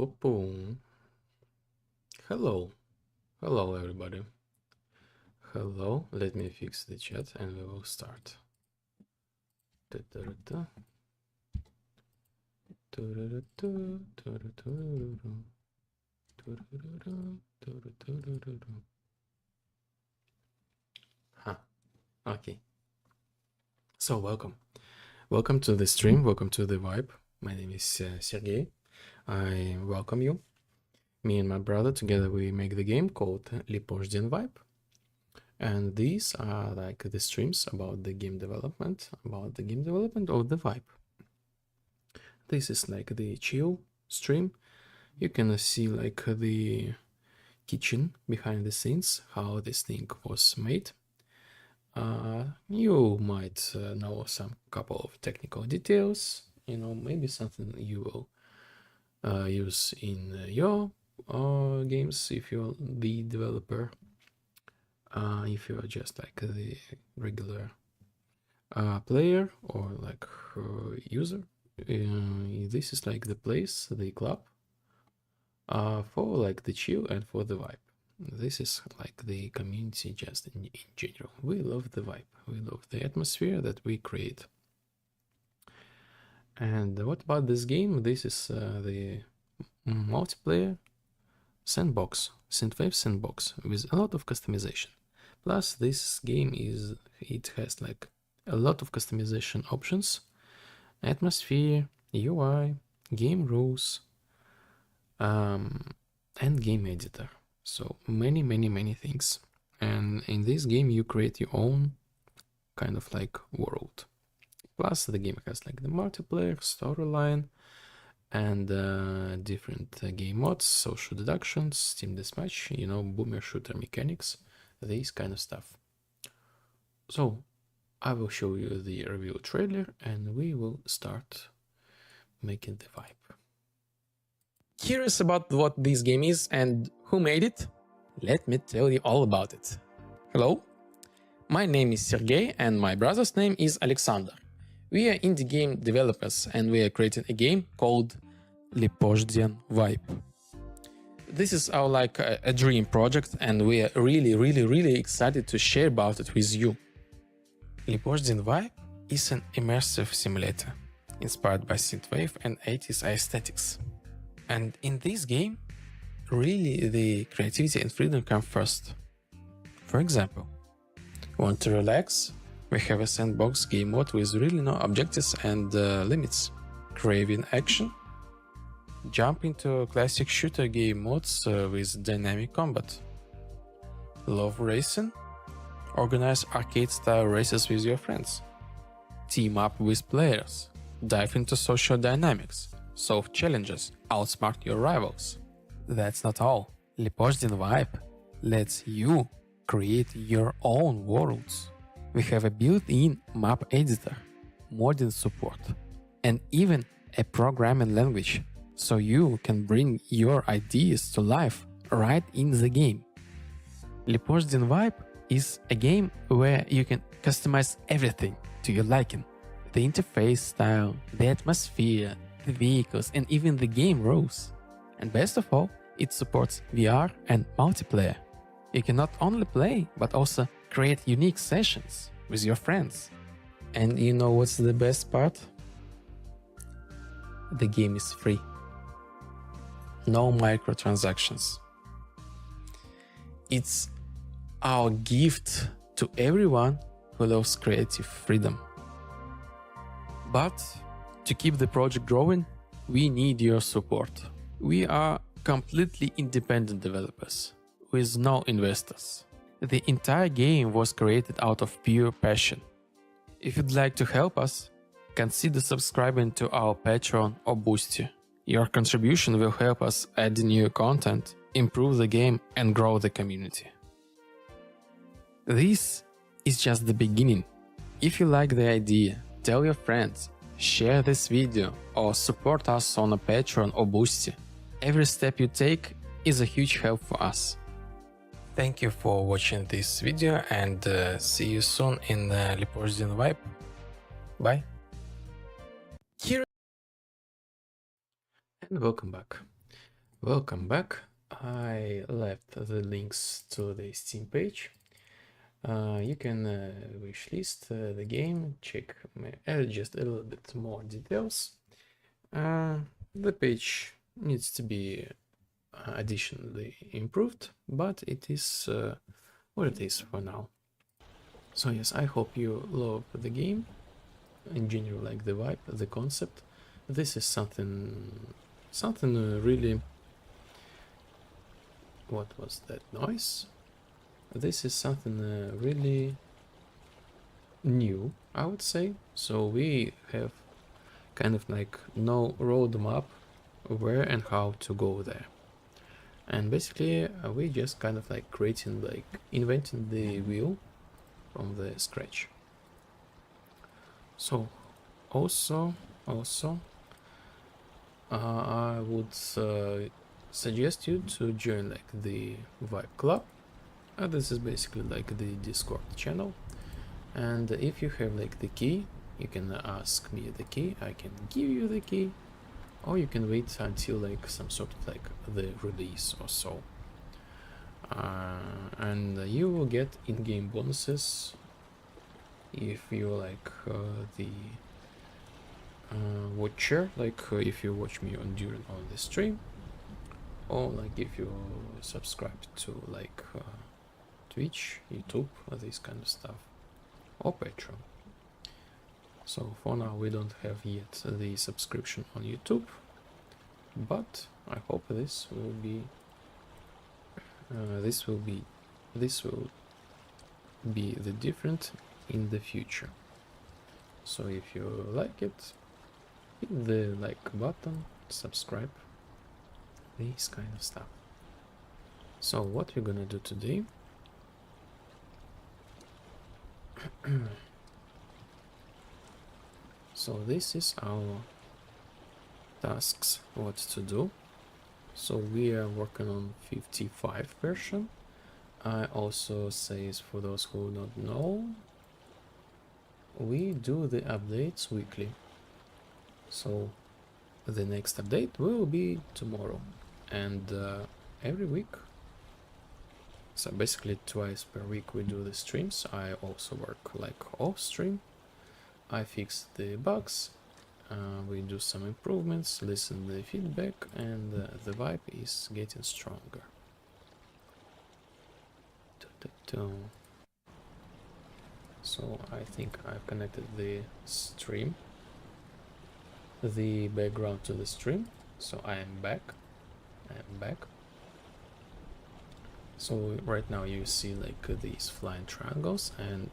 Boom. Hello. Hello, everybody. Hello. Let me fix the chat and we will start. Okay. So welcome. Welcome to the stream. Welcome to the vibe. My name is Sergey. I welcome you. Me and my brother together we make the game called Reworked Vibe. And these are like the streams about the game development, of the vibe. This is like the chill stream. You can see like the kitchen behind the scenes, how this thing was made. You might know some couple of technical details, maybe something you will use in your games if you're the developer. If you're just like the regular player or like user, this is like the place, the club for like the chill and for the vibe. This is like the community just in general. We love the vibe, we love the atmosphere that we create. And what about this game? This is the multiplayer sandbox, Synthwave sandbox with a lot of customization. Plus this game it has like a lot of customization options, atmosphere, UI, game rules, and game editor. So many things. And in this game you create your own kind of like world. Plus the game has like the multiplayer, storyline, and different game mods, social deductions, team deathmatch, boomer shooter mechanics, this kind of stuff. So I will show you the review trailer and we will start making the vibe. Curious about what this game is and who made it? Let me tell you all about it. Hello, my name is Sergey and my brother's name is Alexander. We are indie game developers and we are creating a game called Reworked Vibe. This is our like a dream project and we are really excited to share about it with you. Reworked Vibe is an immersive simulator inspired by Synthwave and 80s aesthetics. And in this game, really the creativity and freedom come first. For example, want to relax? We have a sandbox game mode with really no objectives and limits. Craving action? Jump into classic shooter game modes with dynamic combat. Love racing? Organize arcade-style races with your friends. Team up with players. Dive into social dynamics. Solve challenges. Outsmart your rivals. That's not all. Reworked Vibe lets you create your own worlds. We have a built-in map editor, modding support, and even a programming language, so you can bring your ideas to life right in the game. Reworked Vibe is a game where you can customize everything to your liking. The interface style, the atmosphere, the vehicles, and even the game rules. And best of all, it supports VR and multiplayer. You can not only play, but also create unique sessions with your friends. And you know what's the best part? The game is free. No microtransactions. It's our gift to everyone who loves creative freedom. But to keep the project growing, we need your support. We are completely independent developers with no investors. The entire game was created out of pure passion. If you'd like to help us, consider subscribing to our Patreon or Boosty. Your contribution will help us add new content, improve the game, and grow the community. This is just the beginning. If you like the idea, tell your friends, share this video, or support us on a Patreon or Boosty. Every step you take is a huge help for us. Thank you for watching this video and see you soon in Reworked Vibe. Bye. And welcome back. Welcome back. I left the links to the Steam page. You can wishlist the game, check just a little bit more details. The page needs to be additionally improved, but it is what it is for now. So yes, I hope you love the game. In general, like the vibe, the concept. This is something really. What was that noise? This is something really new, I would say. So we have kind of like no roadmap where and how to go there. And basically we just kind of like inventing the wheel from the scratch. So also I would suggest you to join like the Vibe Club. This is basically like the Discord channel, and if you have like the key, you can ask me the key, I can give you the key, or you can wait until like some sort of like the release or so, and you will get in-game bonuses if you're like the watcher, like if you watch me during the stream, or like if you subscribe to like Twitch, YouTube, this kind of stuff, or Patreon. So for now we don't have yet the subscription on YouTube, but I hope this will be the different in the future. So if you like it, hit the like button, subscribe, this kind of stuff. So what we're gonna do today? So this is our tasks, what to do. So we are working on 55 version. I also say, for those who don't know, we do the updates weekly. So the next update will be tomorrow, and every week, so basically twice per week we do the streams. I also work like off stream. I fix the bugs, we do some improvements, listen the feedback, and the vibe is getting stronger. So I think I've connected the stream, the background to the stream. So I am back. So right now you see like these flying triangles, and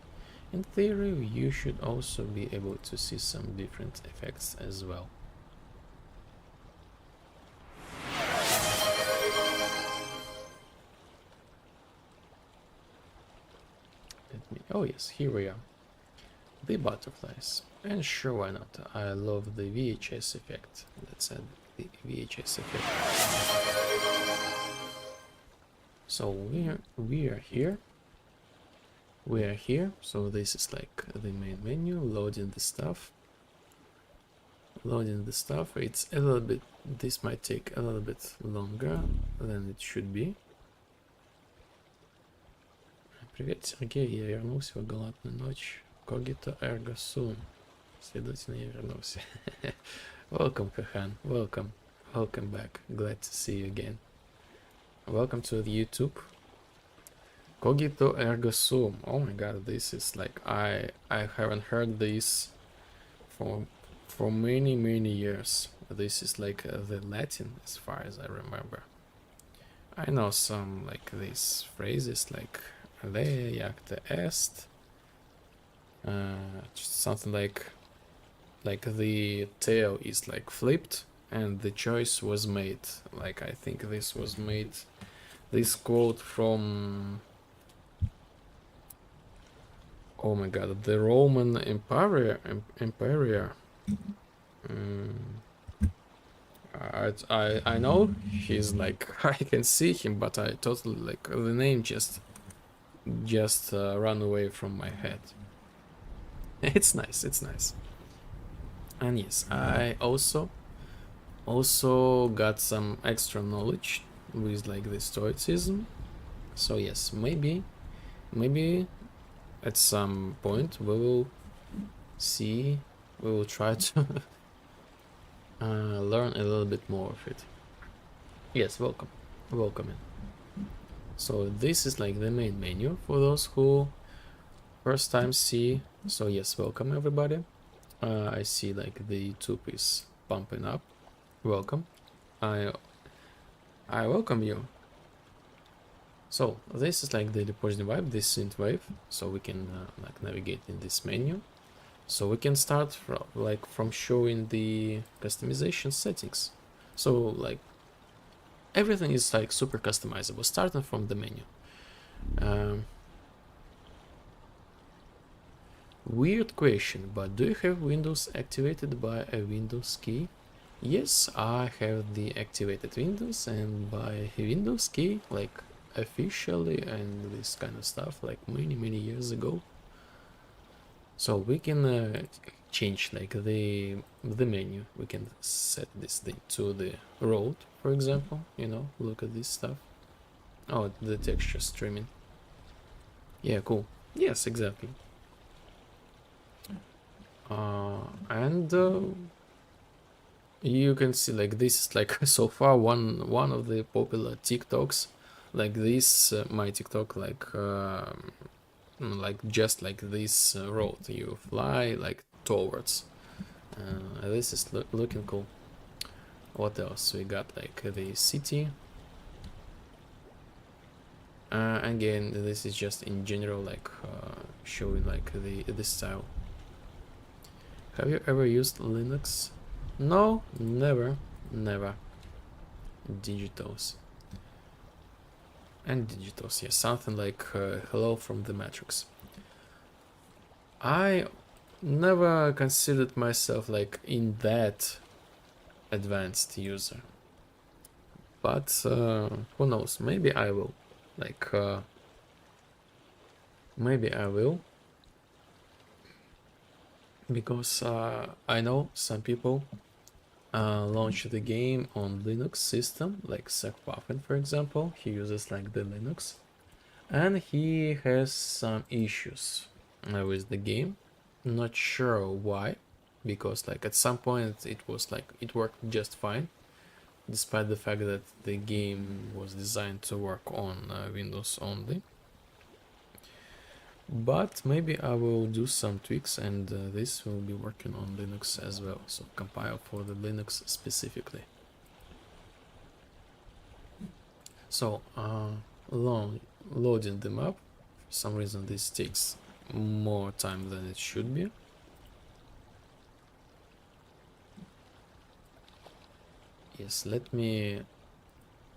in theory you should also be able to see some different effects as well. Oh yes, here we are. The butterflies. And sure, why not? I love the VHS effect. Let's add the VHS effect. So we are here. We are here. So this is like the main menu, loading the stuff. It's a little bit, this might take a little bit longer than it should be. Привет, Сергей, я вернулся в галатную ночь. Cogito ergo sum. Следовательно, я вернулся. Welcome, Kahan. Welcome back. Glad to see you again. Welcome to the YouTube. Cogito ergo sum. Oh my god, this is like, I haven't heard this for many years. This is like the Latin, as far as I remember. I know some like these phrases like le jacta est, something like the tail is like flipped and the choice was made. Like I think this was made, this quote from, oh my god, the Roman Empire. I know he's like, I can see him, but I totally like the name just run away from my head. It's nice. And yes, I also Also got some extra knowledge with like the stoicism. So yes, maybe at some point we will try to learn a little bit more of it. Yes, welcome in. So this is like the main menu for those who first time see. So yes, welcome everybody. I see like the YouTube is pumping up. Welcome. I welcome you. So this is like the depositing vibe, this Synthwave. So we can like navigate in this menu. So we can start from showing the customization settings. So like everything is like super customizable, starting from the menu. Weird question, but do you have Windows activated by a Windows key? Yes, I have the activated Windows, and by Windows key, like officially and this kind of stuff, like many years ago. So we can change like the menu. We can set this thing to the road, for example. You know, look at this stuff. Oh, the texture streaming. Yeah, cool. Yes, exactly. And you can see like this is like so far one of the popular TikToks. Like this, my TikTok, like just like this road you fly like towards. This is looking cool. What else we got? Like the city. Again, this is just in general, like showing like the style. Have you ever used Linux? No, never. Digitals. And digitals, yeah, something like hello from the Matrix. I never considered myself like in that advanced user. But who knows, maybe I will. Like, maybe I will. Because I know some people launch the game on Linux system, like Puffin, for example. He uses like the Linux, and he has some issues with the game. Not sure why, because like at some point it was like it worked just fine, despite the fact that the game was designed to work on Windows only. But maybe I will do some tweaks, and this will be working on Linux as well, so compile for the Linux specifically. So loading them up. For some reason this takes more time than it should be. Yes, let me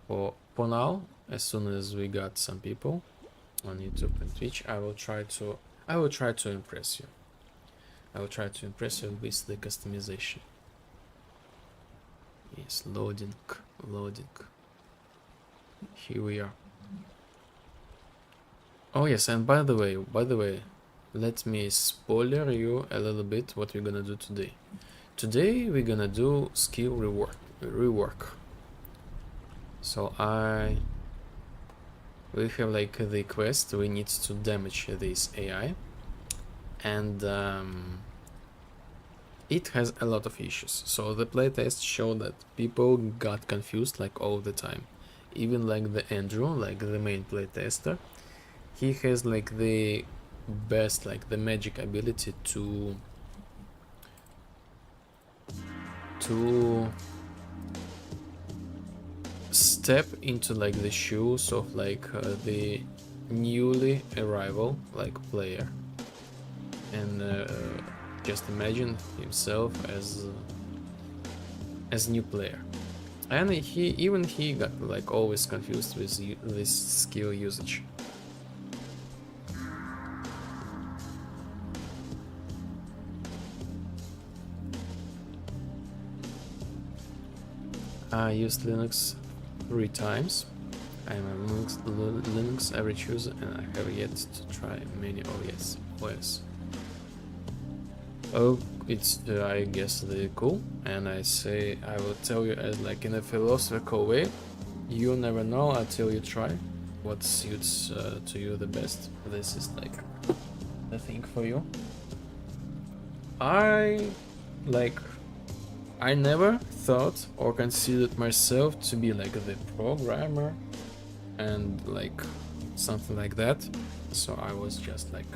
for now, as soon as we got some people on YouTube and Twitch, I will try to impress you. I will try to impress you with the customization. Yes, loading. Here we are. Oh yes, and by the way, let me spoiler you a little bit what we're gonna do today. Today we're gonna do skill rework. So we have like the quest, we need to damage this AI, and it has a lot of issues. So the playtest showed that people got confused like all the time. Even like the Andrew, like the main playtester, he has like the best, like the magic ability to step into like the shoes of like the newly arrival like player, and just imagine himself as new player. And he got like always confused with this skill usage. I used Linux 3 times. I am a Linux average user, and I have yet to try many OS. Oh, it's I guess the cool, and I will tell you as like in a philosophical way. You never know until you try what suits to you the best. This is like the thing for you. I like I never thought or considered myself to be like the programmer and like something like that. So I was just like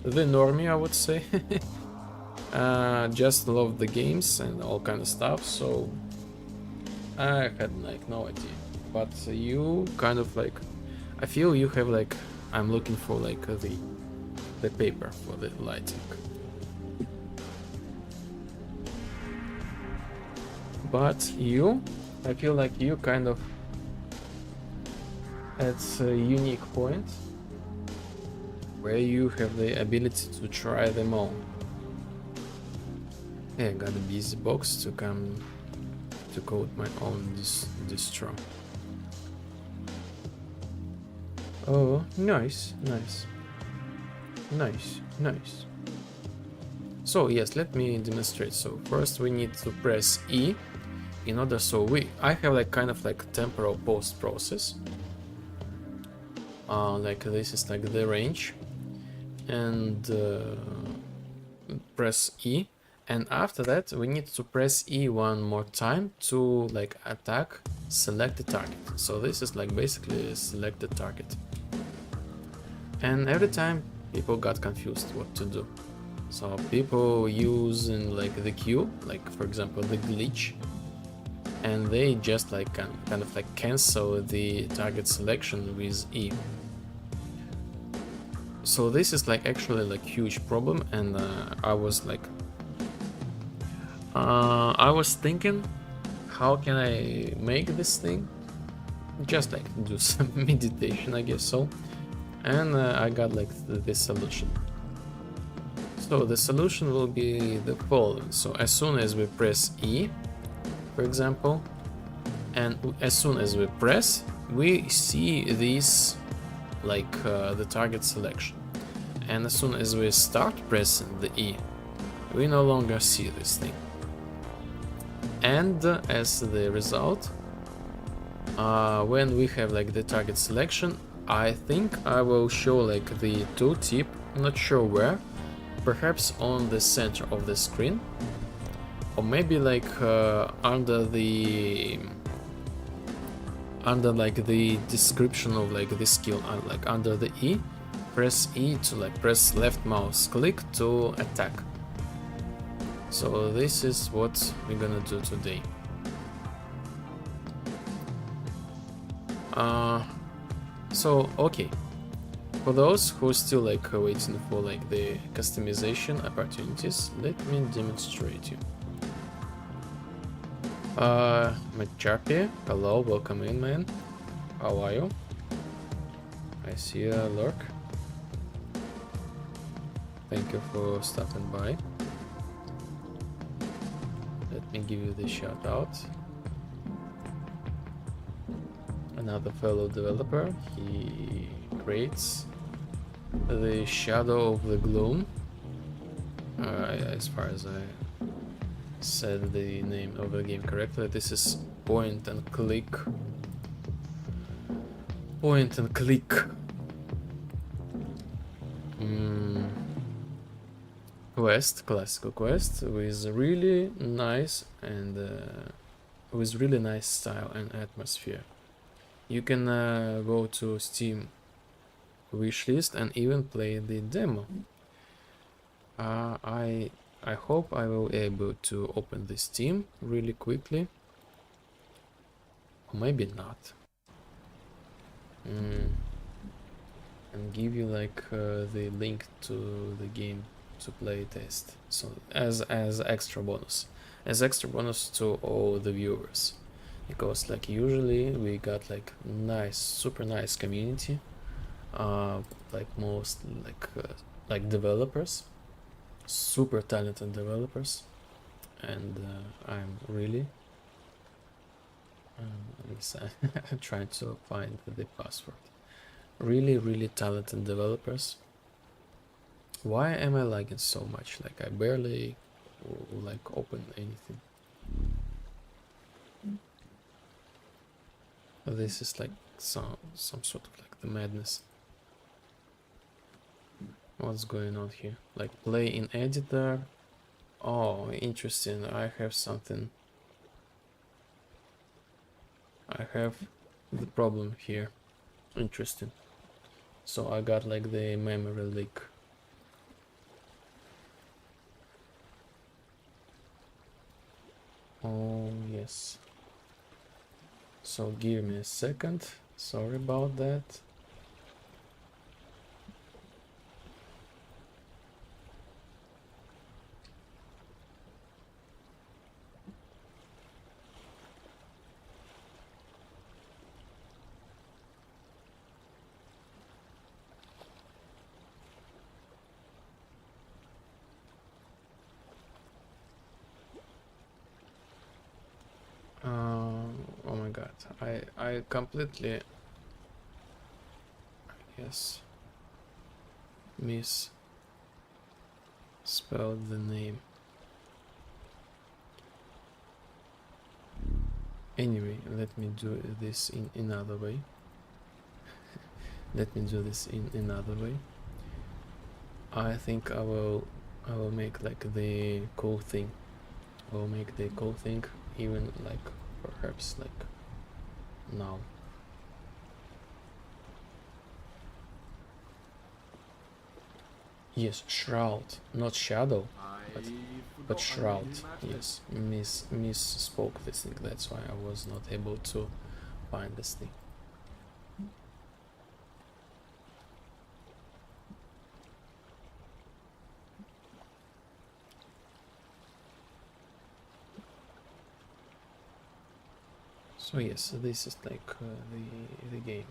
the normie, I would say. Just loved the games and all kind of stuff. So I had like no idea. But you kind of like, I feel you have like, I'm looking for like the paper for the lighting. But you, I feel like you kind of at a unique point where you have the ability to try them all. Yeah, I got a busy box to come to code my own distro. Oh, nice. So yes, let me demonstrate. So first we need to press E in order, so I have like kind of like temporal post process. Like this is like the range, and press E, and after that we need to press E one more time to like attack select the target. So this is like basically select the target, and every time people got confused what to do. So people using like the Q, like for example the glitch, and they just like kind of like cancel the target selection with E. So this is like actually like huge problem, and I was thinking, how can I make this thing? Just like do some meditation, I guess so. And I got like this solution. So the solution will be the following. So as soon as we press E, for example, and as soon as we press, we see this like the target selection, and as soon as we start pressing the E, we no longer see this thing. And as the result, when we have like the target selection, I think I will show like the tooltip, not sure where, perhaps on the center of the screen, or maybe like under like the description of like the skill, like under the E, press E to like press left mouse click to attack. So this is what we're gonna do today. So okay, for those who are still like waiting for like the customization opportunities, let me demonstrate you. Machapi, hello, welcome in, man. How are you? I see a lurk. Thank you for stopping by. Let me give you the shout out. Another fellow developer, he creates the Shadow of the Gloom. As far as I said the name of the game correctly, this is point and click quest, classical quest with really nice and with really nice style and atmosphere. You can go to Steam wishlist and even play the demo. I hope I will be able to open the Steam really quickly, or maybe not, and give you like the link to the game to play test. So as extra bonus, to all the viewers, because like usually we got like nice, super nice community, like most like developers, super talented developers, and I'm really I'm trying to find the password. Really talented developers Why am I lagging so much? Like I barely like open anything. This is like some sort of like the madness. What's going on here? Like play in editor. Oh, interesting. I have something. I have the problem here. Interesting. So I got like the memory leak. Oh yes. So give me a second. Sorry about that. Oh my god, I completely, yes, misspelled the name. Anyway, let me do this in another way. Let me do this in another way. I think I will make like the cool thing. I will make the cool thing even like perhaps like now. Yes, shroud, not shadow, but shroud. Yes, misspoke this thing. That's why I was not able to find this thing. So yes, this is like the game.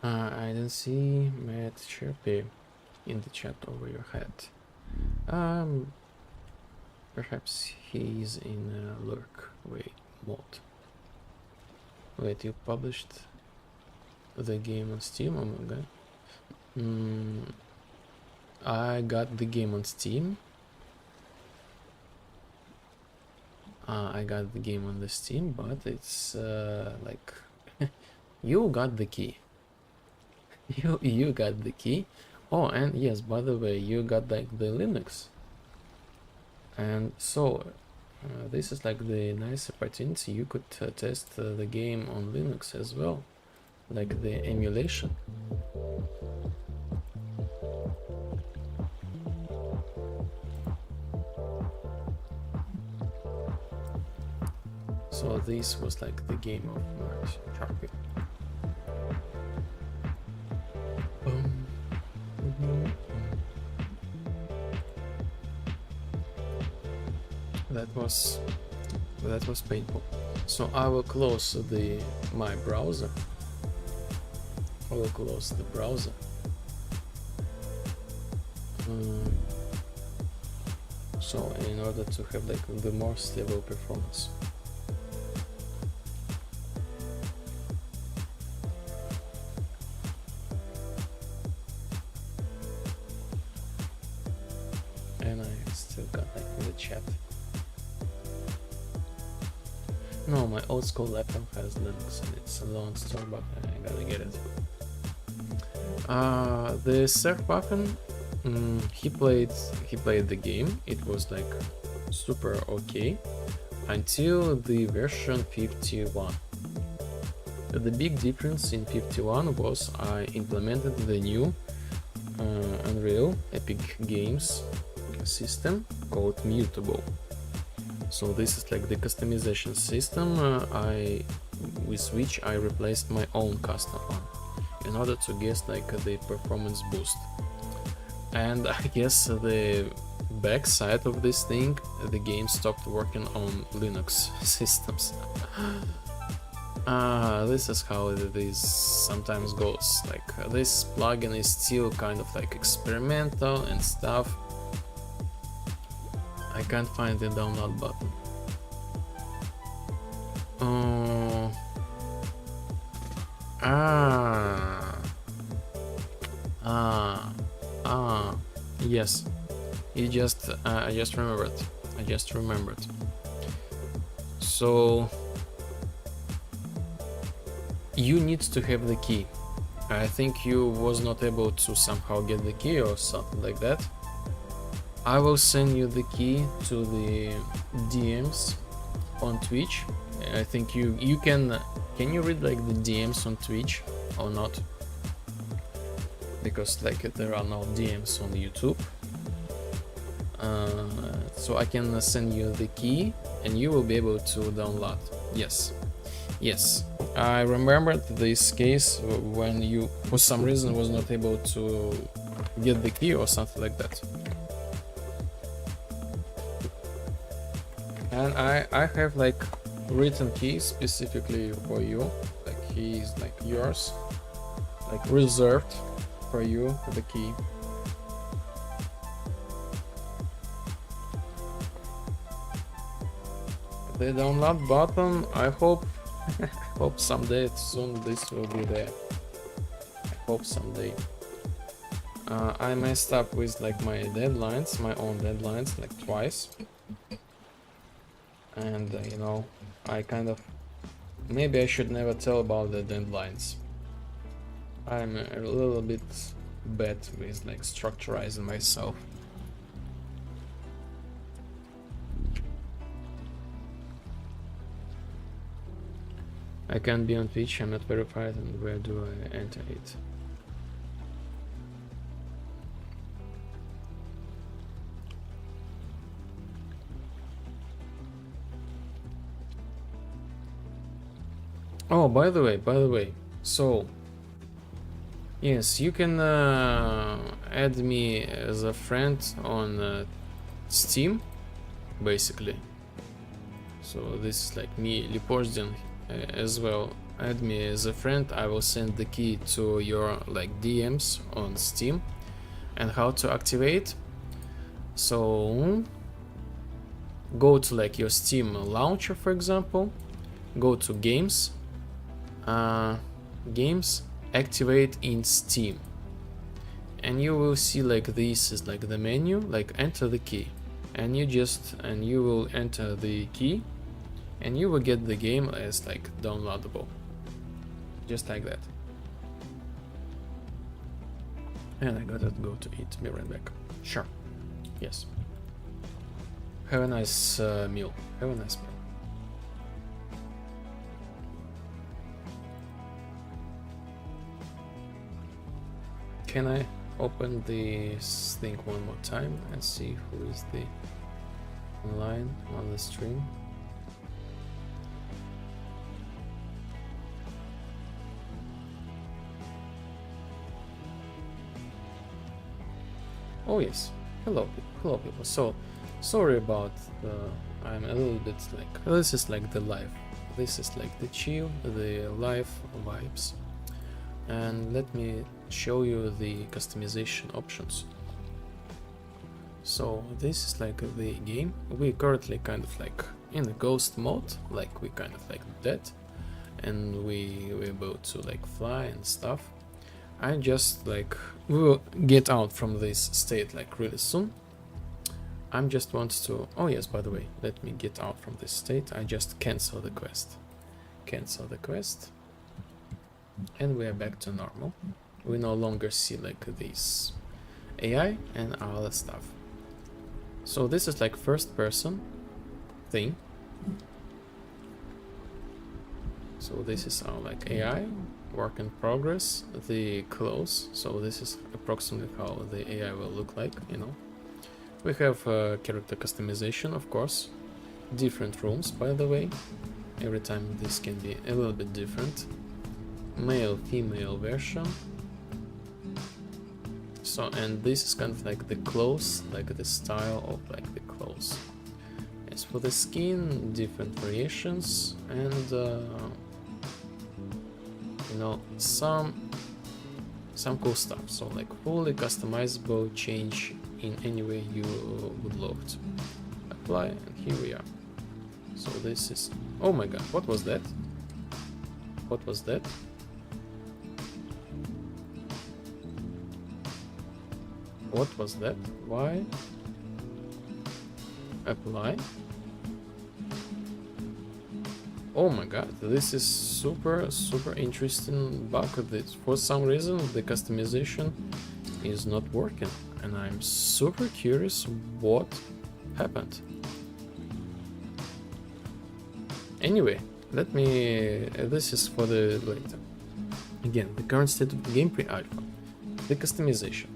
I don't see Matt Chirpy in the chat over your head. Perhaps he's in lurk mode. Wait, you published the game on Steam? Oh my god. I got the game on Steam. I got the game on the Steam, but it's like you got the key. You got the key. Oh, and yes, by the way, you got like the Linux. And so this is like the nice opportunity. You could test the game on Linux as well, like the emulation. So this was like the game of Sharpie. That was painful. So I will close my browser. I will close the browser. So in order to have like the more stable performance. And I still got like the chat. No, my old school laptop has Linux and it's a long story, but I gotta get it. The Sir Puffin, he played the game. It was like super okay until the version 51. The big difference in 51 was I implemented the new Unreal Epic Games system called Mutable. So this is like the customization system with which I replaced my own custom one in order to get like the performance boost. And I guess the backside of this thing, the game stopped working on Linux systems. This is how it is sometimes goes. Like this plugin is still kind of like experimental and stuff. I can't find the download button. Ah, ah, ah. Yes, you just. I just remembered. I just remembered. So you need to have the key. I think you was not able to somehow get the key or something like that. I will send you the key to the DMs on Twitch. I think you can you read like the DMs on Twitch or not? Because like there are no DMs on YouTube. So I can send you the key and you will be able to download. Yes, yes, I remembered this case when you for some reason was not able to get the key or something like that. And I have like written keys specifically for you, like keys like yours, like reserved for you, the key. The download button, I hope hope someday soon this will be there. I hope someday. I messed up with like my deadlines, my own deadlines, like twice. And you know, I kind of maybe I should never tell about the deadlines. I'm a little bit bad with like structurizing myself. I can't be on Twitch, I'm not verified, and where do I enter it? Oh, by the way, so yes, you can add me as a friend on Steam, basically. So this is like me reporting as well. Add me as a friend. I will send the key to your like DMs on Steam. And how to activate? So go to like your Steam launcher, for example. Go to games. Games, activate in Steam, and you will see like this is like the menu, like enter the key, and you will enter the key and you will get the game as like downloadable, just like that. And I gotta go to eat. Be right back. Sure. Yes. Have a nice meal. Have a nice meal. Can I open this thing one more time and see who is the online on the stream? Oh yes, hello people. So sorry about I'm a little bit like this is like the live. This is like the chill, the live vibes. And let me show you the customization options. So this is like the game. We currently kind of like in the ghost mode, like we kind of like dead, and we're able to like fly and stuff. I just like we will get out from this state like really soon. I'm just want to, oh yes, by the way, let me get out from this state. I just cancel the quest. And we are back to normal. We no longer see like this AI and all that stuff. So this is like first person thing. So this is our like AI work in progress, the clothes. So this is approximately how the AI will look like, you know. We have character customization, of course, different rooms, by the way. Every time this can be a little bit different. Male, female version. So, and this is kind of like the clothes, like the style of like the clothes. As for the skin, different variations, and you know, some cool stuff. So like fully customizable, change in any way you would love to. Apply, and here we are. So this is, oh my god, what was that? What was that? Why? Apply. Oh my god, this is super interesting bug. That for some reason the customization is not working, and I'm super curious what happened. Anyway, let me. This is for the later. Again, the current state of the game pre-alpha. The customization.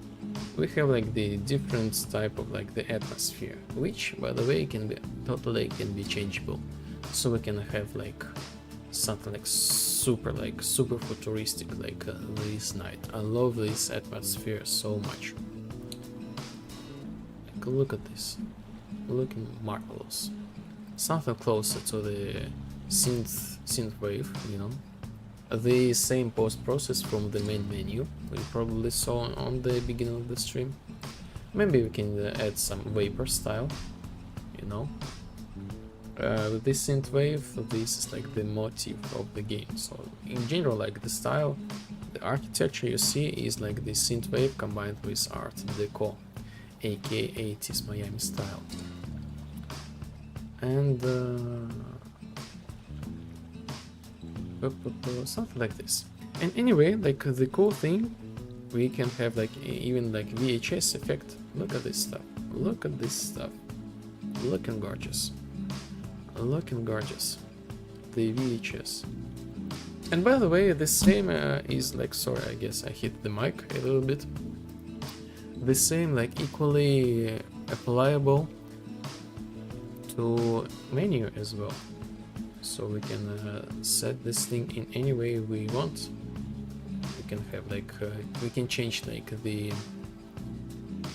We have like the different type of like the atmosphere, which by the way can be totally changeable. So we can have like something like super futuristic, like this night. I love this atmosphere so much. Like, look at this, looking marvelous. Something closer to the synthwave, you know. The same post process from the main menu we probably saw on the beginning of the stream. Maybe we can add some vapor style, you know. With this synthwave, this is like the motif of the game. So in general, like the style, the architecture you see is like the synthwave combined with art deco, aka 80s Miami style. And something like this. And anyway, like the cool thing, we can have like even like VHS effect. Look at this stuff. Look at this stuff. Looking gorgeous. Looking gorgeous. The VHS. And by the way, the same is like, sorry, I guess I hit the mic a little bit. The same like equally applicable to menu as well. So we can set this thing in any way we want. We can have like we can change like the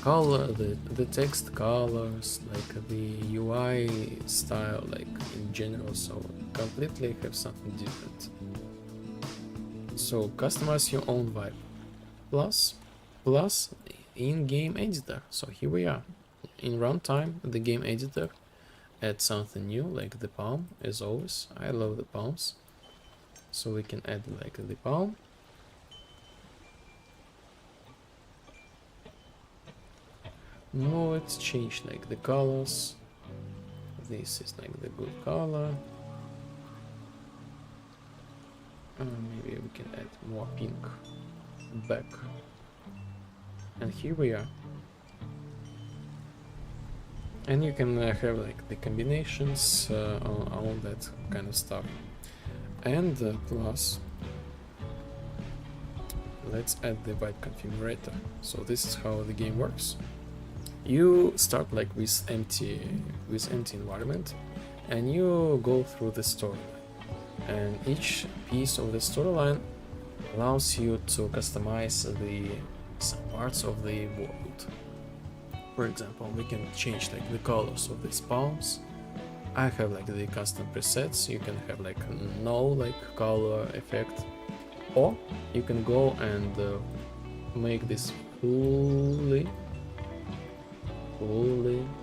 color, the text colors, like the UI style, like in general. So completely have something different. So customize your own vibe. Plus in-game editor. So here we are. In runtime, the game editor. Add something new, like the palm, as always. I love the palms. So we can add like the palm. No, let's change like the colors. This is like the good color. Maybe we can add more pink back. And here we are. And you can have like the combinations, all that kind of stuff. And plus, let's add the byte configurator. So this is how the game works. You start like with empty environment, and you go through the storyline. And each piece of the storyline allows you to customize some parts of the world. For example, we can change like the colors of these palms. I have like the custom presets. You can have like no like color effect, or you can go and make this fully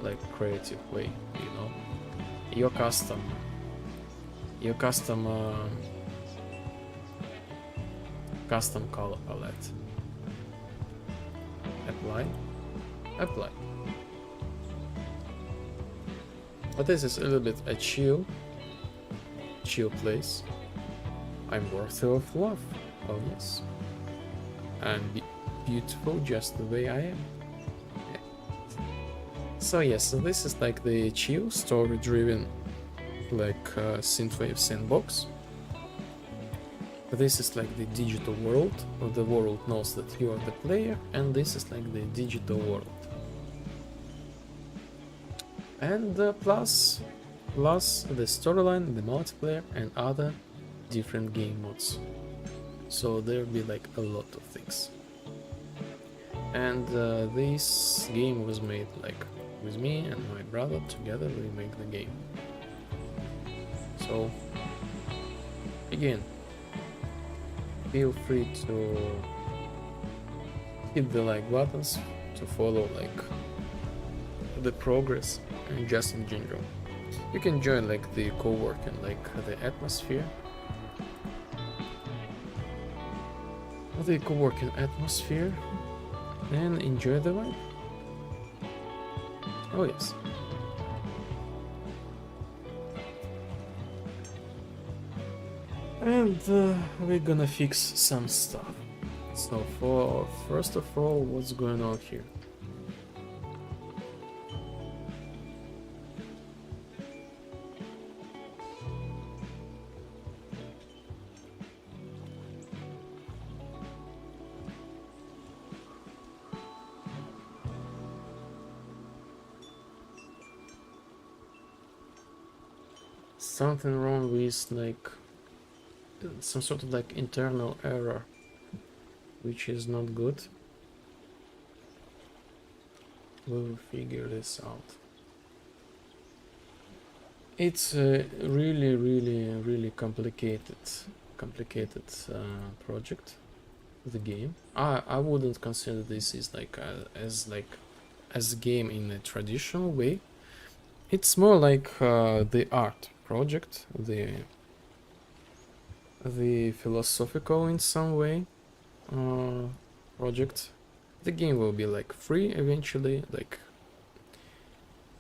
like creative way. You know, your custom color palette. Apply. But this is a little bit a chill place. I'm worthy of love. Oh yes. And beautiful just the way I am. Yeah. So yes, so this is like the chill, story-driven, like Synthwave sandbox. This is like the digital world, or the world knows that you are the player, and this is like the digital world. And plus the storyline, the multiplayer, and other different game modes. So there'll be like a lot of things. And this game was made like with me and my brother together. We make the game. So again, feel free to hit the like buttons to follow like the progress, and just in general. You can join like the co-working, like the atmosphere. The co-working atmosphere, and enjoy the vibe. Oh yes. And we're gonna fix some stuff. So for first of all, what's going on here? Something wrong with like some sort of like internal error, which is not good. We'll figure this out. It's a really complicated project. The game. I wouldn't consider this is like as a game in a traditional way. It's more like the art project, the philosophical in some way project. The game will be like free eventually. Like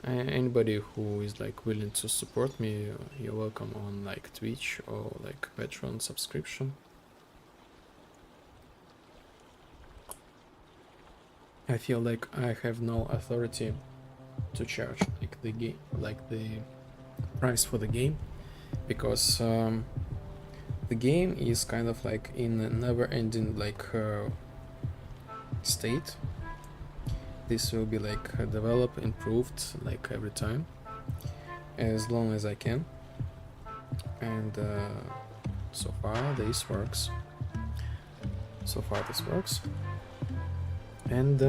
anybody who is like willing to support me, you're welcome on like Twitch or like Patreon subscription. I feel like I have no authority to charge like the game, like the price for the game, because the game is kind of like in a never-ending like state. This will be like developed, improved like every time, as long as I can. And so far this works. And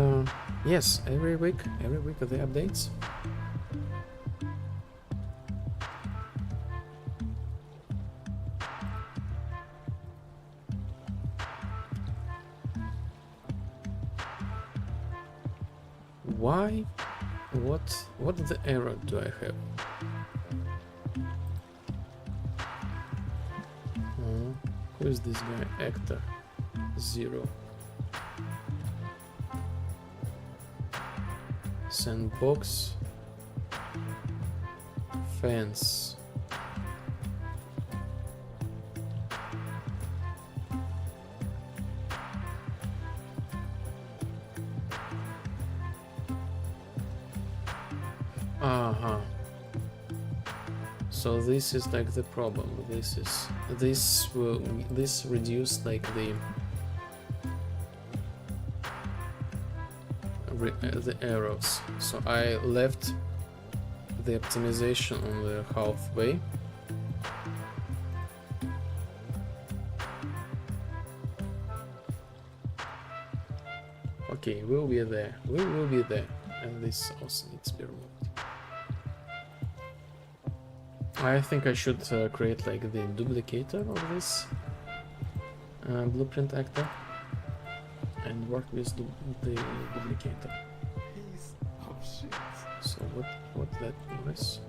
yes, every week the updates. Why? What the error do I have? Who is this guy? Actor 0. Sandbox. Fence. So this is like the problem. This reduced like the errors. So I left the optimization on the halfway. Okay, we'll be there. We will be there. And this also needs to be removed. I think I should create like the duplicator of this blueprint actor and work with the duplicator. Oh shit. So what that noise?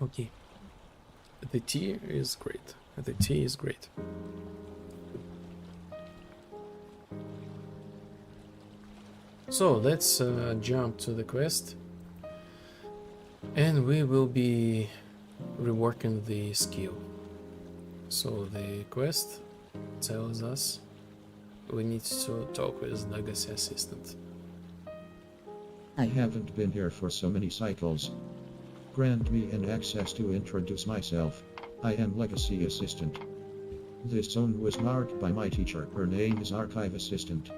Okay. The tea is great. The tea is great. So let's jump to the quest, and we will be reworking the skill. So the quest tells us we need to talk with Legacy Assistant. I haven't been here for so many cycles. Grant me an access to introduce myself. I am Legacy Assistant. This zone was marked by my teacher. Her name is Archive Assistant.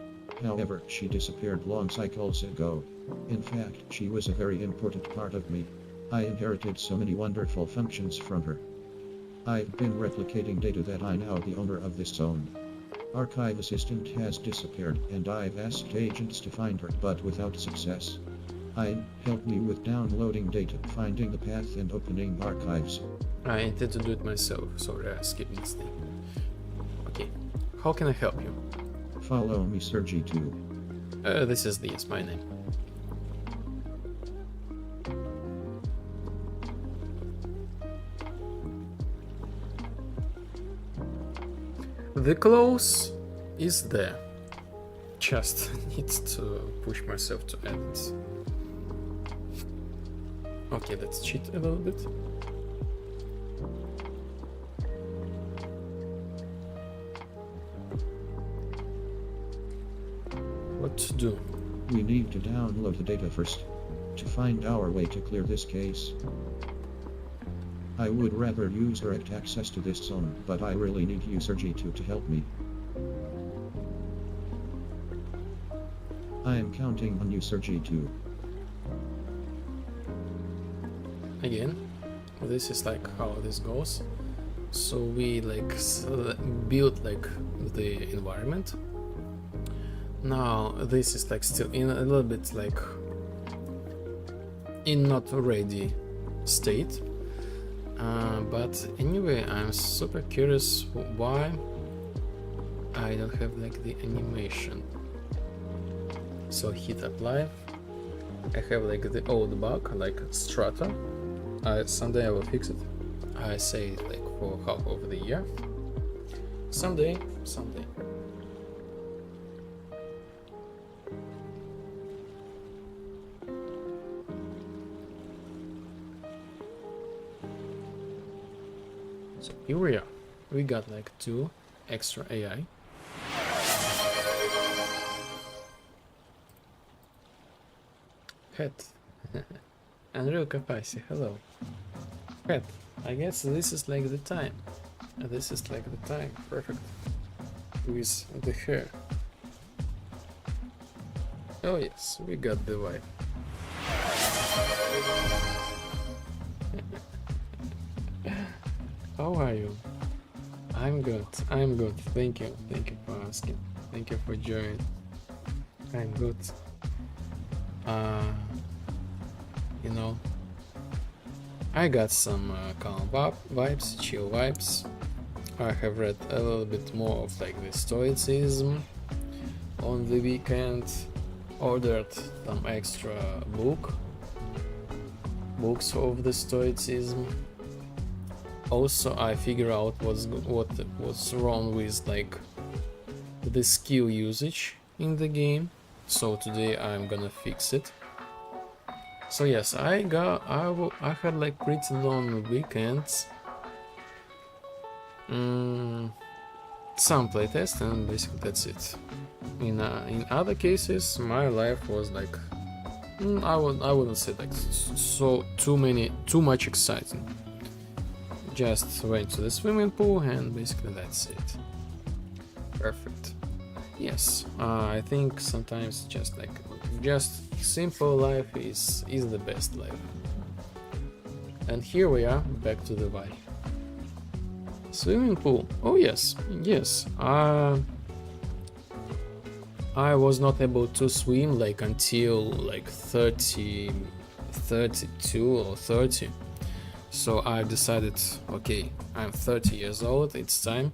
However, she disappeared long cycles ago. In fact, she was a very important part of me. I inherited so many wonderful functions from her. I've been replicating data that I'm now the owner of this zone. Archive Assistant has disappeared, and I've asked agents to find her, but without success. Help me with downloading data, finding the path, and opening archives. I intend to do it myself. Sorry, I skipped this thing. Okay, how can I help you? Follow me, Sir G2. This is my name. the clothes is there. Just need to push myself to edit. Okay, let's cheat a little bit. What to do? We need to download the data first to find our way to clear this case. I would rather use direct access to this zone, but I really need user G2 to help me. I am counting on user G2. Again, this is like how this goes. So we like build like the environment. Now this is like still in a little bit like in not ready state. But anyway, I'm super curious why I don't have like the animation. So hit apply. I have like the old bug, like strata. Someday I will fix it. I say it like for half of the year. Someday. So here we are. We got like 2 extra AI. Pet. Unreal capacity, hello. Pet. I guess this is like the time. This is like the time. Perfect. With the hair. Oh yes, we got the vibe. How are you? I'm good. Thank you for asking. Thank you for joining. I'm good. You know, I got some calm vibes, chill vibes. I have read a little bit more of like the Stoicism on the weekend. Ordered some extra books of the Stoicism. Also, I figure out what's wrong with like the skill usage in the game. So today I'm gonna fix it. So yes, I had like pretty long weekends. Some playtest and basically that's it. In other cases, my life was like I wouldn't say like too much exciting. Just went to the swimming pool and basically that's it. Perfect. Yes, I think sometimes just simple life is the best life. And here we are, back to the vibe. Swimming pool. Oh yes. I was not able to swim like until like 32 or 30. So I decided, okay, I'm 30 years old, it's time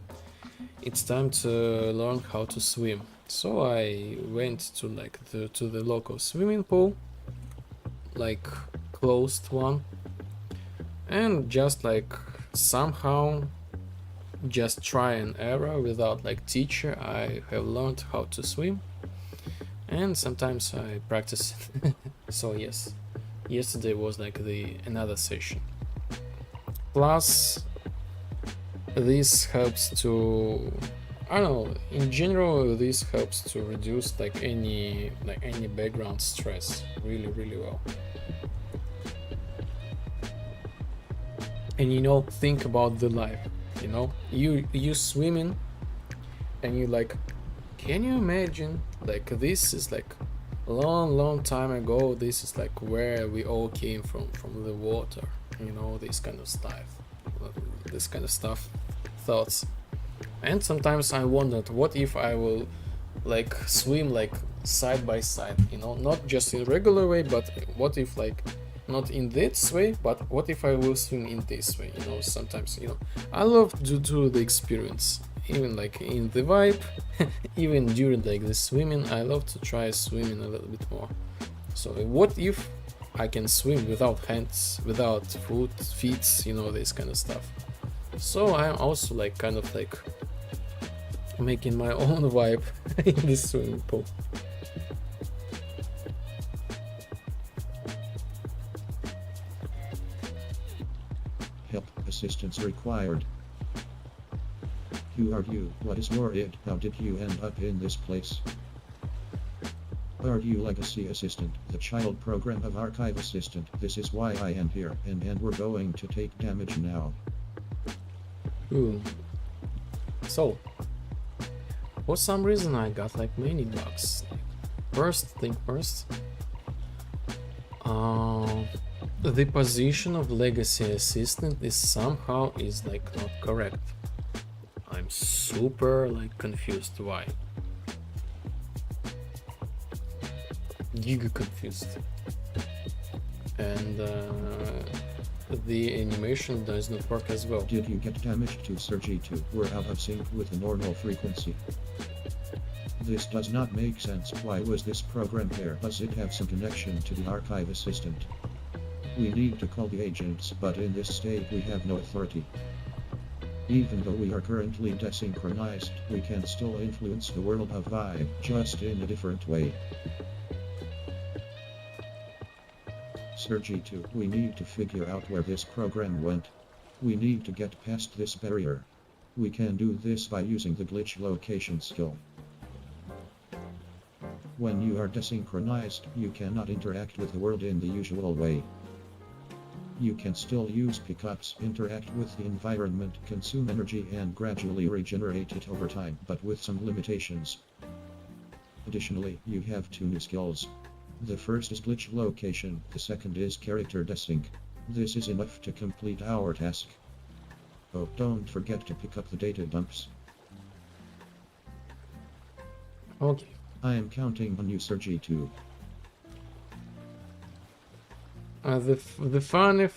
to learn how to swim. So I went to like to the local swimming pool, like closed one, and just like somehow just try and error without like teacher, I have learned how to swim, and sometimes I practice it. So yes, yesterday was like another session. Plus this helps to, I don't know, in general this helps to reduce like any background stress really well. And you know, think about the life, you know, you swimming and you like, can you imagine like this is like long time ago, this is like where we all came from the water, you know, this kind of stuff, thoughts. And sometimes I wondered, what if I will like swim like side by side, you know, not just in regular way, but what if like not in this way, but what if I will swim in this way, you know. Sometimes, you know, I love to do the experience, even like in the vibe. Even during like the swimming, I love to try swimming a little bit more. So what if I can swim without hands, without feet, you know, this kind of stuff. So I'm also like kind of like making my own vibe in this swimming pool. Help, assistance required. Who are you? What is your id? How did you end up in this place? Are you Legacy Assistant, the child program of Archive Assistant? This is why I am here, and we're going to take damage now. Ooh. So, for some reason I got like many bugs. First thing first, the position of Legacy Assistant is somehow like not correct. I'm super like confused why. Giga confused. And the animation does not work as well. Did you get damaged to Sir G2? We're out of sync with the normal frequency. This does not make sense. Why was this program there? Does it have some connection to the Archive Assistant? We need to call the agents, but in this state we have no authority. Even though we are currently desynchronized, we can still influence the world of Vibe, just in a different way. Sir G2, we need to figure out where this program went. We need to get past this barrier. We can do this by using the glitch location skill. When you are desynchronized, you cannot interact with the world in the usual way. You can still use pickups, interact with the environment, consume energy and gradually regenerate it over time, but with some limitations. Additionally, you have two new skills. The first is glitch location, the second is character desync. This is enough to complete our task. Oh, don't forget to pick up the data dumps. Okay. I am counting on you, Sir G2. The funny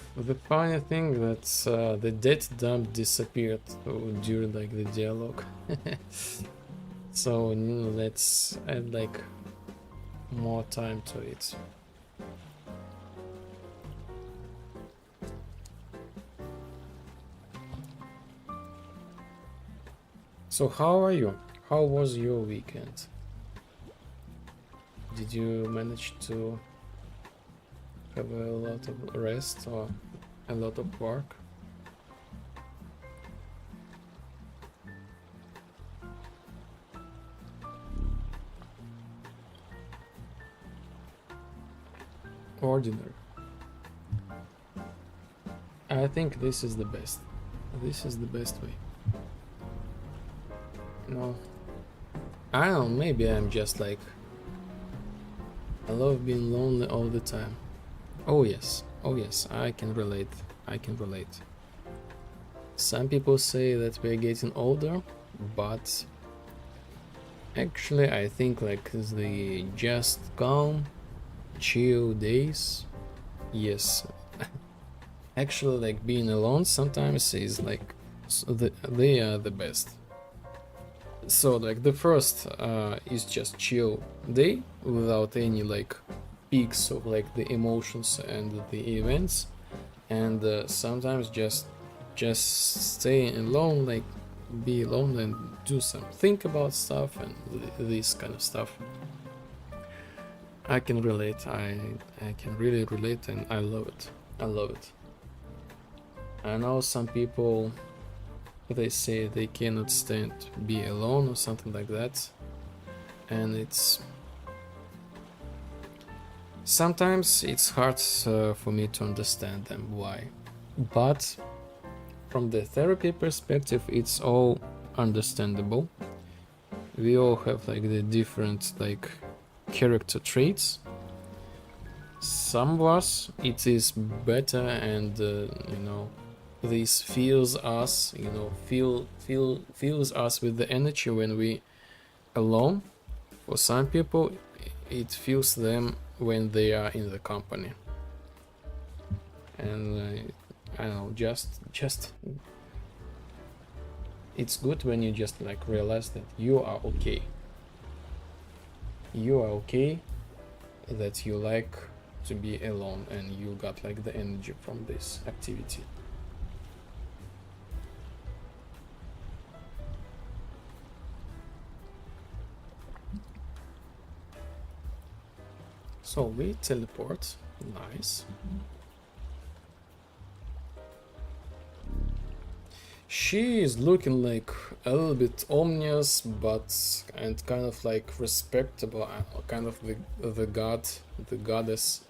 thing that the data dump disappeared during like the dialogue. So let's add like more time to it. So how are you? How was your weekend? Did you manage to have a lot of rest or a lot of work? Ordinary. I think this is the best. This is the best way. No. I don't know, maybe I'm just like... I love being lonely all the time. Oh yes, I can relate. I can relate. Some people say that we're getting older, but actually I think like the just calm, chill days, yes. Actually, like being alone sometimes is like they are the best. So like the first is just chill day without any like peaks of like the emotions and the events, and sometimes just stay alone, like be alone and do some think about stuff and this kind of stuff. I can relate. I can really relate, and I love it. I love it. I know some people, they say they cannot stand to be alone or something like that, and it's sometimes it's hard for me to understand them why, but from the therapy perspective it's all understandable. We all have like the different like character traits. Some of us it is better, and you know, this fills us, you know, fills us with the energy when we alone. For some people it fills them when they are in the company, and I don't know, just it's good when you just like realize that you are okay. You are okay, that you like to be alone and you got like the energy from this activity. So we teleport. Nice. She is looking like a little bit ominous, but and kind of like respectable, kind of the god, the goddess,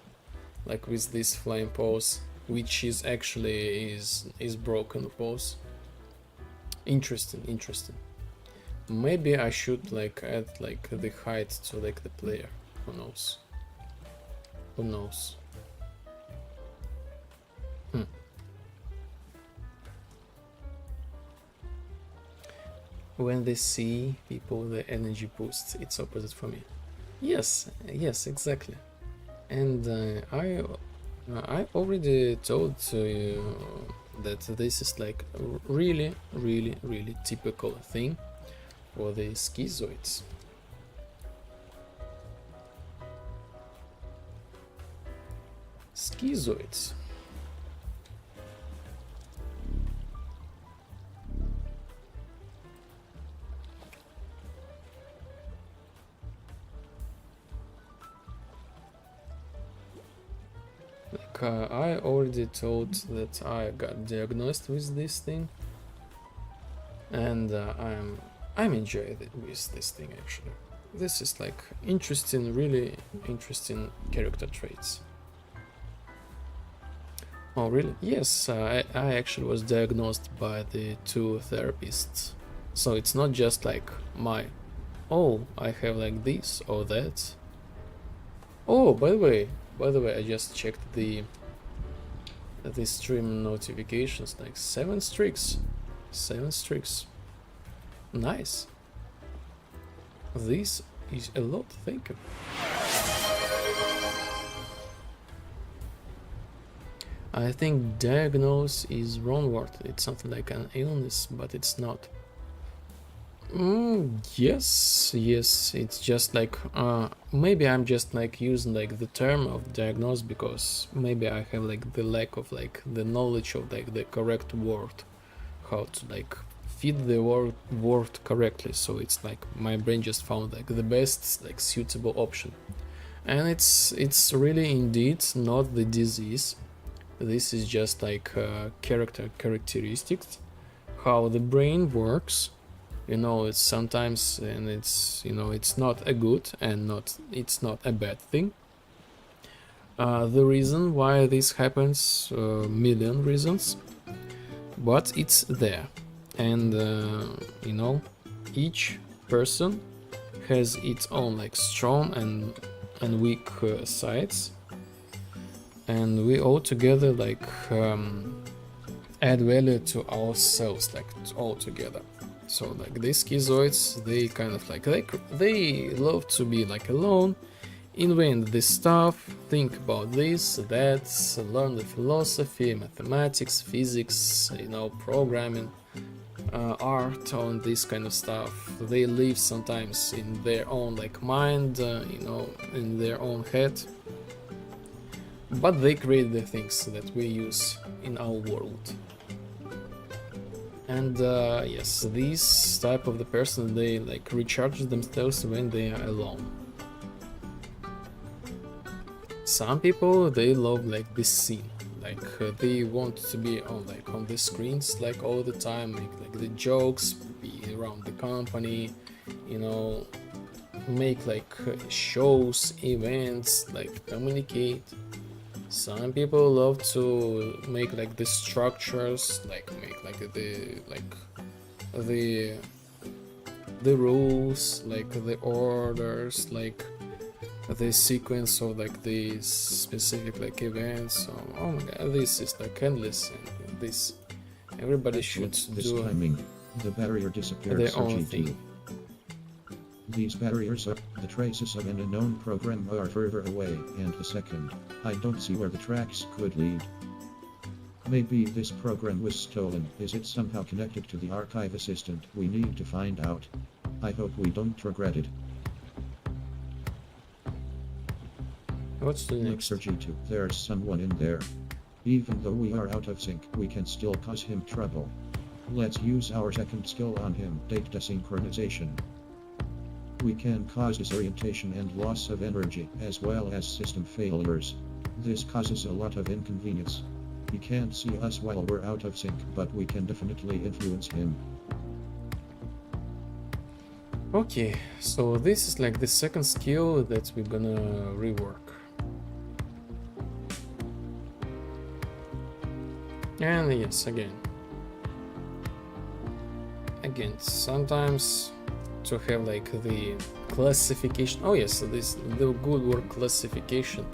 like with this flame pose, which is actually is broken pose. Interesting. Maybe I should like add like the height to like the player. Who knows? Who knows? When they see people, the energy boosts. It's opposite for me. Yes, exactly. And I already told you that this is like really typical thing for the schizoids. Schizoids. I already told that I got diagnosed with this thing, and I'm enjoying it with this thing actually. This is like interesting, really interesting character traits. Oh really? Yes, I actually was diagnosed by the 2 therapists, so it's not just like my, oh, I have like this or that. Oh, by the way, I just checked the stream notifications, like 7 streaks. Nice. This is a lot, thank you. I think diagnose is wrong word. It's something like an illness, but it's not. Yes, it's just like maybe I'm just like using like the term of diagnose because maybe I have like the lack of like the knowledge of like the correct word, how to like fit the word correctly. So it's like my brain just found like the best like suitable option, and it's really indeed not the disease. This is just like characteristics, how the brain works. You know, it's sometimes, and it's, you know, it's not a good and it's not a bad thing. The reason why this happens, million reasons, but it's there, and you know, each person has its own like strong and weak sides, and we all together like add value to ourselves, like all together. So like these schizoids, they kind of like they love to be like alone, invent this stuff, think about this, that, learn the philosophy, mathematics, physics, you know, programming, art, on this kind of stuff. They live sometimes in their own like mind, you know, in their own head, but they create the things that we use in our world. And yes, this type of the person, they like recharge themselves when they are alone. Some people, they love like this scene, like they want to be on like on the screens like all the time, make like the jokes, be around the company, you know, make like shows, events, like communicate. Some people love to make like the structures, like make like the rules, like the orders, like the sequence of like these specific like events. Oh my god, this is like endless, and this everybody should do timing. The barrier disappeared. their own thing. These barriers are the traces of an unknown program are further away, and the second, I don't see where the tracks could lead. Maybe this program was stolen. Is it somehow connected to the archive assistant? We need to find out. I hope we don't regret it. What's the next? Look, G2, there's someone in there. Even though we are out of sync, we can still cause him trouble. Let's use our second skill on him, data synchronization. We can cause disorientation and loss of energy, as well as system failures. This causes a lot of inconvenience. He can't see us while we're out of sync, but we can definitely influence him. Okay, so this is like the second skill that we're gonna rework. And yes, again, sometimes to have like the classification. Oh yes, this the good word classification.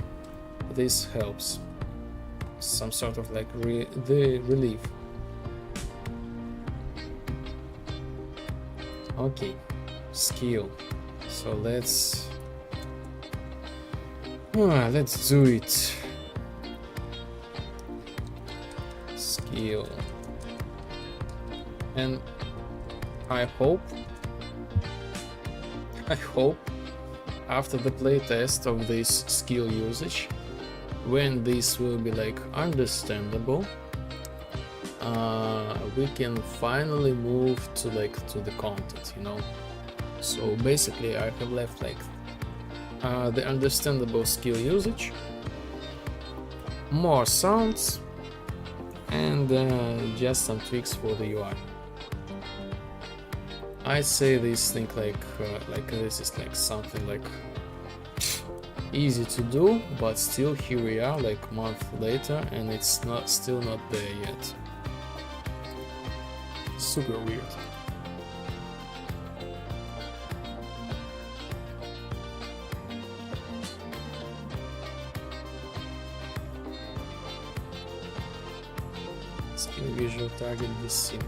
This helps. Some sort of like the relief. Okay, skill. So let's do it. Skill. And I hope after the playtest of this skill usage, when this will be like understandable, we can finally move to the content, you know. So basically I have left like the understandable skill usage, more sounds, and just some tweaks for the UI. I say this thing like this is like something like easy to do, but still here we are like a month later and it's still not there yet. Super weird. Skill visual target desync.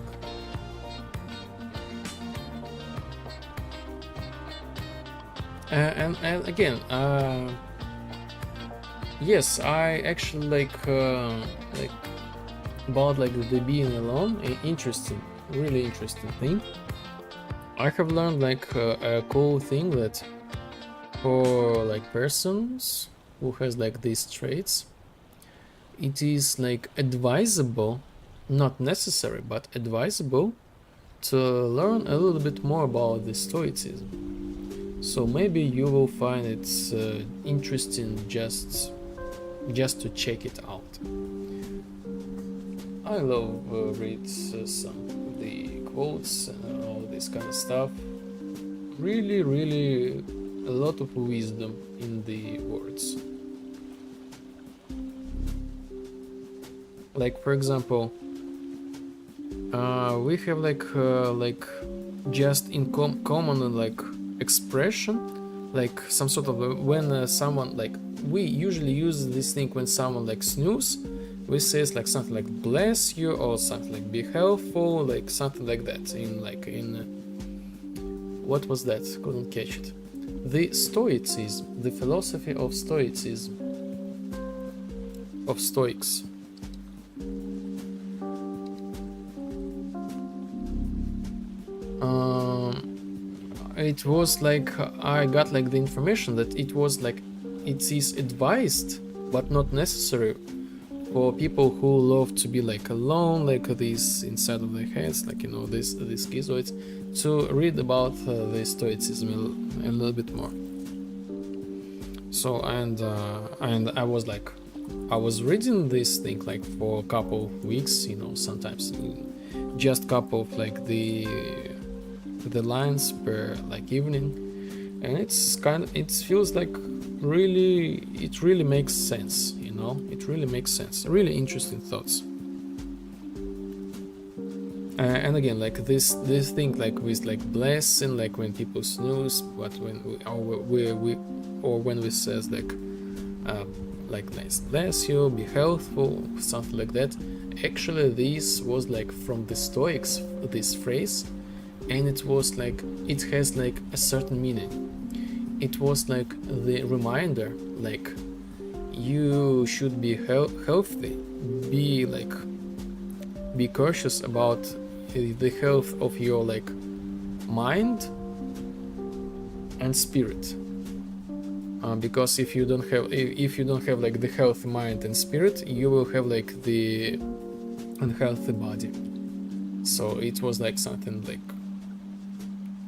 And again, yes, I actually like about like the being alone, really interesting thing. I have learned like a cool thing that for like persons who has like these traits, it is like advisable, not necessary, but advisable to learn a little bit more about the Stoicism. So maybe you will find it interesting just to check it out. I love read some of the quotes and all this kind of stuff. Really a lot of wisdom in the words. Like for example, we have like just in common like expression, like some sort of when someone like we usually use this thing when someone like snooze, we say like something like bless you or something like be helpful, like something like that. In what was that? Couldn't catch it. The Stoicism, the philosophy of Stoicism, of Stoics. It was like I got like the information that it was like it is advised but not necessary for people who love to be like alone, like this inside of their heads, like you know these schizoids, to read about the Stoicism a little bit more. So and I was reading this thing like for a couple of weeks, you know, sometimes just couple of like the lines per like evening, and it feels like it really makes sense, you know. It really makes sense. Really interesting thoughts. And again, like this thing like with like blessing, like when people snooze, but when when we says like nice bless you, be healthful, something like that. Actually, this was like from the Stoics, this phrase. And it was like it has like a certain meaning. It was like the reminder, like you should be healthy, be cautious about the health of your like mind and spirit, because if you don't have like the healthy mind and spirit, you will have like the unhealthy body. So it was like something like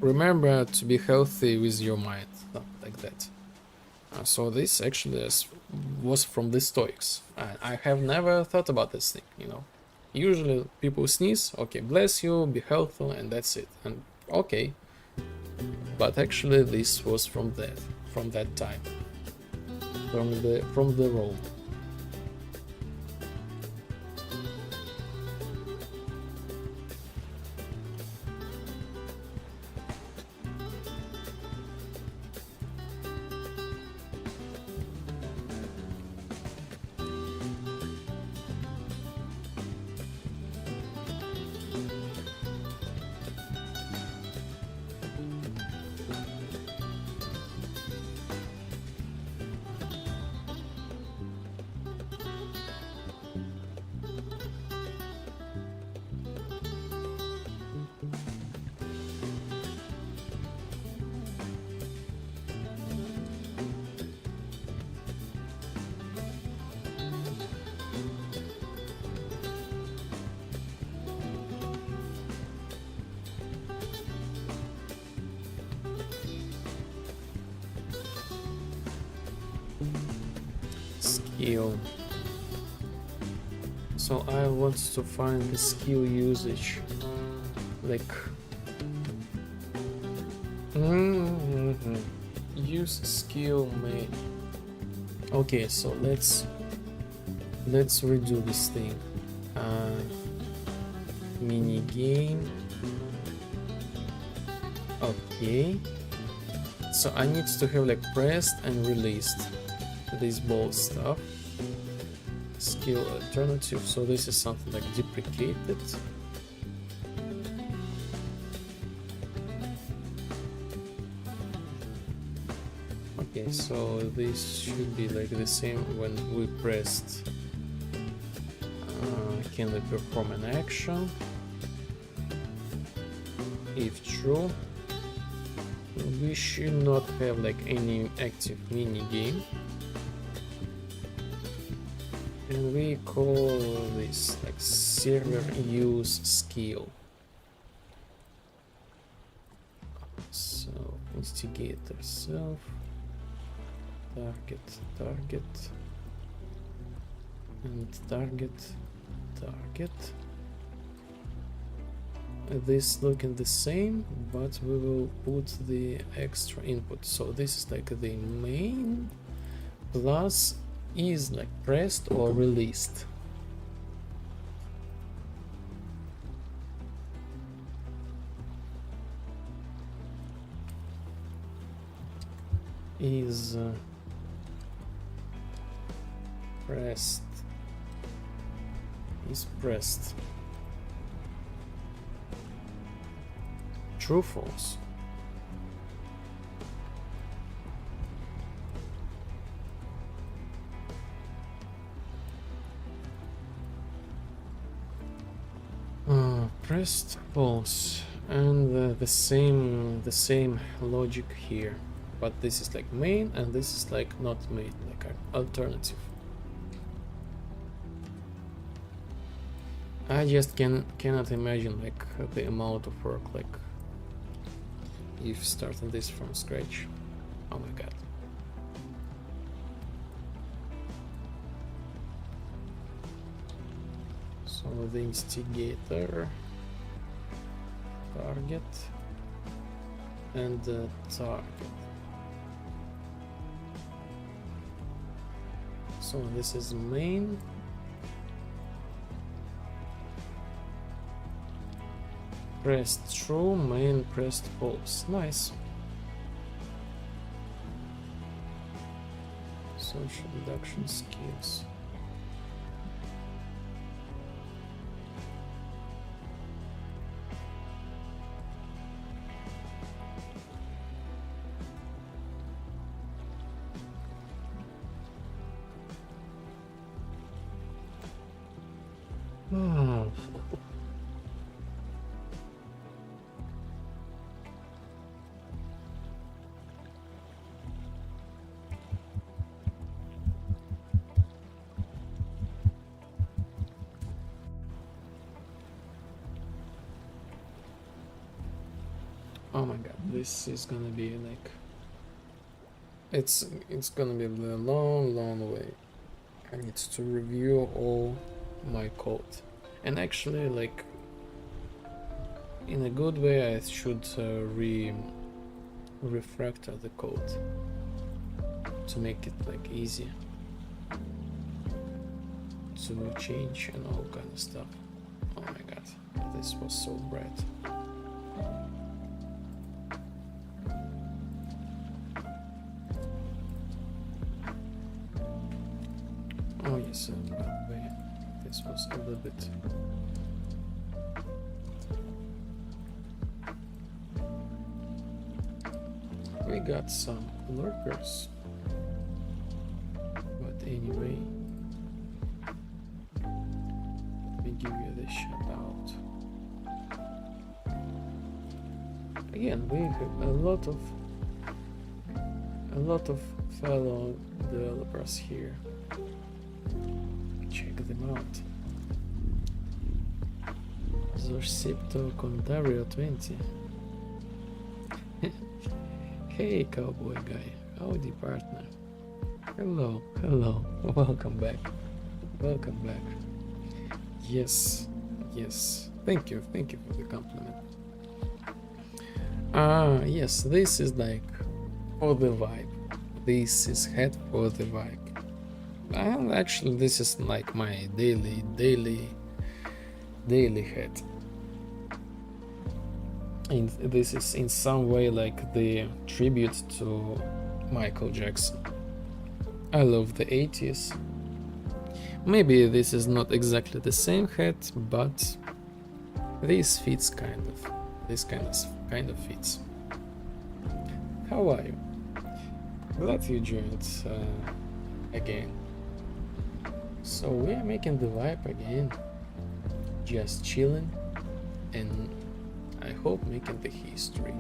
remember to be healthy with your mind, like that. So this actually was from the Stoics. I have never thought about this thing, you know. Usually people sneeze, okay, bless you, be healthy, and that's it. And okay, but actually this was from that time, from the Rome. Skill. So I want to find the skill usage, like use skill may. Okay, so let's redo this thing. Mini game. Okay. So I need to have like pressed and released this ball stuff. Skill alternative. So this is something like deprecated. Okay, so this should be like the same when we pressed. Can we perform an action? If true, we should not have like any active mini game. And we call this like server use skill. So instigator self, target, and target. This looking the same, but we will put the extra input. So this is like the main plus is like pressed or released. Is pressed. Is pressed. True, false. Pressed, false, and the same logic here, but this is like main and this is like not main, like an alternative. I just cannot imagine like the amount of work, like if starting this from scratch. Oh my god. So the instigator, target, and the target. So this is main. Pressed true, main pressed false. Nice. Social reduction skills. this is gonna be like it's gonna be a long way. I need to review all my code, and actually like in a good way I should refactor the code to make it like easier to change and all kind of stuff. Oh my god, this was so bright. Oh yes, by the way, this was a little bit we got some lurkers, but anyway, let me give you this shout out. Again, we have a lot of fellow developers here. Check them out. Zorsipto Condario 20. Hey cowboy guy, howdy partner. Hello, welcome back. Yes, thank you for the compliment. Yes, this is like for the vibe. This is head for the vibe. And actually this is like my daily head. And this is in some way like the tribute to Michael Jackson. I love the 80s. Maybe this is not exactly the same hat, but this fits kind of. This kind of fits. How are you? Glad you joined again. So we are making the vibe again. Just chilling and I hope making the history.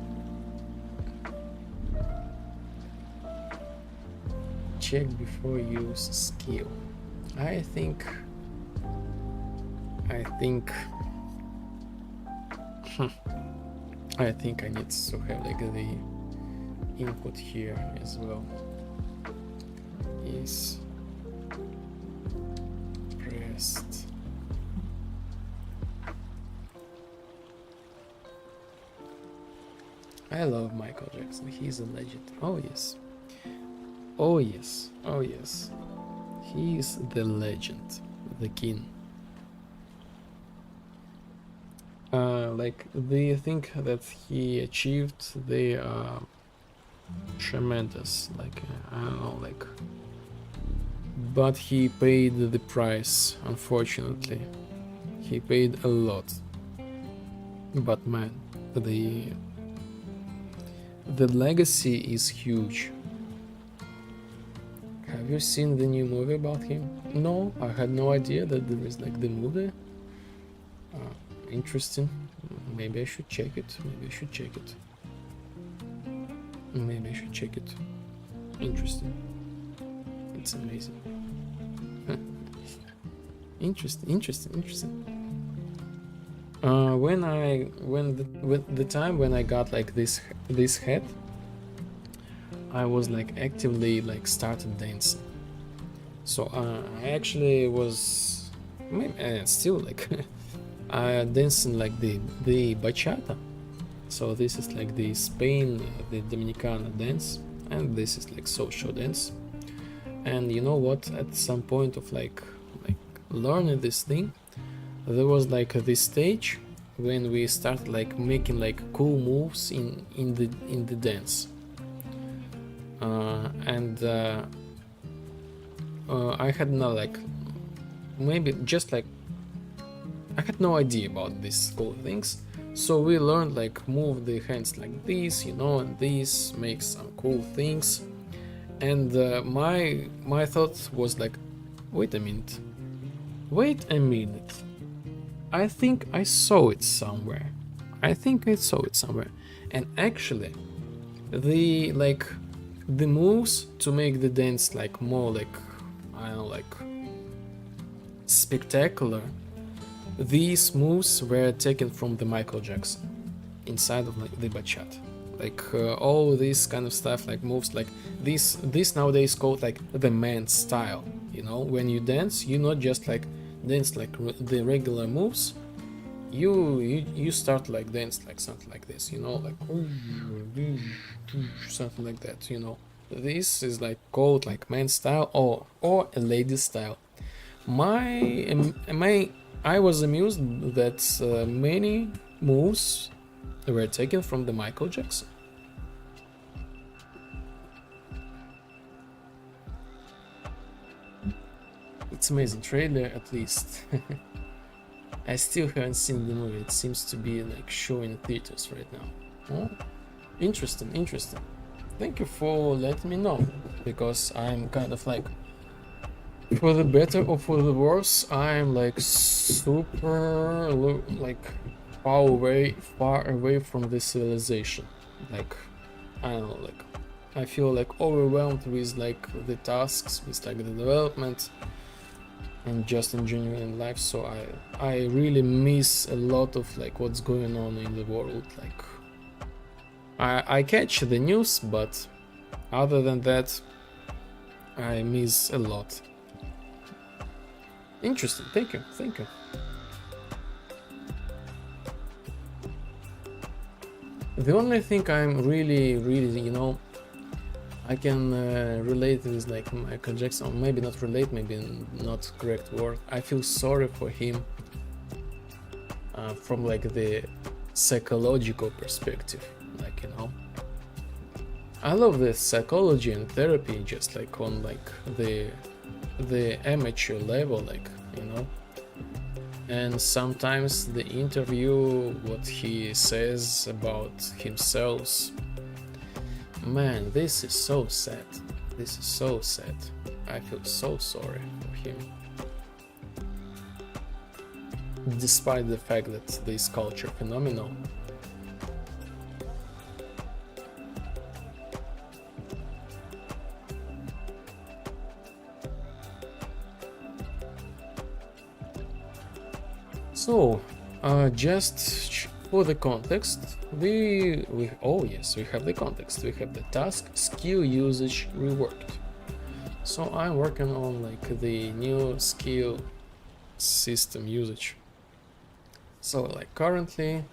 Check before use skill. I think I need to have like the input here as well. Is pressed. I love Michael Jackson. He's a legend. Oh yes. He is the legend, the king. Like the thing that he achieved, they are tremendous. Like I don't know, like, but he paid the price. Unfortunately, he paid a lot. But man, the legacy is huge. Have you seen the new movie about him? No, I had no idea that there is like the movie. Interesting. Maybe I should check it. Interesting. It's amazing. Interesting. When the time when I got like this hat, I was like actively like started dancing. So I actually was still like dancing like the bachata. So this is like the Spain, the Dominicana dance, and this is like social dance. And you know what? At some point of like learning this thing, there was like this stage when we started like making like cool moves in the dance. I had no like maybe just like I had no idea about these cool things, so we learned like move the hands like this, you know, and this makes some cool things. And my thought was like, wait a minute, I think I saw it somewhere. And actually the moves to make the dance like more like I don't know, like spectacular, these moves were taken from the Michael Jackson inside of like the bachata. like all this kind of stuff, like moves like this nowadays called like the man style, you know. When you dance, you not just like dance like the regular moves, you start like dance like something like this, you know, like something like that, you know. This is like called like man style or a lady style. I was amused that many moves were taken from the Michael Jackson. It's amazing trailer, at least. I still haven't seen the movie. It seems to be like showing in theaters right now. Oh, interesting. Thank you for letting me know, because I'm kind of like, for the better or for the worse, I'm like super like far away from the civilization. Like, I don't know, like I feel like overwhelmed with like the tasks, with like the development and just in genuine life. So I really miss a lot of like what's going on in the world. Like I catch the news, but other than that, I miss a lot. Interesting. Thank you. The only thing I'm really, you know, I can relate with like Michael Jackson, or maybe not relate, maybe not correct word. I feel sorry for him from like the psychological perspective, like, you know. I love the psychology and therapy just like on like the amateur level, like, you know. And sometimes the interview, what he says about himself, man, this is so sad. I feel so sorry for him, despite the fact that this culture phenomenal. So, just for the context, we have the context. We have the task skill usage reworked. So I'm working on like the new skill system usage. So like currently,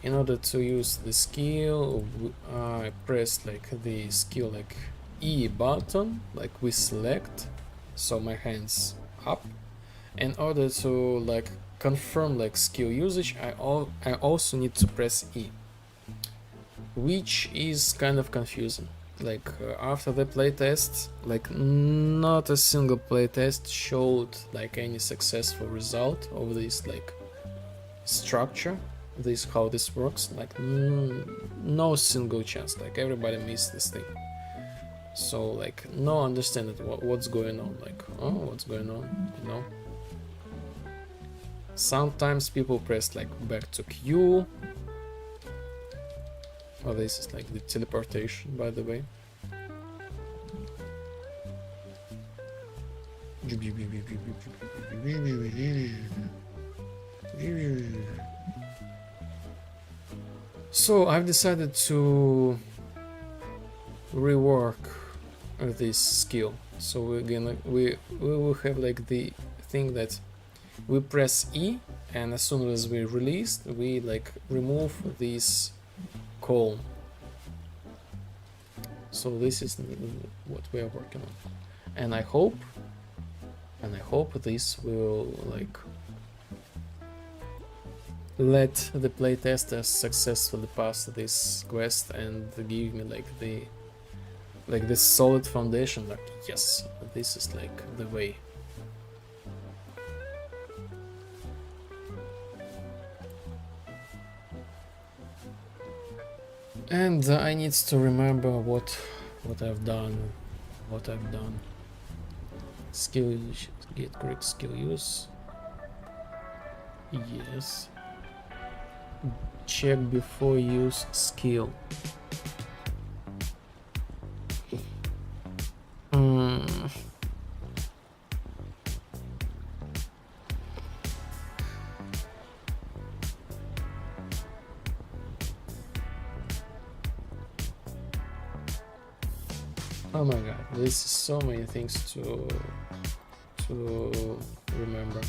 in order to use the skill, I press like the skill like E button, like we select, so my hands up. In order to like confirm like skill usage, I also need to press E, which is kind of confusing. Like after the playtest, like not a single playtest showed like any successful result of this like structure, this how this works. Like no single chance, like everybody missed this thing. So like no understanding what's going on, like what's going on, you know. Sometimes people press like back to Q. Oh, this is like the teleportation, by the way. So I've decided to rework this skill. So we will have like the thing that we press E, and as soon as we release, we like remove this column. So this is what we are working on, and I hope this will like let the playtesters successfully pass this quest and give me like this solid foundation. Like, yes, this is like the way. And I need to remember what I've done. Skill use, get correct skill use. Yes. Check before use skill. Oh my god, this is so many things to remember.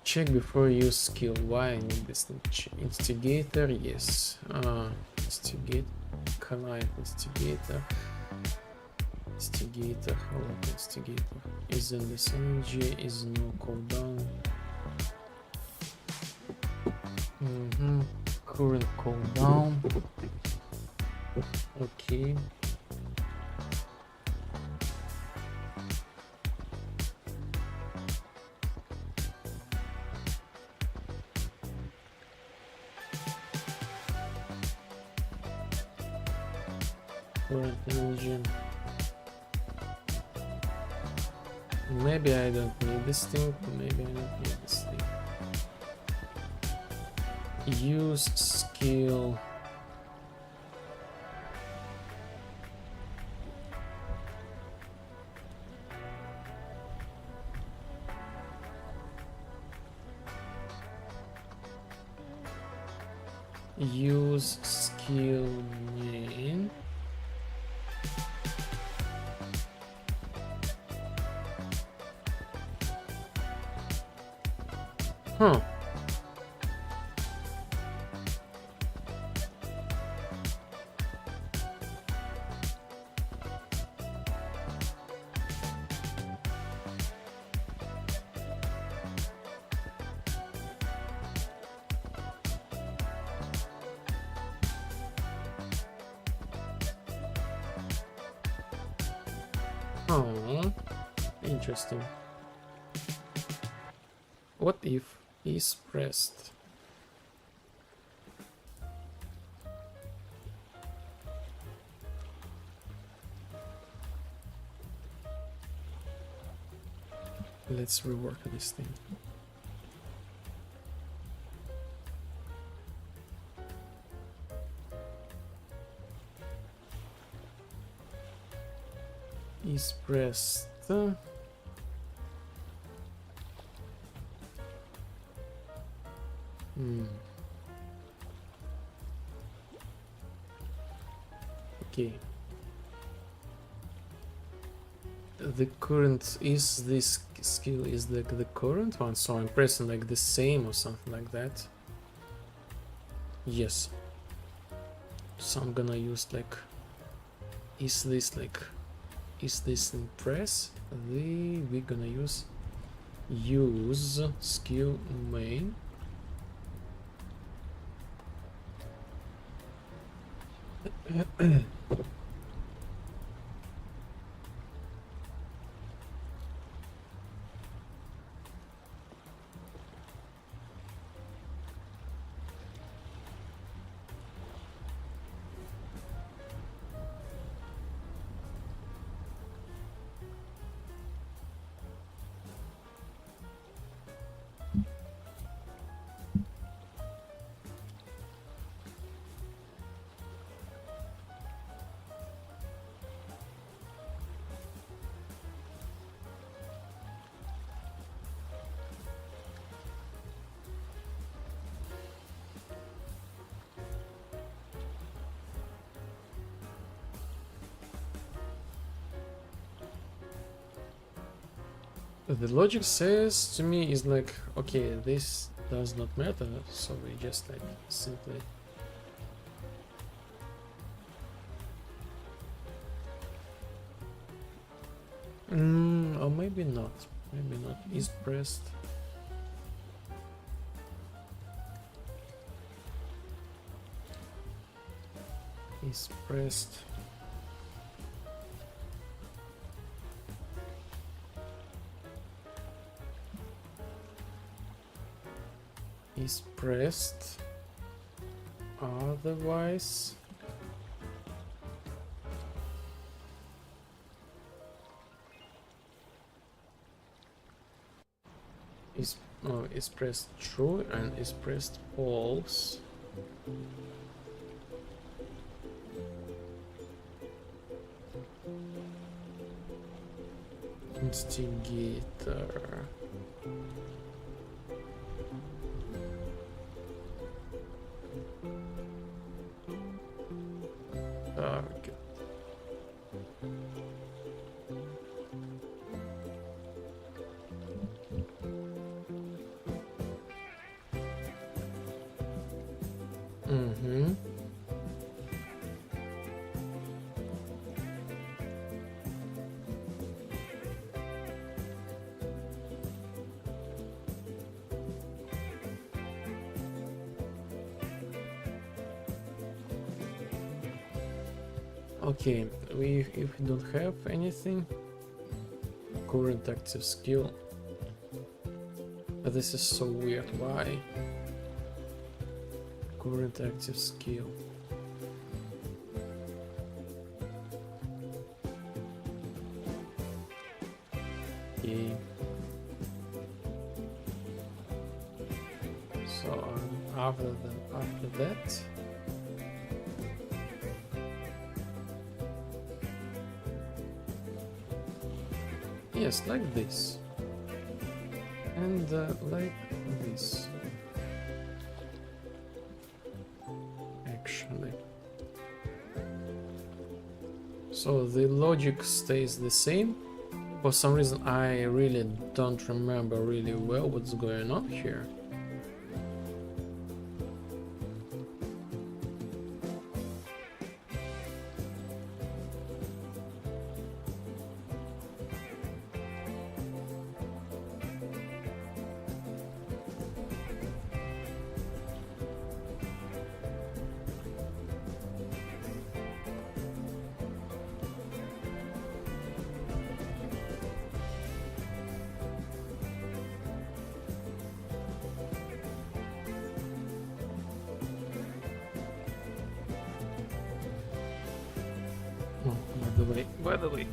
Check before you use skill. Why I need this instigator? Yes. Instigate. Client instigator. Instigator. How long instigator? Is in this energy? Is no cooldown. Current cooldown. Okay. Current engine. Maybe I don't need this thing. Maybe I don't need this thing. Use skill. Use skill main. Huh. Oh, interesting. What if is pressed? Let's rework this thing. Is pressed. Okay. The current is this skill is the current one, so I'm pressing like the same or something like that. Yes. So I'm gonna use like is this in press? We're gonna use skill main. The logic says to me is like, okay, this does not matter, so we just like simply or maybe not. Is pressed. Is pressed. Is pressed. Otherwise is pressed true and is pressed false. Instigator. Target. Mm-hmm. Okay, if we don't have anything, current active skill. But this is so weird. Why? Current active skill. Okay. So after that. Yes, like this. And like this. Actually. So the logic stays the same. For some reason I really don't remember really well what's going on here. Oh, by the way.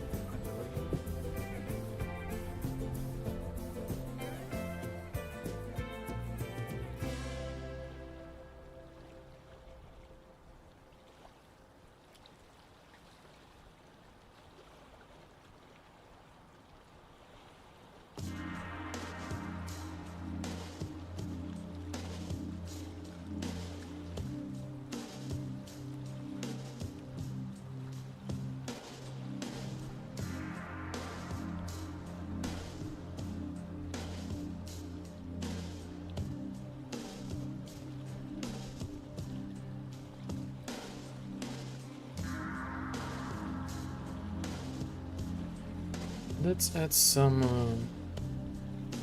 Let's add some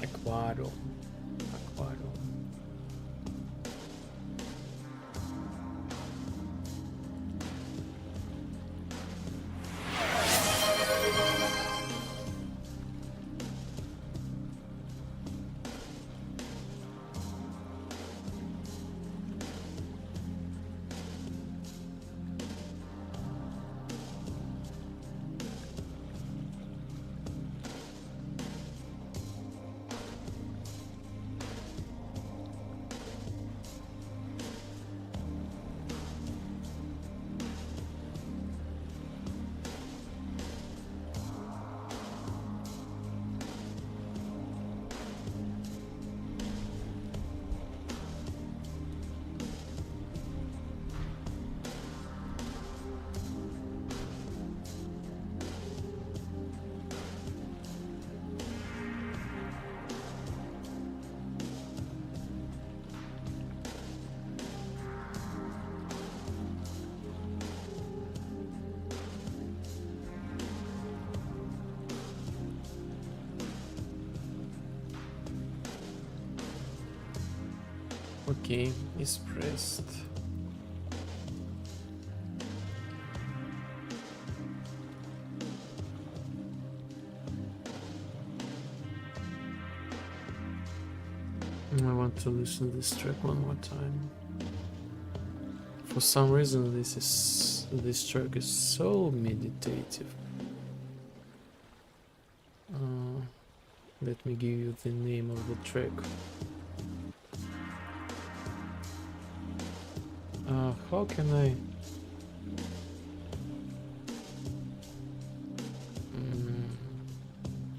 aquado. Okay, is pressed. I want to listen to this track one more time. For some reason this track is so meditative. Let me give you the name of the track. How can I...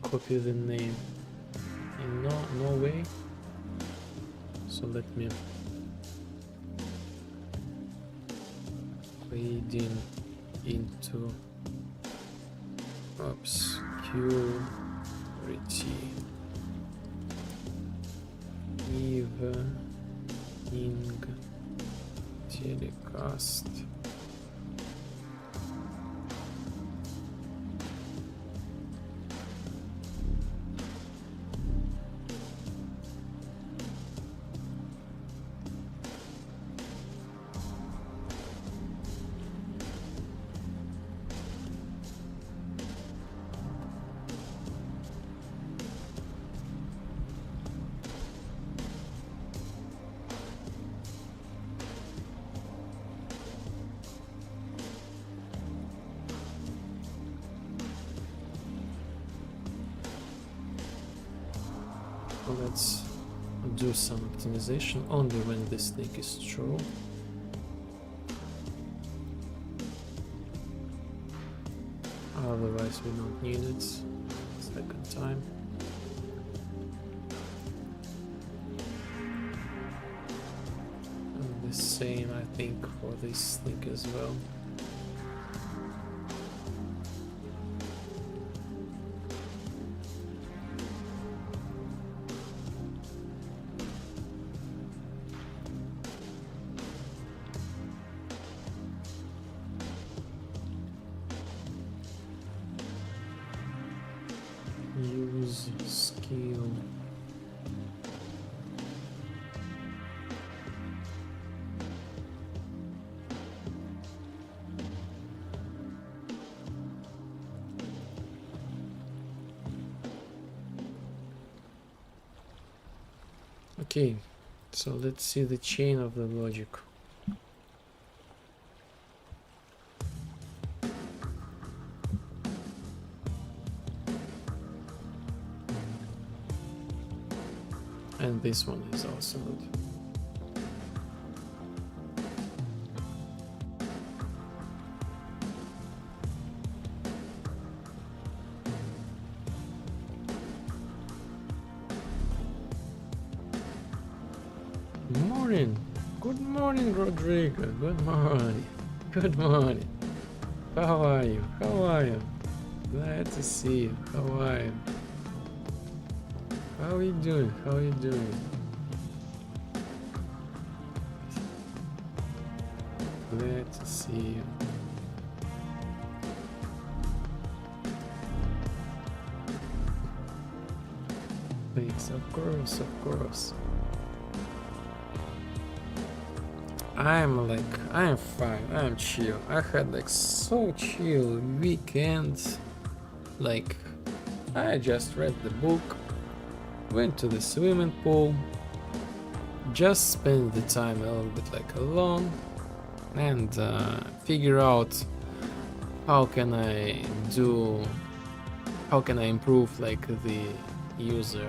copy the name? In no way. So let me... fading into obscurity, evening telecast. Let's do some optimization only when this thing is true. Otherwise we don't need it. Second time. And the same I think for this thing as well. Use skill. Okay, so let's see the chain of the logic. And this one is also good. Morning. Good morning, Rodrigo. Good morning. Good morning. How are you? How are you? Glad to see you. How are you? How are you doing? How are you doing? Glad to see you. Thanks, of course, of course. I'm fine, I'm chill. I had like so chill weekend. Like, I just read the book, went to the swimming pool, just spent the time a little bit like alone, and figure out how can I improve like the user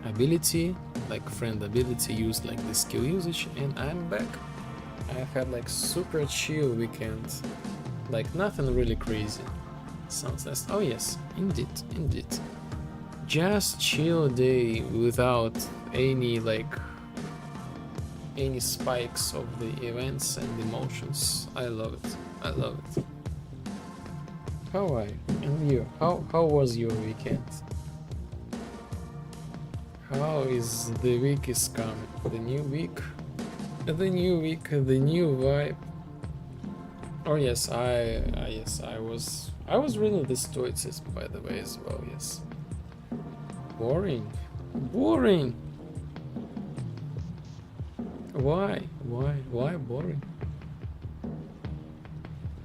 ability, like friend ability, use like the skill usage, and I'm back. I had like super chill weekend, like nothing really crazy. Sounds nice. Oh yes, indeed. Just chill day without any spikes of the events and emotions. I love it. How are you? And you? How was your weekend? How is the week is coming? The new week, the new vibe. Oh yes, I was reading the Stoicism, by the way, as well. Yes. Boring. Why boring?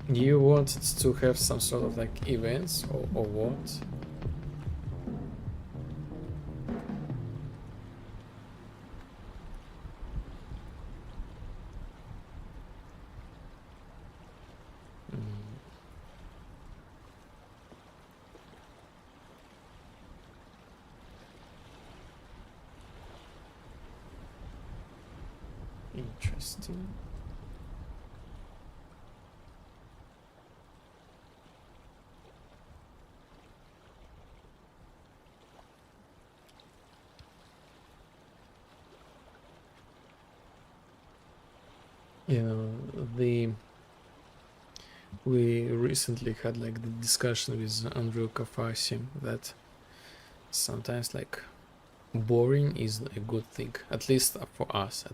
You wanted to have some sort of like events or what? Interesting. You know, we recently had like the discussion with Andrew Kafasi that sometimes like boring is a good thing, at least for us.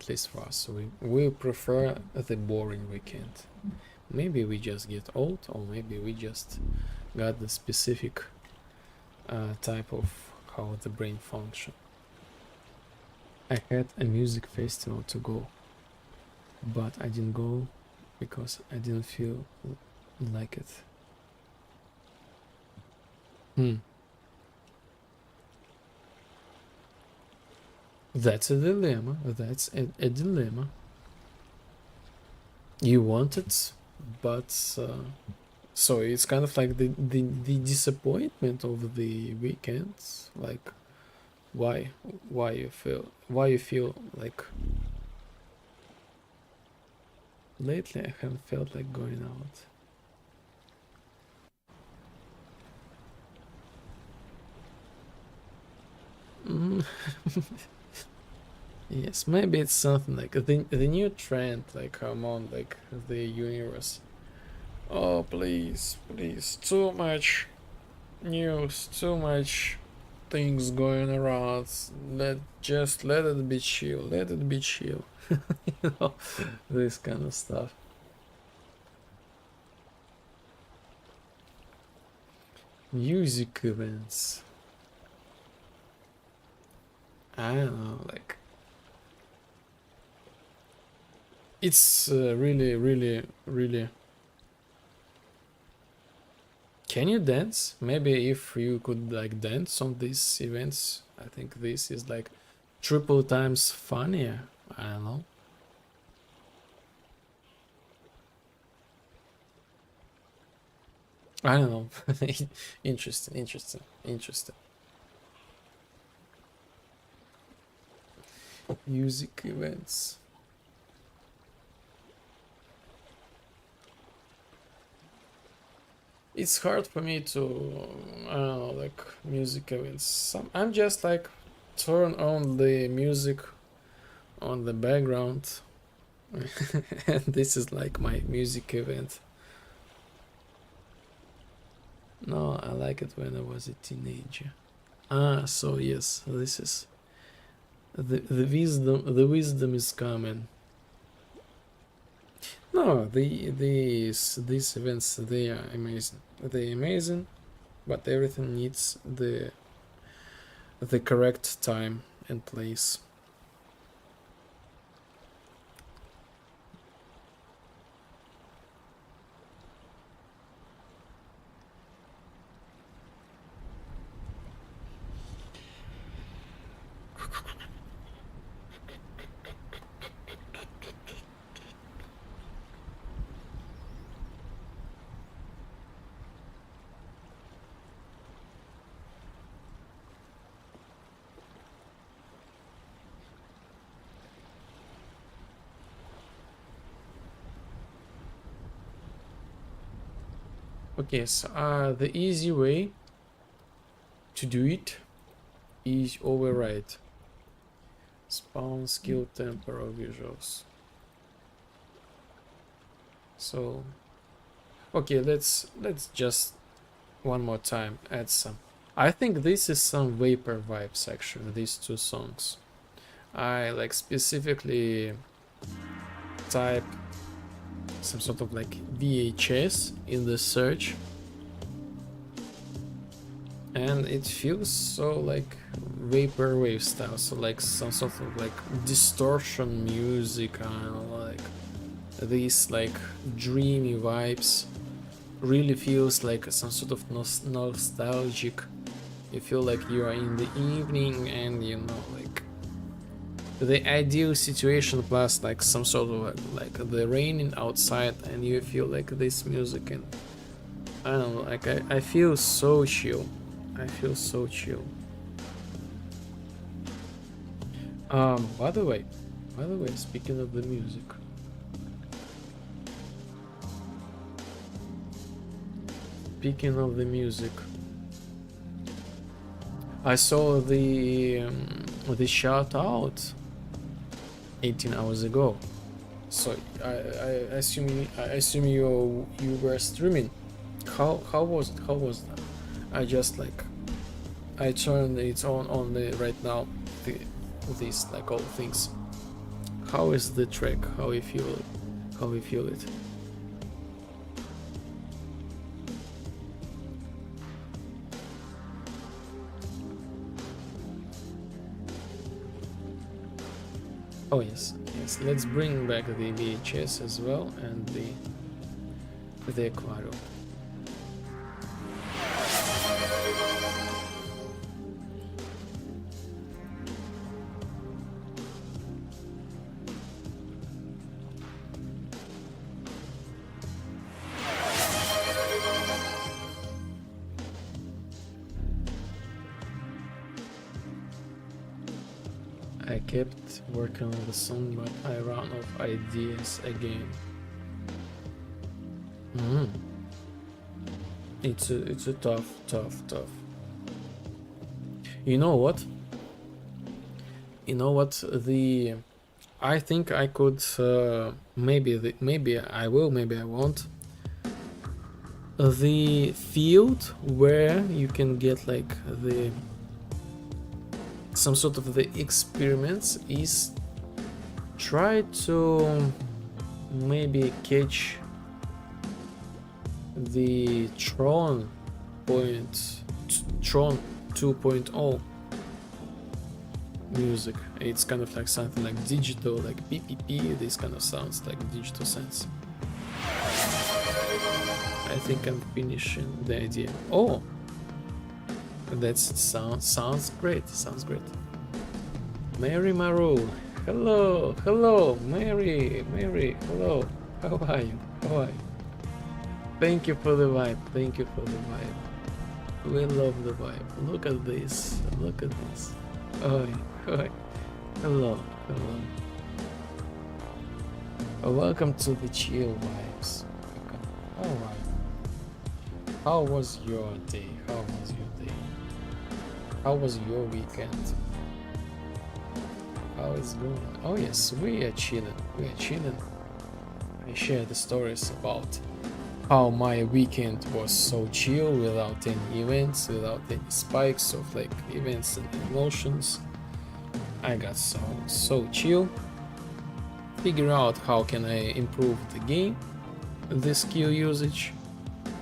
We prefer the boring weekend. Maybe we just get old, or maybe we just got the specific type of how the brain function. I had a music festival to go, but I didn't go because I didn't feel like it. That's a dilemma. That's a dilemma. You want it, but so it's kind of like the disappointment of the weekends. Like, why you feel like lately I haven't felt like going out. Yes, maybe it's something like the new trend, like come on, like the universe. Oh, please, too much news, too much things going around. Let it be chill, let it be chill. You know, this kind of stuff. Music events. I don't know, like it's really. Can you dance? Maybe if you could like dance on these events, I think this is like triple times funnier. I don't know. I don't know. Interesting. Music events. It's hard for me to, I don't know, like music events. I'm just like turn on the music on the background, and this is like my music event. No, I like it when I was a teenager. So yes, this is the wisdom. The wisdom is coming. No, these events, they are amazing. They're amazing, but everything needs the correct time and place. Okay, so the easy way to do it is override spawn skill temporal visuals. So okay, let's just one more time add some. I think this is some Vapor vibes actually, these two songs. I like specifically type some sort of like VHS in the search, and it feels so like vaporwave style, so like some sort of like distortion music, like these like dreamy vibes. Really feels like some sort of nostalgic. You feel like you are in the evening, and you know, like the ideal situation, plus like some sort of like the raining outside, and you feel like this music, and I don't know, like I feel so chill. I feel so chill. By the way, speaking of the music, Speaking of the music, I saw the shout out 18 hours ago. So I assume you were streaming. How was it? How was that? I just like I turned it on the right now. These like all things. How is the track? How you feel it? How you feel it? Oh yes, yes. Let's bring back the VHS as well and the aquarium. I kept working on the song, but I ran out of ideas again. It's a tough. You know what? I think I could maybe I will, maybe I won't. The field where you can get like some sort of the experiments is try to maybe catch the Tron 2.0 music. It's kind of like something like digital, like PPP, this kind of sounds like digital sense. I think I'm finishing the idea. Oh, that sounds great. Sounds great. Mary Maru, hello, Mary, hello. How are you? Thank you for the vibe. We love the vibe. Look at this. Oi. Hello. Welcome to the chill vibes. Alright. How was your day? How was your weekend? How is it going? Oh yes, we are chilling. I share the stories about how my weekend was so chill, without any events, without any spikes of like events and emotions. I got so chill. Figure out how can I improve the game, the skill usage,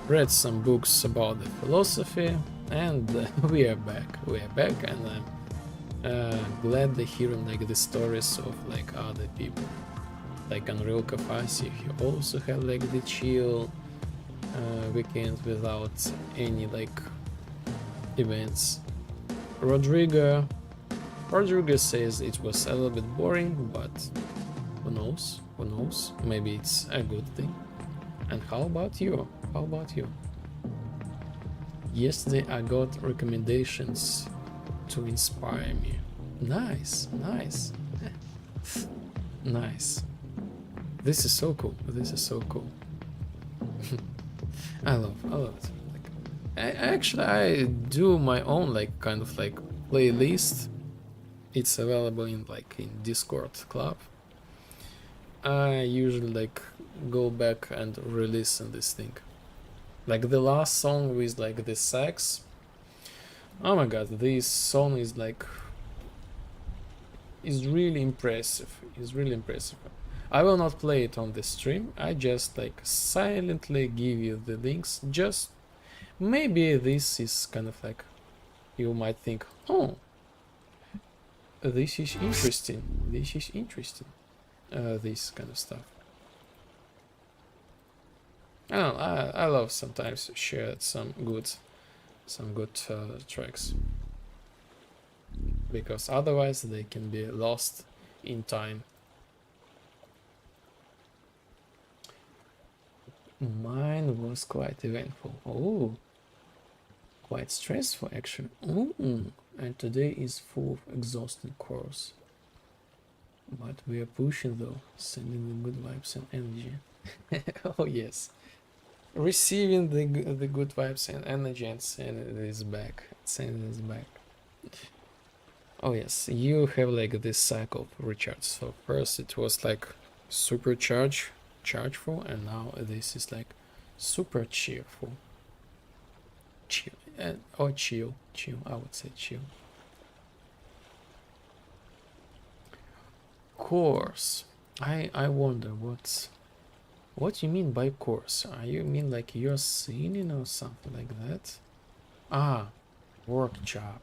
read some books about the philosophy, and we are back, and I'm gladly hearing like the stories of like other people, like Unreal Kafasi. He also had like the chill weekend without any like events. Rodrigo says it was a little bit boring, but who knows, maybe it's a good thing. And how about you? Yesterday I got recommendations to inspire me. Nice. This is so cool. I love it. Like, I do my own like kind of like playlist. It's available in Discord club. I usually like go back and re-listen this thing. Like the last song with like the sax. Oh my god, this song is really impressive. I will not play it on the stream. I just like silently give you the links. Just maybe this is kind of like you might think, oh, this is interesting. This kind of stuff. I love sometimes share some good tracks, because otherwise they can be lost in time. Mine was quite eventful. Oh, quite stressful actually. And today is full of exhausting course. But we are pushing though, sending the good vibes and energy. Oh yes. receiving the good vibes and energy and sending this back. Sending this back. Oh yes, you have like this cycle of recharge. So first it was like super chargeful, and now this is like super cheerful. Chill, or chill. I would say chill. Course. I wonder what you mean by course. You mean like you're singing or something like that? Ah, work job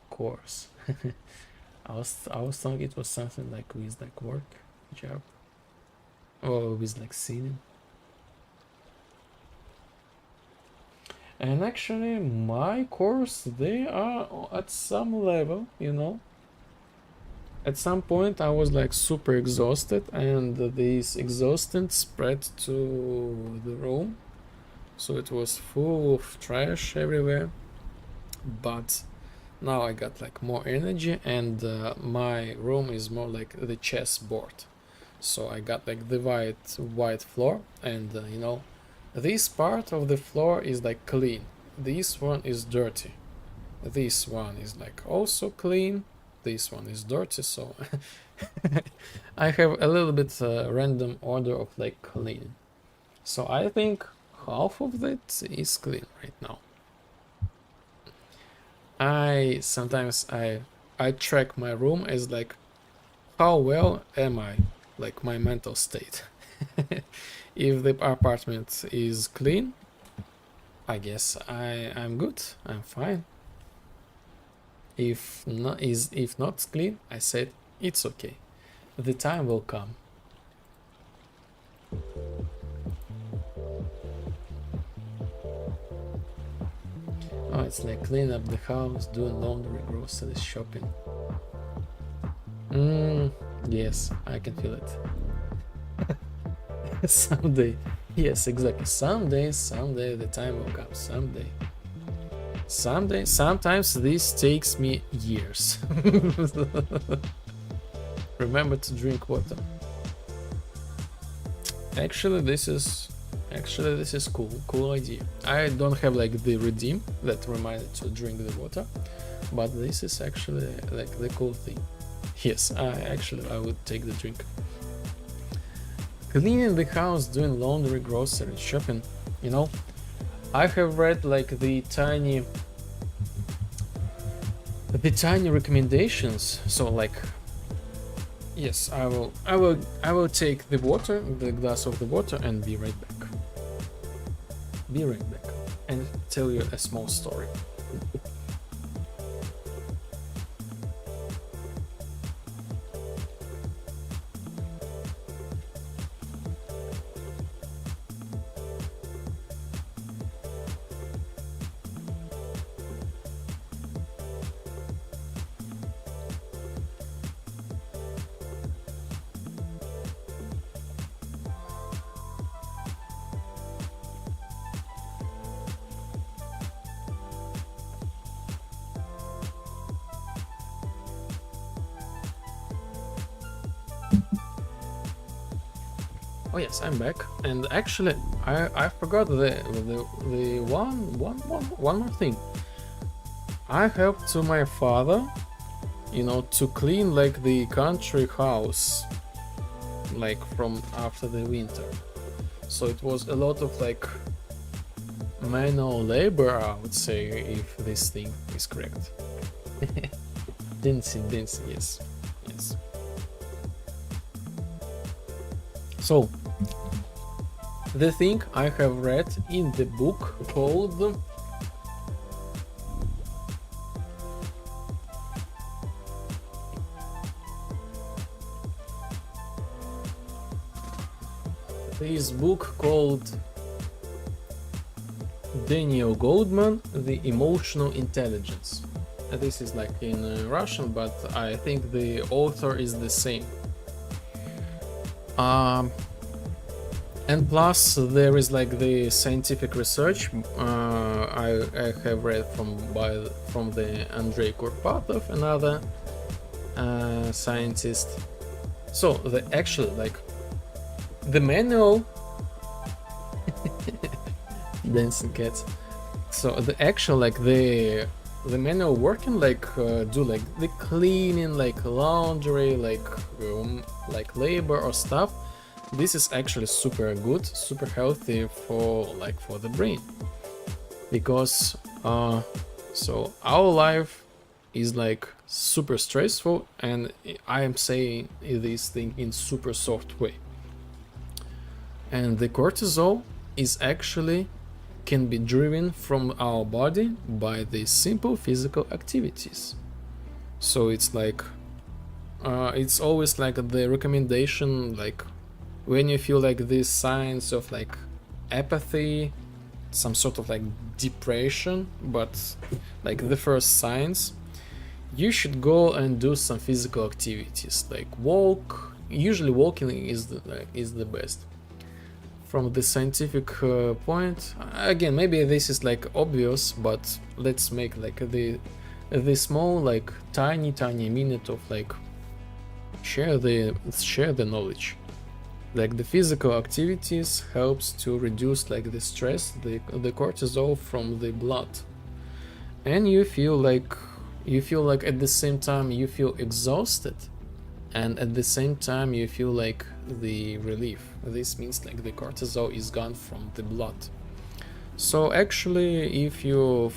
course. I was thinking it was something like with like work job or with like singing. And actually my course, they are at some level, you know. At some point I was like super exhausted, and this exhaustion spread to the room, so it was full of trash everywhere. But now I got like more energy, and my room is more like the chessboard. So I got like the white floor, and you know, this part of the floor is like clean, this one is dirty, this one is like also clean, this one is dirty. So I have a little bit random order of like clean. So I think half of it is clean right now. Sometimes I track my room as like how well am I, like my mental state. If the apartment is clean, I guess I'm good, I'm fine. If not clean, I said it's okay. The time will come. Oh, it's like clean up the house, doing laundry, groceries, shopping. Yes, I can feel it. Someday. Yes, exactly. Someday the time will come. Someday, sometimes this takes me years. Remember to drink water. Actually, this is cool idea. I don't have like the redeem that reminded to drink the water, but this is actually like the cool thing. Yes, I would take the drink. Cleaning the house, doing laundry, grocery, shopping, you know, I have read like the tiny recommendations. So like, yes, I will take the glass of the water, and be right back. And tell you a small story. Oh yes, I'm back, and actually I forgot the one more thing. I helped to my father, you know, to clean like the country house, like from after the winter. So it was a lot of like manual labor, I would say, if this thing is correct. Dancing, yes. So, the thing I have read in the book called Daniel Goldman, The Emotional Intelligence. This is like in Russian, but I think the author is the same. And plus there is like the scientific research I have read from the Andrei Kurpatov, another scientist. So the actually like the manual dancing cats. So the actual like the manual working like do like the cleaning, like laundry, like labor or stuff. This is actually super good, super healthy for the brain, because so our life is like super stressful, and I am saying this thing in super soft way. And the cortisol is actually can be driven from our body by the simple physical activities. So it's like it's always like the recommendation, like when you feel like these signs of like apathy, some sort of like depression, but like the first signs, you should go and do some physical activities, like walk. Usually walking is the best. From the scientific point, again, maybe this is like obvious, but let's make like the small, like tiny minute of like share the knowledge. Like the physical activities helps to reduce like the stress, the cortisol from the blood, and you feel like at the same time you feel exhausted, and at the same time you feel like the relief. This means like the cortisol is gone from the blood. So actually, if you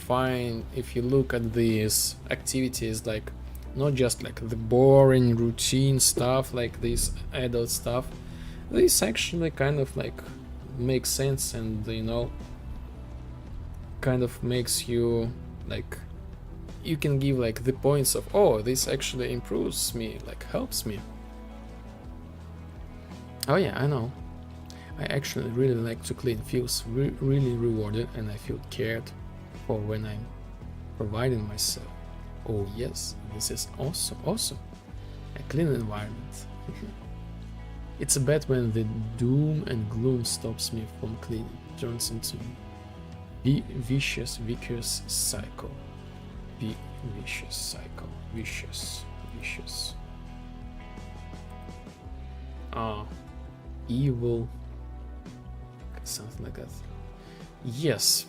look at these activities, like not just like the boring routine stuff, like this adult stuff, this actually kind of like makes sense, and kind of makes you like, you can give like the points of, oh, this actually improves me, like helps me. Oh yeah, I know. I actually really like to clean. Feels really rewarded, and I feel cared for when I'm providing myself. Oh yes, this is also awesome. A clean environment. It's bad when the doom and gloom stops me from cleaning. It turns into vicious cycle. Vicious cycle. Vicious. Evil. Something like that. Yes,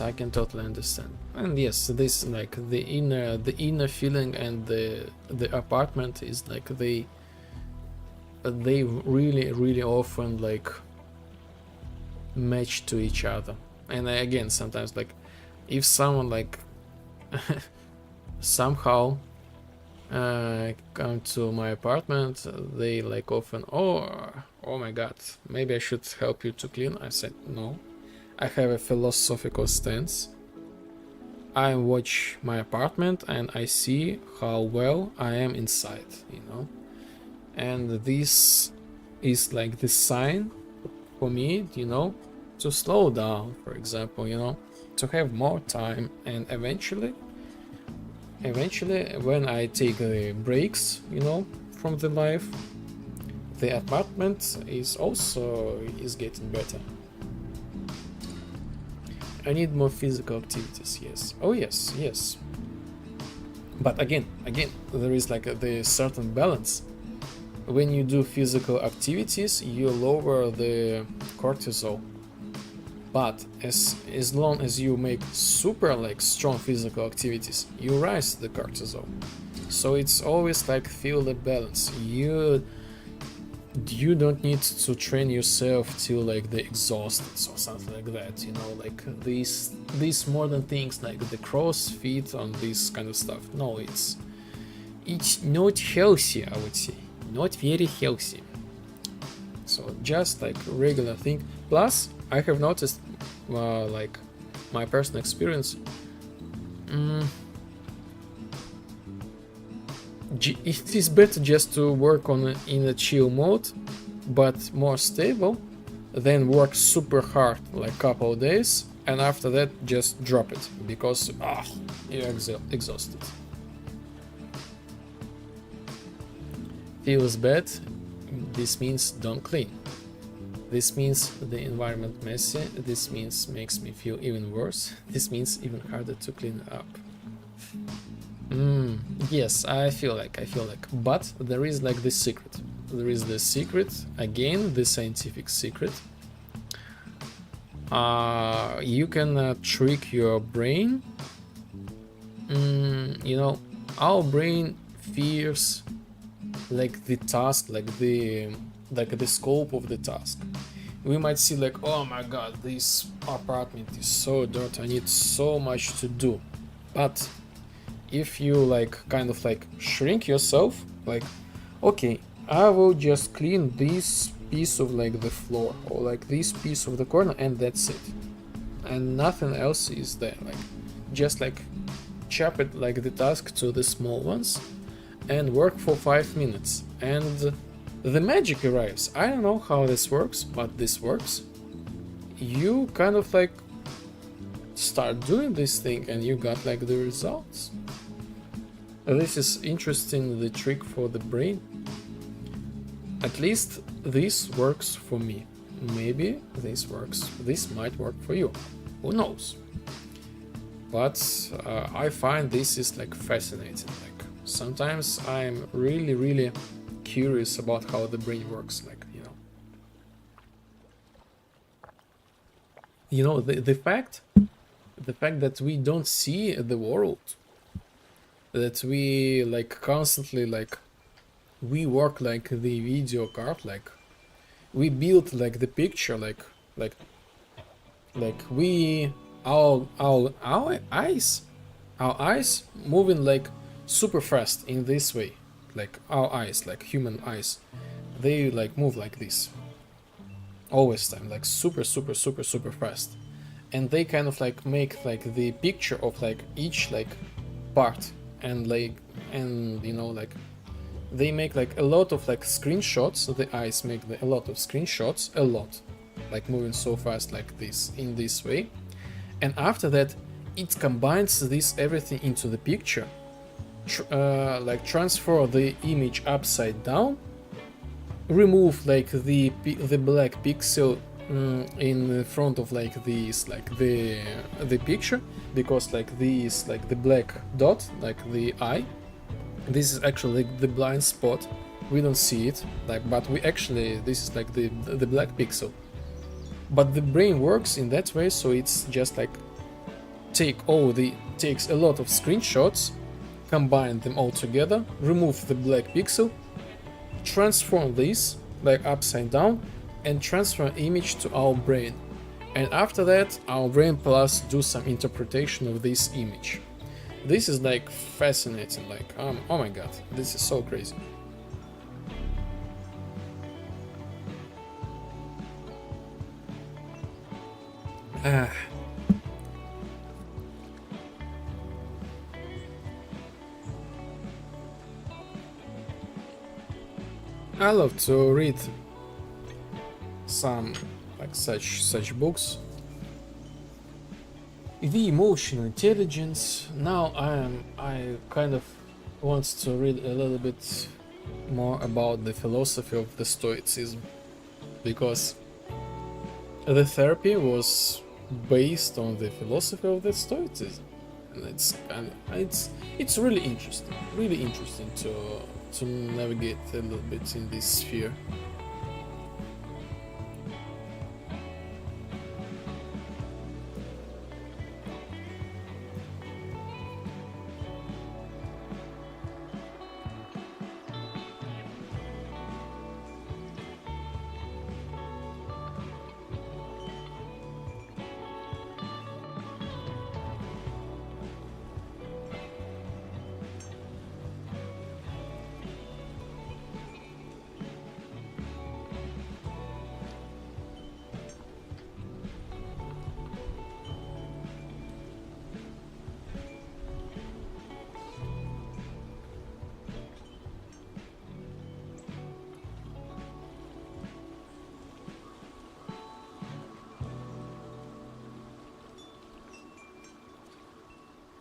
I can totally understand. And yes, this like the inner feeling, and the apartment is like they really often like match to each other. And again, sometimes like if someone like somehow come to my apartment, they like often, oh my god, maybe I should help you to clean. I said no. I have a philosophical stance. I watch my apartment and I see how well I am inside, and this is like the sign for me, to slow down, for example, to have more time, and eventually when I take the breaks, from the life, the apartment is getting better. I need more physical activities, yes. Oh yes. But again, there is like the certain balance. When you do physical activities, you lower the cortisol. But as long as you make super like strong physical activities, you rise the cortisol. So it's always like feel the balance. You don't need to train yourself till like the exhausted or something like that, like these modern things like the CrossFit on this kind of stuff. No, it's not healthy, I would say. Not very healthy. So just like regular thing. Plus, I have noticed, like my personal experience, it is better just to work in a chill mode, but more stable, than work super hard like couple of days, and after that just drop it because you're exhausted. Feels bad. This means don't clean. This means the environment messy. This means makes me feel even worse. This means even harder to clean up. Yes, I feel like, but there is like this secret. There is the secret, again, the scientific secret. You can trick your brain. You know, our brain fears like the task, like the scope of the task. We might see like, oh my god, this apartment is so dirty, I need so much to do. But if you like kind of like shrink yourself, like, okay, I will just clean this piece of like the floor or like this piece of the corner, and that's it, and nothing else is there. Like, just like chop it like the task to the small ones and work for 5 minutes, and the magic arrives. I don't know how this works, but this works. You kind of like start doing this thing and you got like the results. This is interesting, the trick for the brain. At least this works for me. Maybe this works, this might work for you, who knows. But I find this is like fascinating. Like, sometimes I'm really curious about how the brain works, like, the fact that we don't see the world, that we like constantly like we work like the video card, like we build like the picture, like we our eyes moving like super fast in this way. Like our eyes, like human eyes, they like move like this always time, like super fast, and they kind of like make like the picture of like each like part, and like, and like they make like a lot of like screenshots. The eyes make a lot of screenshots, a lot, like moving so fast like this in this way, and after that it combines this everything into the picture, like transfer the image upside down, remove like the black pixel in front of like this, like the picture, because like this, like the black dot, like the eye, this is actually like the blind spot. We don't see it, like, but we actually, this is like the black pixel. But the brain works in that way, so it's just like takes a lot of screenshots, combine them all together, remove the black pixel, transform this like upside down, and transfer image to our brain. And after that, our brain plus do some interpretation of this image. This is like fascinating, like oh my god, this is so crazy. I love to read some like such books. The emotional intelligence. Now I kind of want to read a little bit more about the philosophy of the Stoicism, because the therapy was based on the philosophy of the Stoicism, and it's really interesting to navigate a little bit in this sphere.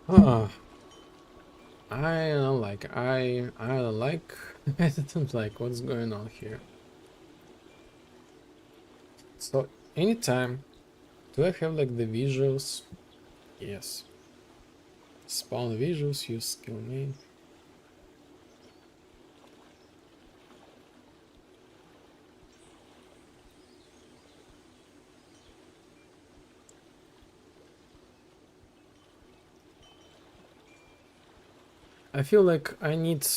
Ah, I don't like I don't like I don't like what's going on here. So anytime, do I have like the visuals? Yes. Spawn visuals, use skill main. I feel like I need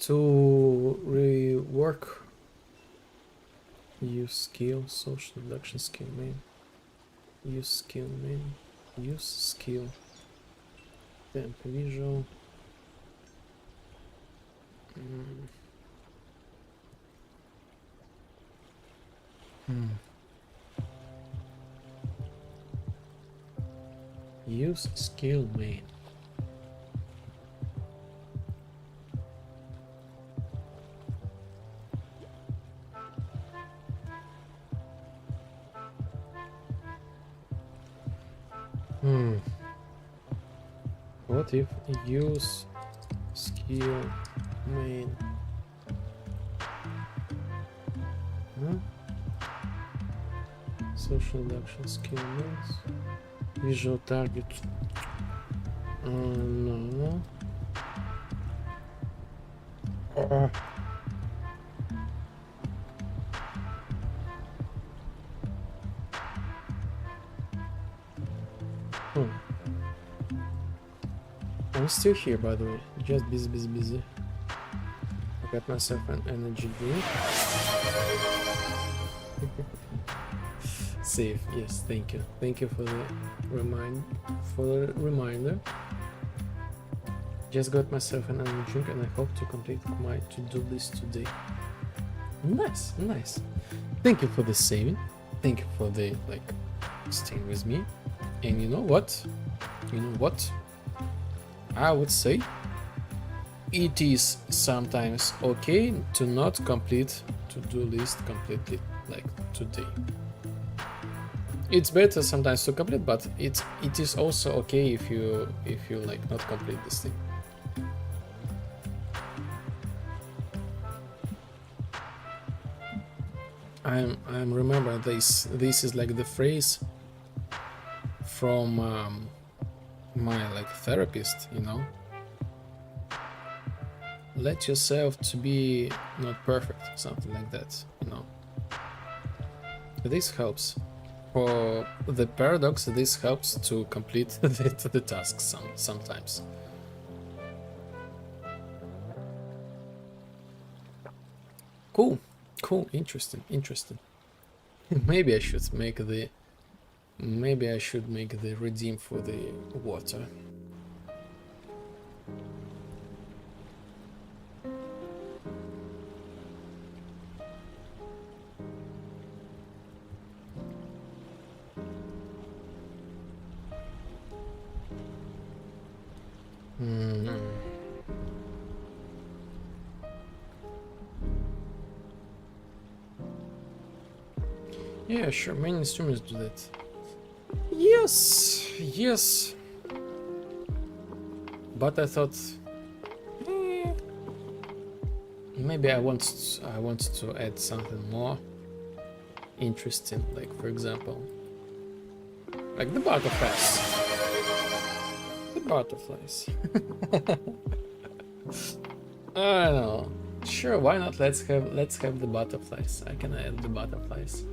to rework use skill, social deduction skill main. Use skill main. Use skill. Temp visual. Use skill main. What if use skill main? Social deduction skill mains. Visual target. No. I'm still here, by the way. Just busy. I got myself an energy drink. Save. Yes, thank you. Thank you for the reminder. Just got myself an energy drink, and I hope to complete my to-do list today. Nice. Thank you for the saving. Thank you for the staying with me. And you know what? I would say it is sometimes okay to not complete to-do list completely today. It's better sometimes to complete, but it is also okay if you not complete this thing. I'm remember this is like the phrase from my therapist, let yourself to be not perfect, something like that, this helps for the paradox. This helps to complete the task sometimes. Cool, interesting. Maybe I should make the redeem for the water. Yeah, sure, many streamers do that. Yes. But I thought maybe I want to add something more interesting, for example, the butterflies. I don't know. Sure, why not? Let's have the butterflies. I can add the butterflies.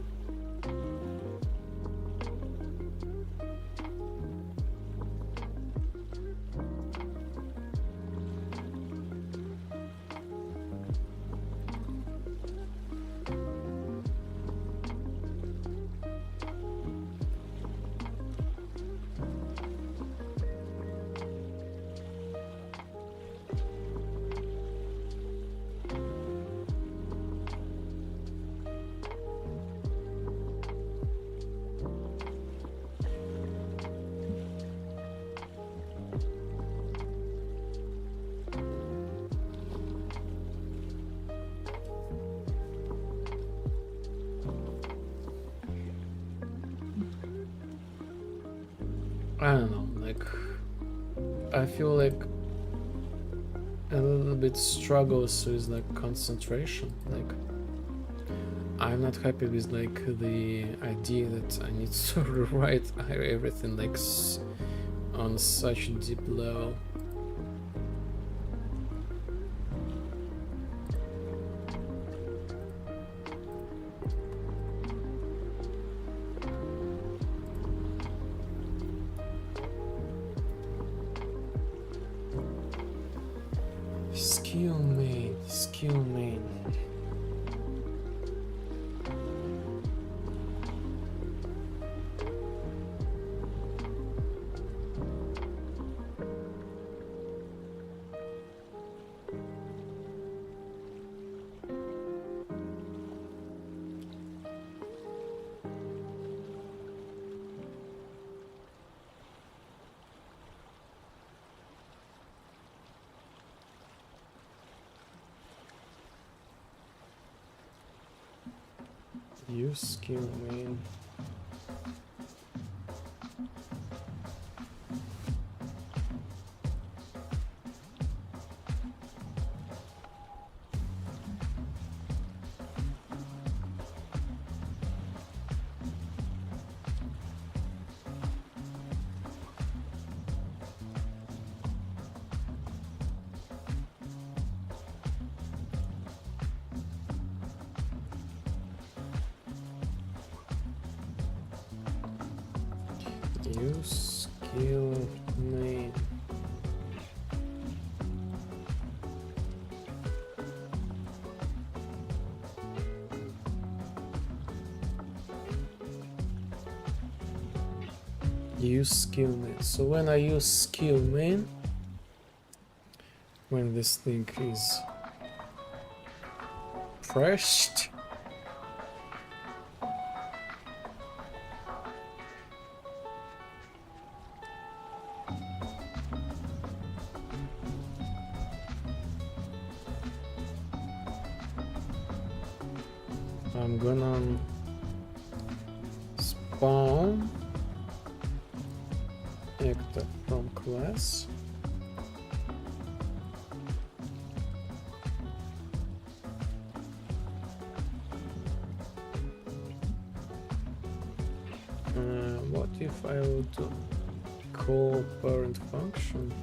I don't know, I feel like a little bit struggles with concentration. I'm not happy with the idea that I need to rewrite everything on such a deep level. Skill main, skill main. Use skill main. Use skill main. Use skill main. So when I use skill main, when this thing is pressed, I'm gonna spawn actor from class. What if I would call parent function?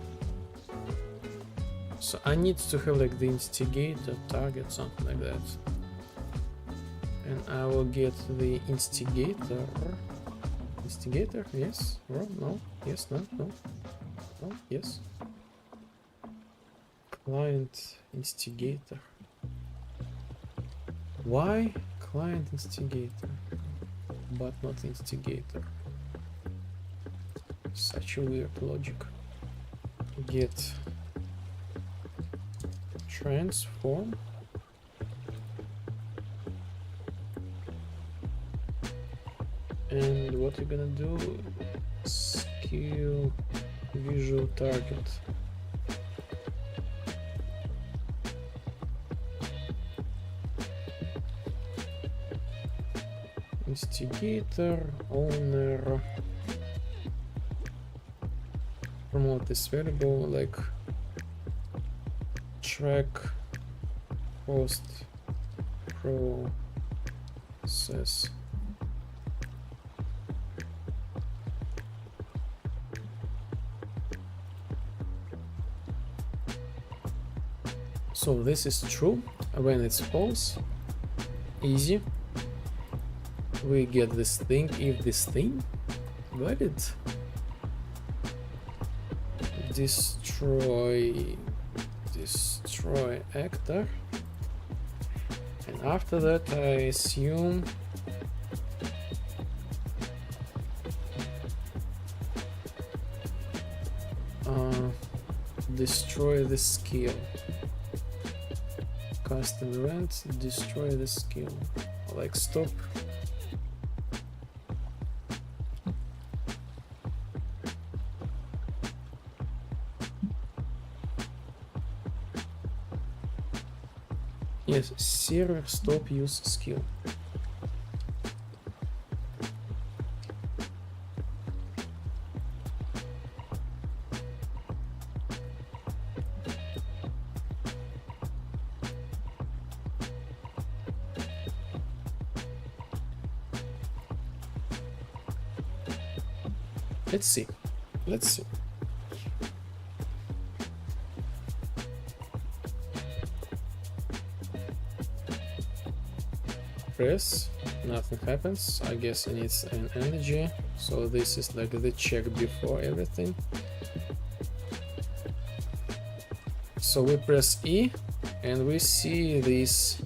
So I need to have like the instigator, target, something like that. And I will get the instigator. Instigator? Yes? Or no? Yes? No? No? No? Yes? Client instigator. Why client instigator, but not instigator? Such a weird logic. Get transform. And what you're gonna do? Skill visual target. Instigator, owner. Promote this variable like track post process. So this is true when it's false. Easy. We get this thing if this thing. Got it. Destroy actor. And after that I assume destroy the skill. Custom event, destroy the skill. Like stop. Yes, server stop use skill. Let's see. press, nothing happens. I guess it needs an energy, so this is like the check before everything. So we press E and we see this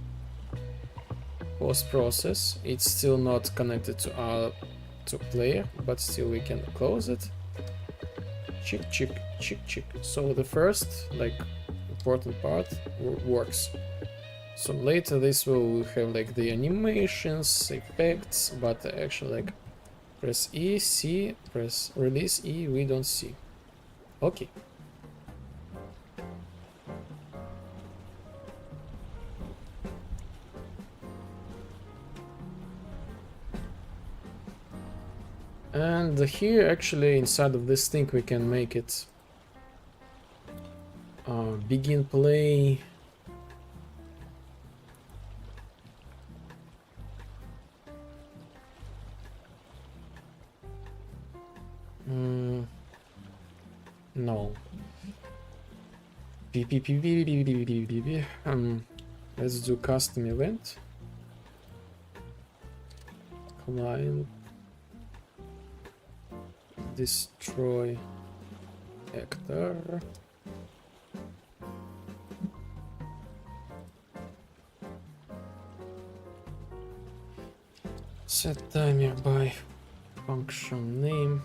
post process. It's still not connected to our player, but still we can close it. Chick chick chick chick. So the first like important part works. So later this will have like the animations, effects, but actually like press E, C, press release E, we don't see. Okay. And here actually inside of this thing we can make it begin play. No. Let's do custom event. Client destroy actor. Set timer by function name.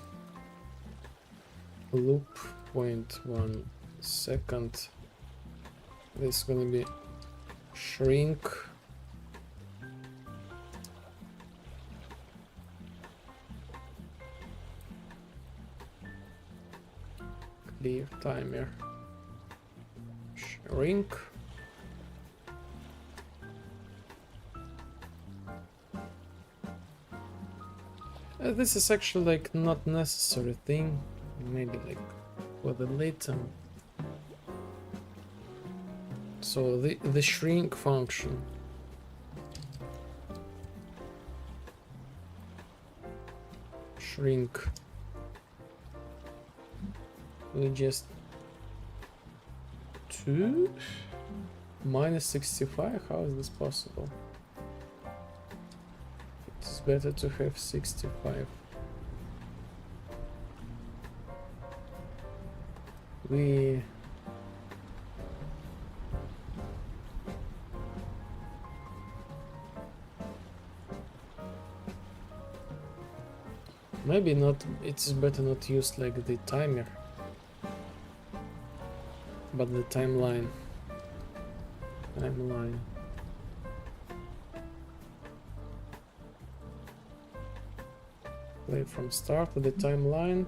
Loop 0.1 second. This is gonna be shrink. Clear timer. Shrink. This is actually like not necessary thing. Maybe like for the later. So the shrink function. Shrink. We just 2 minus 65. How is this possible? It's better to have 65. We maybe not, it's better not use like the timer, but the timeline. Play from start to the timeline.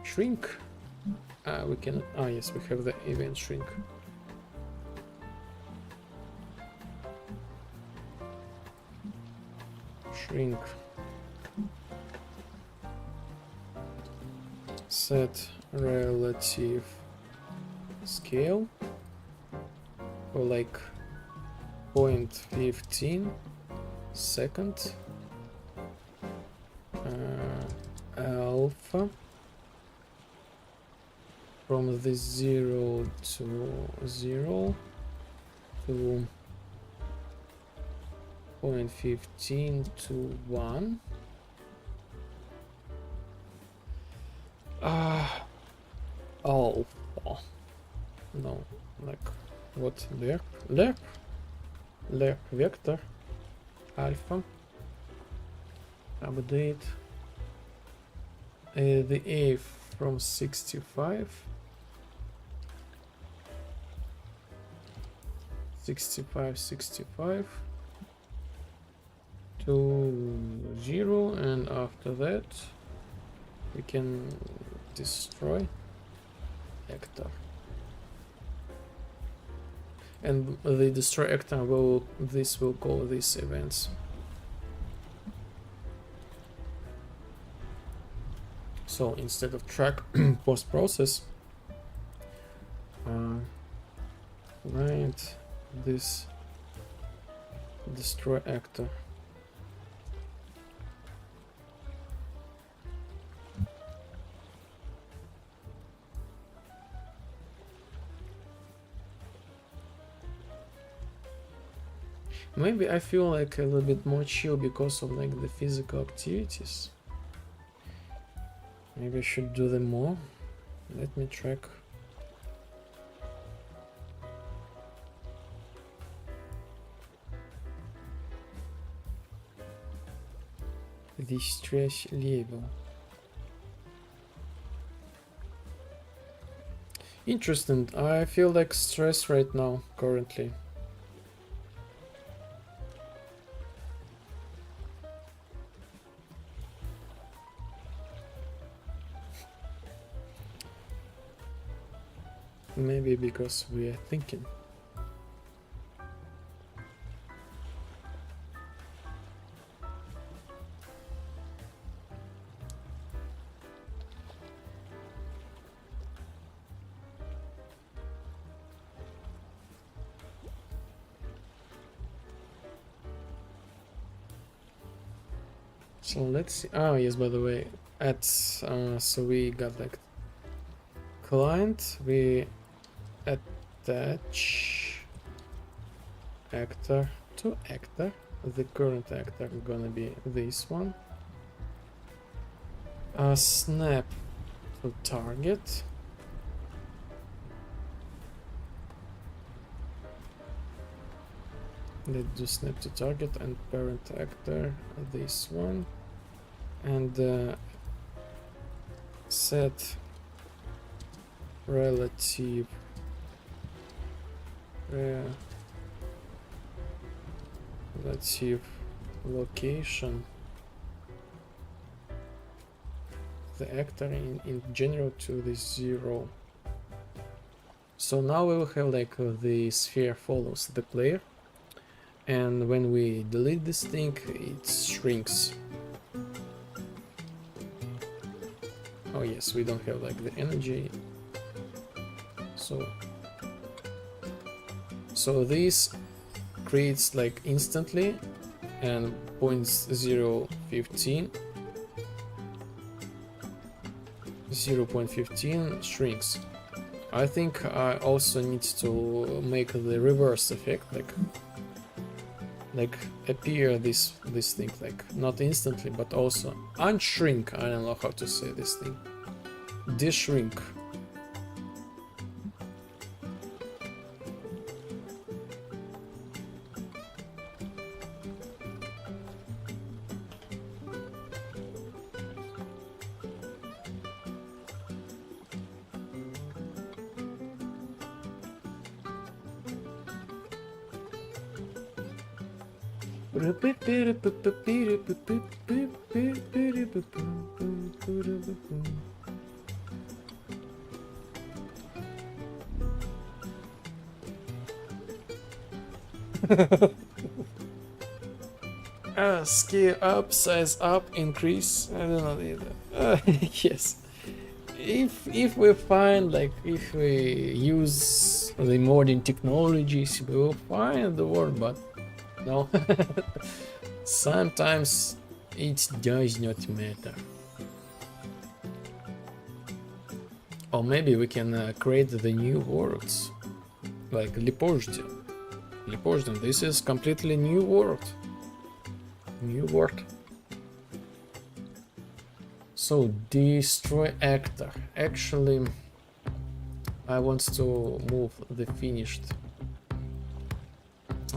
Shrink. We can. Yes, we have the event shrink. Shrink. Set relative scale for like 0.15 second. Alpha from the 0 to 0 to 0.15 to 1. Alpha. No, like what? Lerp vector alpha. Update the A from 65 to 0, and after that we can destroy actor, and the destroy actor will call these events. So instead of track post process, write this destroy actor. Maybe I feel like a little bit more chill because of like the physical activities. Maybe I should do them more. Let me track. The stress level. Interesting. I feel like stress right now, currently. Maybe because we are thinking. So let's see. Oh yes, by the way, so we got like client, we attach actor to actor. The current actor gonna be this one. Snap to target. Let's do snap to target and parent actor, this one. And set relative location the actor in general to the 0. So now we will have like the sphere follows the player, and when we delete this thing it shrinks. Oh yes, we don't have like the energy. So this creates like instantly, and 0.015 shrinks. I think I also need to make the reverse effect, like appear this thing, like not instantly but also unshrink. I don't know how to say this thing. Deshrink. Scale up, size up, increase. I don't know either. Yes. If we find, like, if we use the modern technologies, we will find the word, but no. Sometimes it does not matter. Or maybe we can create the new words, like Reworked. This is completely new word. New word. So destroy actor. Actually, I want to move the finished.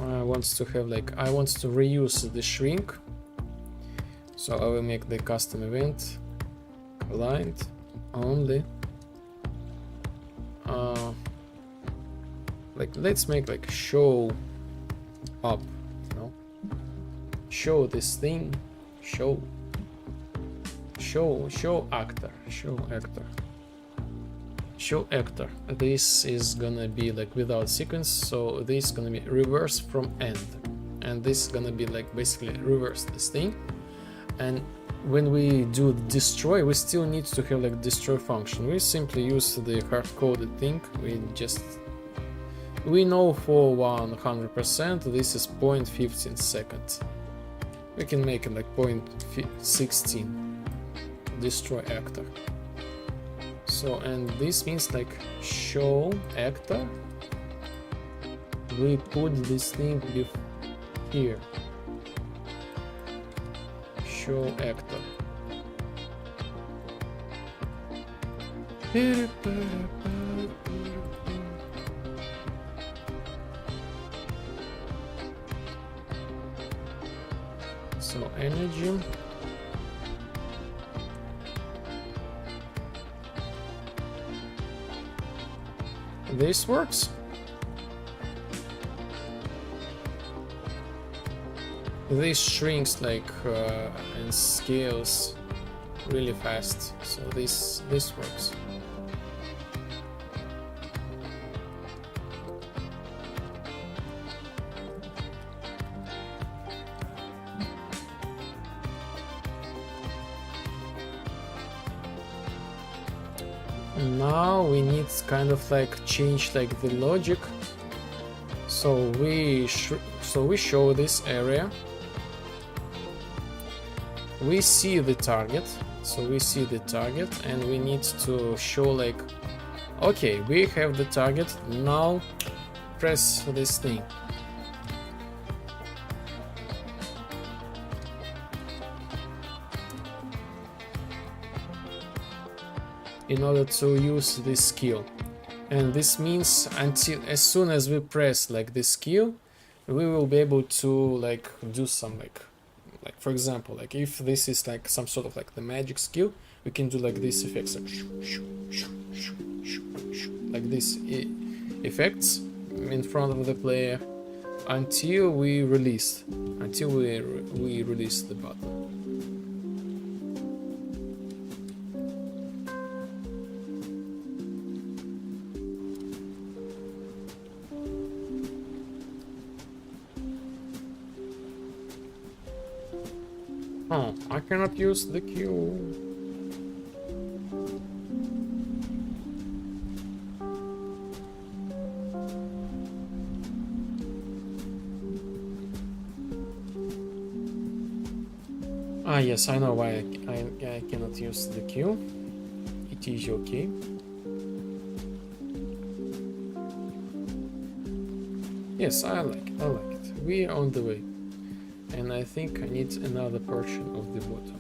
I want to have like, I want to reuse the shrink. So I will make the custom event client only. Like, let's make like show up, you know, show this thing, show actor. This is gonna be like without sequence, so this is gonna be reverse from end, and this is gonna be like basically reverse this thing. And when we do destroy, we still need to have like destroy function. We simply use the hard-coded thing. We know for 100% this is 0.15 seconds. We can make it like 0.16 destroy actor. So, and this means like show actor. We put this thing Here. Show actor. So energy. This works. This shrinks like and scales really fast, so this works. Now we need kind of like change like the logic. So we show this area. We see the target. So we see the target and we need to show like, okay, we have the target, now press this thing. In order to use this skill, and this means until as soon as we press like this skill, we will be able to like do some like for example, like if this is like some sort of like the magic skill, we can do like this effects like this effects in front of the player until we release the button. Oh, I cannot use the queue. Ah, yes, I know why I cannot use the queue. It is okay. Yes, I like it. We are on the way. And I think I need another portion of the water.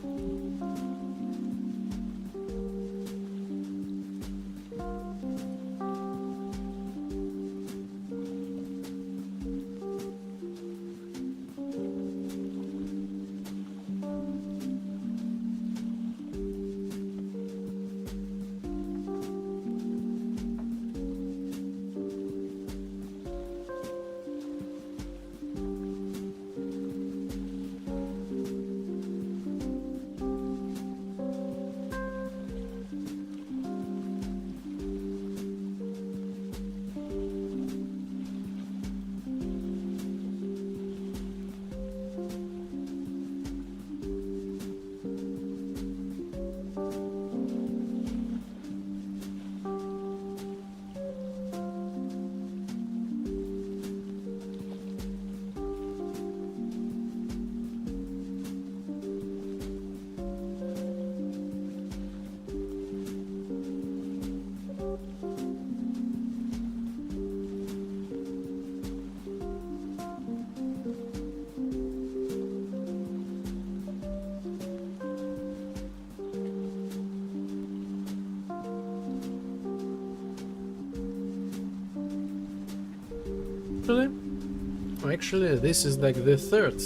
Actually, this is like the third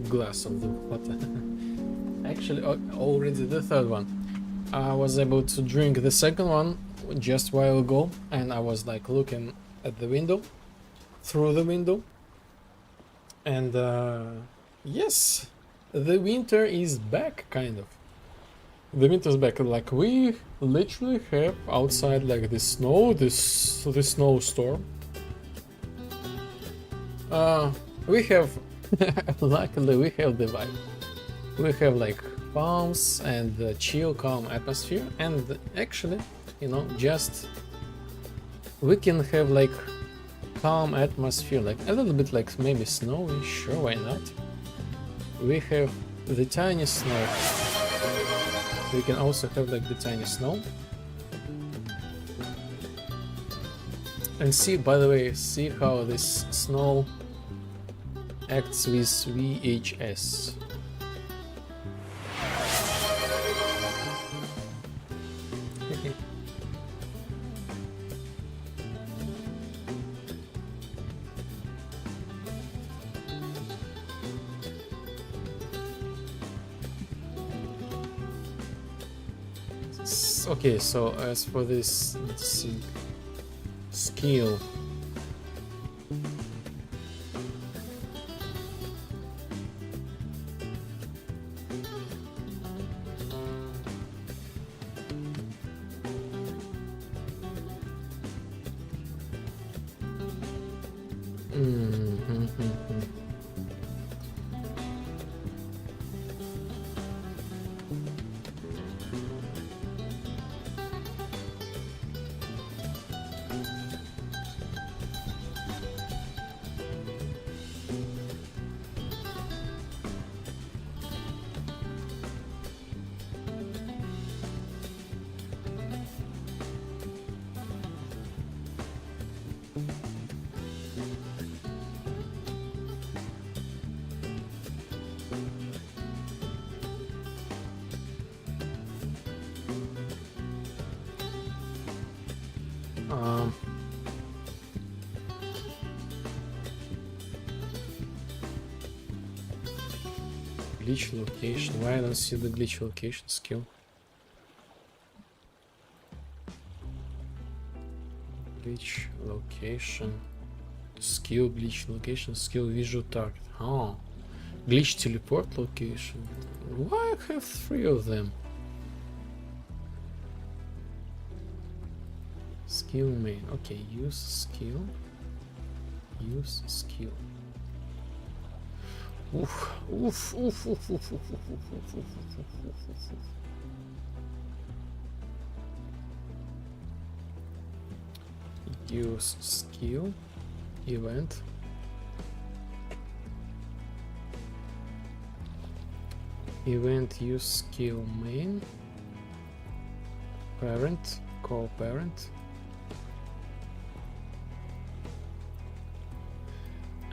glass of the water. Actually, already the third one. I was able to drink the second one just a while ago, and I was like looking at the window, through the window, and yes, the winter is back, kind of. The winter's back. Like we literally have outside like the snow, the snowstorm. We have, luckily we have the vibe. We have like palms and chill, calm atmosphere, and actually, you know, just we can have like calm atmosphere, like a little bit like maybe snowy, sure, why not? We have the tiny snow. We can also have like the tiny snow. And see, by the way, see how this snow acts with VHS. Okay, so as for this, let's see, skill. Glitch location. Why I don't see the glitch location skill? Glitch location skill, glitch location skill, visual target. Oh, glitch teleport location. Why I have 3 of them? Skill main. Okay, use skill. Use skill. Oof, oof, oof, oof, oof, oof, oof, oof, oof, oof. Use skill event. Event use skill main parent call parent,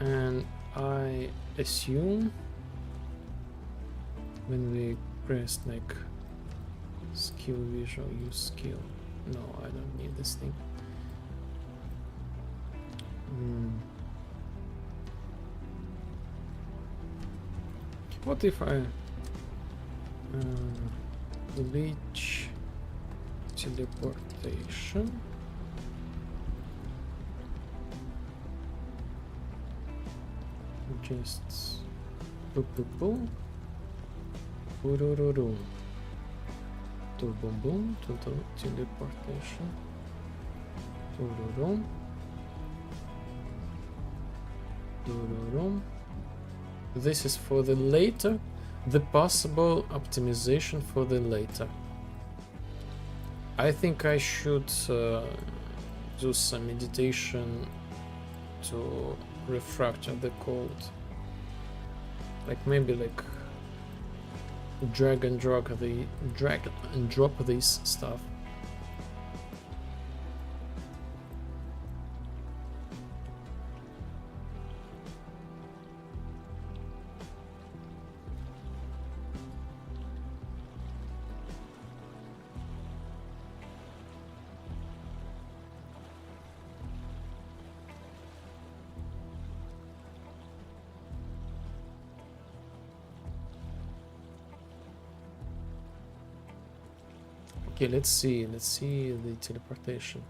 and I assume when we press like skill visual use skill, no, I don't need this thing. What if I glitch teleportation? Just boom boom boom, boom to boom boom to teleportation, boom. This is for the later, the possible optimization for the later. I think I should do some meditation to refactor the code, like maybe like drag and drop this stuff. Okay, let's see the teleportation.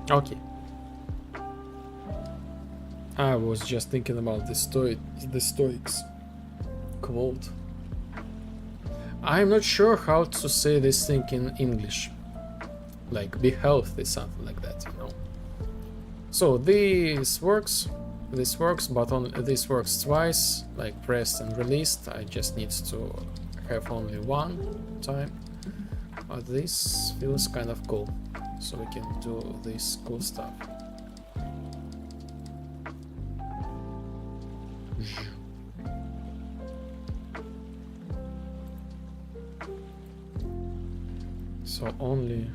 Okay. I was just thinking about the Stoics quote. I'm not sure how to say this thing in English. Like, be healthy, something like that, you know. So this works, but this works twice, like pressed and released. I just need to have only one time. This feels kind of cool, so we can do this cool stuff. So only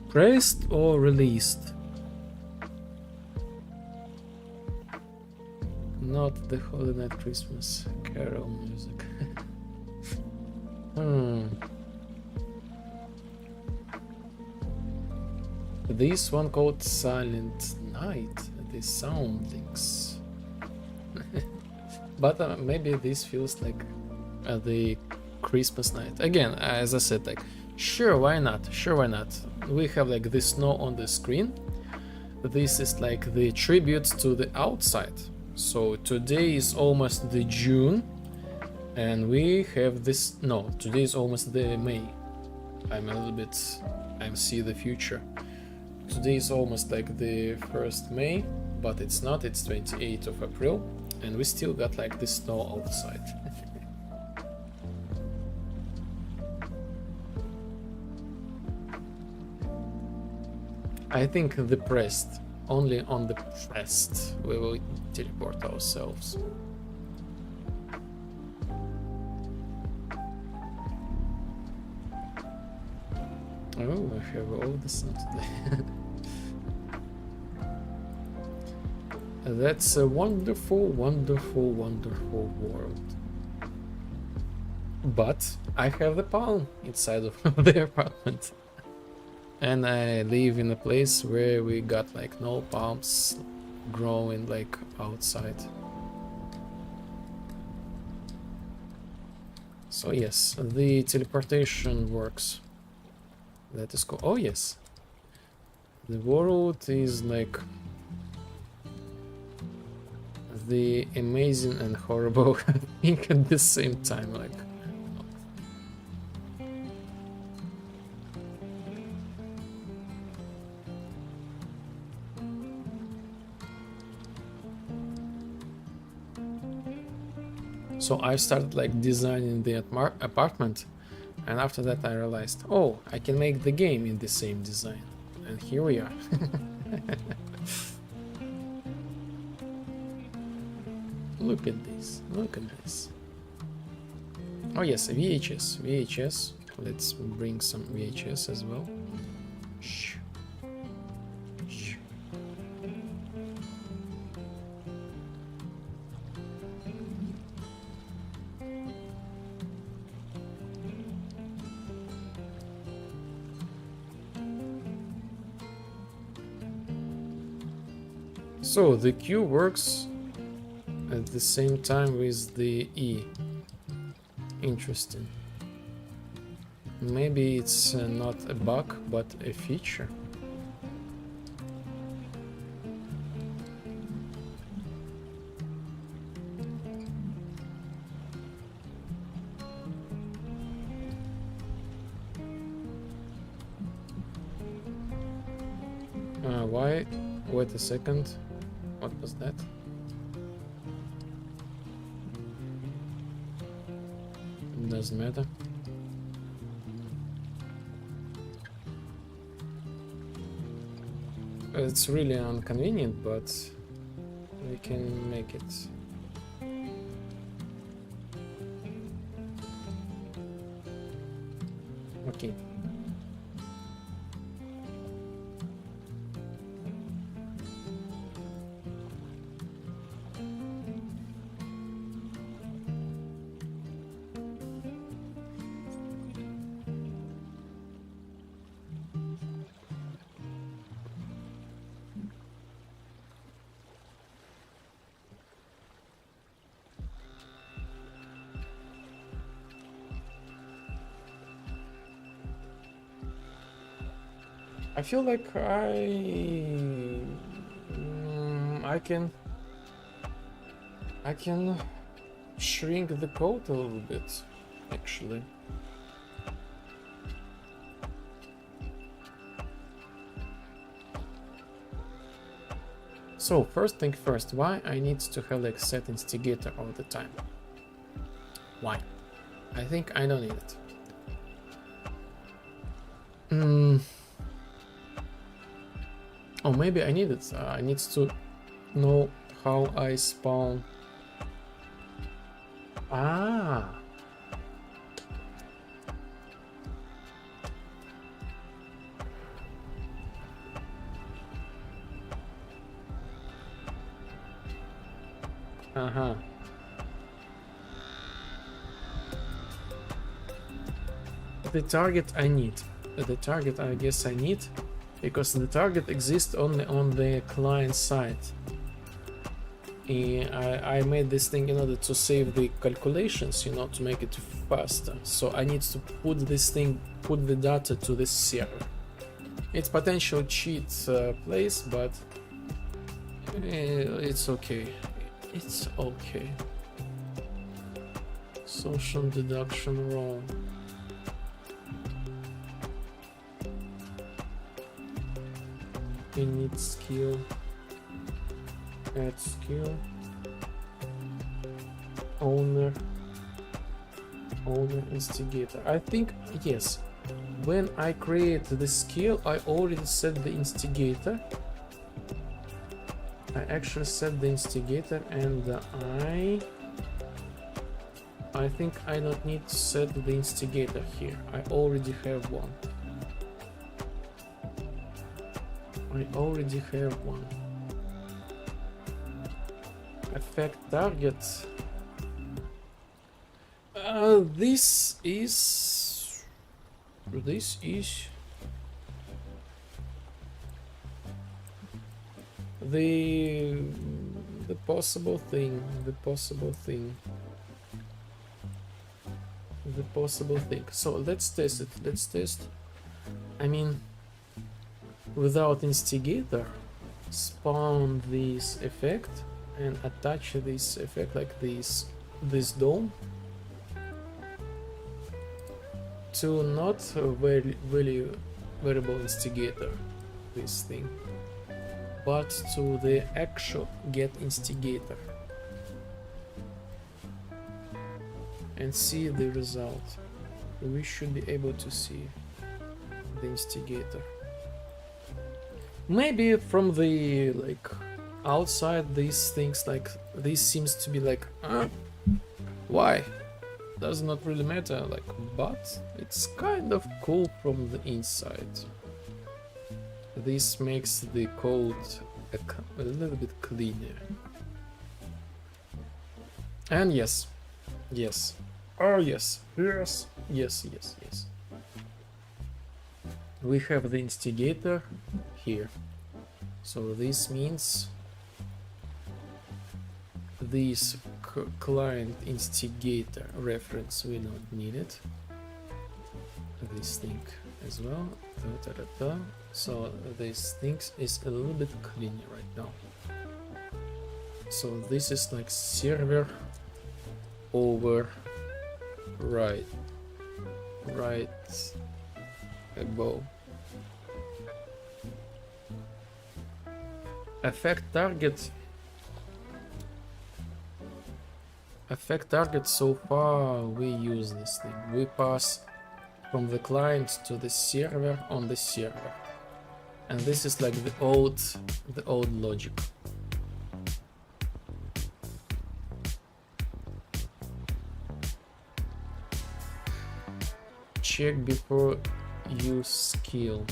pressed or released? Not the Holy Night Christmas Carol music. This one called Silent Night, the sound links. But maybe this feels like the Christmas night. Again, as I said, like, sure, why not? Sure, why not? We have like the snow on the screen. This is like the tribute to the outside. So today is almost the June, and we have this. No, today is almost the May. I'm see the future. Today is almost like the 1st May, but it's not. It's 28th of April, and we still got like the snow outside. I think the pressed, only on the pressed, we will teleport ourselves. Oh, I have all the sun today. That's a wonderful, wonderful, wonderful world. But I have the palm inside of the apartment. And I live in a place where we got like no palms growing like outside. So yes, the teleportation works. That is cool. Oh yes, the world is like the amazing and horrible thing at the same time. Like, so I started like designing the apartment, and after that I realized, oh, I can make the game in the same design, and here we are. Look at this, look at this. Oh yes, VHS. Let's bring some VHS as well. So the Q works at the same time with the E. Interesting. Maybe it's not a bug, but a feature. Why? Wait a second. What was that? Doesn't matter. It's really inconvenient, but we can make it. Okay. I feel like I can shrink the code a little bit, actually. So first thing first, why I need to have like set instigator all the time? Why? I think I don't need it. Oh, maybe I need it. I need to know how I spawn. Ah. Uh-huh. The target I need. The target I guess I need, because the target exists only on the client side. I made this thing in order to save the calculations, you know, to make it faster. So I need to put this thing, put the data to this server. It's potential cheat place, but it's okay. It's okay. Social deduction wrong. We need skill. Add skill. Owner instigator. I think yes. When I create the skill, I already set the instigator. I actually set the instigator, and I think I don't need to set the instigator here. I already have one. Affect target. This is the possible thing. So let's test it. I mean, without instigator, spawn this effect and attach this effect like this dome to not variable instigator, this thing, but to the actual get instigator, and see the result. We should be able to see the instigator. Maybe from the outside, these things this seems to be why? Does not really matter, but it's kind of cool from the inside. This makes the code a little bit cleaner. And yes. Oh yes. We have the instigator here. So this means this client instigator reference, we don't need it. This thing as well. So this thing is a little bit cleaner right now. So this is like server over right above. Affect target, so far we use this thing. We pass from the client to the server on the server. And this is like the old logic. Check before you skill.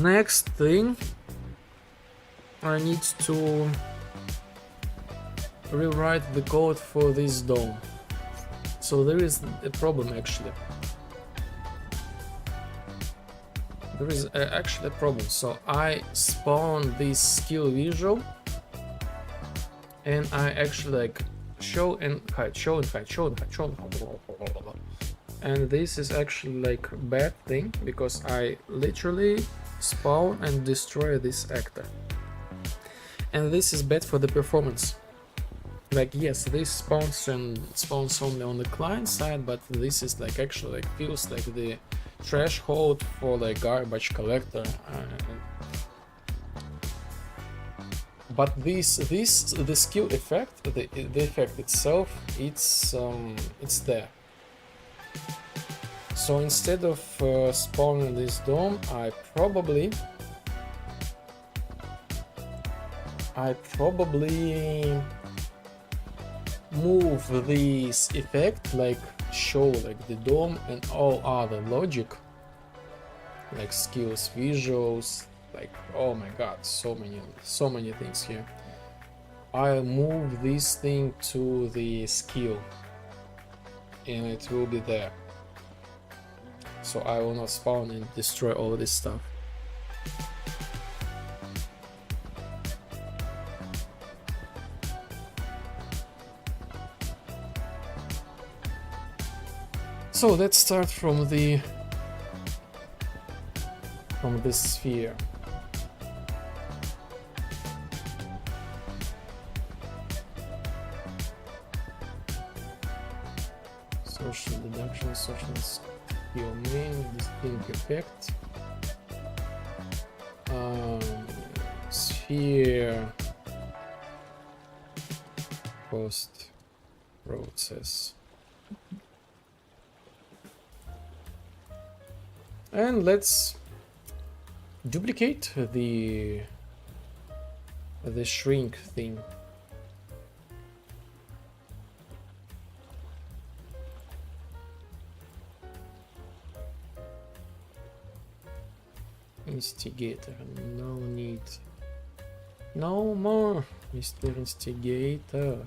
Next thing, I need to rewrite the code for this dome. So there is a problem actually. There is actually a problem. So I spawn this skill visual, and I actually show and hide. And this is actually bad thing, because I literally spawn and destroy this actor. And this is bad for the performance. like, yes, this spawns only on the client side, but this is like actually like feels like the threshold for like garbage collector. But the skill effect, the effect itself, it's there. So instead of spawning this dome, I probably move this effect, like show like the dome and all other logic, like skills, visuals, like, oh my god, so many things here. I'll move this thing to the skill and it will be there. So I will not spawn and destroy all this stuff. So let's start from the sphere. Social deduction, social skill main, distinct effect. Sphere post process. And let's duplicate the shrink thing. Instigator, no need. No more, Mr. Instigator.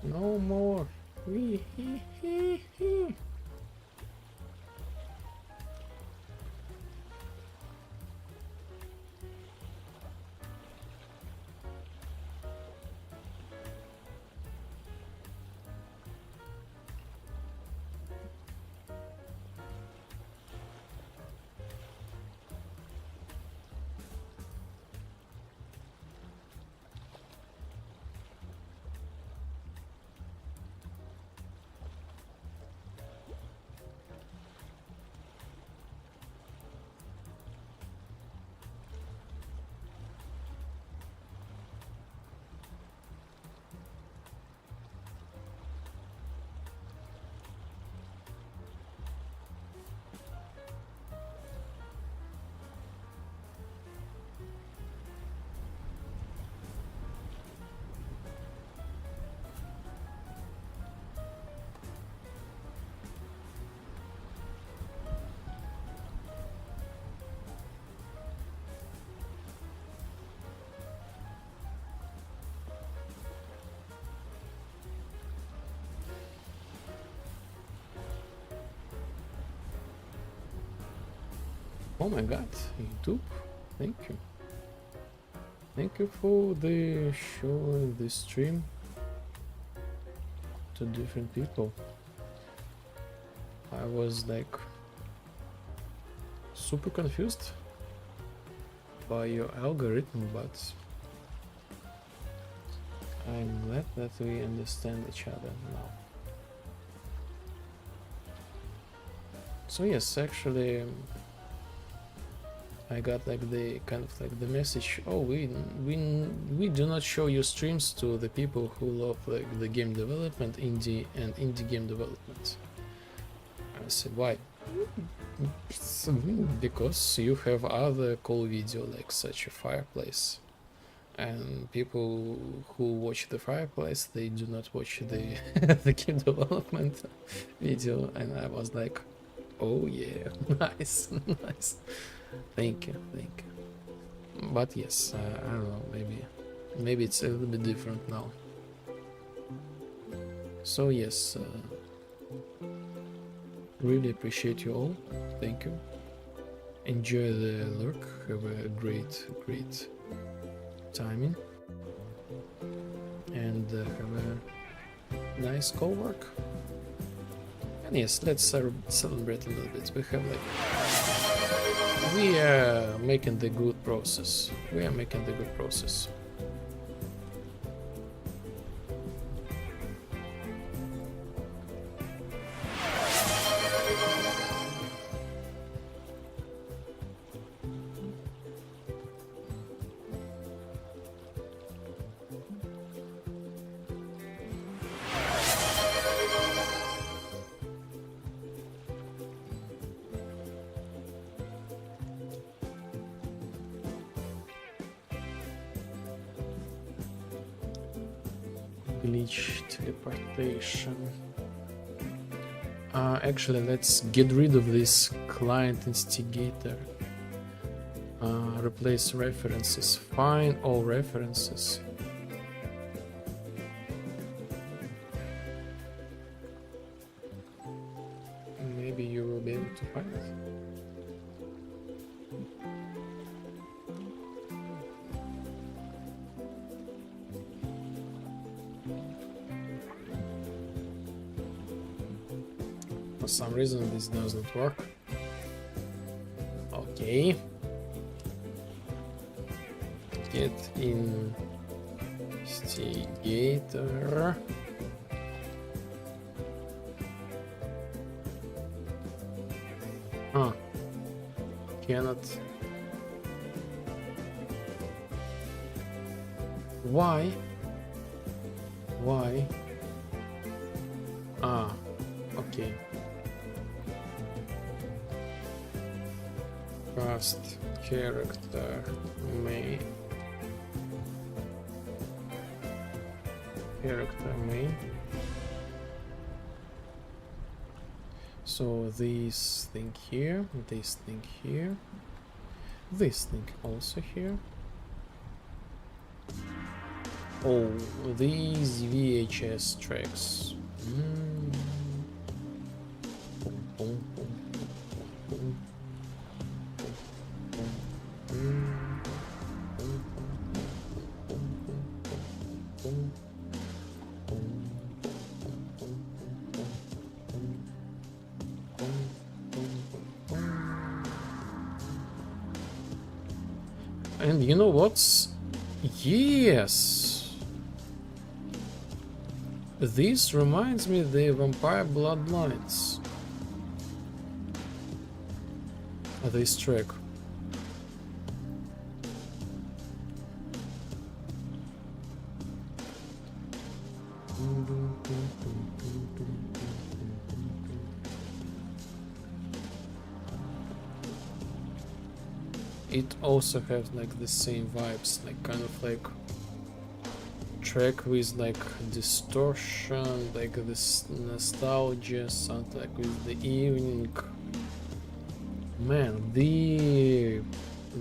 No more. Oh my god, YouTube, thank you. Thank you for the showing the stream to different people. I was like super confused by your algorithm, but I'm glad that we understand each other now. So yes, actually I got like the kind of like the message, oh, we do not show your streams to the people who love like the game development, indie game development. I said, why? Because you have other cool video like such a fireplace, and people who watch the fireplace, they do not watch the the game development video. And I was like, oh yeah, nice. Nice. Thank you. But yes, I don't know, maybe it's a little bit different now. So yes, really appreciate you all. Thank you. Enjoy the lurk. Have a great timing, and have a nice co-work. And yes, let's celebrate a little bit. We are making the good process. glitch teleportation. Actually, let's get rid of this client instigator. Replace references. Find all references. Maybe you will be able to find it. For some reason this doesn't work. Okay. Get instigator. Cannot. Why? Why? Okay. First character main. Character main. So this thing here, this thing here, this thing also here. Oh, these VHS tracks. And you know what's... Yes! This reminds me of the Vampire Bloodlines. This track. It also has like the same vibes, like kind of like track with like distortion, like this nostalgia, something like with the evening. Man, the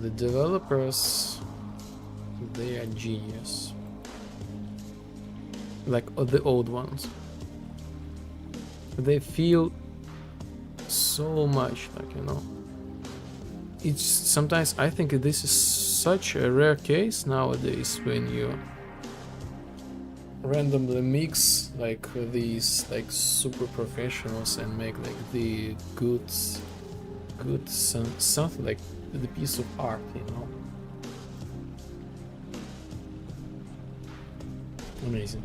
developers, they are genius. Like the old ones, they feel so much like, you know. It's sometimes I think this is such a rare case nowadays when you randomly mix like these like super professionals and make like the good something like the piece of art, you know. Amazing.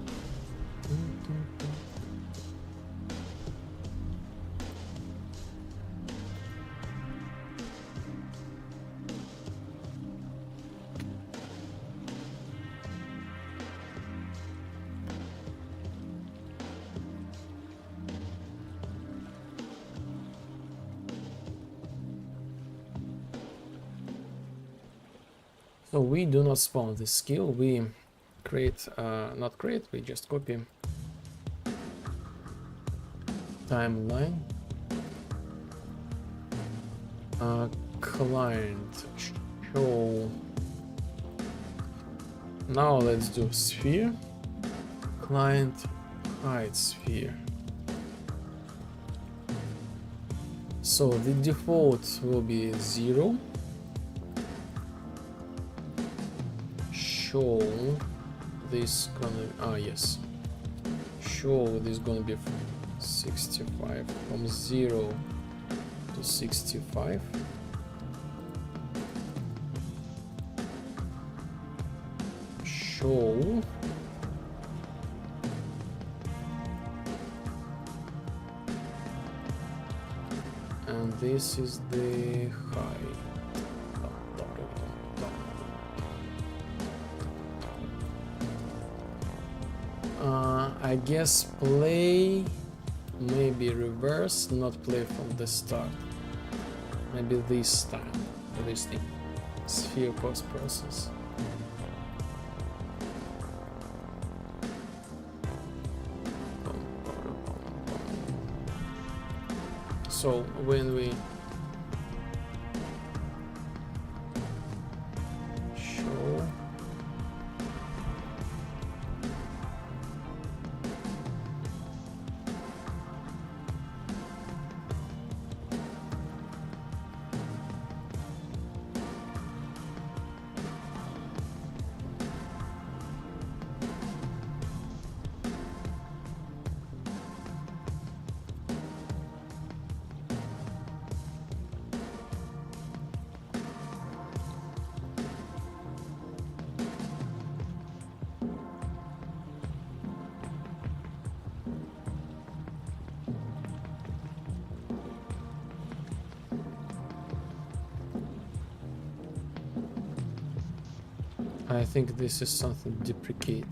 So we do not spawn this skill, we create, not create, we just copy timeline. Client show. Now let's do sphere. Client hide sphere. So the default will be 0. Show this gonna yes. Show this gonna be 65 from 0 to 65. Show and this is the height. I guess play, maybe reverse, not play from the start. Maybe this time, this thing, sphere post process. So when we show I think this is something deprecated.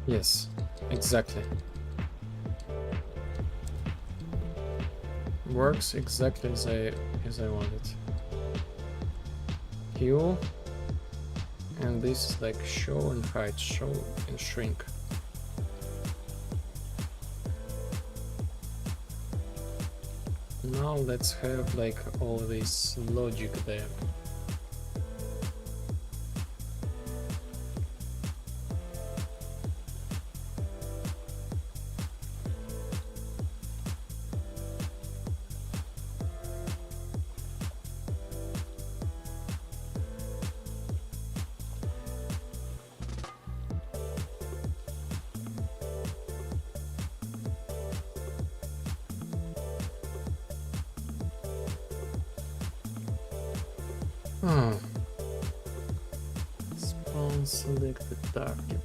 Yes, exactly. Works exactly as I wanted. Q, and this is like show and hide, show and shrink. Now let's have like all this logic there. Spawn selected target.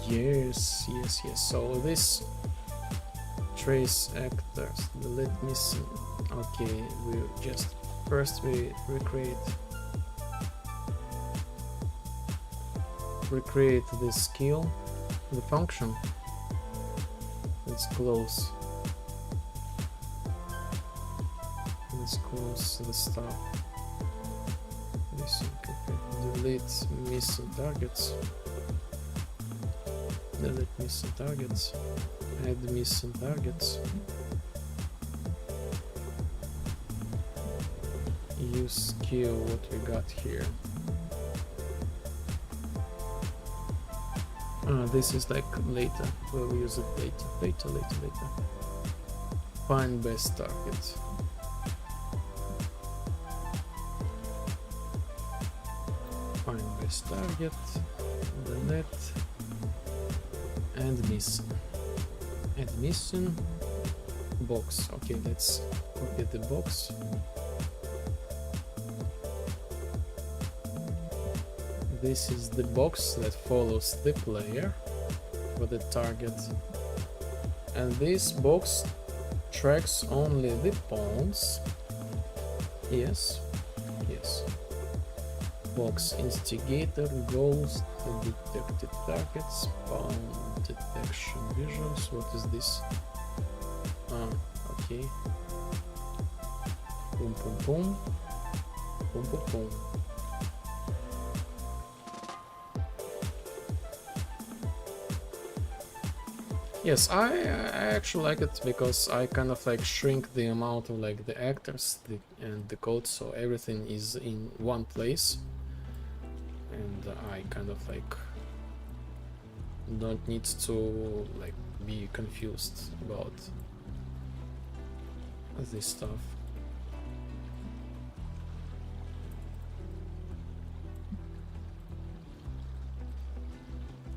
Yes. So this trace actors, let me see. Okay, we just first we recreate this skill, the function. Let's close the stuff. Delete missing targets. Delete missing targets. Add missing targets. Use skill what we got here. This is like later. We'll use it later. Find best target. Find best target. Delete. And missing. And missing. Box. Okay, let's copy the box. This is the box that follows the player for the target, and this box tracks only the pawns. Yes. Box instigator goes to detected targets, pawn detection visuals. What is this? Okay. Boom. Yes, I actually like it because I kind of like shrink the amount of like the actors and the code, so everything is in one place, and I kind of like don't need to like be confused about this stuff.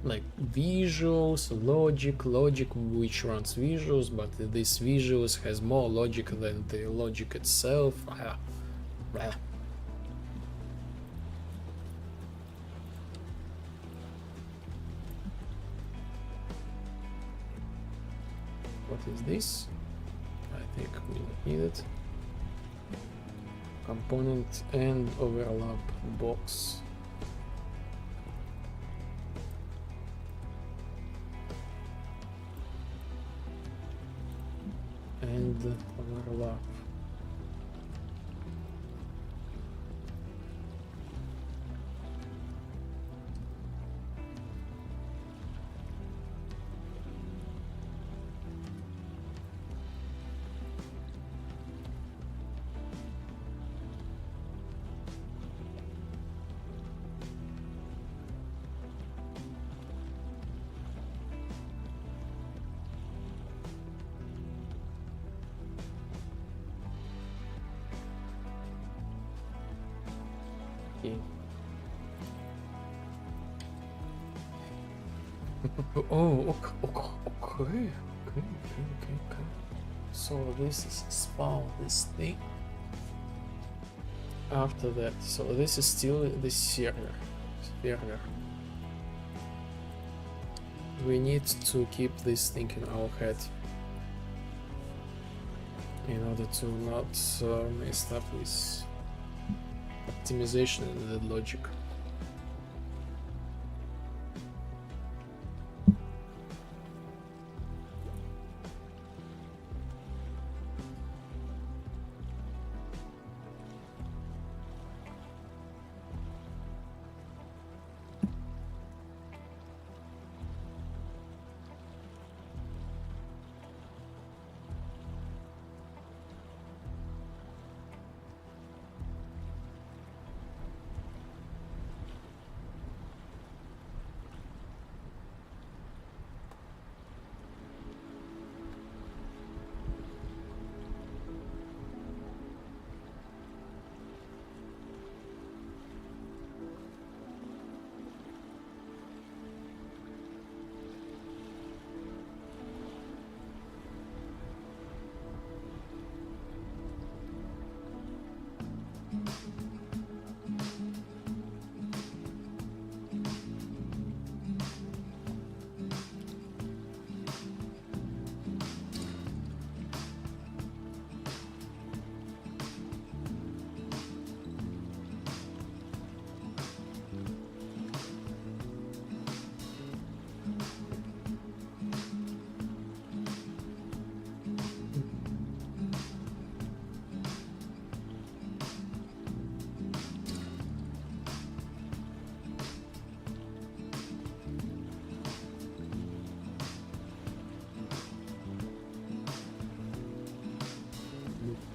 Like visuals, logic which runs visuals, but this visuals has more logic than the logic itself. What is this? I think we don't need it. Component and overlap box. And overlap. Okay. Oh, okay. So this is spawn this thing. After that, so this is still the server. We need to keep this thing in our head in order to not mess up with optimization and the logic.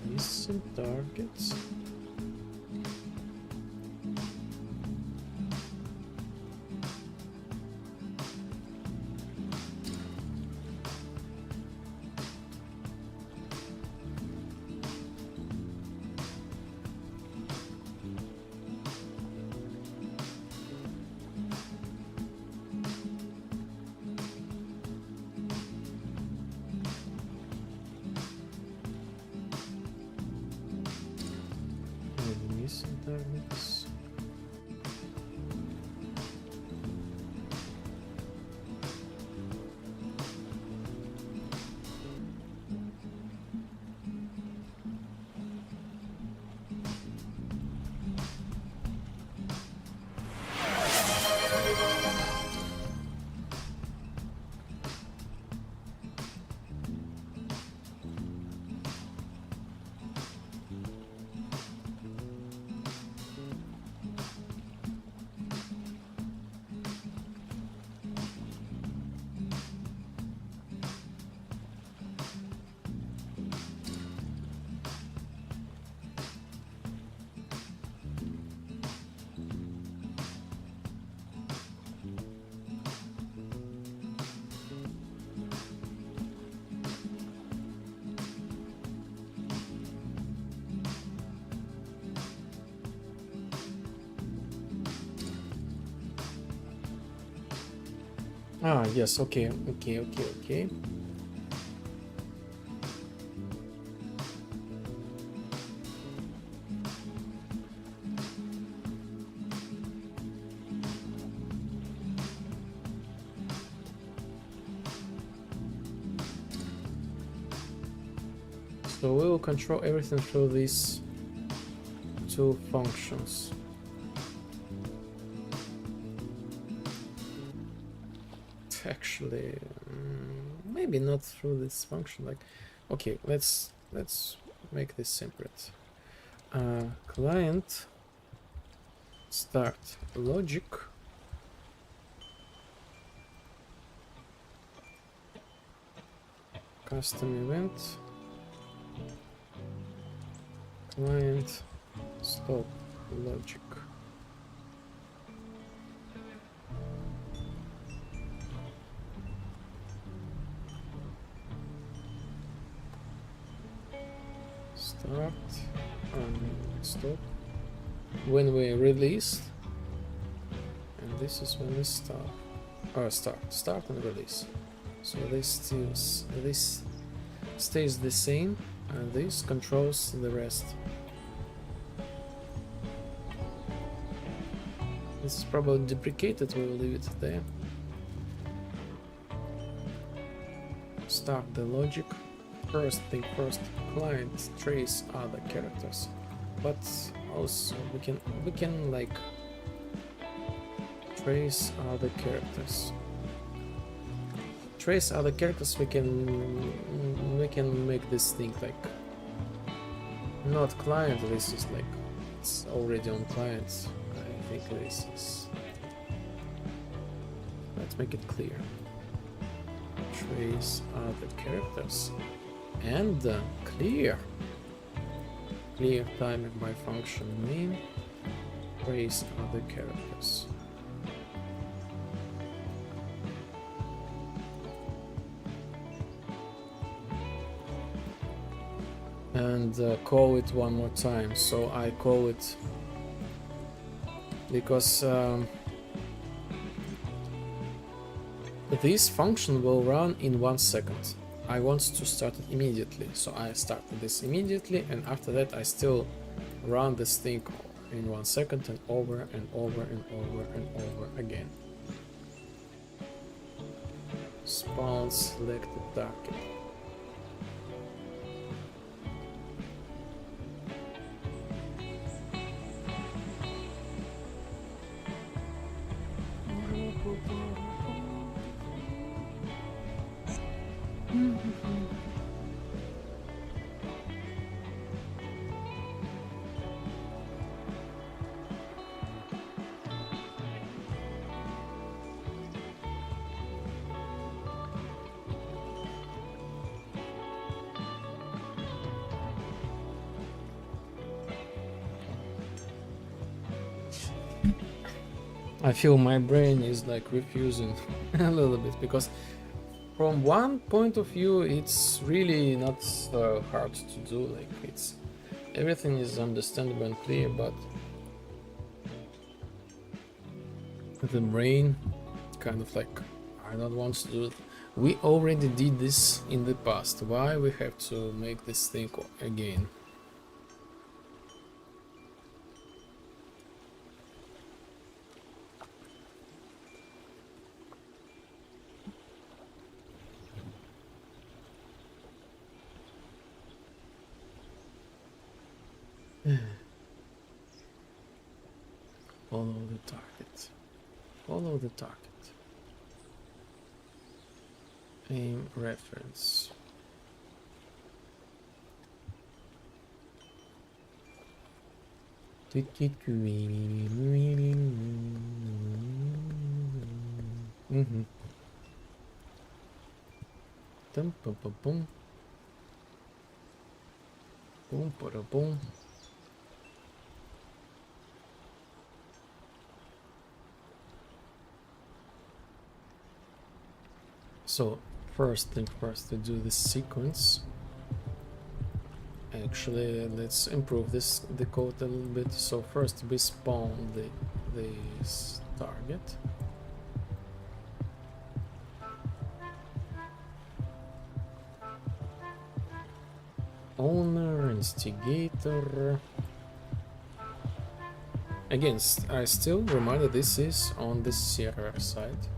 Missing targets. Ah, yes, okay, okay, okay, okay. So we will control everything through these two functions. Actually, maybe not through this function. Like, okay, let's make this separate. Client start logic. Custom event. Client stop logic. Start and stop when we release, and this is when we stop or start and release. So this stays the same, and this controls the rest. This is probably deprecated, we will leave it there. Start the logic. First thing first, client trace other characters, but also we can like trace other characters. Trace other characters. We can make this thing like not client. This is like it's already on clients. I think this is. Let's make it clear. Trace other characters. And clear timer by function name trace other characters. And call it one more time. So I call it because this function will run in 1 second. I want to start it immediately, so I started this immediately, and after that I still run this thing in 1 second and over and over and over and over again. Spawn selected target. I feel my brain is like refusing a little bit, because from one point of view it's really not hard to do, like it's everything is understandable and clear, but the brain kind of like I don't want to do it. We already did this in the past, why we have to make this thing again? Follow the target. Follow the target. Aim reference. Mm-hmm. Boom, boom, boom, boom. Boom, boom, boom. So first thing first, to do this sequence. Actually, let's improve the code a little bit. So first we spawn this target. owner, instigator. Again, I still remind that this is on the server side.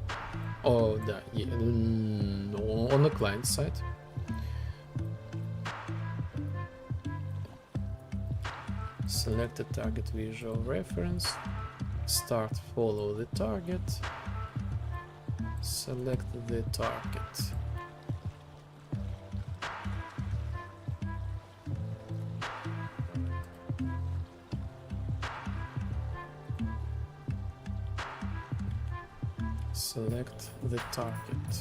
Oh, on the client side. Select the target visual reference. Start follow the target. Select the target. Select the target.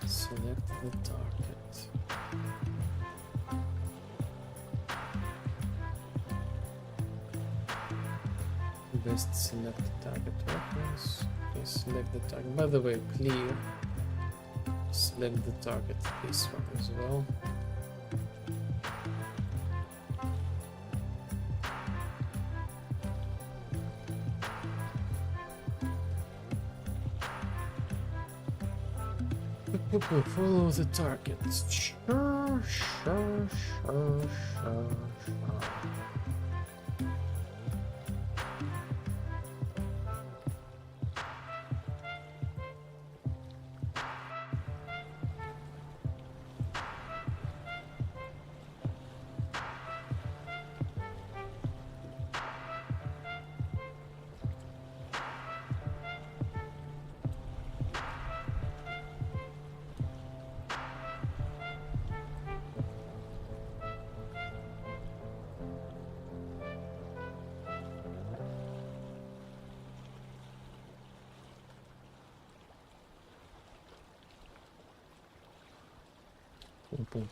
Select the target. Best select target reference. Okay, select the target. By the way, clear. Select the target. This one as well. Follow the target. Sure.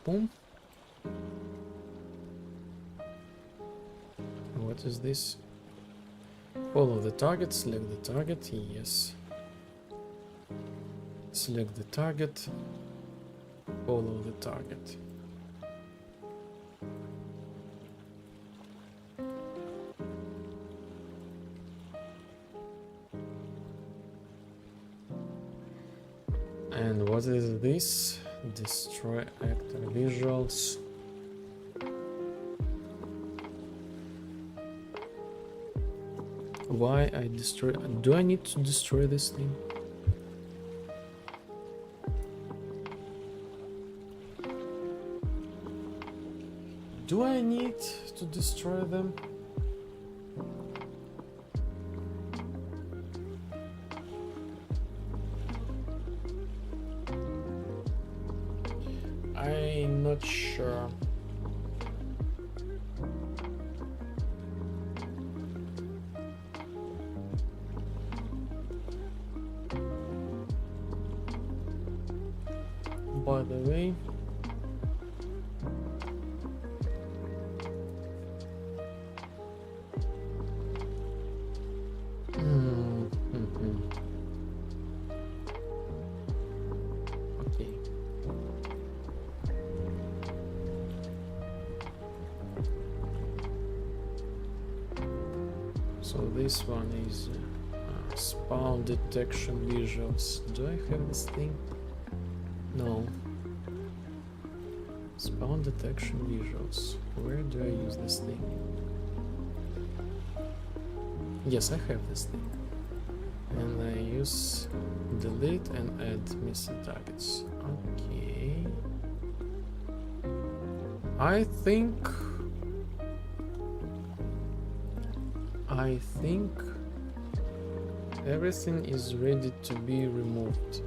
Boom. What is this? Follow the target, select the target, yes. Select the target, follow the target. And what is this? Destroy actor visuals. Why I destroy? Do I need to destroy this thing? Do I need to destroy them? I'm not sure. By the way, okay. So this one is spawn detection visuals. Do I have this thing? No. Spawn detection visuals. Where do I use this thing? Yes, I have this thing. And I use delete and add missing targets. Okay. I think everything is ready to be removed.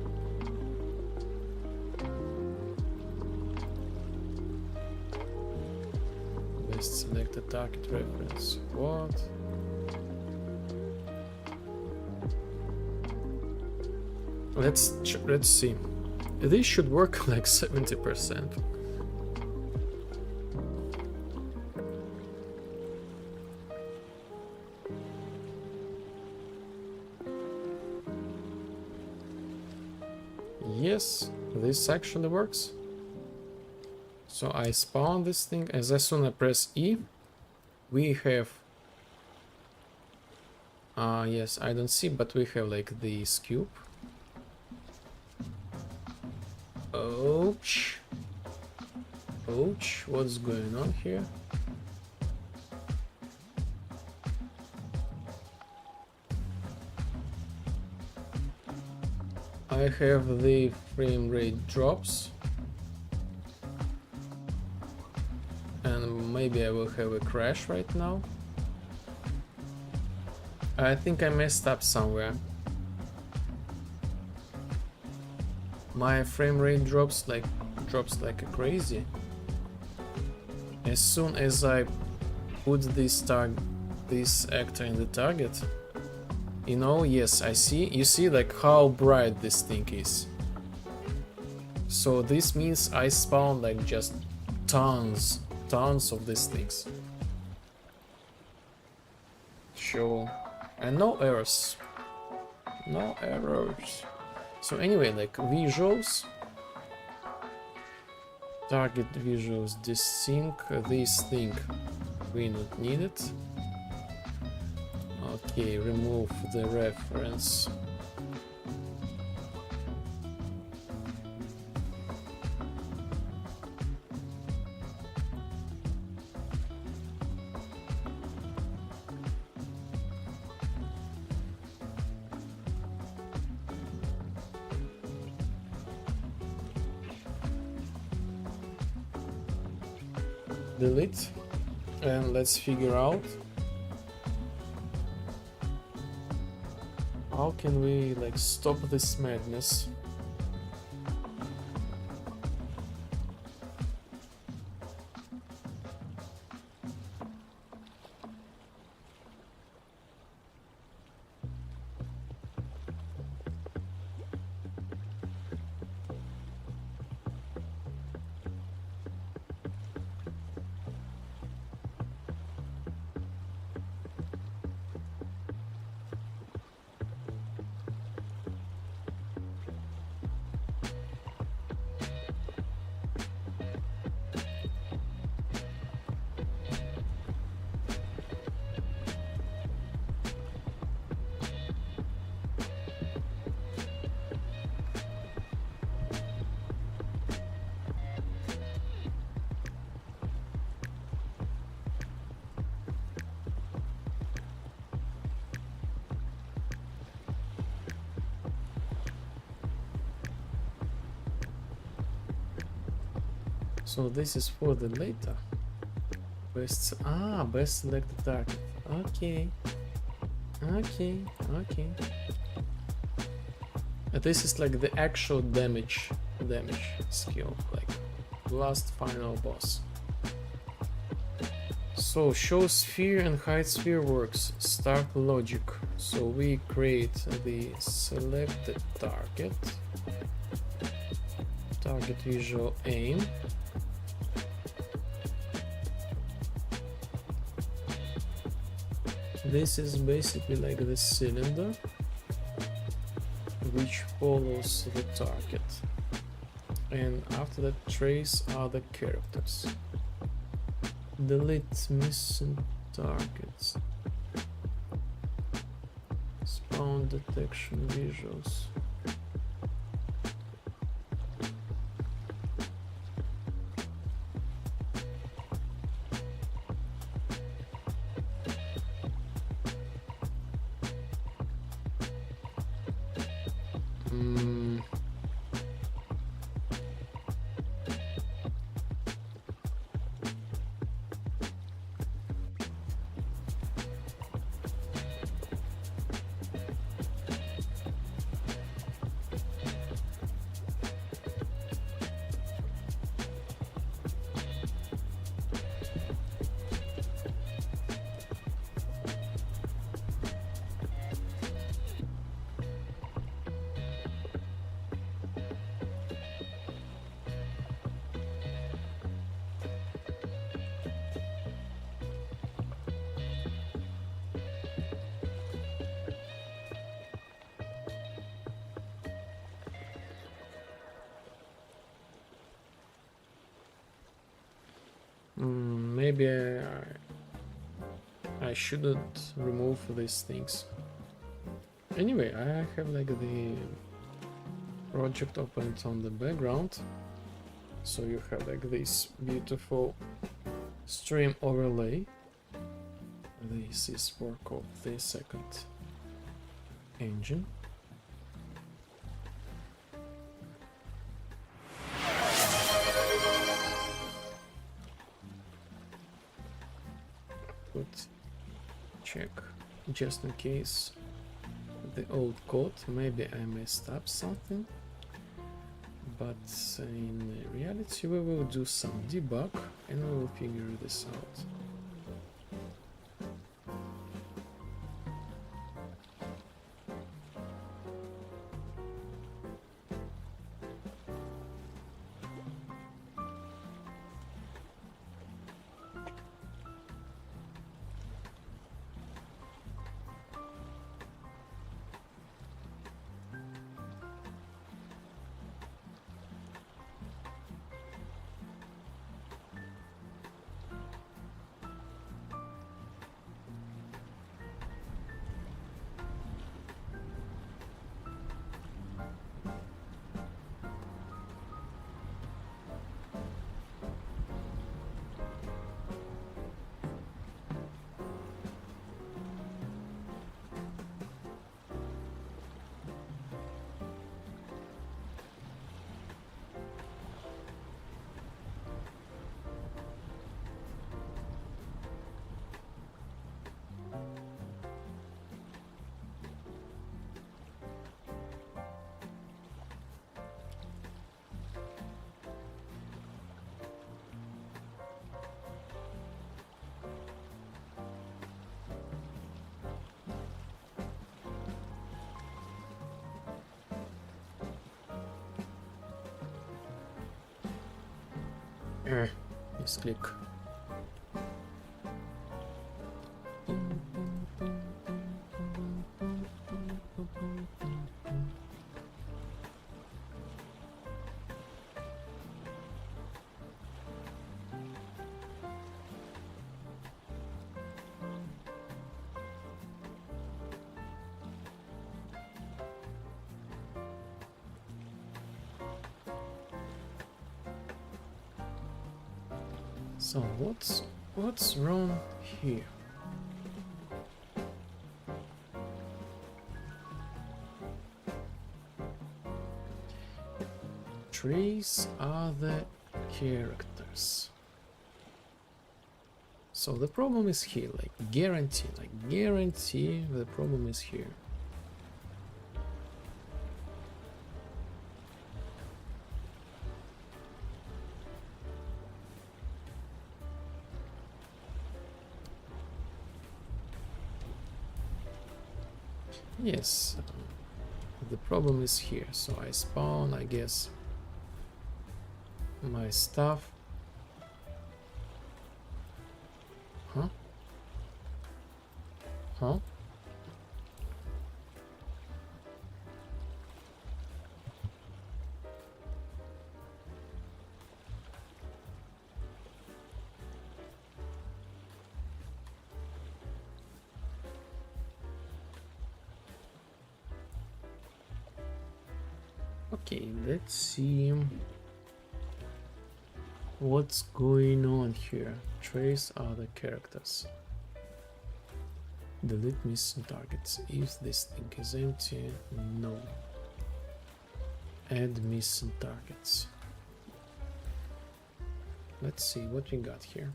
Best select a target reference. What? Let's see. This should work like 70%. Yes, this actually works. So I spawn this thing. As soon as I press E, we have yes, I don't see, but we have like this cube. Oops. Ouch, what's going on here? I have the frame rate drops, and maybe I will have a crash right now. I think I messed up somewhere. My frame rate drops like crazy. As soon as I put this actor in the target, you know, yes, I see. You see like how bright this thing is. So this means I spawn like just tons of these things. Sure. And no errors. No errors. So anyway, like visuals. Target visuals desync. This thing we not need it. Okay, remove the reference. Delete, and let's figure out how can we like stop this madness. So this is for the later. Best selected target. Okay. This is like the actual damage skill, like last final boss. So show sphere and hide sphere works. Start logic. So we create the selected target. Target visual aim. This is basically like the cylinder which follows the target, and after that trace other characters. Delete missing targets. Spawn detection visuals. Maybe I shouldn't remove these things. Anyway, I have like the project opened on the background. So you have like this beautiful stream overlay. This is work of the second engine. Put check just in case the old code, maybe I messed up something, but in reality we will do some debug and we will figure this out. Misclick. So what's wrong here? Trees are the characters. So the problem is here, like guarantee the problem is here. Yes, the problem is here. So I spawn, I guess, my stuff. Huh? Huh? Okay, let's see what's going on here. Trace other characters. Delete missing targets. If this thing is empty, no. Add missing targets. Let's see what we got here.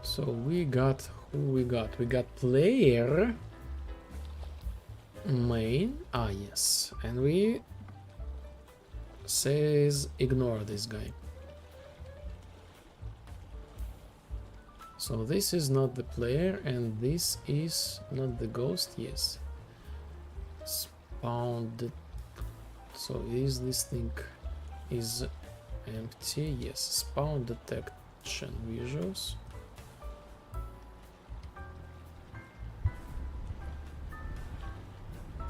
So we got who we got? We got player main. Ah yes, and we says ignore this guy. So this is not the player and this is not the ghost. Yes, spawned. So is this thing is empty? Yes, spawn detection visuals.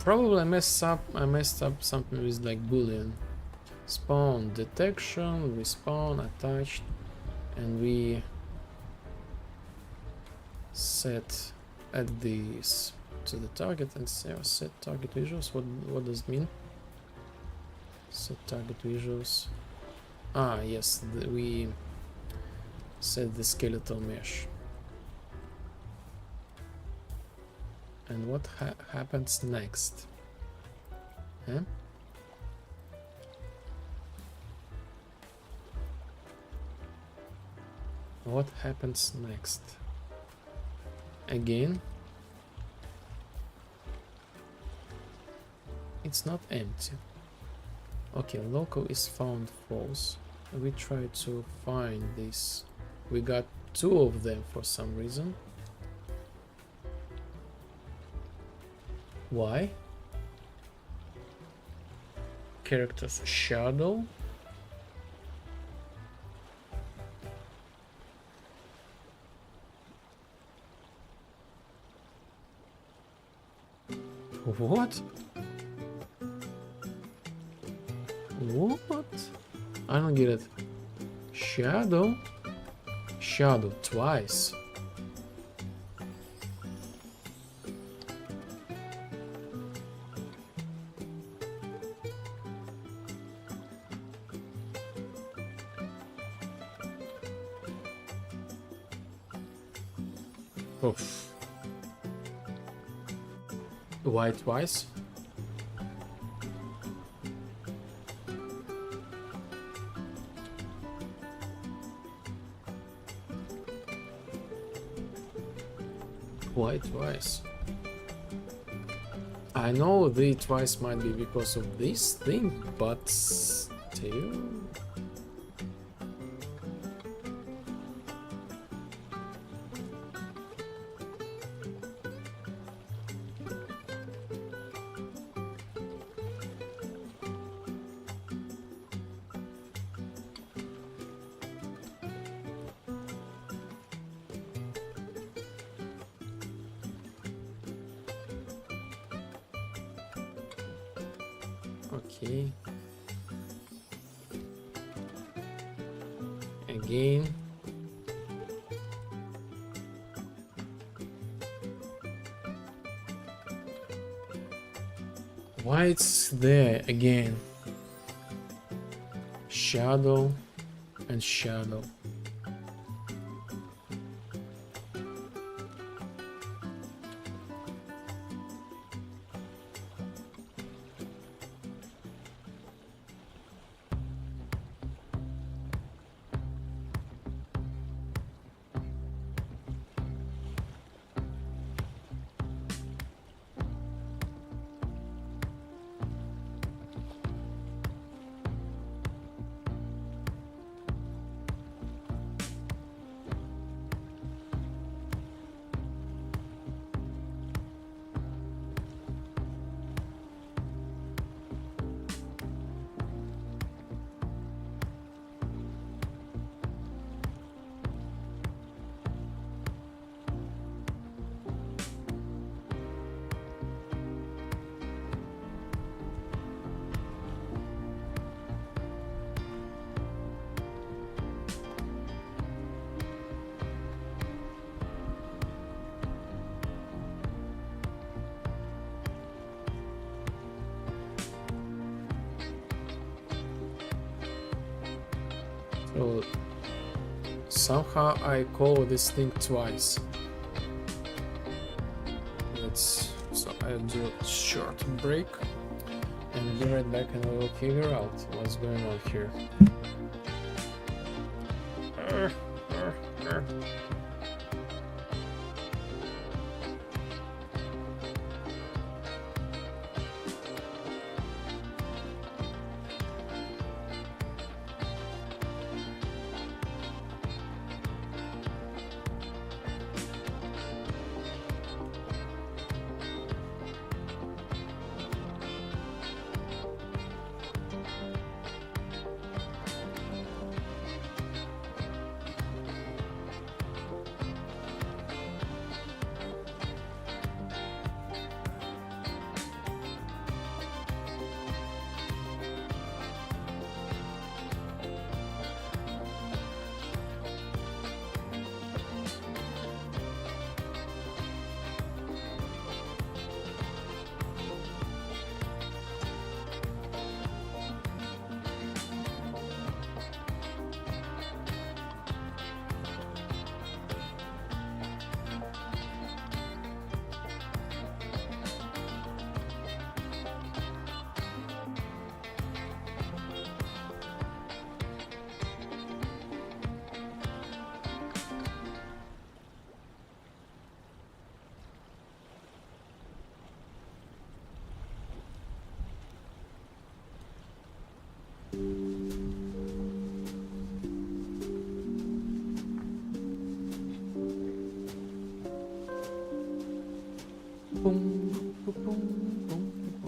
Probably I messed up something with like boolean. Spawn detection, we spawn attached, and we set add these to the target and say set target visuals. What does it mean? Set target visuals. Ah yes, we set the skeletal mesh. And what happens next? Huh? What happens next? Again? It's not empty. Okay, local is found false. We try to find this. We got 2 of them for some reason. Why? Characters shadow. What? What? I don't get it. Shadow? Shadow twice. Oof. Why twice? Why twice? I know the twice might be because of this thing, but still. Okay. Again. Why it's there again? Shadow and shadow. So somehow I call this thing twice. So I'll do a short break and be right back, and I will figure out what's going on here.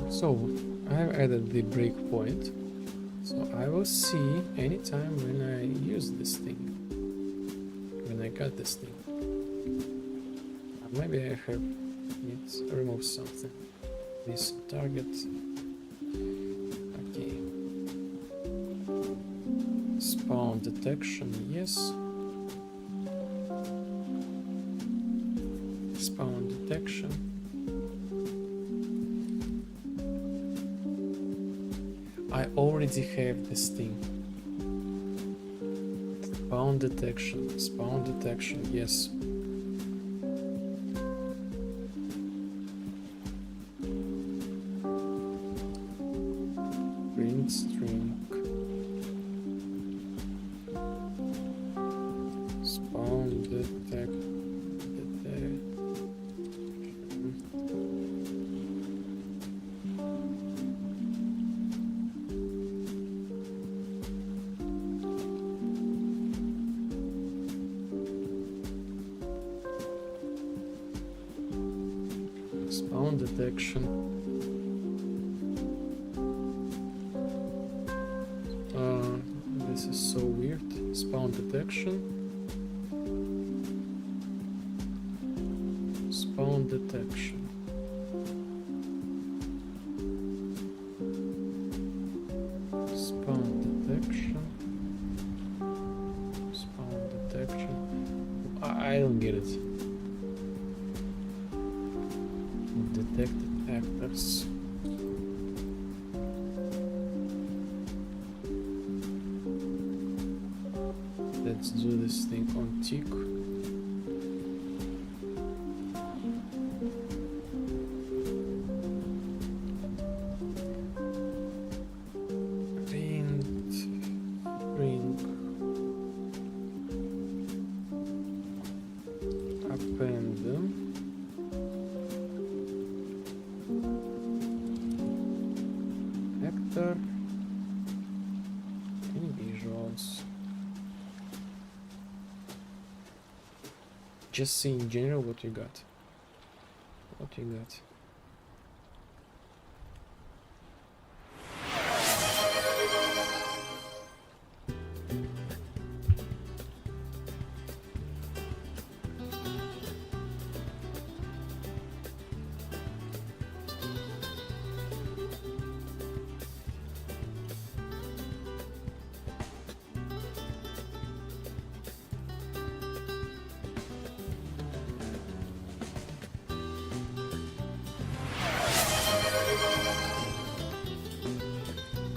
So I have added the breakpoint, so I will see anytime when I use this thing, when I got this thing. Maybe I have need to remove something. This target. Okay. Spawn detection, yes. Spawn detection. I already have this thing. Spawn detection, yes. Print string. Spawn detect. Spawn detection. This is so weird. Spawn detection. Spawn detection. Spawn detection. Spawn detection. I don't get it. Detected actors. Let's do this thing on tick. Print. Append them. Actor. Any visuals. Just see in general what you got. What you got.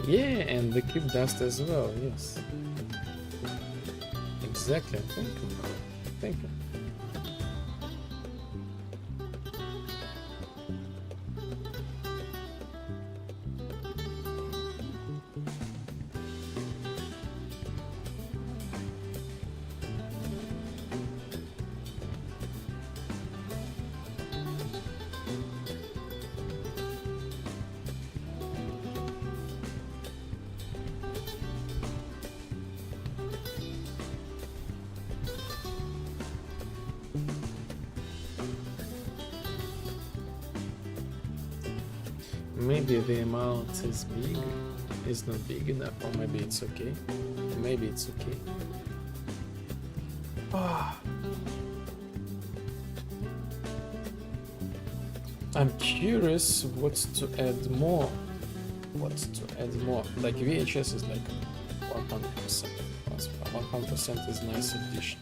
Yeah, and the cube dust as well, yes. Exactly, thank you. Thank you. Maybe the amount is big, is not big enough, or maybe it's okay. Maybe it's okay. I'm curious what's to add more. What's to add more? Like VHS is like 100%. 100% is nice addition.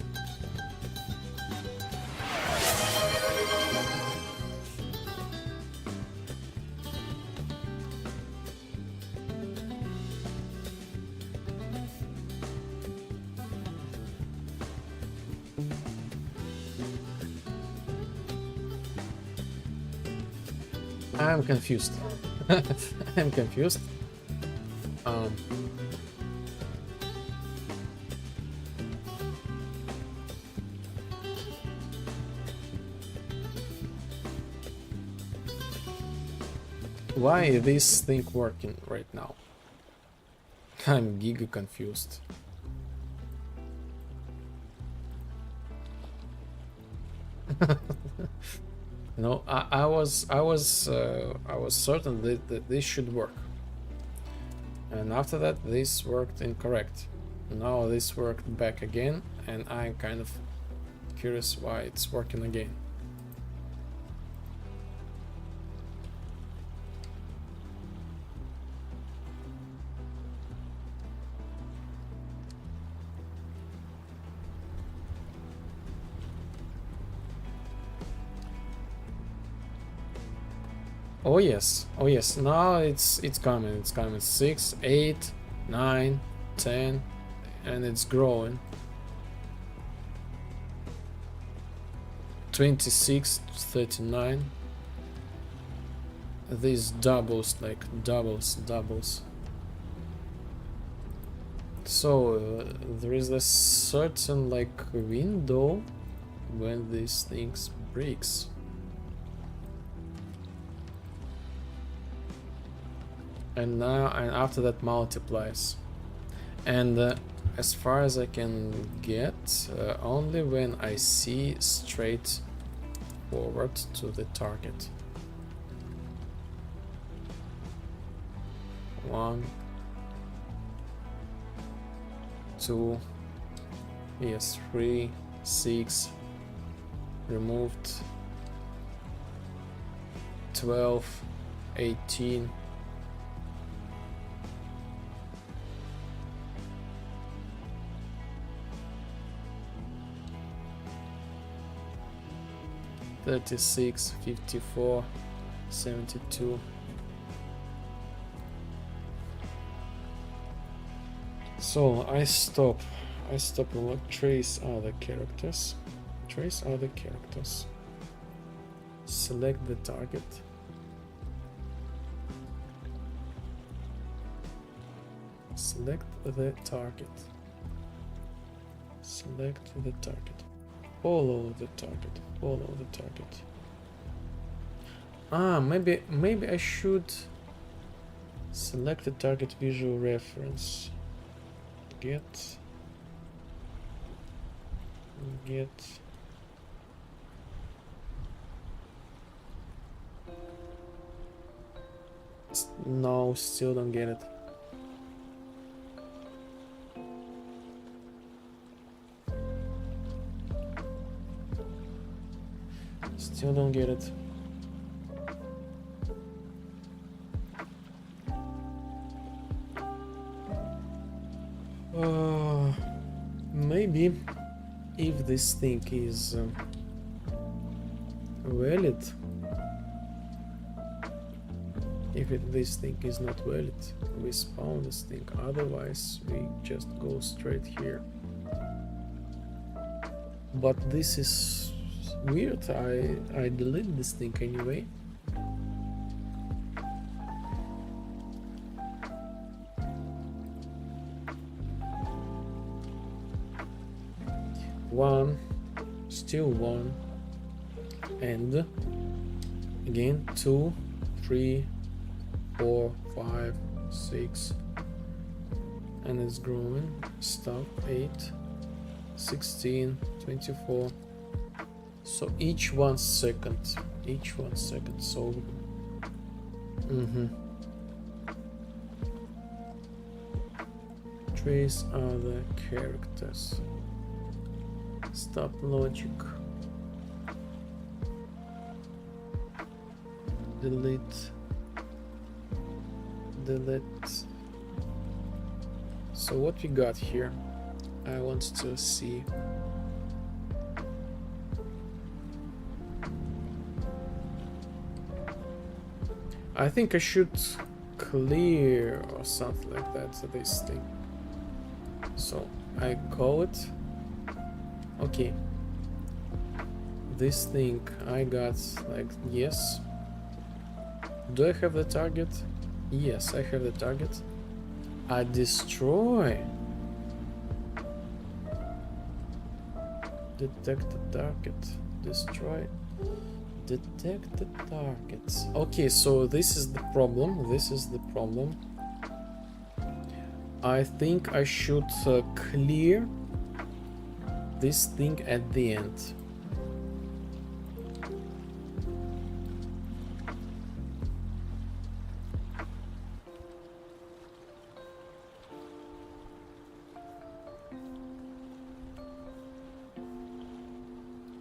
I'm confused. I'm confused. Why is this thing working right now? I'm giga confused. You know, I was certain that this should work, and after that this worked incorrect. Now this worked back again, and I'm kind of curious why it's working again. Oh yes, now it's coming, 6, 8, 9, 10, and it's growing. 26, 39. These doubles, like doubles. So there is a certain like window when these things breaks. And after that multiplies, and as far as I can get, only when I see straight forward to the target. 1, 2, yes, 3, 6, removed, 12, 18. $36, $54, $72. So I stop. Trace other characters. Select the target. Follow the target. Maybe I should select the target visual reference. Get no, still don't get it. Still don't get it. Maybe if this thing is valid, this thing is not valid, we spawn this thing, otherwise we just go straight here. But this is weird, I delete this thing anyway. Still one, and again 2, 3, 4, 5, 6, and it's growing. Stop. 8, 16, 24. So each 1 second. So trace other characters. Stop logic. Delete. So what we got here? I want to see. I think I should clear or something like that this thing. So I call it. Okay, this thing I got, like, yes. Do I have the target? Yes, I have the target. I destroy. Detect the target. Destroy. Detect the targets. Okay, so this is the problem. I think I should clear this thing at the end.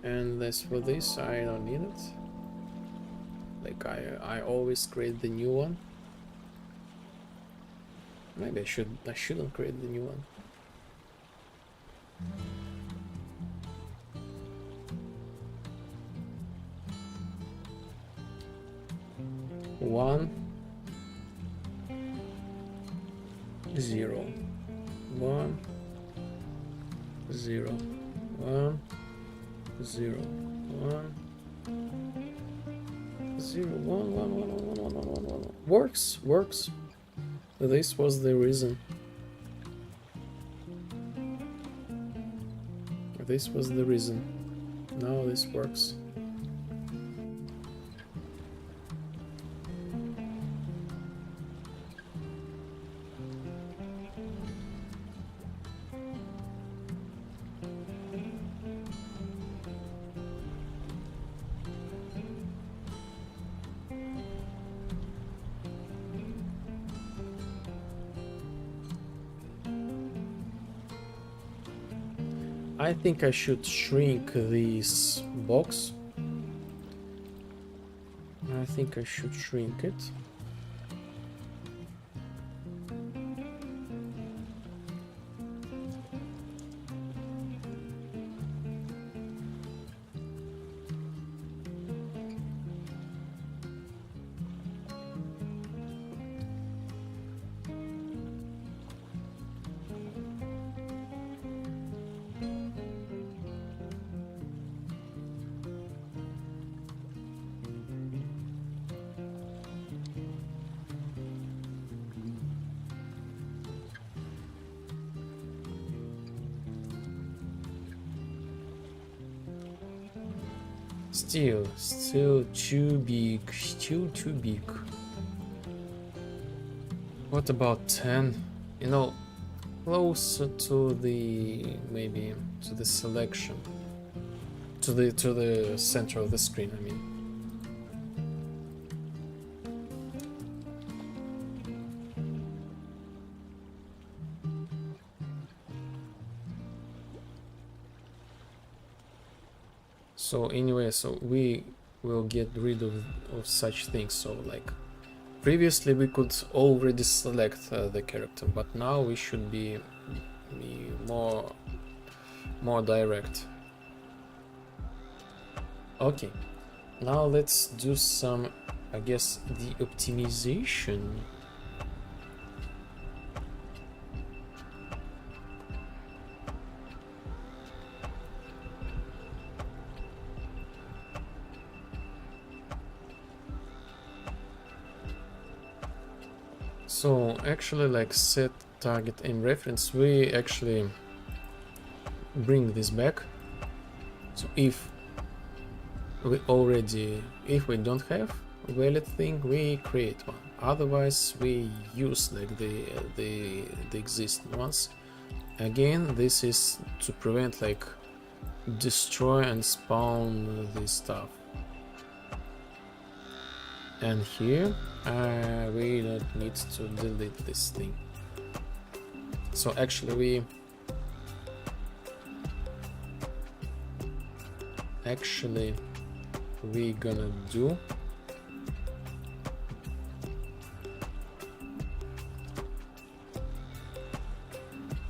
And as for this, I don't need it. Like I always create the new one. Maybe I shouldn't create the new one. One, 0, 1, 0, 1, 0, 1, 0, 1, 1, 1, 1, 1, 1, 1, 1. Works. This was the reason. This was the reason. Now this works. I think I should shrink this box. I think I should shrink it. Still too big, still too big. What about 10? You know, closer to the, maybe to the selection, to the center of the screen, I mean. So anyway, so we will get rid of such things. So like previously we could already select the character, but now we should be more direct. Okay, now let's do some, I guess, the optimization. So actually, like set target aim reference, we actually bring this back. So if we don't have a valid thing, we create one. Otherwise we use like the existing ones. Again, this is to prevent like destroy and spawn this stuff. And here we don't need to delete this thing. So actually we gonna do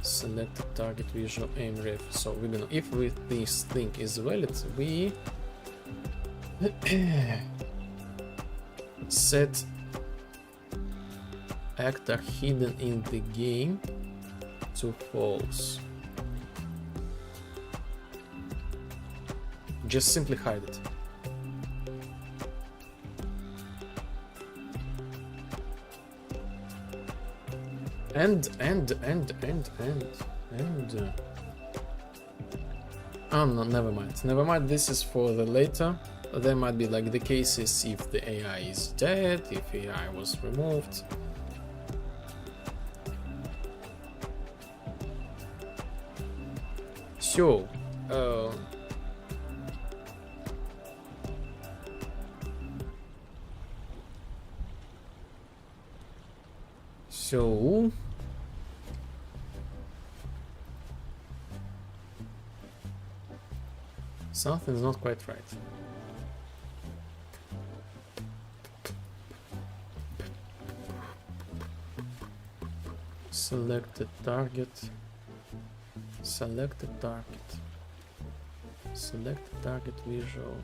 select the target visual aim ref. So we're gonna, if this thing is valid, we set actor hidden in the game to false. Just simply hide it. And oh no, never mind, this is for the later. There might be like the cases if the AI is dead, if AI was removed. So Something's not quite right. Select the target. Select the target. Select the target visual.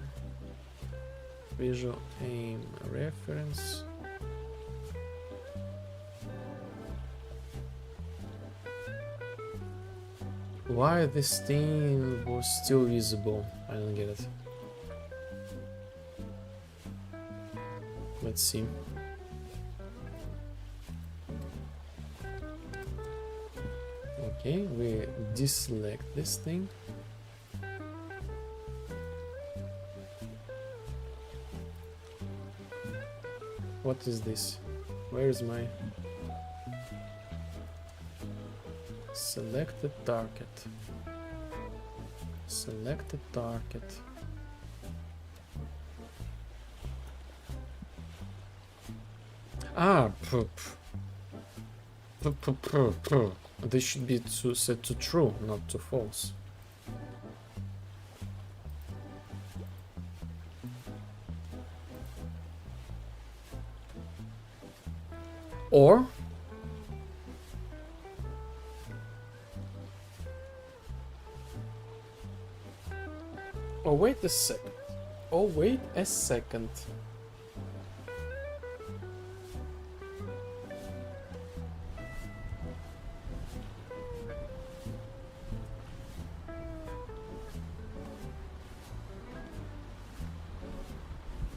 Visual aim reference. Why this thing was still visible? I don't get it. Let's see. Okay, we deselect this thing. What is this? Where is my select the target? Select the target. Ah, this should be set to true, not to false. Or oh wait a second. Oh wait a second.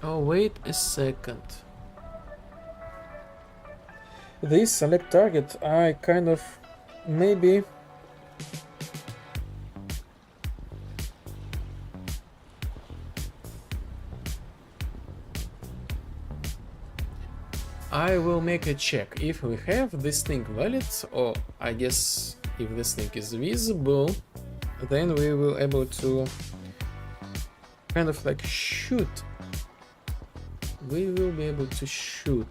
Oh wait a second. This select target, I kind of maybe I will make a check if we have this thing valid, or I guess if this thing is visible, then we will able to kind of like shoot. We will be able to shoot.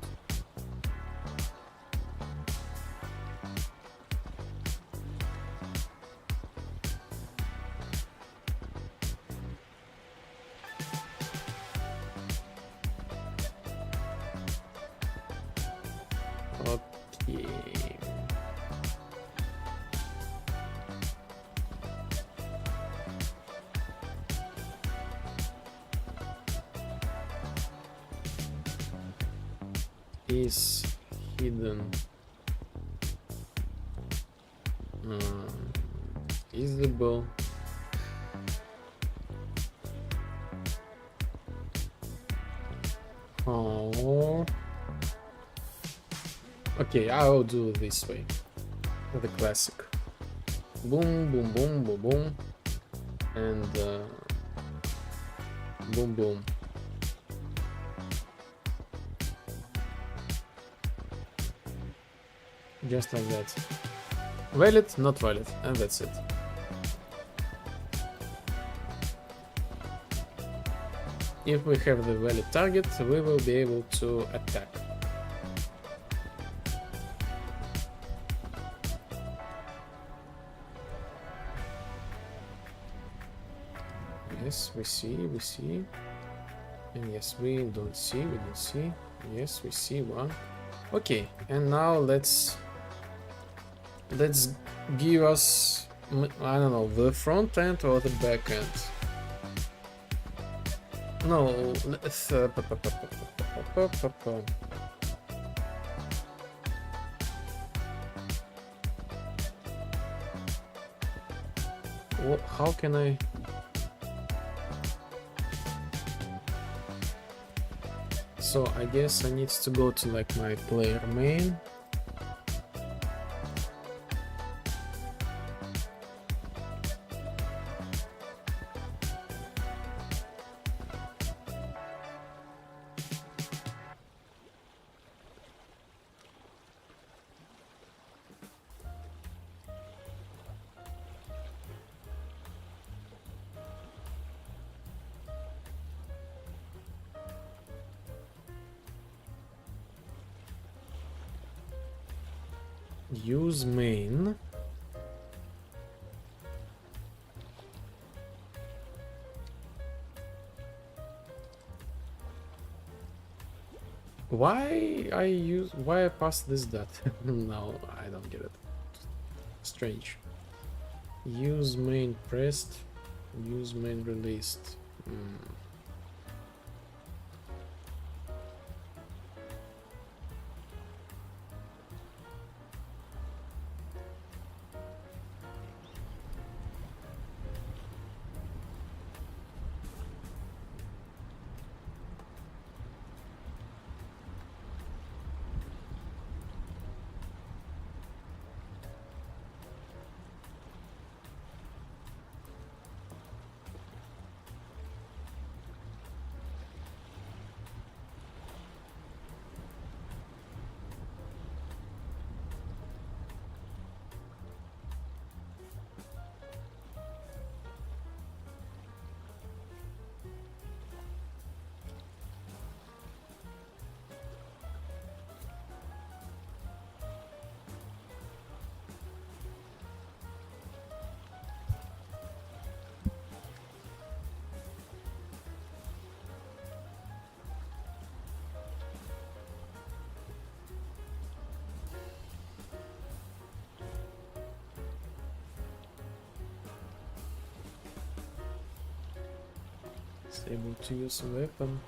Okay. Is hidden. Visible. Oh. Okay, I will do it this way. The classic. Boom, boom, boom, boom, boom. And boom, boom. Just like that. Valid, not valid, and that's it. If we have the valid target, we will be able to attack. Yes, we see, and yes, we don't see, yes, we see one. Okay, and now let's give us, I don't know, the front end or the back end. No, let's how can I? So I guess I need to go to like my player main. Use main. Why I passed this dot? No, I don't get it. Strange. Use main pressed, use main released. Able to use a weapon.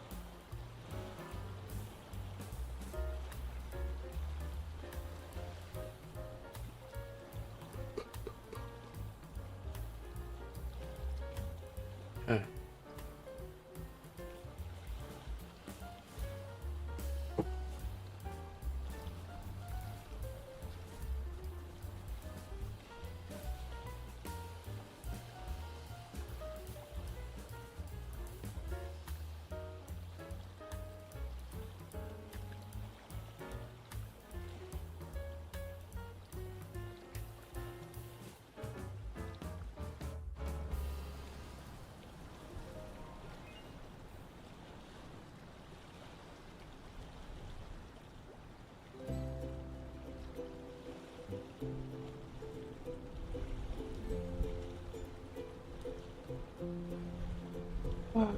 Ah.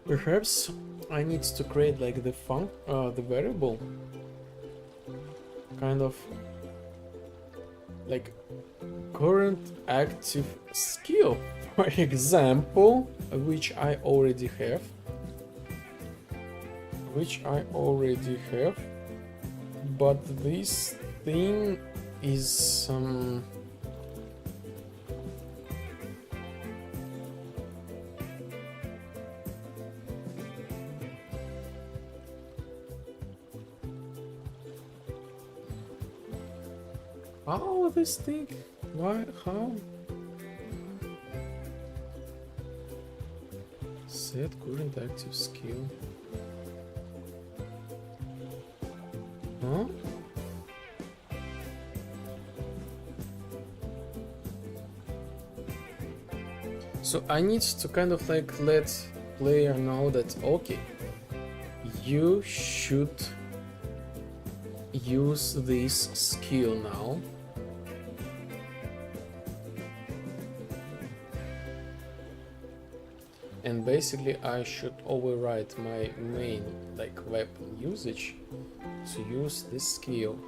Perhaps I need to create like the variable, kind of like current active skill, for example, which I already have, but this thing is how this thing? Why? How? Set current active skill. Huh? So I need to kind of like let player know that okay, you should use this skill now. And basically I should override my main like weapon usage to use this skill.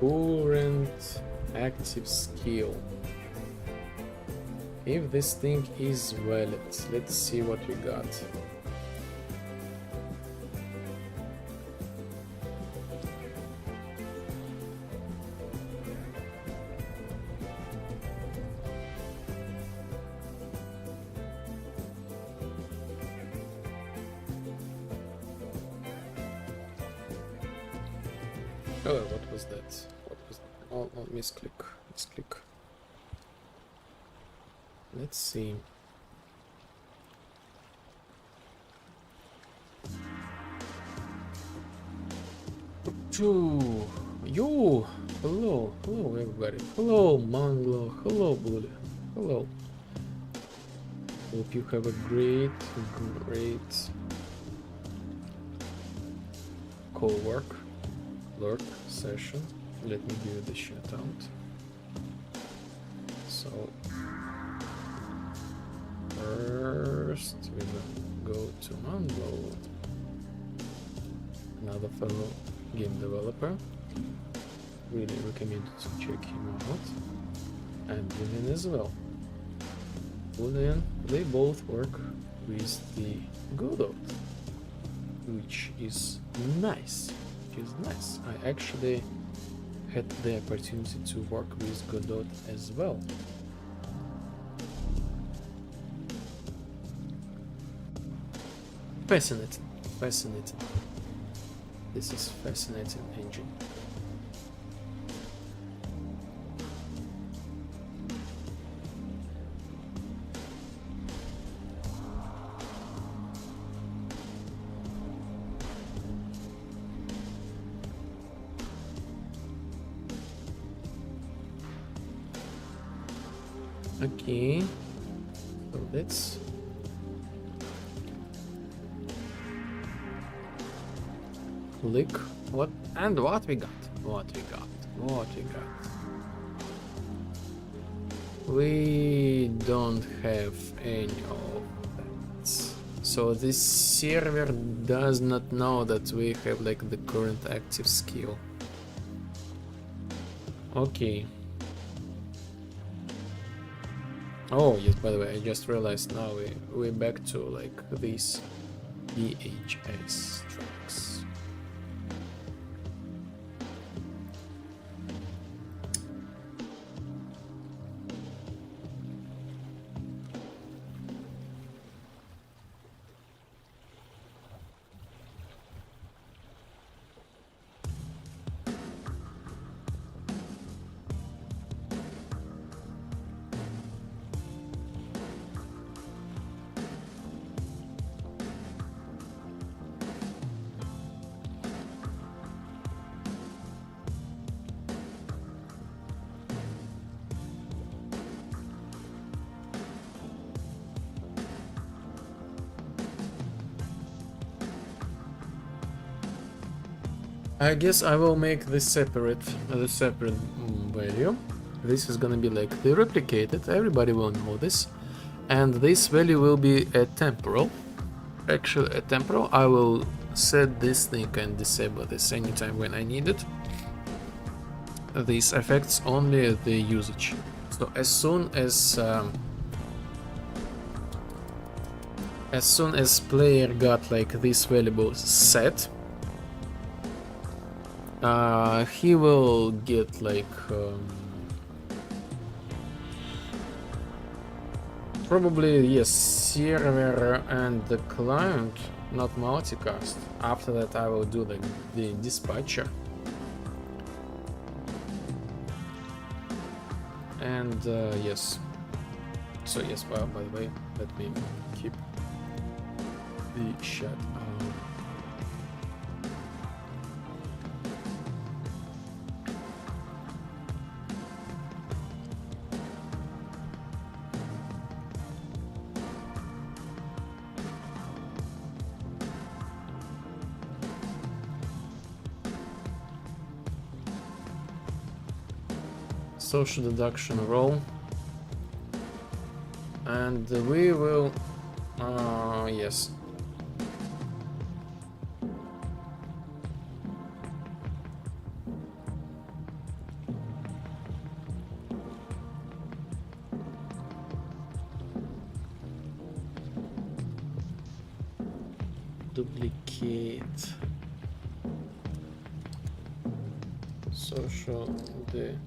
Current active skill. If this thing is valid, let's see what we got. Oh, what was that? What was that? Oh, misclick. Let's see. Two. Yo. Hello. Hello, everybody. Hello, Manglo. Hello, Bully. Hello. Hope you have a great lurk session. Let me give you the shout out. So first we will go to Manglo, another fellow game developer. Really recommend to check him out. And Julian as well. Julian, they both work with the Godot, which is nice. I actually had the opportunity to work with Godot as well. Fascinating. This is fascinating engine. Okay, so let's click what we got. We don't have any of that. So this server does not know that we have like the current active skill. Okay. Oh yes, by the way, I just realized now we're back to like these VHS tracks. I guess I will make this separate value. This is gonna be like the replicated, everybody will know this. And this value will be a temporal. Actually a temporal. I will set this thing and disable this anytime when I need it. This affects only the usage. So as soon as player got like this variable set, he will get like probably yes, server and the client, not multicast. After that I will do like the dispatcher. And yes, so yes, by the way, let me keep the shut out. Social deduction role, and we will yes, duplicate social deduction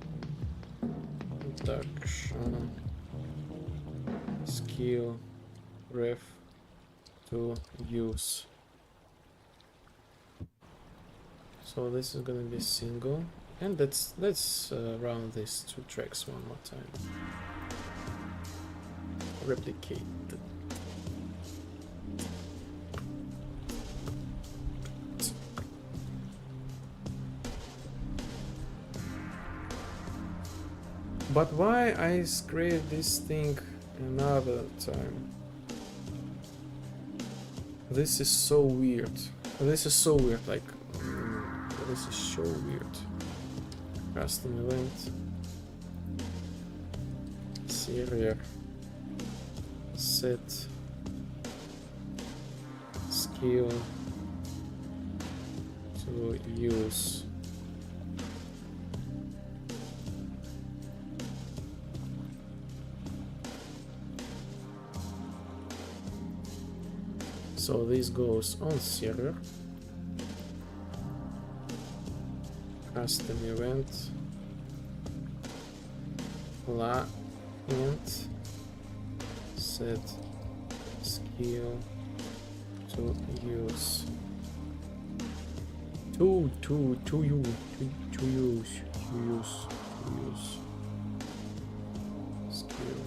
skill ref to use. So this is gonna be single, and let's run these two tracks one more time. Replicate. But why I create this thing another time? This is so weird. This is so weird, like this is so weird. Custom event. Server. Set. Skill. To use. So this goes on server. Custom event. Int. Set skill to use. To use. Skill.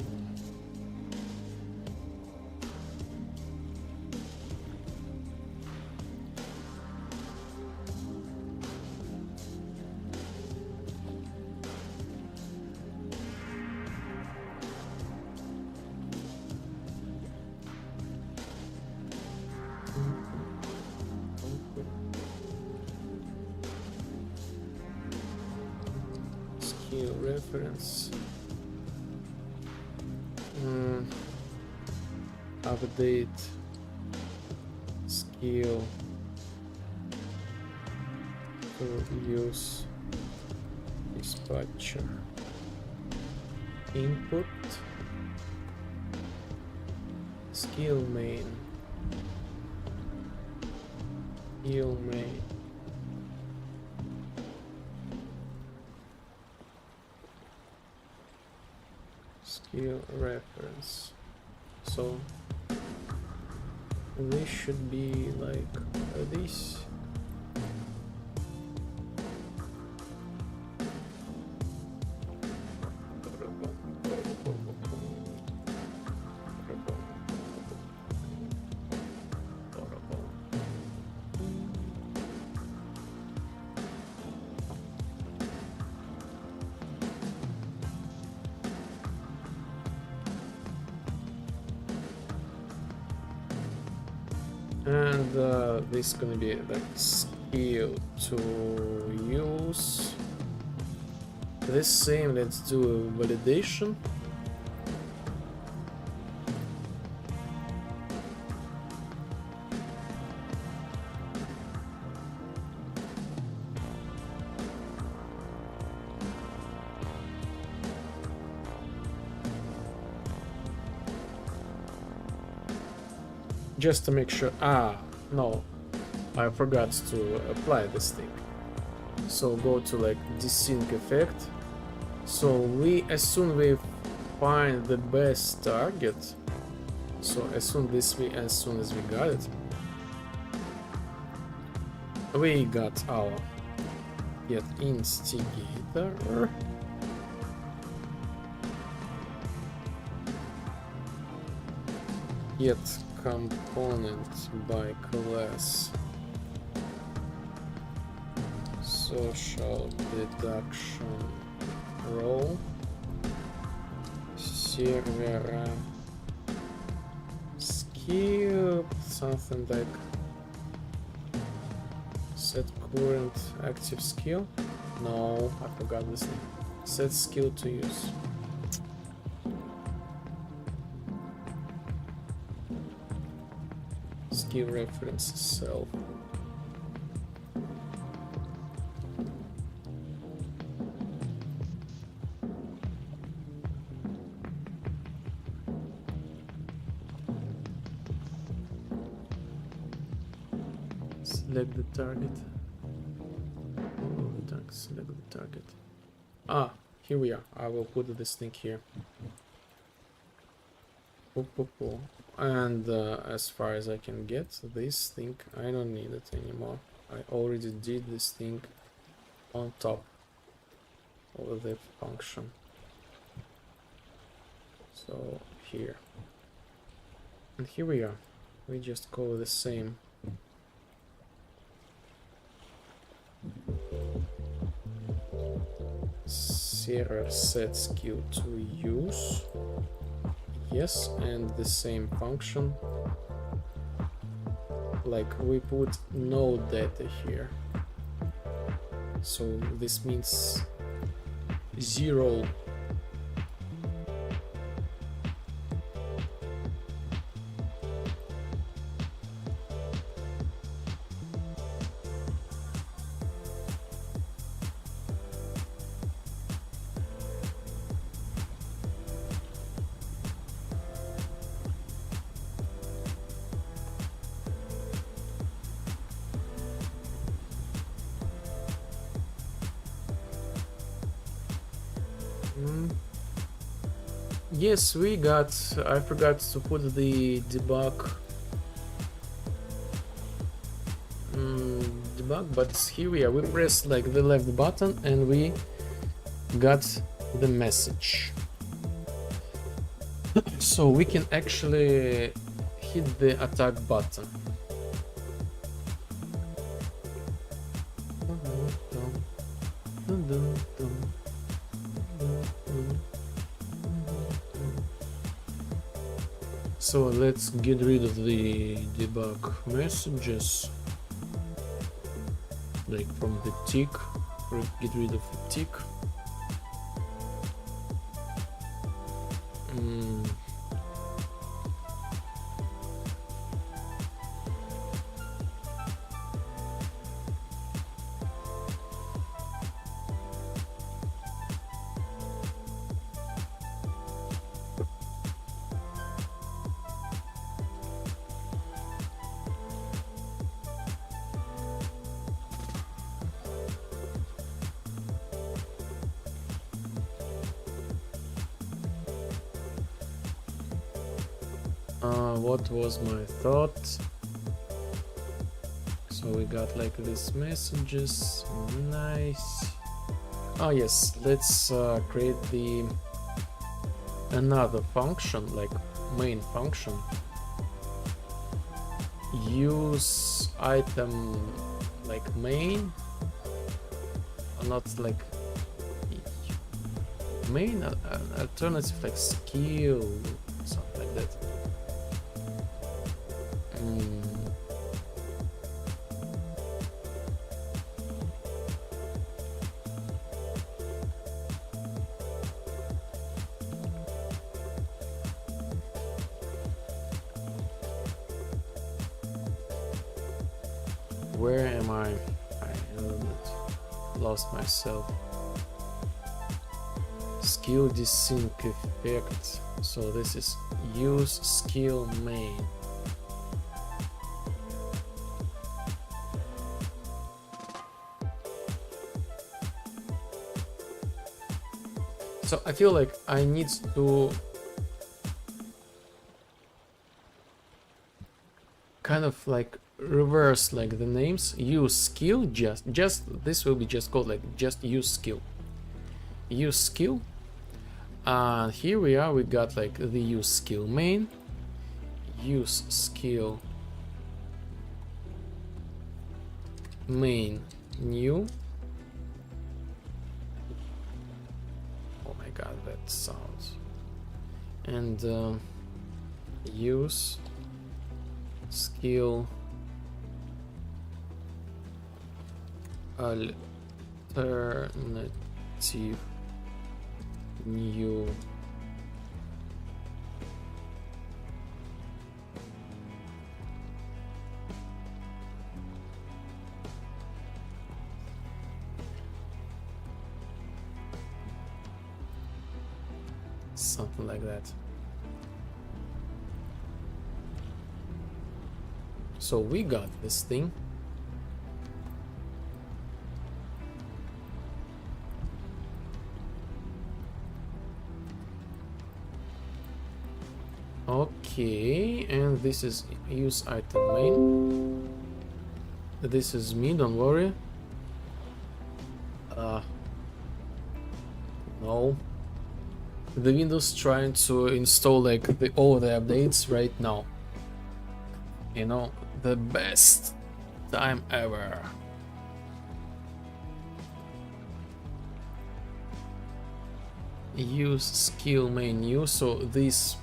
Skill reference. Update skill to use dispatcher. Input skill main. Skill main. Skill reference. So this should be like this. And this is gonna be like skill to use. This same, let's do a validation. Just to make sure. No, I forgot to apply this thing. So go to like desync effect. So as soon we find the best target, so as soon as we got it, we got our get instigator. Get component by class. Social deduction role. Server skill, something like set current active skill. No, I forgot this thing. Set skill to use. Skill reference self. Select the target. Select the target. Here we are. I will put this thing here. And as far as I can get this thing, I don't need it anymore. I already did this thing on top of the function. So here. And here we are. We just call the same. error set skill to use. Yes, and the same function. Like we put no data here. So this means 0. Yes, we got. I forgot to put the debug. Debug, but here we are. We press like the left button and we got the message. So we can actually hit the attack button. So let's get rid of the debug messages, like from the tick, get rid of the tick. What was my thought? So we got like these messages. Nice. Oh yes, let's create the another function, like main function. Use item like main, not like main, alternative like skill, something like that. Where am I? Lost myself. Skill desync effect. So this is use skill main. So I feel like I need to kind of like reverse like the names. Use skill, just this will be just called like just use skill. Use skill. Here we are, we got like the use skill main, use skill main new. Oh my god, that sounds. And use skill alternative new. Something like that. So we got this thing. Okay, and this is use item main. This is me, don't worry. No. The Windows trying to install like all the updates right now. You know, the best time ever. use skill main new, so this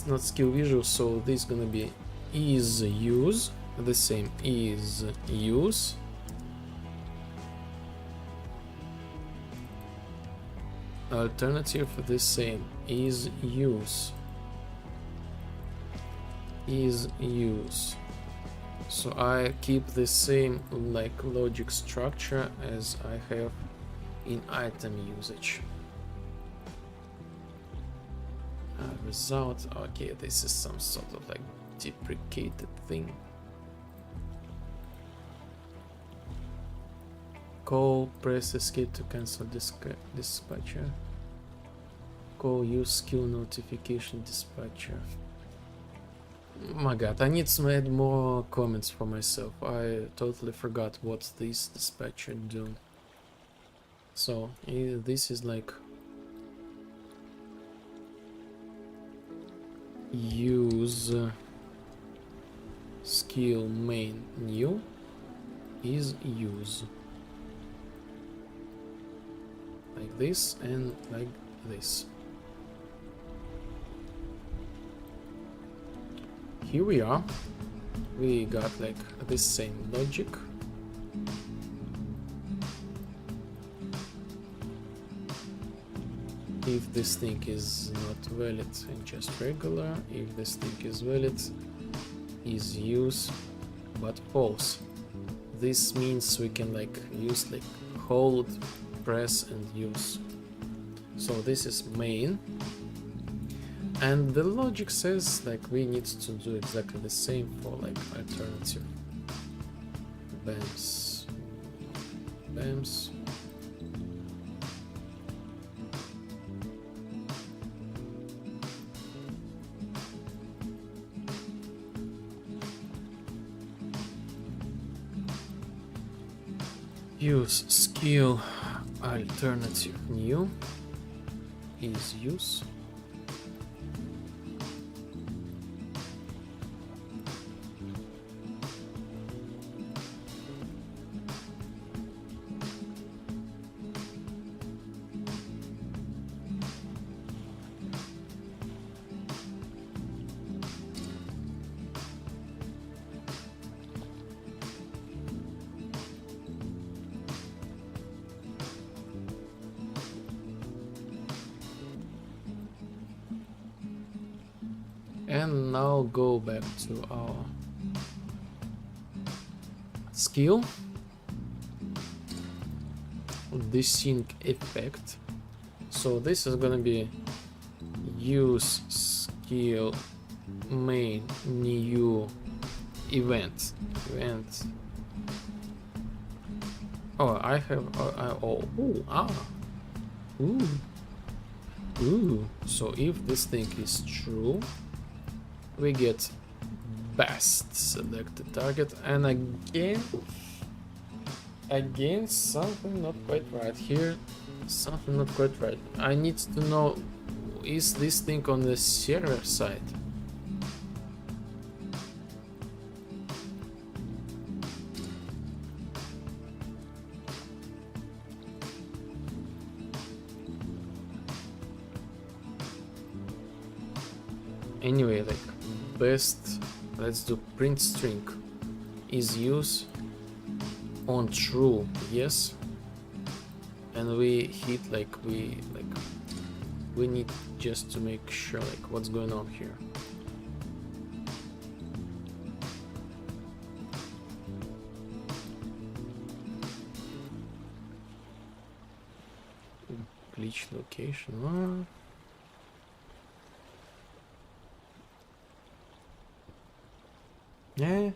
not skill visual, so this gonna be is use, the same is use, alternative the same is use, is use. So I keep the same like logic structure as I have in item usage. Result, okay, this is some sort of like deprecated thing. Call, press escape to cancel dispatcher. Call, use skill notification dispatcher. My god, I need to add more comments for myself. I totally forgot what this dispatcher do. So this is like use skill main new is use, like this and like this. Here we are, we got like this same logic. If this thing is not valid, and just regular. If this thing is valid, is use, but false. This means we can like use like hold, press and use. So this is main, and the logic says like we need to do exactly the same for like alternative. BAMS, BAMS. Use skill alternative new is use. And now go back to our skill, desync effect. So this is gonna be use skill main new event. Oh, I have So if this thing is true, we get best selected target, and again something not quite right here, something not quite right. I need to know, is this thing on the server side? Anyway, like best, let's do print string is use on true, yes, and we hit like we need just to make sure like what's going on here. Glitch location. Yeah.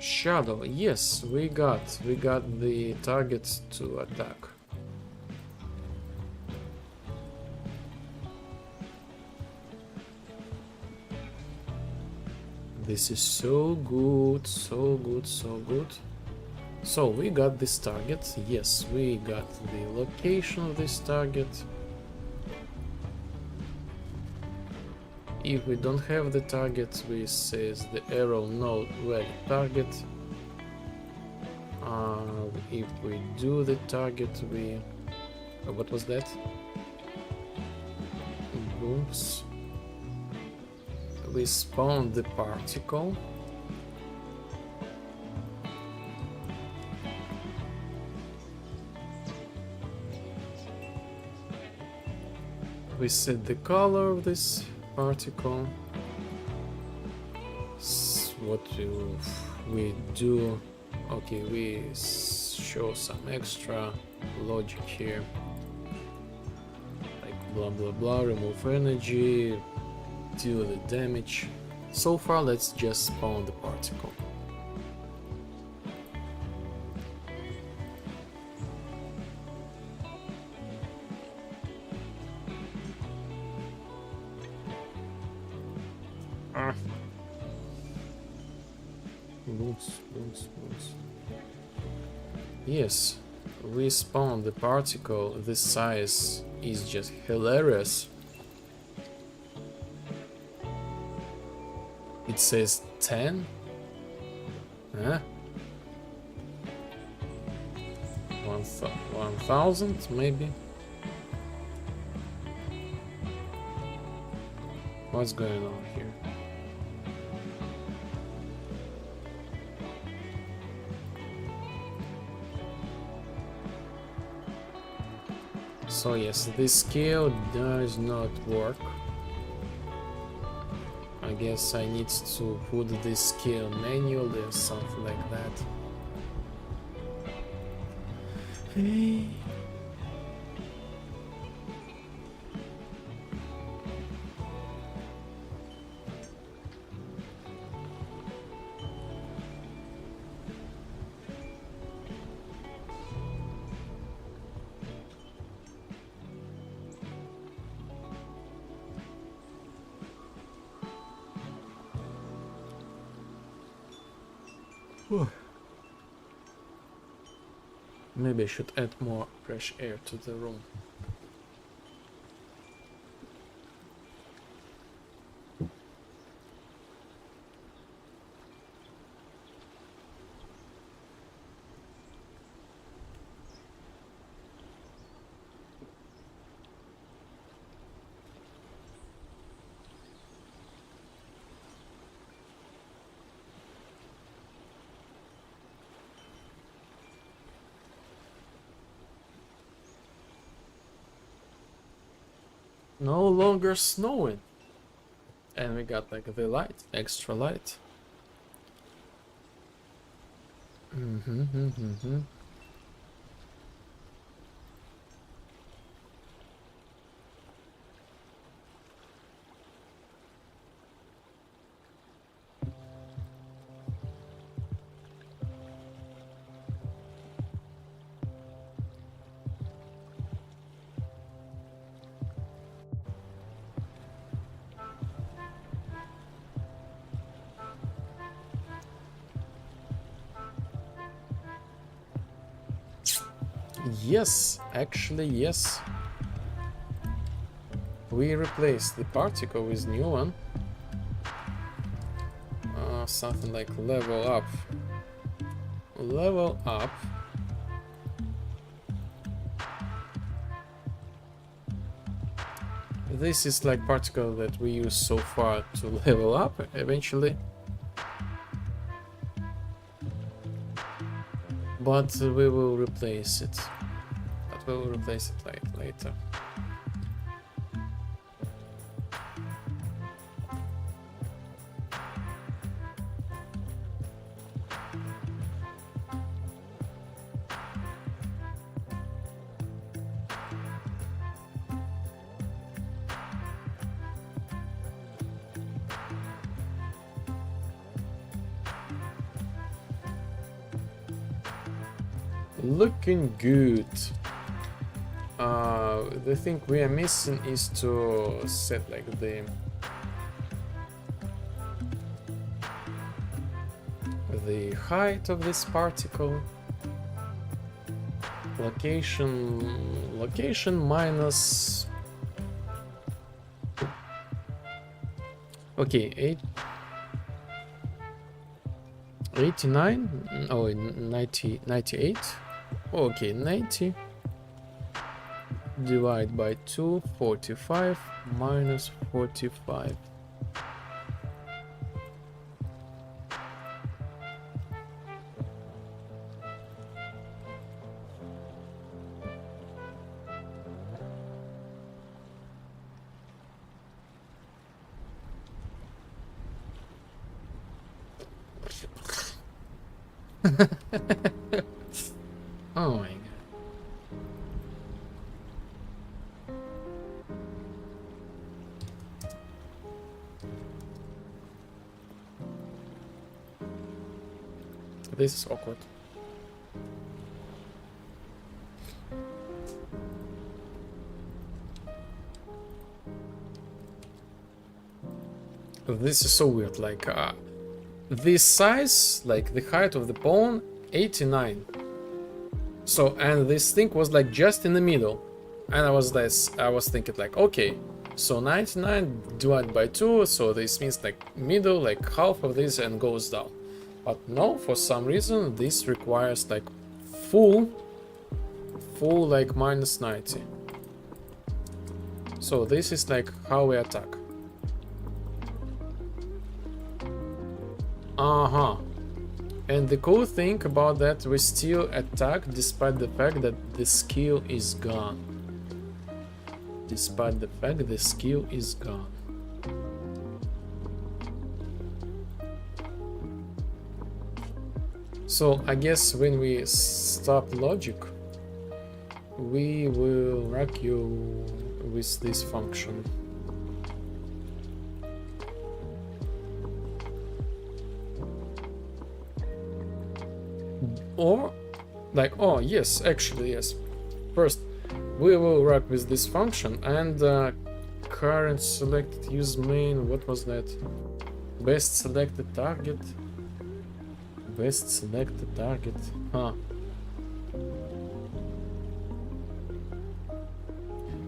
Shadow, yes, we got the target to attack. This is so good, so good, so good. So we got this target. Yes, we got the location of this target. If we don't have the target, we says the arrow no valid target. If we do the target, we what was that? Oops. We spawn the particle. We set the color of this particle. What do we do? Okay, we show some extra logic here, like blah blah blah, remove energy, deal the damage. So far, let's just spawn the particle. Yes, we spawned the particle. This size is just hilarious. It says 10? Huh? 1000 maybe? What's going on here? So yes, this scale does not work. I guess I need to put this scale manually or something like that. Hey. Maybe I should add more fresh air to the room. No longer snowing. And we got like the light, extra light. Yes, actually yes. We replaced the particle with new one. Something like level up. Level up. This is like particle that we use so far to level up eventually. But we will replace it. But we will replace it later. Looking good. The thing we are missing is to set like the the height of this particle. Location minus. Okay, 89. Oh, 90, 98. Okay, 90 divide by 2, 45 minus 45. Oh my god. This is awkward. This is so weird, like this size, like the height of the pawn, 89. So, and this thing was like just in the middle. And I was thinking like, okay, so 99 divided by 2, so this means like middle, like half of this and goes down. But no, for some reason, this requires like full like minus 90. So this is like how we attack. And the cool thing about that, we still attack despite the fact that the skill is gone. Despite the fact the skill is gone. So I guess when we stop logic, we will wreck you with this function. Or, like, oh yes, actually yes. First, we will work with this function and current selected use main. What was that? Best selected target. Best selected target. Huh.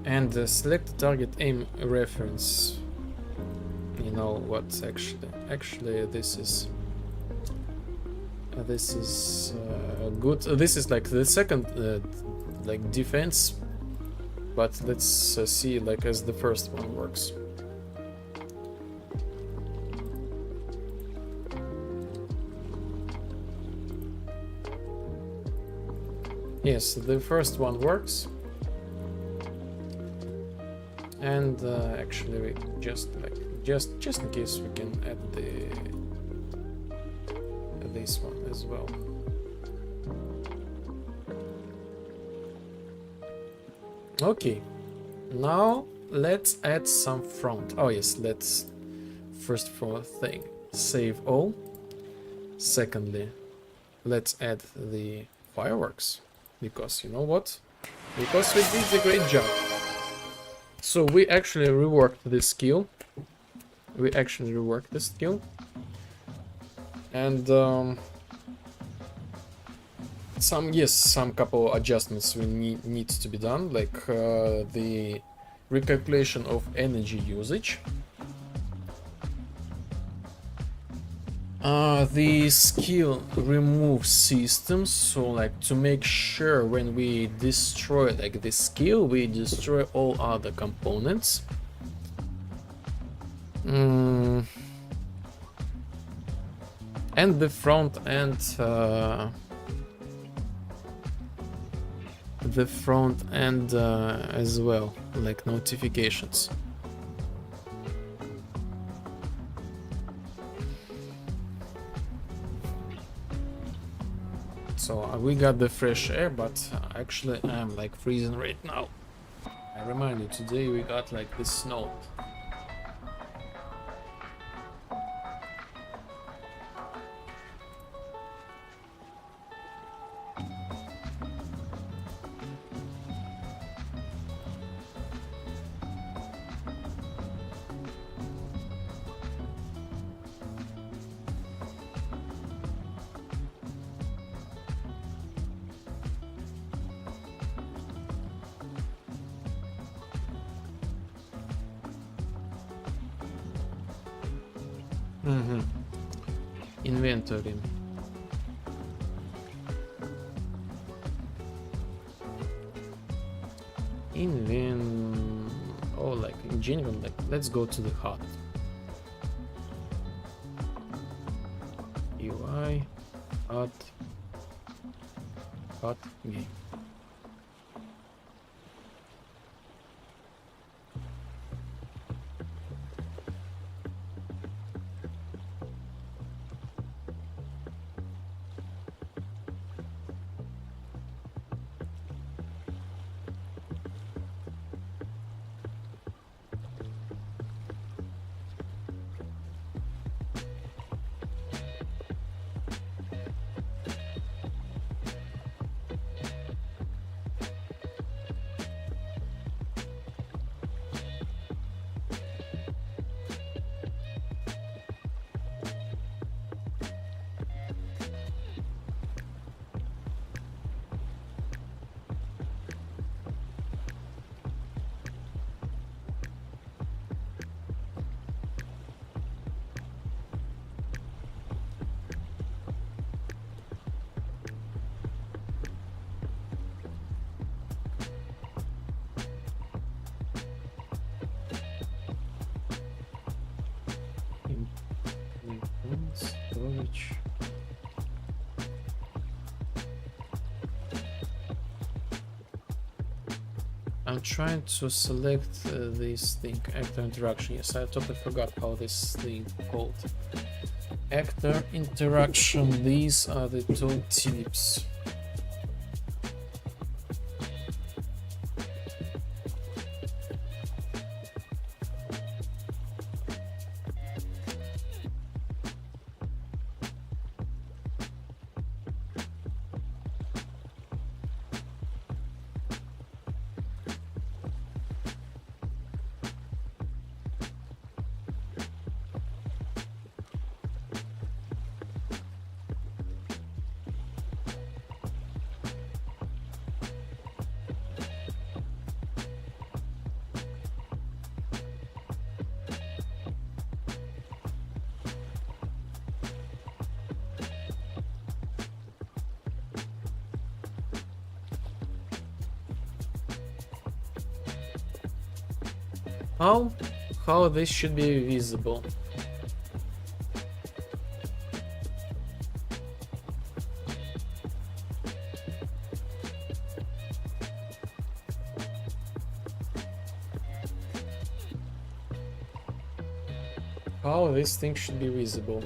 And selected target aim reference. You know what's actually this is. This is good. This is like the second like defense, but let's see like as the first one works. Yes, the first one works, and actually we just in case we can add this one as well. Okay, now let's add some front. Oh yes, let's first for thing save all. Secondly, let's add the fireworks, because you know what? Because we did a great job. So we actually reworked this skill. And some couple adjustments we need to be done, like the recalculation of energy usage, the skill remove systems, so like to make sure when we destroy like the skill, we destroy all other components. And the front end as well, like notifications. So we got the fresh air, but actually I'm like freezing right now. I remind you, today we got like the snow. Inventory. Oh, like in general, like let's go to the hut. UI hut game. Storage. I'm trying to select this thing, actor interaction. Yes, I totally forgot how this thing called. Actor interaction. These are the two tips. How this should be visible? How this thing should be visible?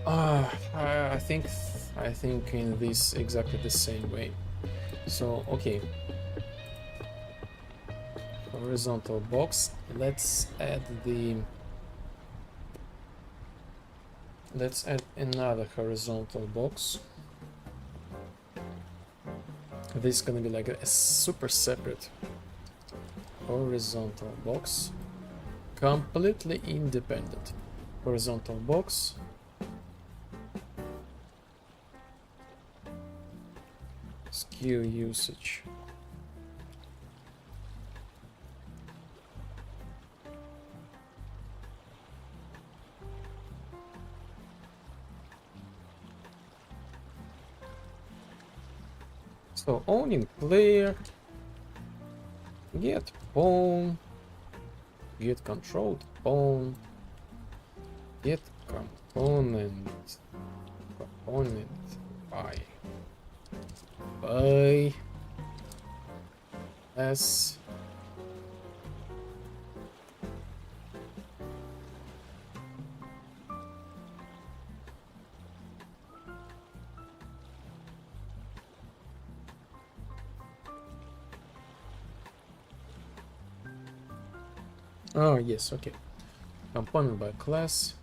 I think in this exactly the same way. So okay. Horizontal box. Let's add another horizontal box. This is gonna be like a super separate horizontal box, completely independent horizontal box. SKU usage. So owning player, get pawn, get controlled pawn, get component by s Oh, yes, okay. Component by class,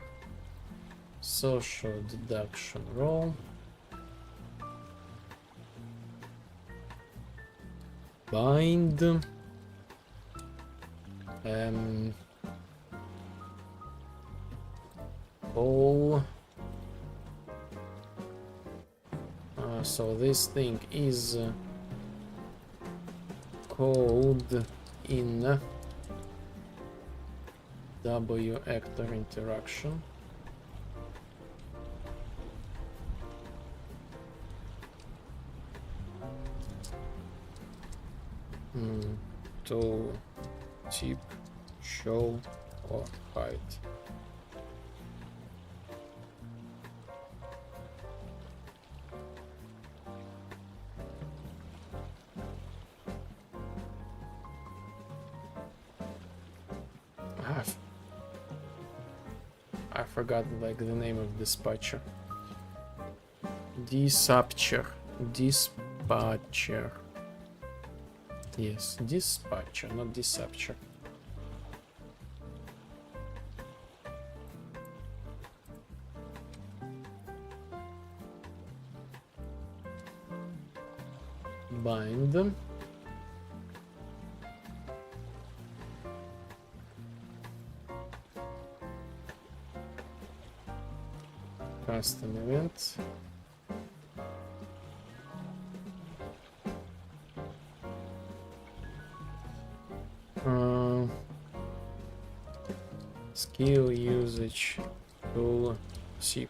social deduction role, bind, all. So this thing is code in W actor interaction. To tip, show, or hide. I forgot like the name of dispatcher. Dispatcher. Yes, dispatcher, not dispatcher. Bind them. Custom event. Skill usage tool zip.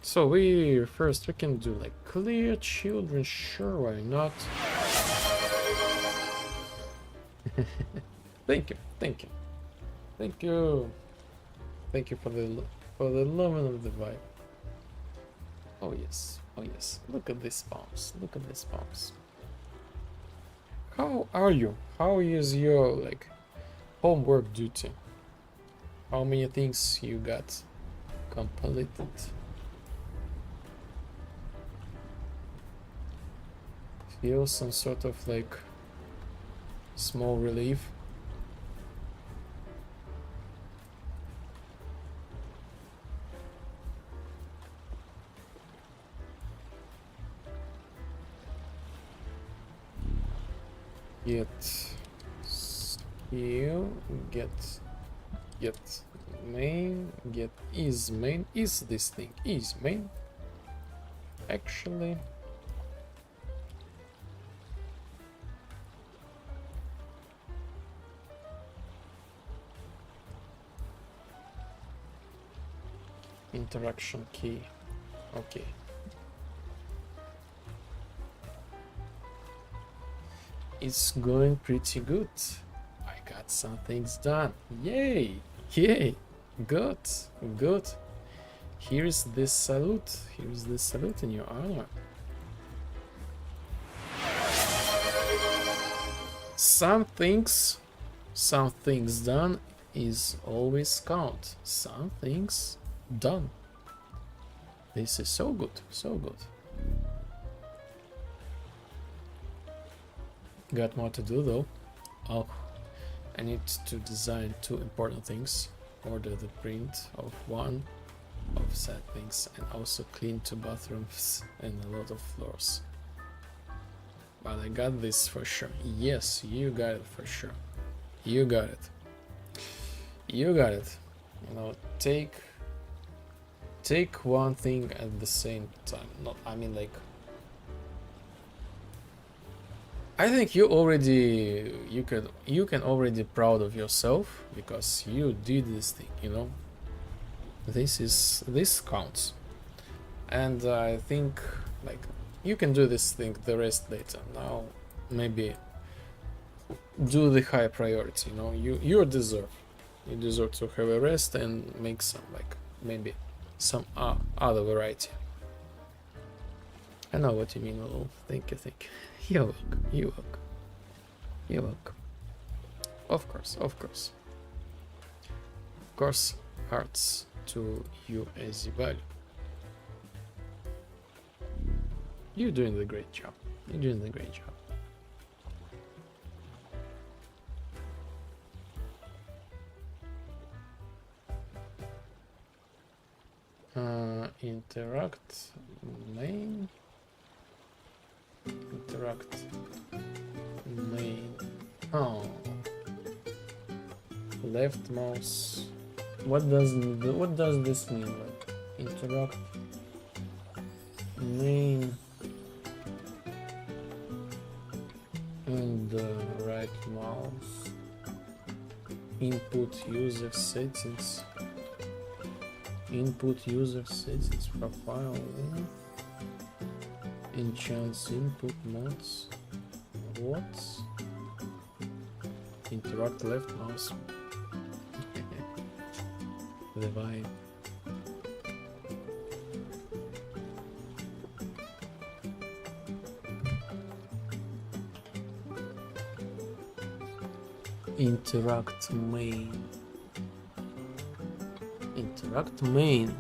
So we can do like clear children, sure, why not? Thank you for the lumen of the vibe. Oh yes, look at these palms, How are you? How is your like homework duty? How many things you got completed? Feel some sort of like small relief. Get skill, get main, get is main. Is this thing is main? Actually, interaction key. Okay. It's going pretty good. I got some things done. Yay! Good. Here's this salute. In your honor. Some things done is always count. Some things done. This is so good. Got more to do though. Oh, I need to design 2 important things. Order the print of 1 of said things and also clean 2 bathrooms and a lot of floors. But I got this for sure. Yes, you got it for sure. You got it. You know, take one thing at the same time. Not, I mean like, I think you can already proud of yourself because you did this thing, you know. This counts. And I think like you can do this thing the rest later. Now maybe do the high priority, you know. You deserve to have a rest and make some like maybe some other variety. I know what you mean, Lol. Thank you. You're welcome. Of course, hearts to you as well. You're doing the great job. Interact main. Oh, left mouse. What does this mean? Like, interact main. Input user settings. Input user settings profile. Enchants input modes. What? Interact left mouse. The vibe. Interact main. Interact main.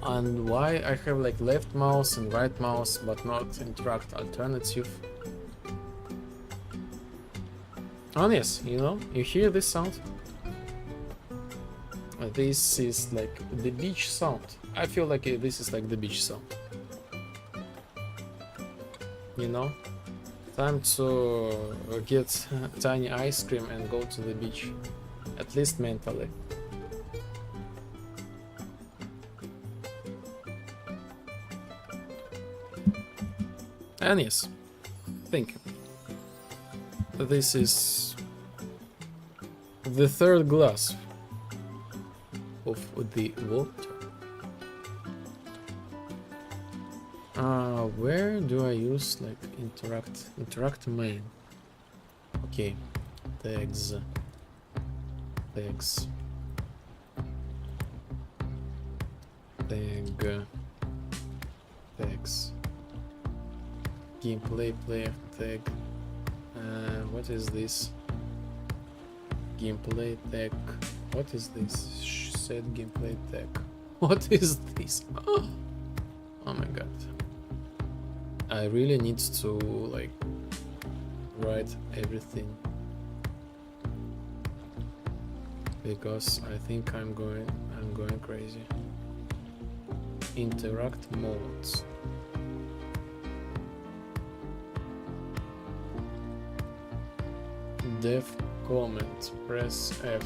And why I have like left mouse and right mouse but not interact alternative? Oh yes, you know, you hear this sound? This is like the beach sound. I feel like this is like the beach sound. You know? Time to get tiny ice cream and go to the beach. At least mentally. And yes, think. This is the third glass of the water. Where do I use like interact main? Okay, tags, tags, gameplay player tag. What is this? Gameplay tag. What is this? Set gameplay tag. What is this? Oh my god. I really need to like write everything because I think I'm going crazy. Interact modes. Def comment, press F.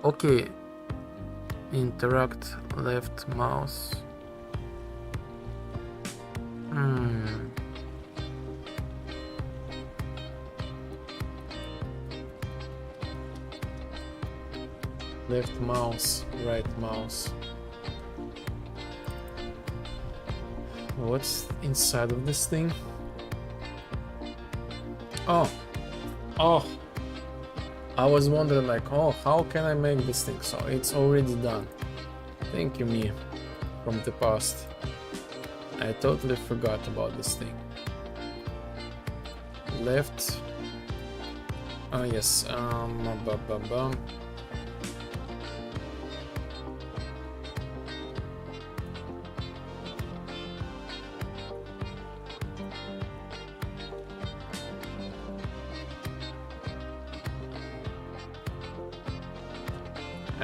Okay. Interact left mouse. Left mouse, right mouse. What's inside of this thing? Oh, I was wondering like, oh, how can I make this thing? So it's already done. Thank you, me from the past. I totally forgot about this thing. Left. Oh yes. I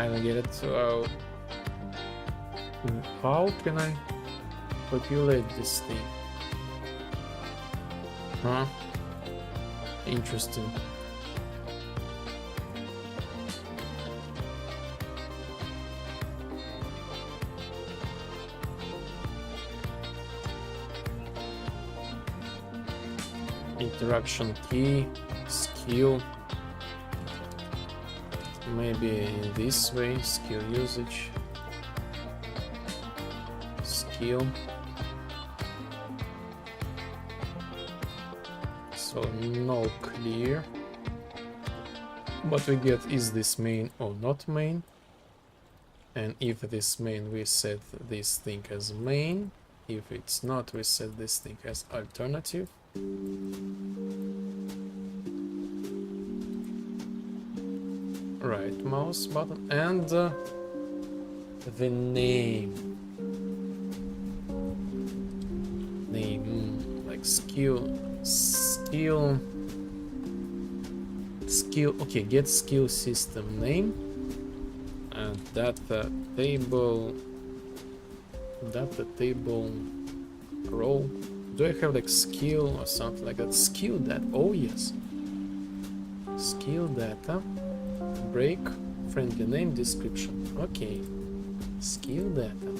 don't get it. So how can I populate this thing? Huh? Interesting. Interaction key, skill. Maybe in this way, skill usage, skill. So no clear. What we get is this main or not main. And if this main, we set this thing as main. If it's not, we set this thing as alternative. Right mouse button and the name like skill. Okay, get skill system name and data table row. Do I have like skill or something like that? Skill data. Oh yes, skill data. Break, friendly name, description. Okay, skill data.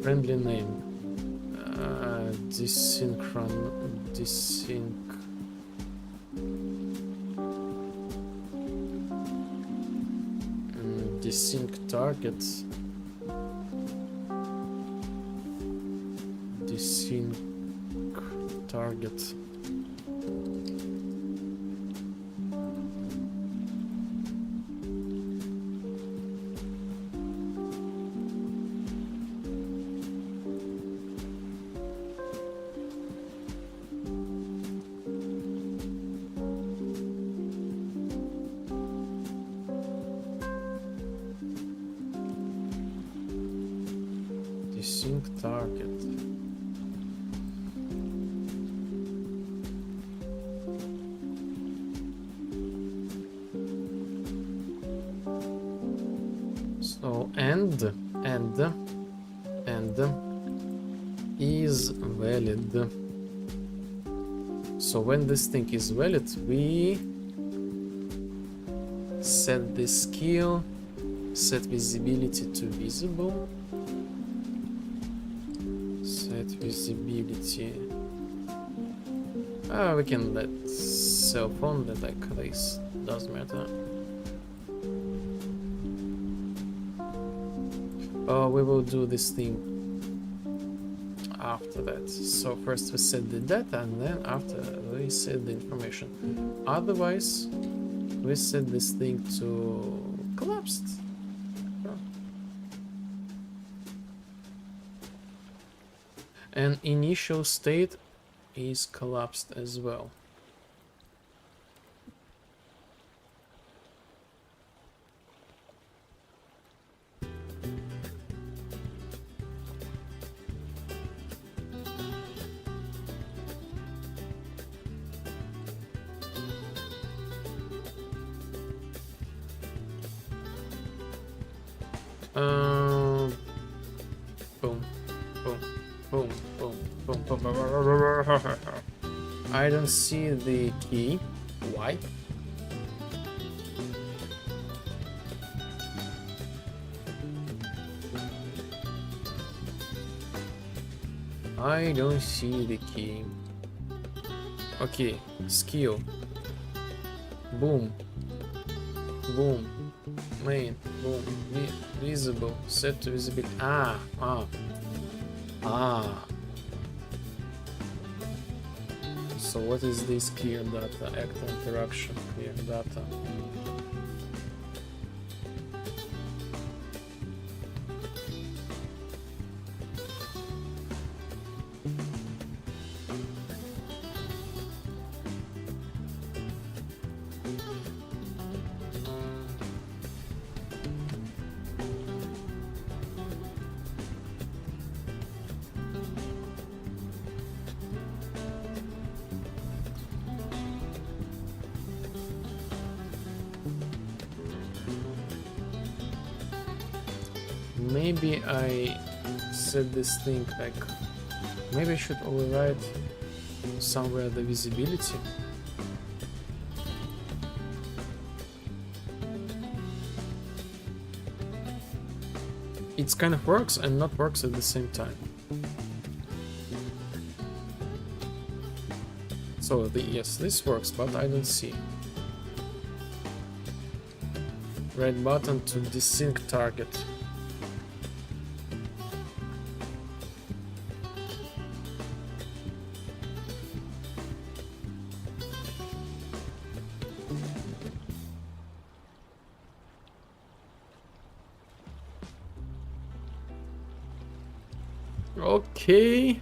friendly name. Desync target. Desync target. Desync target. So and is valid. So when this thing is valid, we set the skill, set visibility to visible, set visibility. We can let self only like this, doesn't matter. We will do this thing after that. So first we set the data and then after we set the information. Otherwise we set this thing to collapsed. And initial state is collapsed as well. Boom, boom, boom, boom, boom, boom. I don't see the key. Why? I don't see the key. Okay, skill. Boom. Boom. Main. Boom. Visible. Set to visibility. Ah. So what is this clear data? Actor interaction. Clear data. Maybe I set this thing like, maybe I should override somewhere the visibility. It kind of works and not works at the same time. So yes, this works, but I don't see. Right button to desync target. Okay.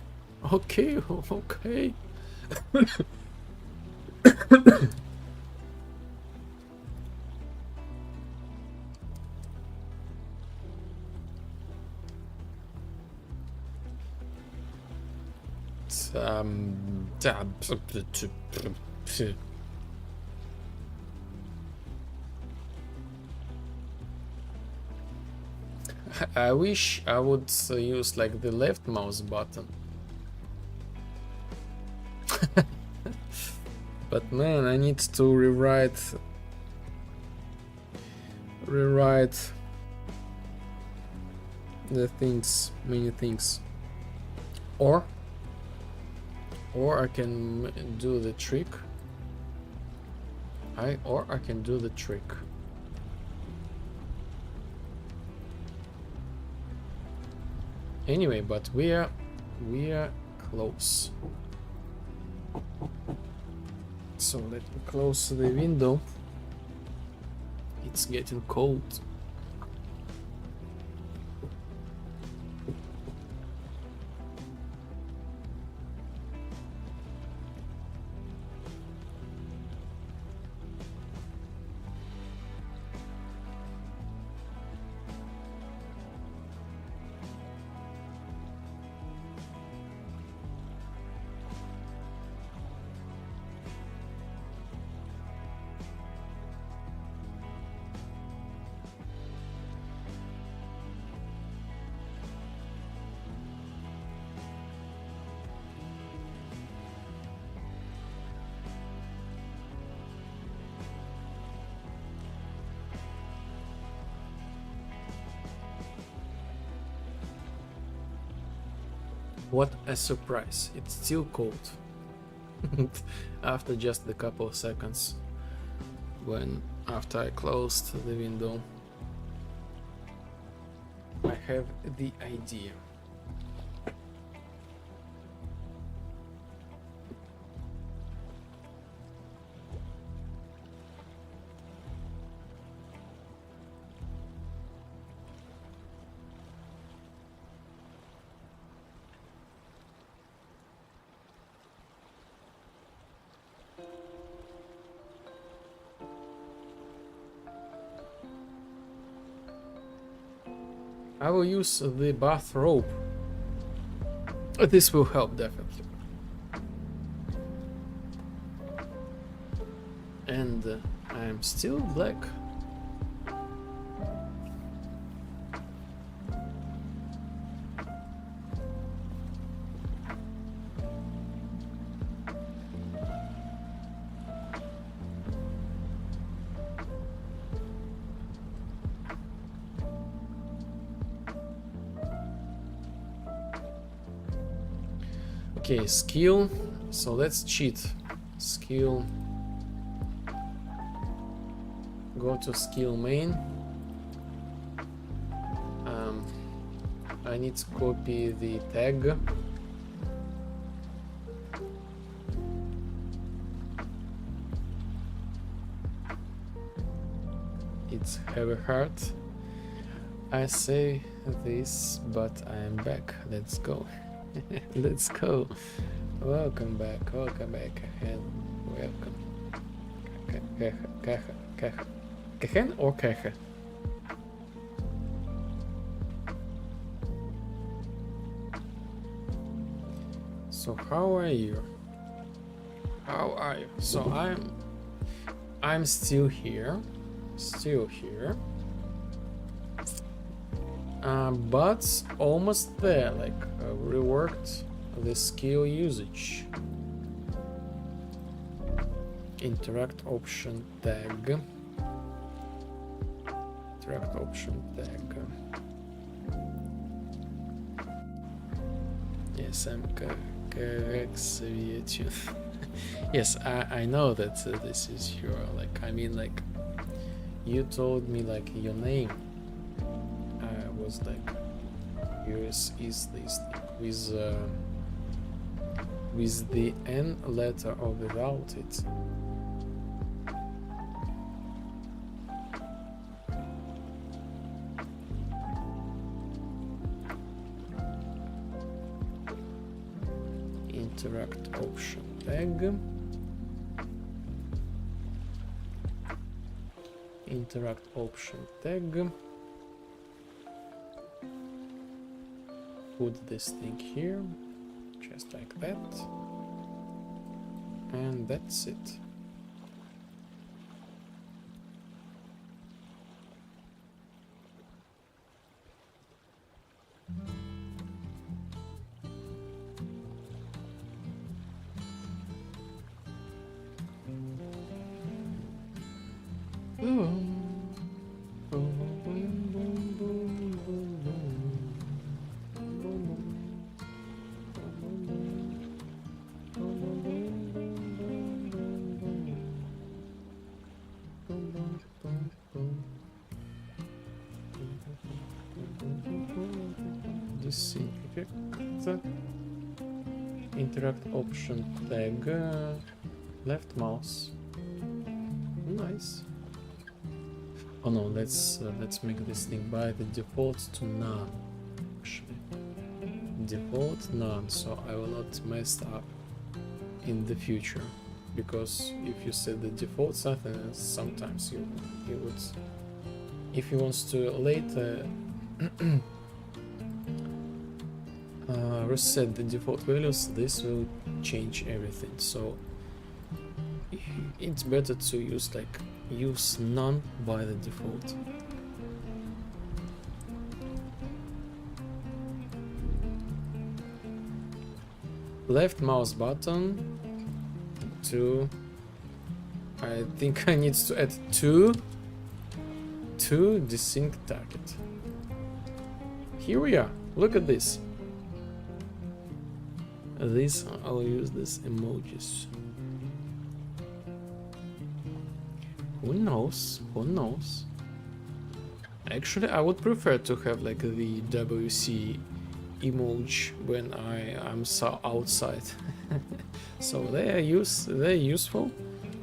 I wish I would use like the left mouse button. But man, I need to rewrite the things, many things. Or I can do the trick. I can do the trick. Anyway, but we are close. So let me close the window. It's getting cold. What a surprise, it's still cold. After just a couple of seconds, after I closed the window, I have the idea. I will use the bathrobe. This will help definitely. And I'm still black. Okay, skill. So let's cheat. Skill. Go to skill main. I need to copy the tag. It's heavy heart. I say this, but I am back. Let's go. Let's go. Welcome back and welcome. Kehen or kehe? So how are you? How are you? So I'm still here. But almost there, like reworked the skill usage. Interact option tag. Interact option tag. Yes, I'm correct. Yes, I know that this is your, like, I mean, like, you told me, like, your name. I was like, yours is this thing with the N letter or without it. Interact option tag. Interact option tag. Put this thing here, just like that, and that's it. effect. Interact option tag. Left mouse. Nice. Oh no, let's make this thing by the default to none. Actually, default none, so I will not mess up in the future. Because if you set the default something, sometimes you would, if you want to later reset the default values, this will change everything. So it's better to use none by the default. Left mouse button to, I think I need to add to desync target. Here we are. Look at this. I'll use this emojis. Who knows? Who knows? Actually, I would prefer to have like the WC emoji when I'm so outside. So they're useful,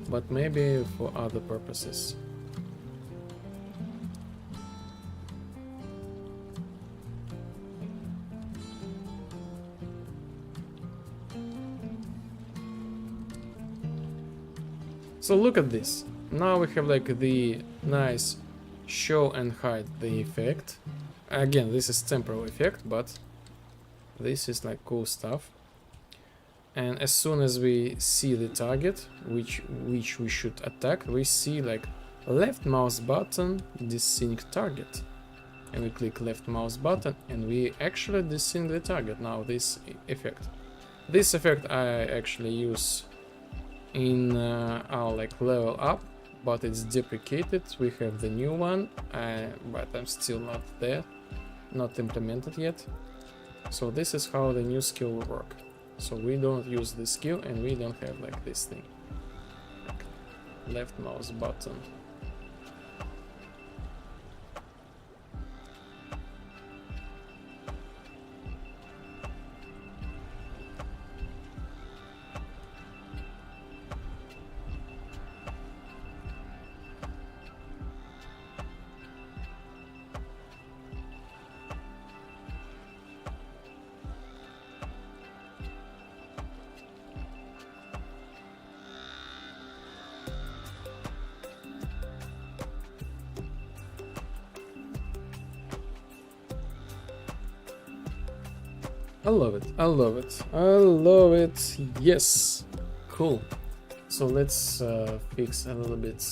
but maybe for other purposes. So look at this. Now we have like the nice show and hide the effect. Again, this is temporal effect, but this is like cool stuff. And as soon as we see the target, which we should attack, we see like left mouse button desync target. And we click left mouse button and we actually desync the target. Now this effect. This effect I actually use in our like level up, but it's deprecated. We have the new one, but I'm still not there, not implemented yet. So this is how the new skill will work. So we don't use this skill and we don't have like this thing, like left mouse button. I love it, I love it, I love it, yes, cool. So let's fix a little bit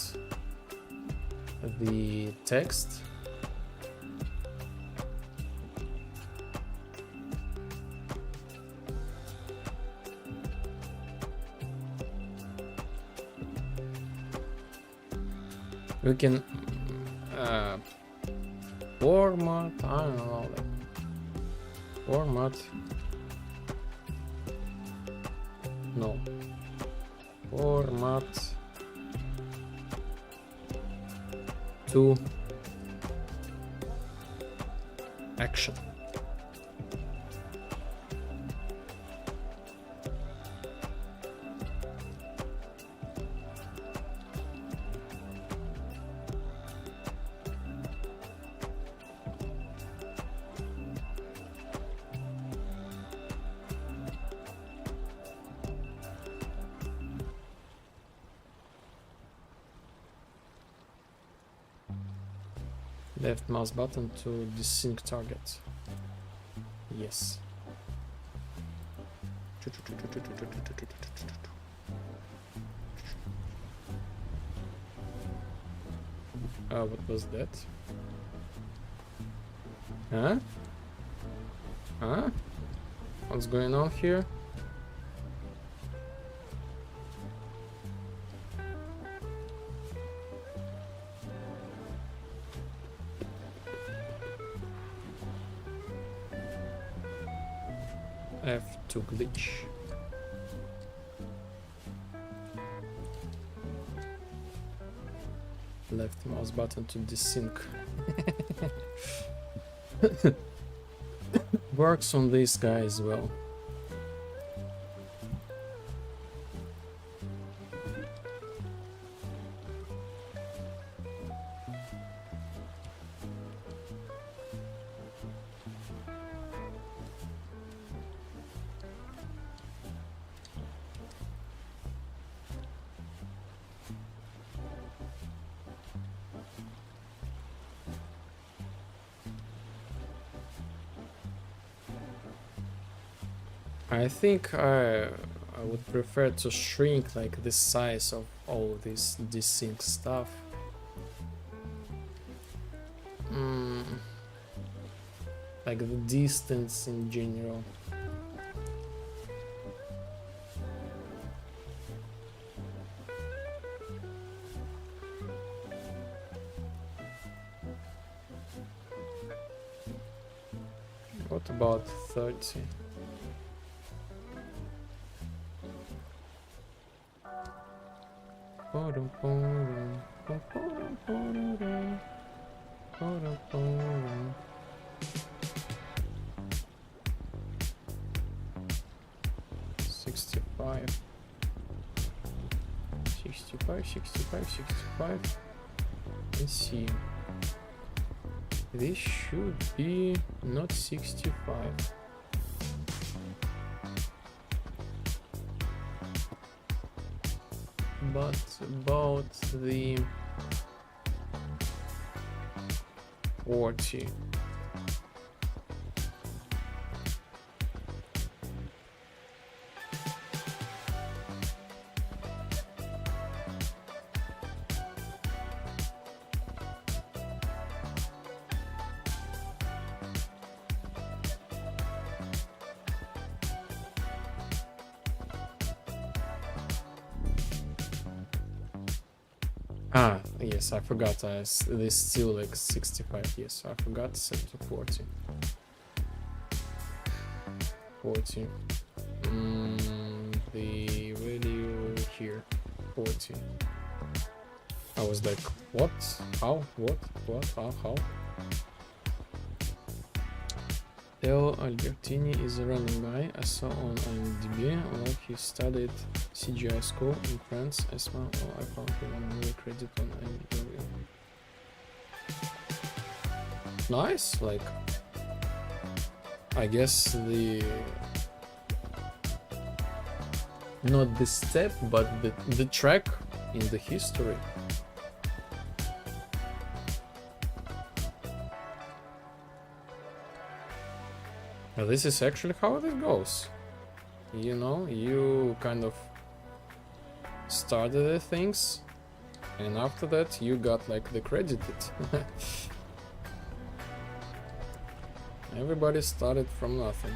the text. We can format, I don't know, like format, no, format to action. Left mouse button to desync target. Yes. What was that? Huh? Huh? What's going on here? F to glitch. Left mouse button to desync. works on this guy as well. I think I would prefer to shrink like the size of all this desync stuff. Like the distance in general. What about 30? Let's see. This should be not 65. But about the 40. Ah, yes, I forgot. This still like 65. Yes, I forgot. Set to 40. 40. The value here, 40. I was like, what? How? What? What? How? Theo Albertini is a random guy I saw on IMDb. While he studied CGI school in France, I found him on the credit on IMDb. Nice, like I guess not the step, but the track in the history. This is actually how it goes. You know, you kind of started the things, and after that you got like the credited. Everybody started from nothing.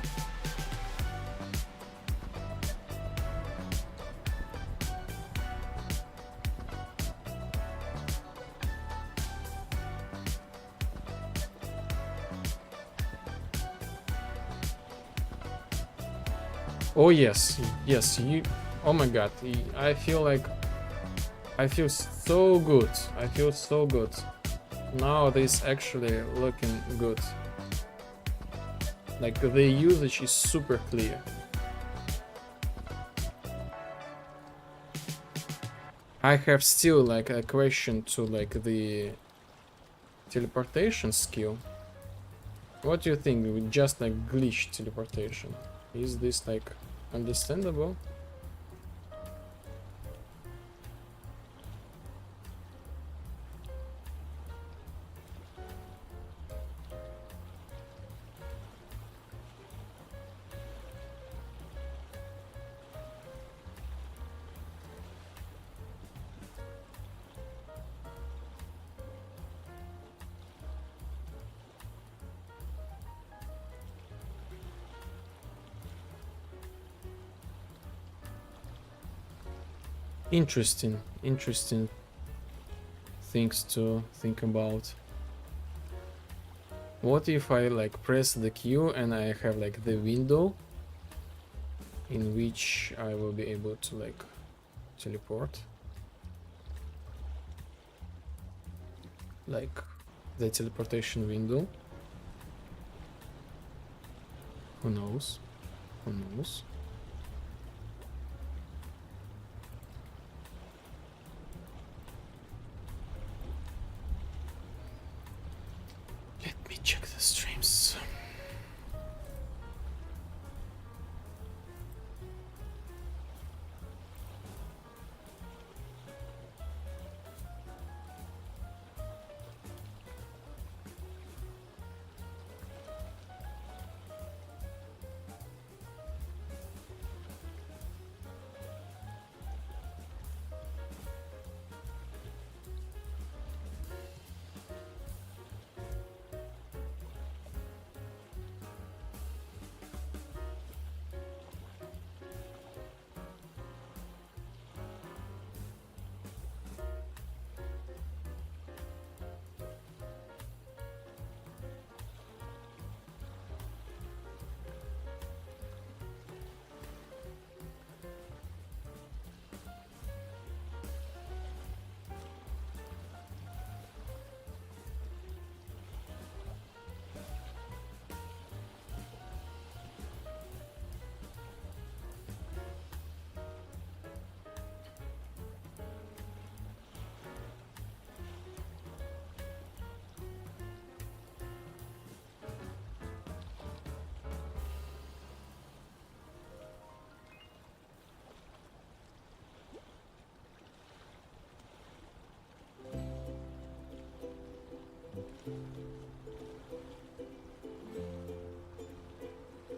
Oh yes, yes, you, oh my god, I feel so good, I feel so good. Now this actually looking good. Like the usage is super clear. I have still like a question to like the teleportation skill. What do you think with just like glitch teleportation? Is this like understandable? Interesting things to think about. What if I like press the Q and I have like the window in which I will be able to like teleport? Like the teleportation window. Who knows? Who knows? Let me check the streams.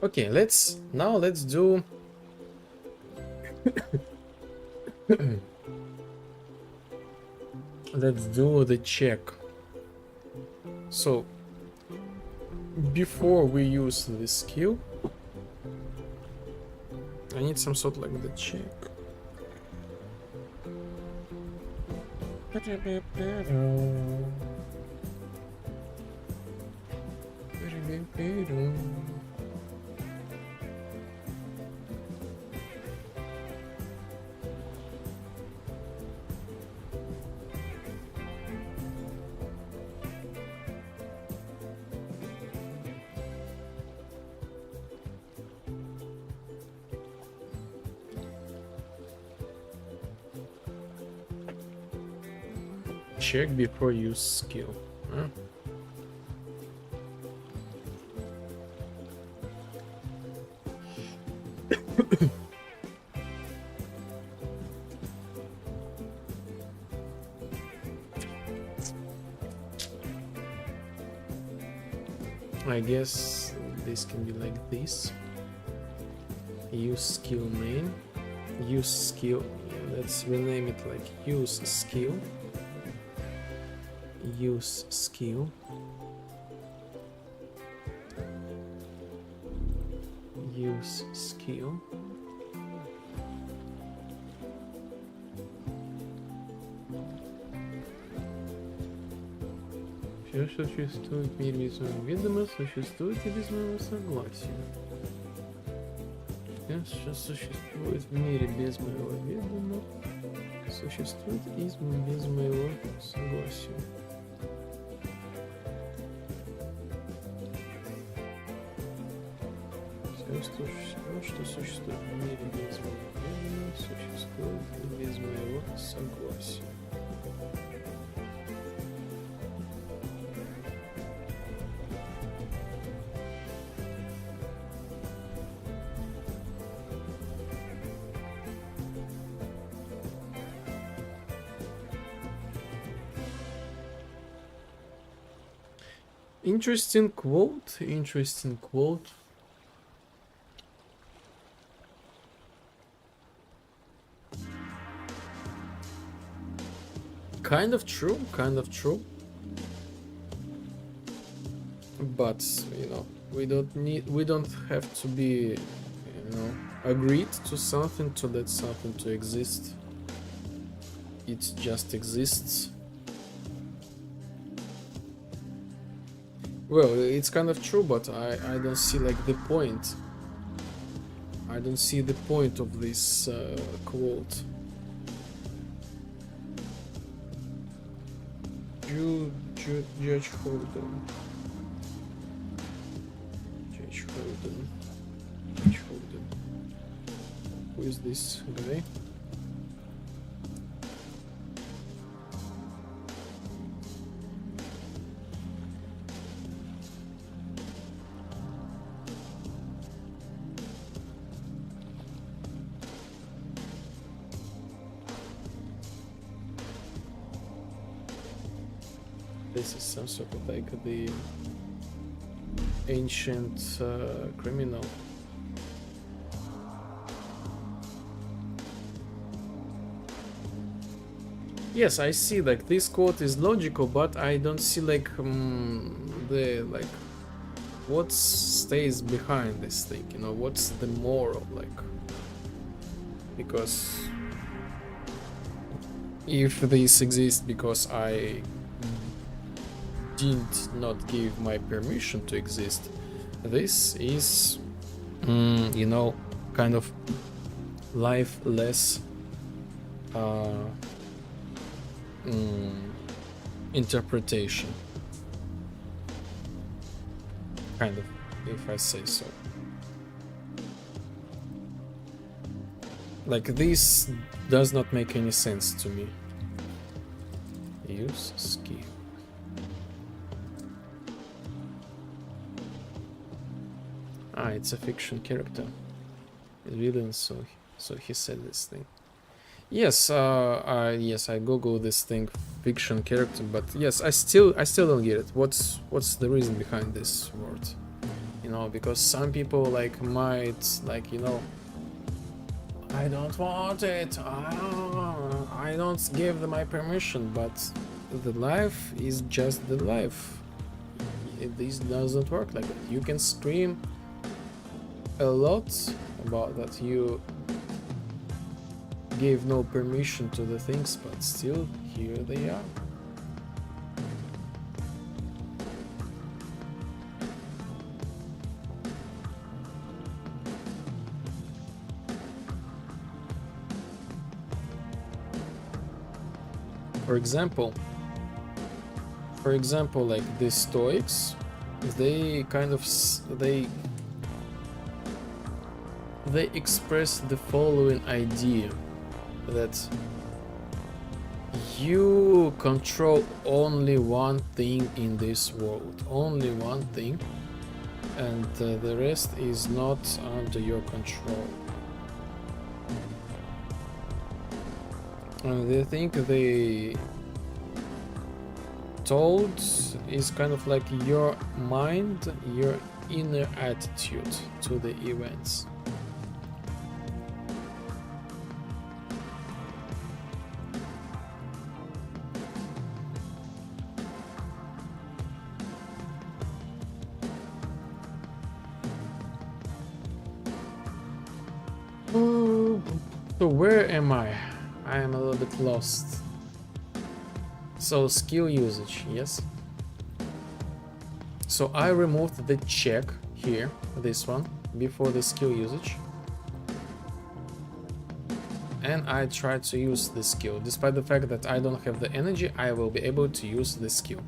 Okay, let's do let's do the check. So before we use this skill, I need some sort like the check. Check before use skill. Huh? I guess this can be like this. Use skill main. Use skill. Yeah, let's rename it like use skill. Use skill. Use skill. Все существует в мире без моего ведома, существует и без моего согласия. Все существует в мире без моего ведома, существует и без моего согласия. Все, что существует в мире без моего ведома, существует и без моего согласия. Interesting quote, interesting quote. Kind of true, kind of true. But, you know, we don't have to be, you know, agreed to something to let something to exist. It just exists. Well, it's kind of true, but I don't see like the point. I don't see the point of this quote. Judge Holden. Judge Holden. is this guy? This is some sort of like the ancient criminal. Yes, I see like this quote is logical, but I don't see like the like what stays behind this thing, you know, what's the moral, like, because if this exists because I did not give my permission to exist, this is you know, kind of lifeless interpretation, kind of, if I say so. Like, this does not make any sense to me. Use skill. Ah, it's a fiction character. Villain, so he said this thing. Yes, yes, I googled this thing, fiction character, but yes, I still don't get it. What's the reason behind this word? You know, because some people like might like, you know, I don't want it. I don't give them my permission, but the life is just the life. This doesn't work like that. You can scream a lot about that you gave no permission to the things, but still here they are. For example, like the Stoics, they kind of they express the following idea, that you control only one thing in this world, only one thing, and the rest is not under your control. And the thing they told is kind of like your mind, your inner attitude to the events. So where am I? I am a little bit lost. So skill usage, yes. So I removed the check here, this one, before the skill usage. And I tried to use the skill. Despite the fact that I don't have the energy, I will be able to use the skill.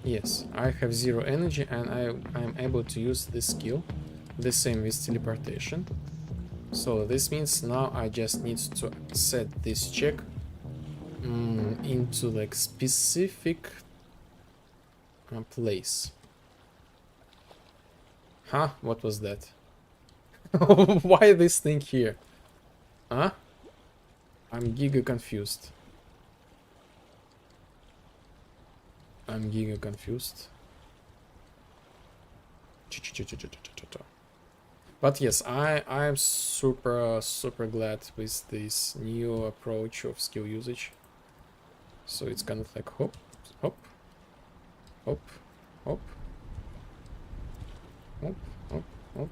Yes, I have 0 energy and I am able to use this skill. The same with teleportation. So this means now I just need to set this check into like specific place. Huh? What was that? Why this thing here? Huh? I'm giga confused. But yes, I'm super glad with this new approach of skill usage. So it's kind of like hop, hop, hop, hop, hop, hop, hop.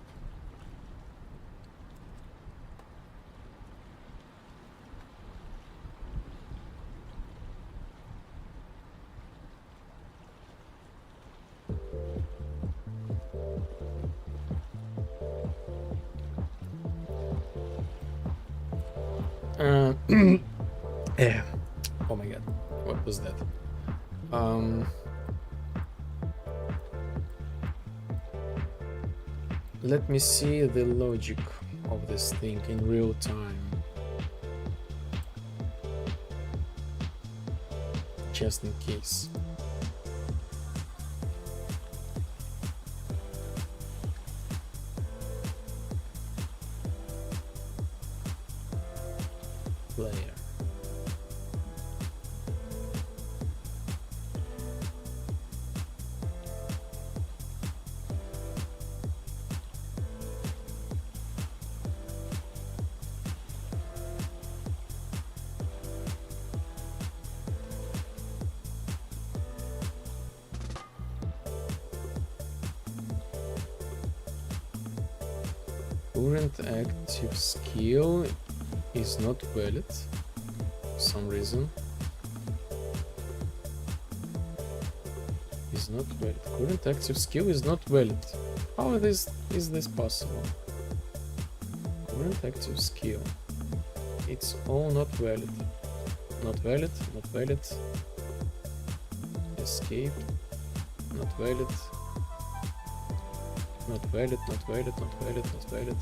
Yeah. Oh my god, what was that? Let me see the logic of this thing in real time. Just in case. Player. Current active skill is not valid for some reason. Is not valid. Current active skill is not valid. How is this possible? Current active skill. It's all not valid. Not valid, not valid. Escape. Not valid. Not valid, not valid, not valid, not valid.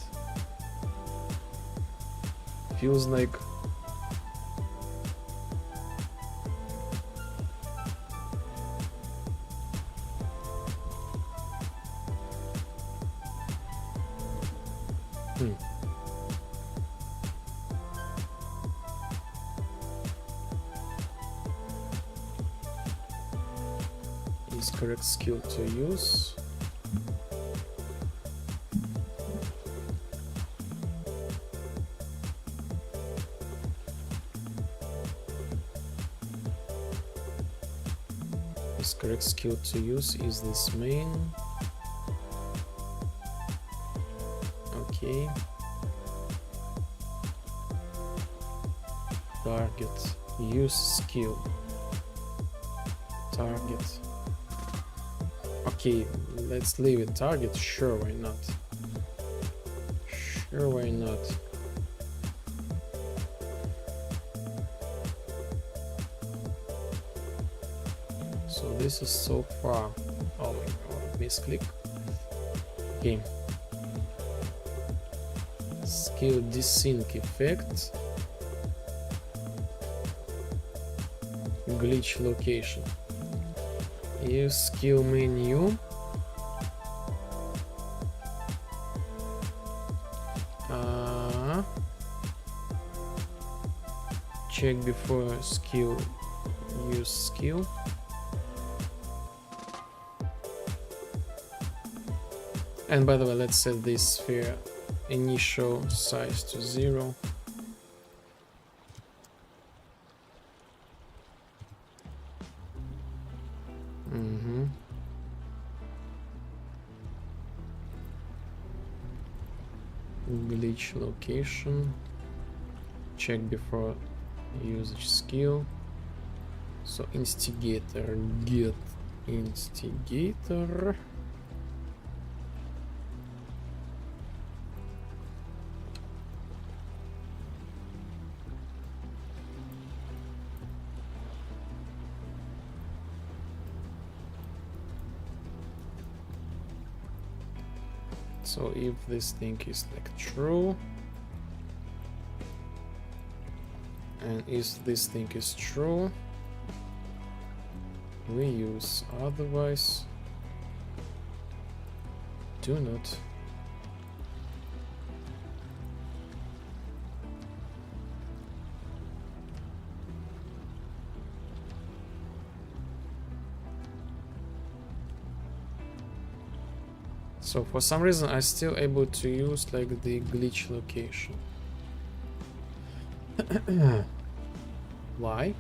Feels like is correct skill to use. Correct skill to use is this main. Okay. Target. Use skill. Target. Okay, let's leave it. Target, sure, why not? Sure, why not? So this is so far. Oh my god, misclick. Okay. Skill desync effect. Glitch location. Use skill menu. Check before skill. Use skill. And by the way, let's set this sphere initial size to 0. Glitch location. Check before usage skill. So instigator, get instigator. So if this thing is like true, and if this thing is true, we use, otherwise do not. So for some reason I'm still able to use like the glitch location. Why?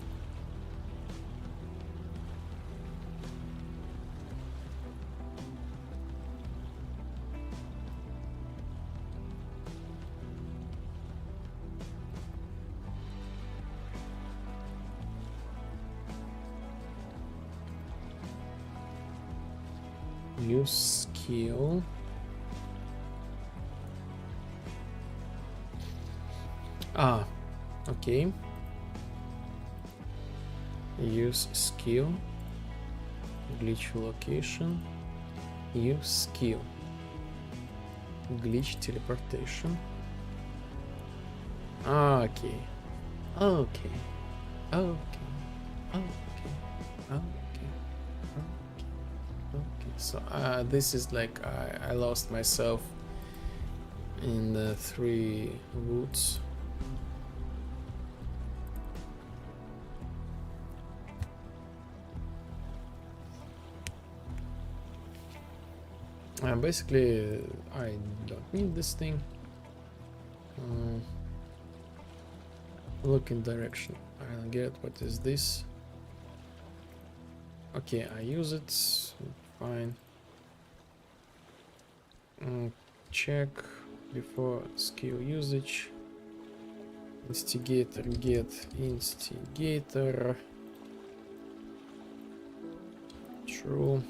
Use skill. Okay. Use skill. Glitch location. Use skill. glitch teleportation. Okay. Okay. Okay. Okay. Okay. Okay. So this is like I lost myself in the 3 woods. Basically, I don't need this thing. Look in direction. I don't get what is this. Okay, I use it. Fine. Check before skill usage. Instigator, get instigator. True.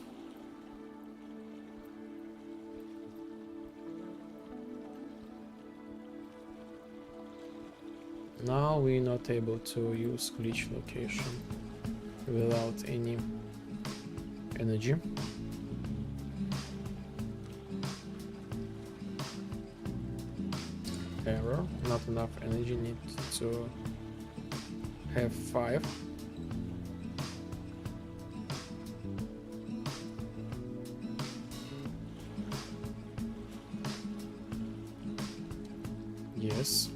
Now we're not able to use glitch location without any energy. Error, not enough energy, need to have 5. Yes.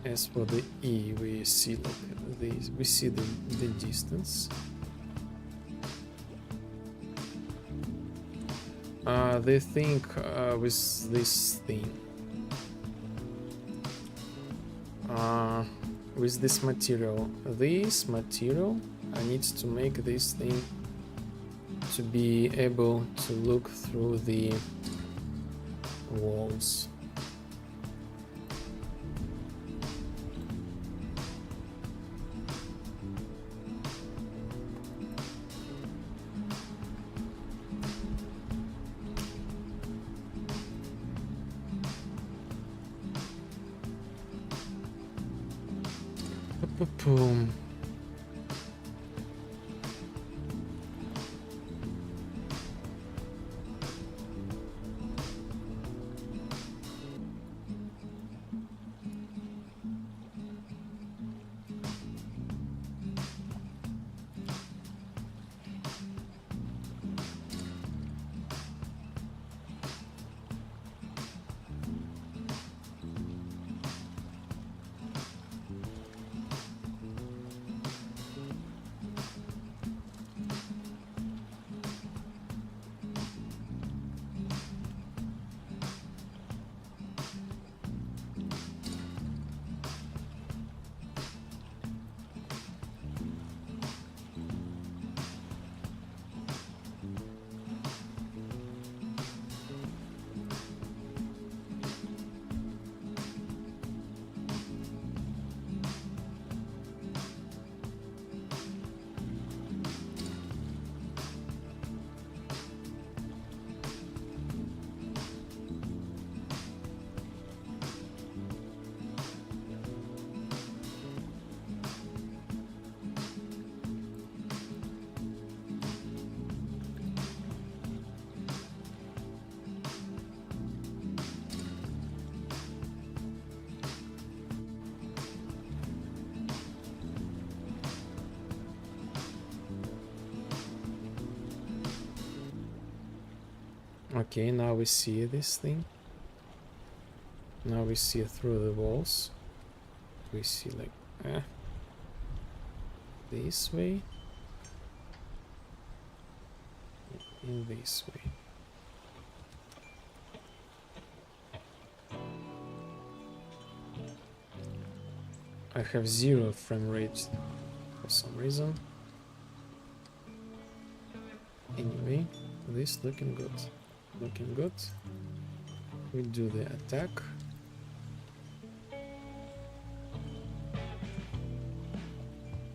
As for the E, we see like this, we see the distance. They think with this thing, with this material I need to make this thing to be able to look through the walls. Boom. Okay, now we see this thing. Now we see through the walls. We see like this way. In this way. I have 0 frame rate for some reason. Anyway, this looking good. Looking good. We do the attack.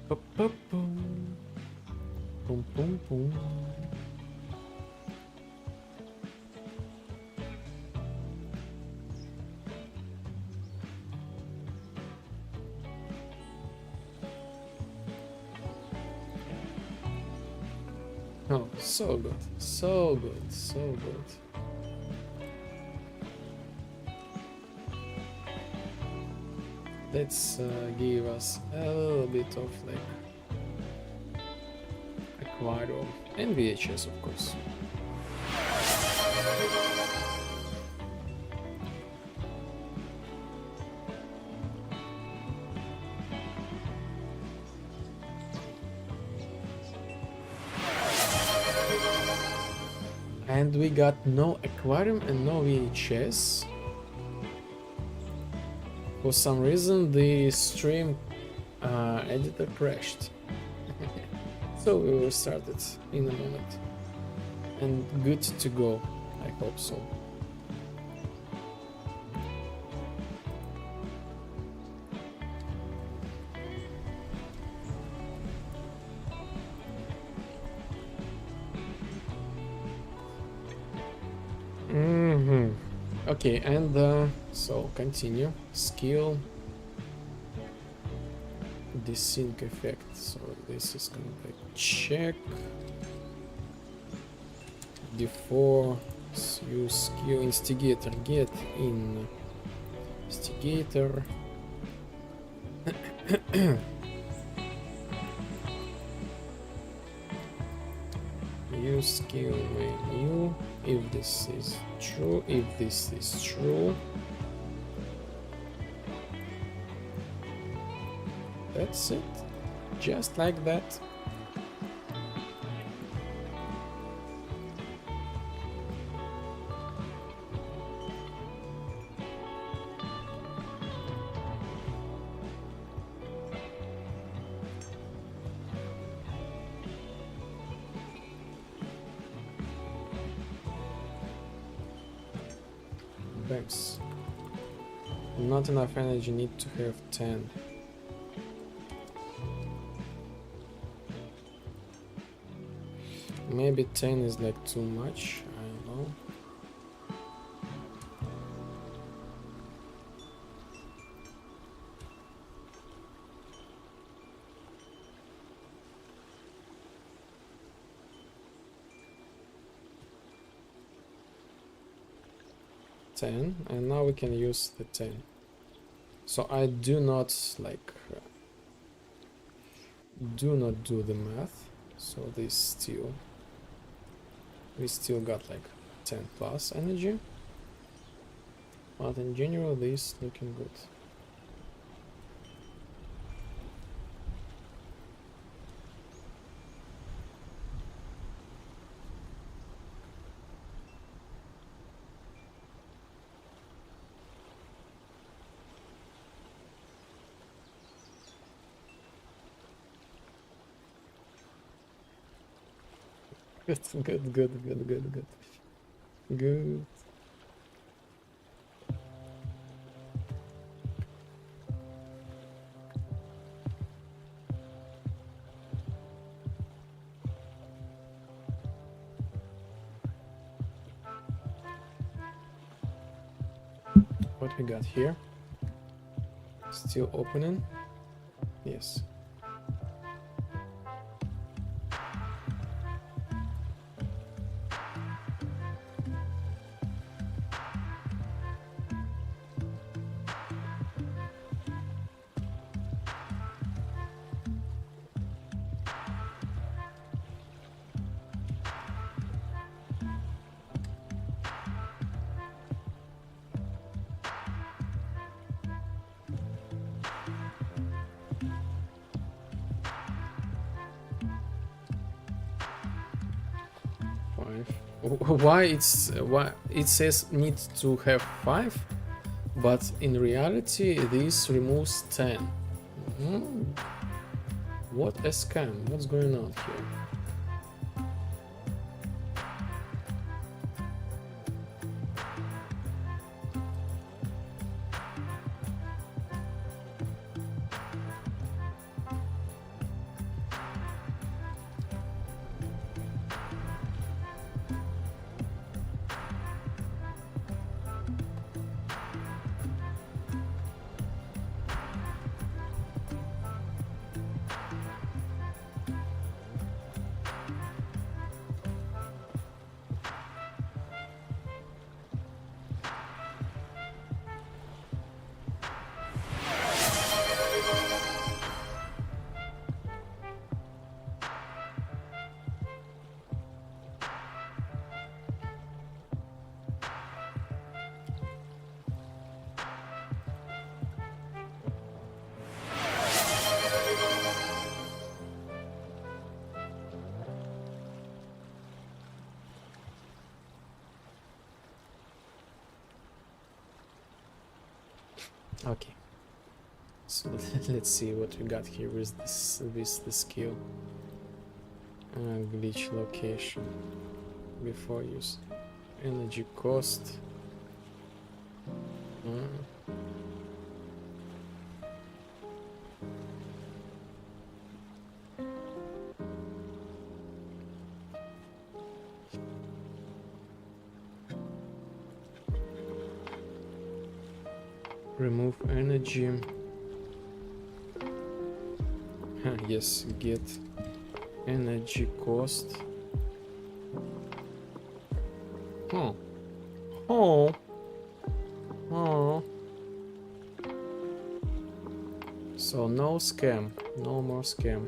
Pop, pop, boom. Boom, boom, boom. Oh, so good, so good, so good. Let's give us a little bit of like aquarium and VHS, of course. And we got no aquarium and no VHS. For some reason the stream editor crashed. So we will start it in a moment. And good to go, I hope so. Okay, and so continue. Skill. Desync effect. So this is gonna be check. Before use skill instigator. Get in instigator. Use skill menu. If this is true, if this is true, that's it, just like that. Bams. Not enough energy, need to have 10. Maybe 10 is like too much, I don't know. And now we can use the 10. So I do not like do not do the math. So this we still got like 10 plus energy, but in general this looking good. Good. What we got here? Still opening? Yes. Why it says need to have 5, but in reality this removes 10. What a scam! What's going on here? Okay, so let's see what we got here with the skill. Glitch location before use. Energy cost. Remove energy. Yes, get energy cost. Oh. So no scam, no more scam.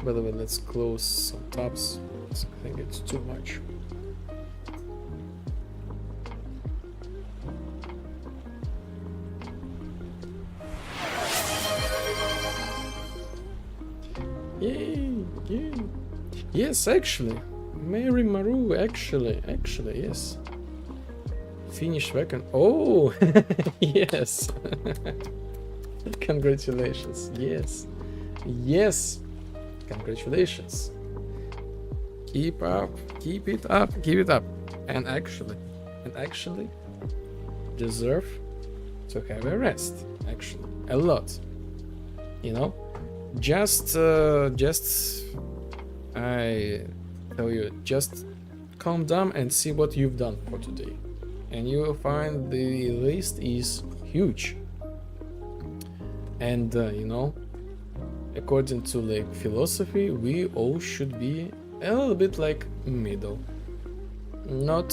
By the way, let's close some tabs. I think it's too much. Yay! Yes, actually, Mary Maru. Actually, yes. Finish vacant. Oh, yes. Congratulations. Yes. Congratulations. Keep it up. And actually deserve to have a rest. Actually, a lot. You know, just I tell you, just calm down and see what you've done for today, and you will find the list is huge. And you know, according to like philosophy, we all should be a little bit like middle, not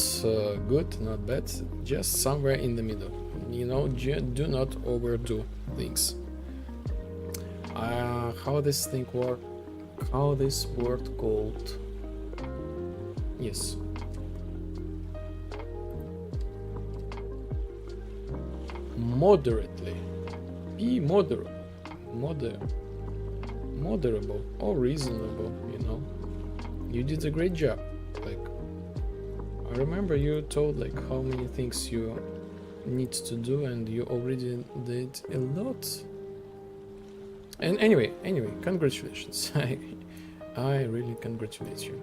good, not bad, just somewhere in the middle. You know, do not overdo things. How this thing work? How this word called? Yes. Moderately. Be moderate. Moderable or reasonable, you know. You did a great job. Like, I remember you told like how many things you need to do, and you already did a lot. And anyway, congratulations. I really congratulate you.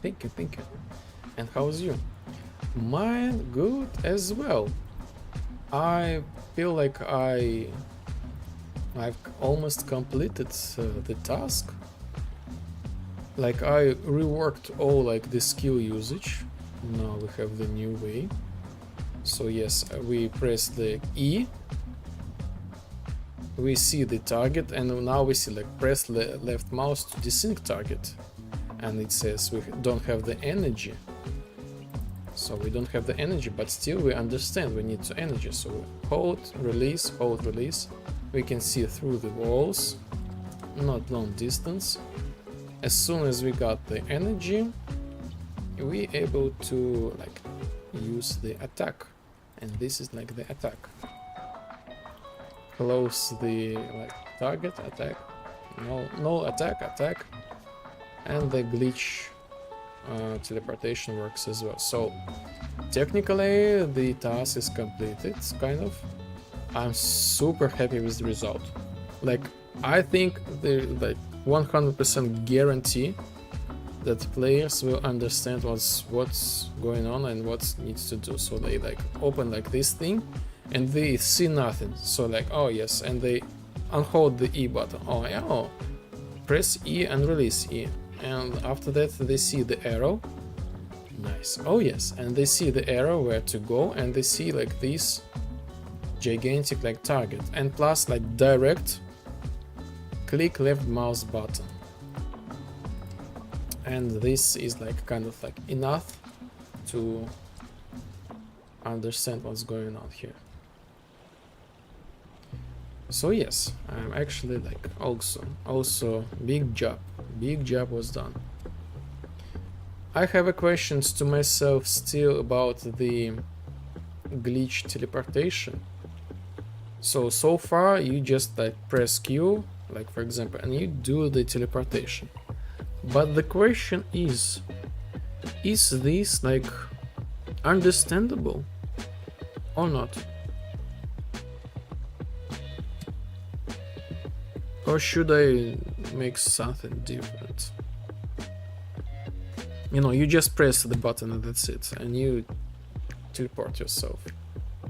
Thank you. And how's you? Mine good as well. I feel like I've almost completed the task. Like I reworked all like the skill usage. Now we have the new way. So yes, we press the E. We see the target, and now we see like press left mouse to desync target. And it says we don't have the energy. So we don't have the energy, but still we understand we need the energy. So we hold release. We can see through the walls, not long distance. As soon as we got the energy, we able to like use the attack, and this is like the attack. Close the like target, attack, no attack, and the glitch teleportation works as well. So technically the task is completed, kind of. I'm super happy with the result. Like I think the like 100% guarantee that players will understand what's going on and what needs to do. So they like open like this thing and they see nothing. So like, oh yes, and they unhold the E button. Oh yeah, oh, press E and release E. And after that they see the arrow. Nice. Oh yes, and they see the arrow where to go, and they see like this gigantic like target, and plus like direct click left mouse button. And this is like kind of like enough to understand what's going on here. So yes, I'm actually like also big job was done. I have a questions to myself still about the glitch teleportation. So far you just like press Q, like for example, and you do the teleportation. But the question is this like understandable or not? Or should I make something different? You know, you just press the button and that's it, and you teleport yourself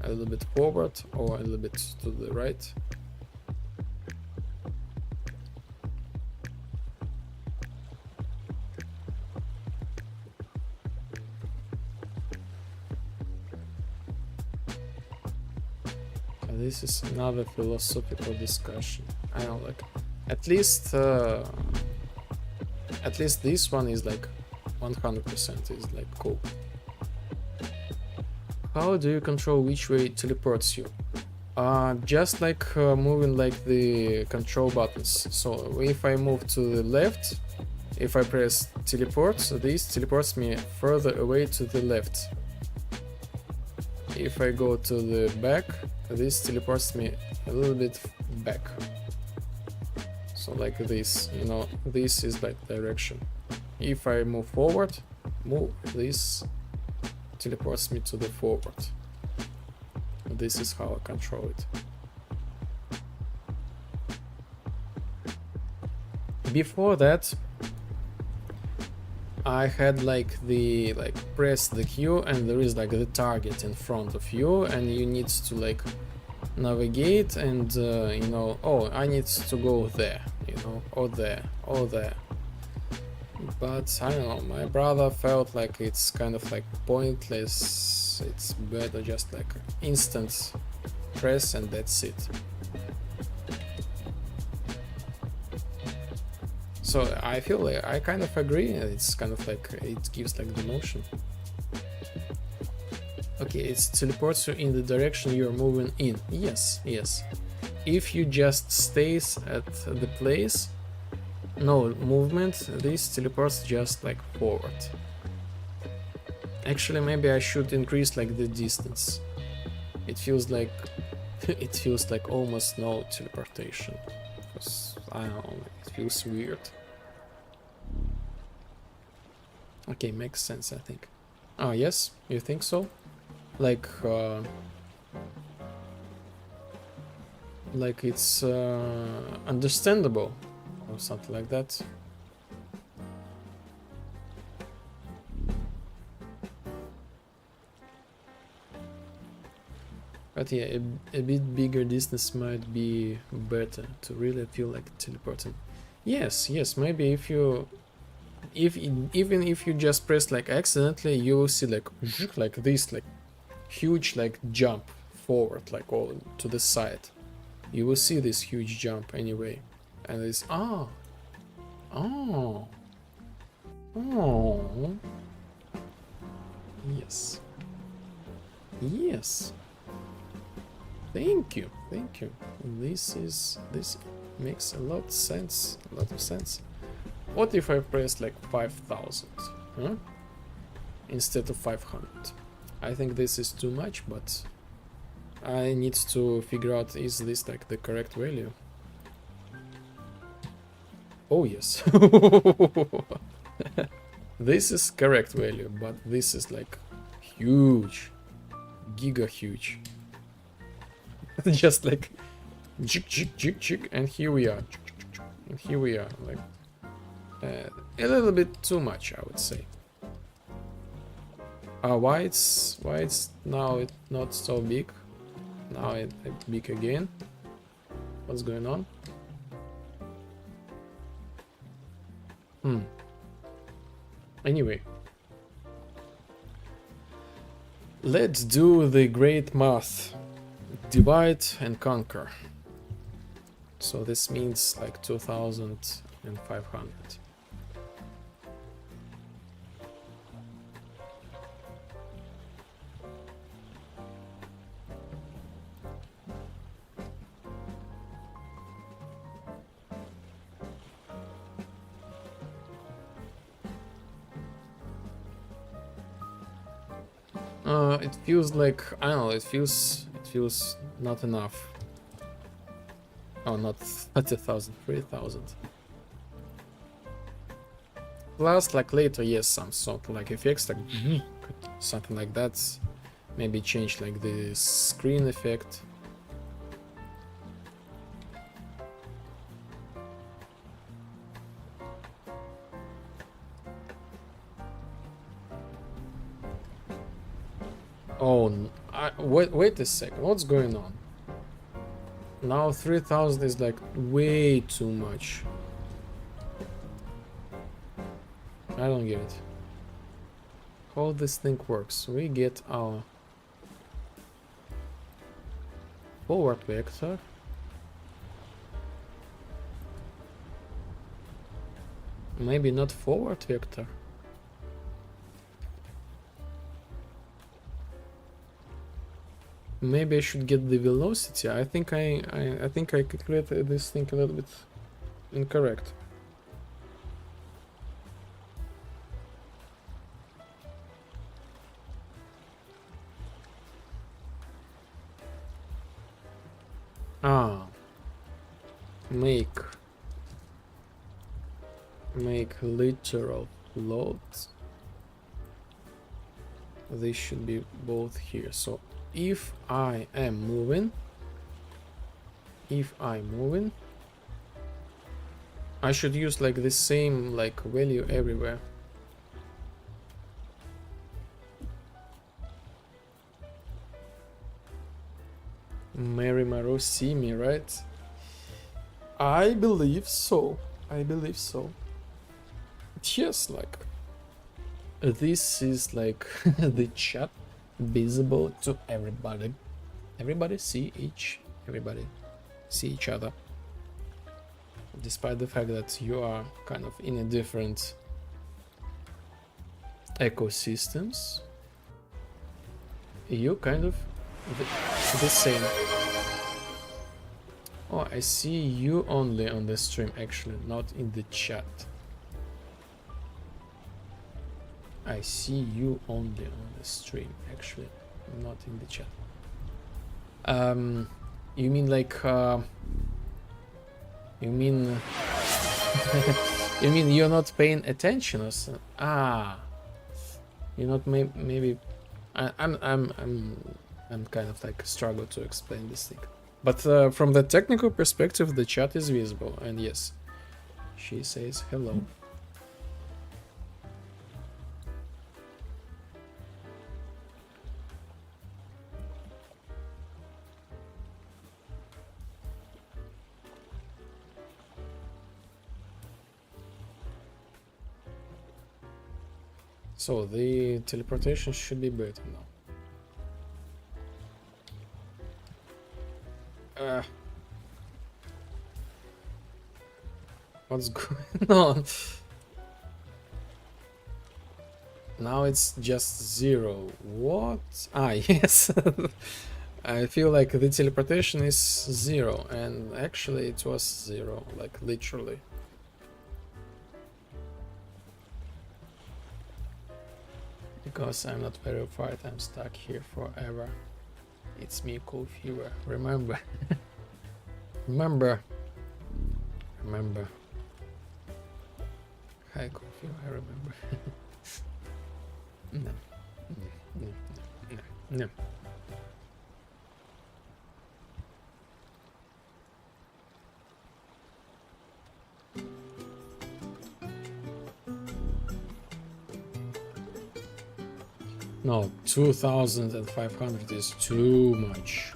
a little bit forward or a little bit to the right. This is another philosophical discussion. I don't like. At least this one is like 100% is like cool. How do you control which way it teleports you? Just like moving like the control buttons. So if I move to the left, if I press teleport, so this teleports me further away to the left. If I go to the back, this teleports me a little bit back. So like this, you know, this is like direction. If I move forward, this teleports me to the forward. This is how I control it. Before that, I had like the press the Q and there is like the target in front of you and you need to like navigate and you know, oh, I need to go there, you know, or there, or there. But I don't know, my brother felt like it's kind of like pointless. It's better just like instant press and that's it. So I feel like I kind of agree. It's kind of like it gives like the motion. Okay, it teleports you in the direction you're moving in. Yes, yes. If you just stays at the place, no movement, this teleports just like forward. Actually, maybe I should increase like the distance. It feels like almost no teleportation. Because I don't know, it feels weird. Okay, makes sense, I think. Oh yes, you think so? Like it's understandable or something like that. But yeah, a bit bigger distance might be better to really feel like teleporting. Yes, yes, maybe if you even if you just press like accidentally, you will see like this like huge like jump forward, like all to the side. You will see this huge jump anyway, and it's oh yes, yes. Thank you. This makes a lot of sense. What if I press like 5,000, huh? Instead of 500? I think this is too much, but I need to figure out, is this like the correct value? Oh yes. This is correct value, but this is like huge, giga huge. Just like jig, and here we are. And here we are, like a little bit too much, I would say. Why it's now it not so big? Now it's big again. What's going on? Anyway, let's do the great math. Divide and conquer. So this means like 2,500. It feels like, I don't know, it feels not enough. Oh, not 30,000, 3,000. Plus, like later, yes, some sort of like effects, like something like that. Maybe change like the screen effect. Oh, wait a second. What's going on? Now 3,000 is like way too much. I don't get it. How this thing works? We get our forward vector. Maybe not forward vector. Maybe I should get the velocity. I think I calculated this thing a little bit incorrect. Ah, make literal loads. They should be both here. So if I am moving, I should use like the same like value everywhere. Mary Maro see me, right? I believe so. Yes, like this is like the chat visible to everybody. Everybody see each other. Despite the fact that you are kind of in a different ecosystems, you kind of the same. Oh, I see you only on the stream, actually, not in the chat. I see you only on the stream, actually, not in the chat. You mean like, you mean, you mean you're not paying attention or something? Ah, you're not maybe. I'm kind of like struggle to explain this thing. But from the technical perspective, the chat is visible, and yes, she says hello. So the teleportation should be better now. What's going on? Now it's just 0. What? Ah, yes. I feel like the teleportation is 0, and actually it was 0, like literally. Because I'm not verified, I'm stuck here forever. It's me, Cool Fever. Remember. Remember. Hi, Cool Fever, I remember. No. No, 2,500 is too much.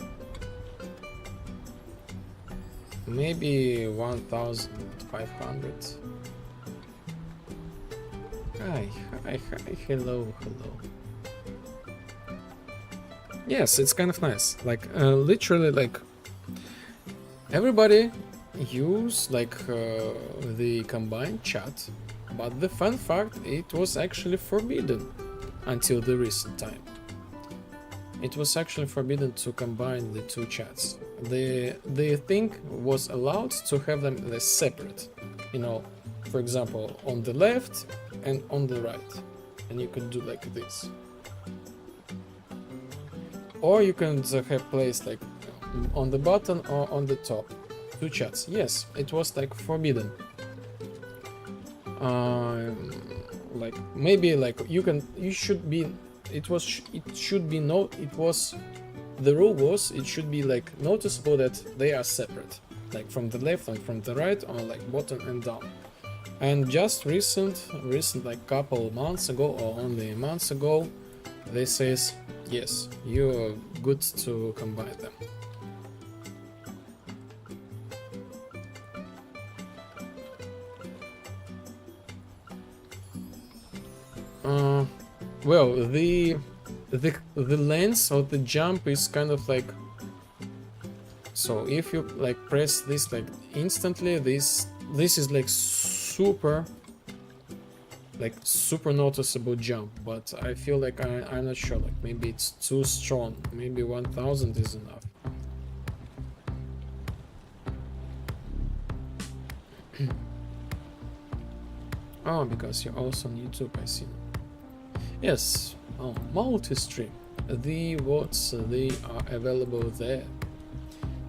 Maybe 1,500. Hi, hello. Yes, it's kind of nice. Like, literally, like, everybody use, like, the combined chat, but the fun fact, it was actually forbidden until the recent time. It was actually forbidden to combine the two chats. The thing was allowed to have them separate, you know, for example, on the left and on the right, and you could do like this. or you can have placed like on the bottom or on the top. 2 chats. Yes, it was like forbidden. Like maybe like you should be. It should be the rule was it should be like noticeable that they are separate, like from the left and from the right, or like bottom and down. And just recent like couple months ago or only months ago, they says yes, you're good to combine them. Well, the length of the jump is kind of like, so if you like press this like instantly, this is like super noticeable jump, but I feel like I'm not sure, like maybe it's too strong, maybe 1000 is enough. Oh, because you're also on YouTube, I see. Yes, multi-stream. The VODs, they are available there.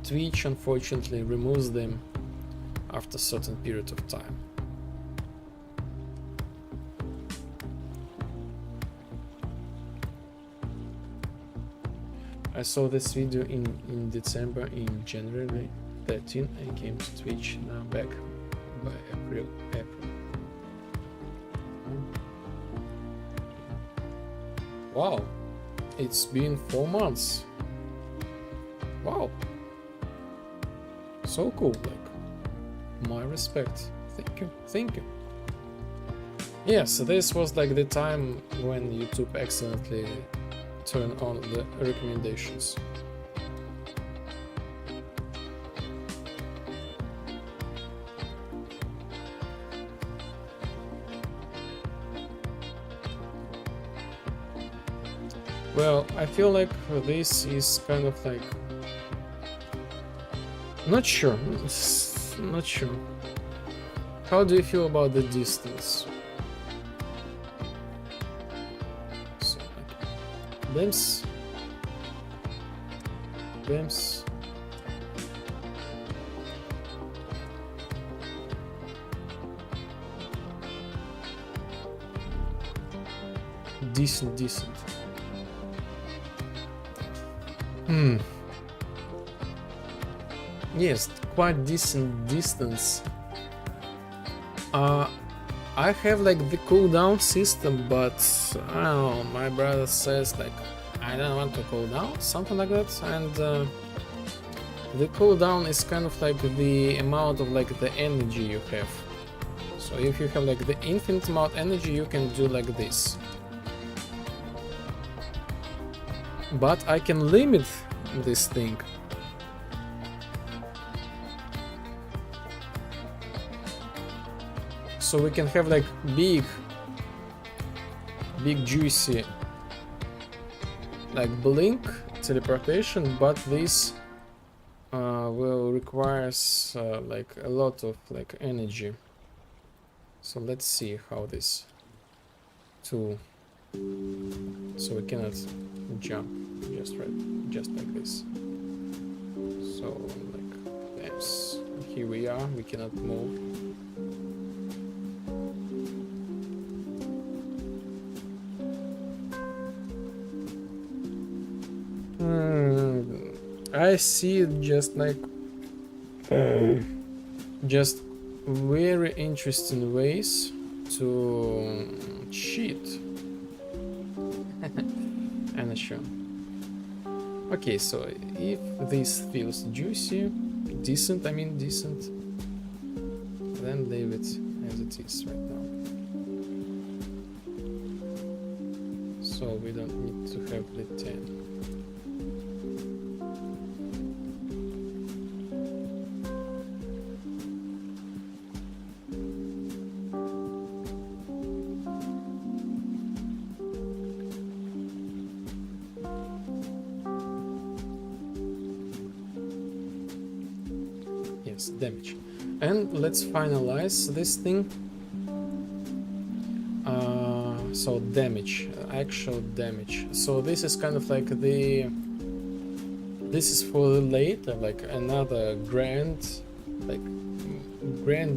Twitch unfortunately removes them after a certain period of time. I saw this video in December. In January 13 I came to Twitch, now back by April. Wow, it's been 4 months. Wow, so cool, like, my respect. Thank you. Yes, this was like the time when YouTube accidentally turned on the recommendations. Well, I feel like this is kind of like, not sure. How do you feel about the distance? So, like, BEMS. Decent. Yes, quite decent distance. I have like the cooldown system, but I don't know, my brother says like I don't want to cool down, something like that, and the cooldown is kind of like the amount of like the energy you have. So if you have like the infinite amount energy, you can do like this. But I can limit this thing. So we can have like big juicy like blink teleportation, but this will requires like a lot of like energy. So let's see how this too. So we cannot jump just like this. So like that's, here we are, we cannot move. I see just like just very interesting ways to cheat. I'm not sure. Okay, so if this feels juicy, decent, then leave it as it is right now. So we don't need to have the 10. Damage. And let's finalize this thing. So damage, actual damage. So this is kind of like the This is for later, like another grand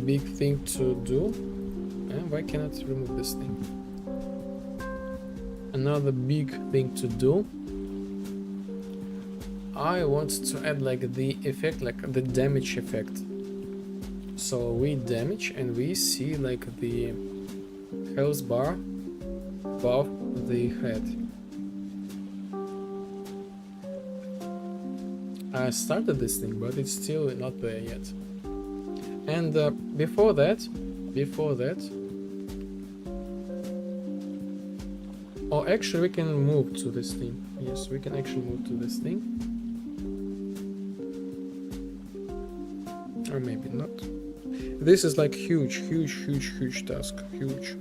big thing to do. And why cannot remove this thing? Another big thing to do. I want to add like the effect, like the damage effect. So we damage and we see like the health bar above the head. I started this thing, but it's still not there yet. And before that, oh, actually we can move to this thing. Yes, we can actually move to this thing. Or maybe not. This is like huge task. Huge.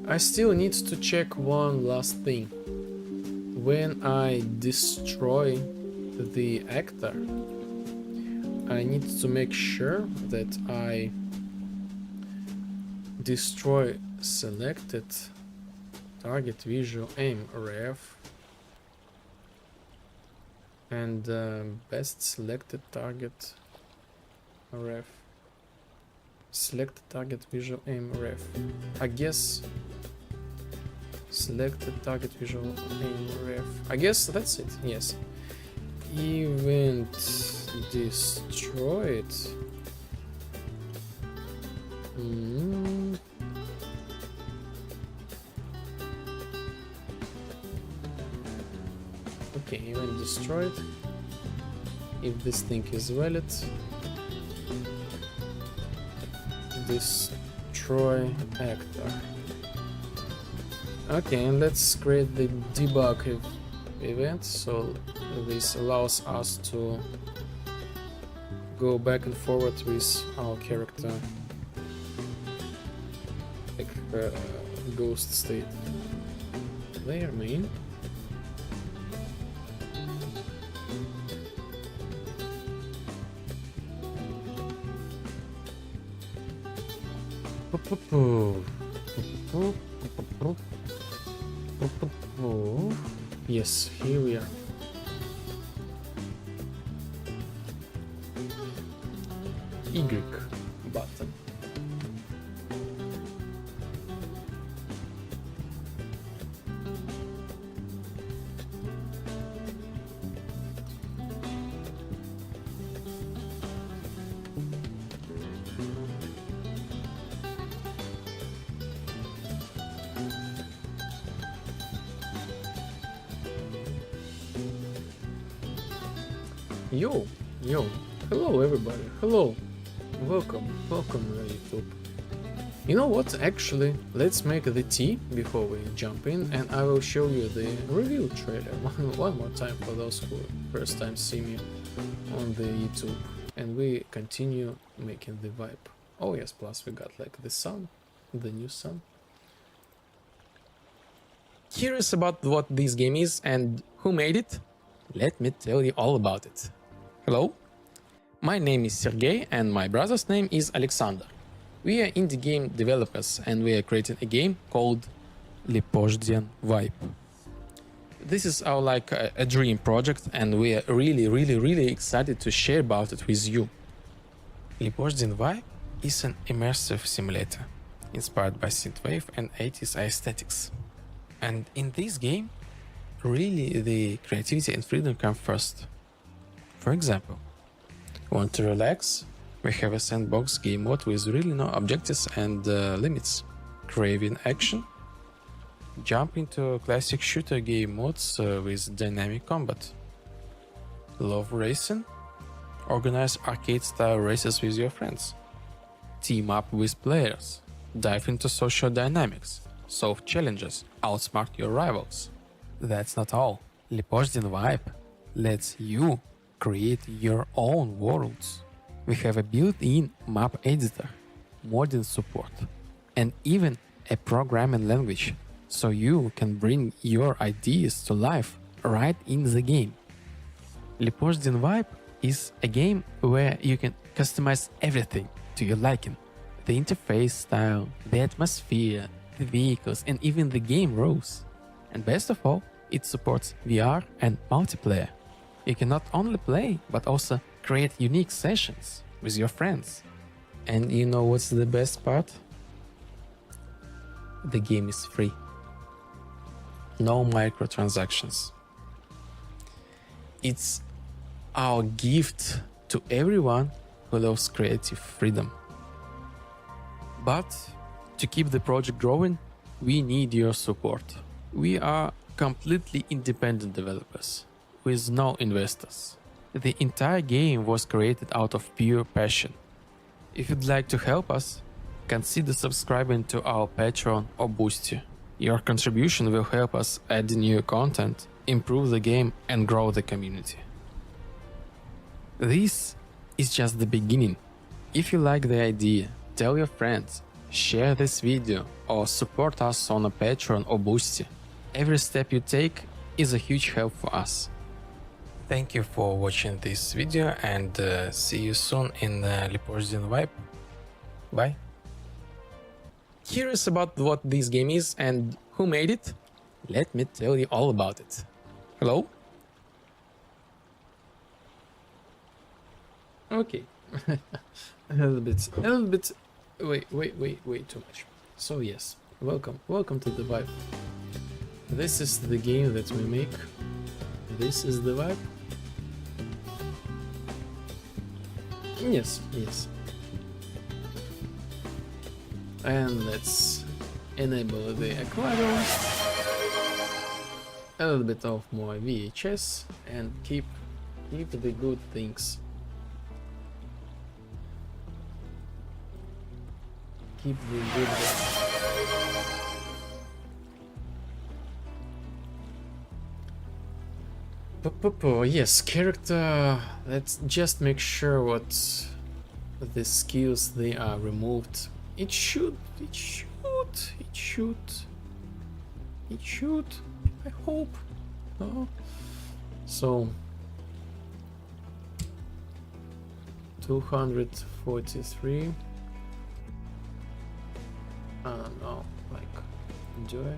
I still need to check one last thing. When I destroy the actor, I need to make sure that I destroy selected target visual aim ref and best selected target ref. Select target visual aim ref. I guess selected target visual aim ref. I guess that's it. Yes. Event destroyed. Okay, event destroyed. If this thing is valid, destroy actor. Okay, and let's create the debug event. So this allows us to go back and forward with our character, like ghost state. Player main. Yes, here we are. Y button. Yo, hello everybody, hello, welcome YouTube. You know what, actually, let's make the tea before we jump in, and I will show you the review trailer one more time for those who first time see me on the YouTube, and we continue making the vibe. Oh yes, plus we got like the sun, the new sun. Curious about what this game is and who made it? Let me tell you all about it. Hello, my name is Sergey and my brother's name is Alexander. We are indie game developers and we are creating a game called Vibe. This is our like a dream project and we are really excited to share about it with you. Vibe is an immersive simulator inspired by Synthwave and 80s aesthetics. And in this game, really the creativity and freedom come first. For example, want to relax? We have a sandbox game mode with really no objectives and limits. Craving action? Jump into classic shooter game modes with dynamic combat. Love racing? Organize arcade-style races with your friends. Team up with players. Dive into social dynamics. Solve challenges. Outsmart your rivals. That's not all. Vibe lets you create your own worlds. We have a built-in map editor, modding support, and even a programming language, so you can bring your ideas to life right in the game. Vibe is a game where you can customize everything to your liking. The interface style, the atmosphere, the vehicles, and even the game rules. And best of all, it supports VR and multiplayer. You can not only play, but also create unique sessions with your friends. And you know what's the best part? The game is free. No microtransactions. It's our gift to everyone who loves creative freedom. But to keep the project growing, we need your support. We are completely independent developers with no investors. The entire game was created out of pure passion. If you'd like to help us, consider subscribing to our Patreon or Boosty. Your contribution will help us add new content, improve the game, and grow the community. This is just the beginning. If you like the idea, tell your friends, share this video, or support us on a Patreon or Boosty. Every step you take is a huge help for us. Thank you for watching this video, and see you soon in Synthwave. Bye. Curious about what this game is and who made it? Let me tell you all about it. Hello? Okay. a little bit, way too much. So yes, welcome to the vibe. This is the game that we make. This is the vibe. Yes. And let's enable the Aquarium. A little bit of more VHS and keep the good things. Keep the good ones. Yes, character. Let's just make sure what the skills they are removed. It should. I hope. Oh. So 243. I don't know, like, do I?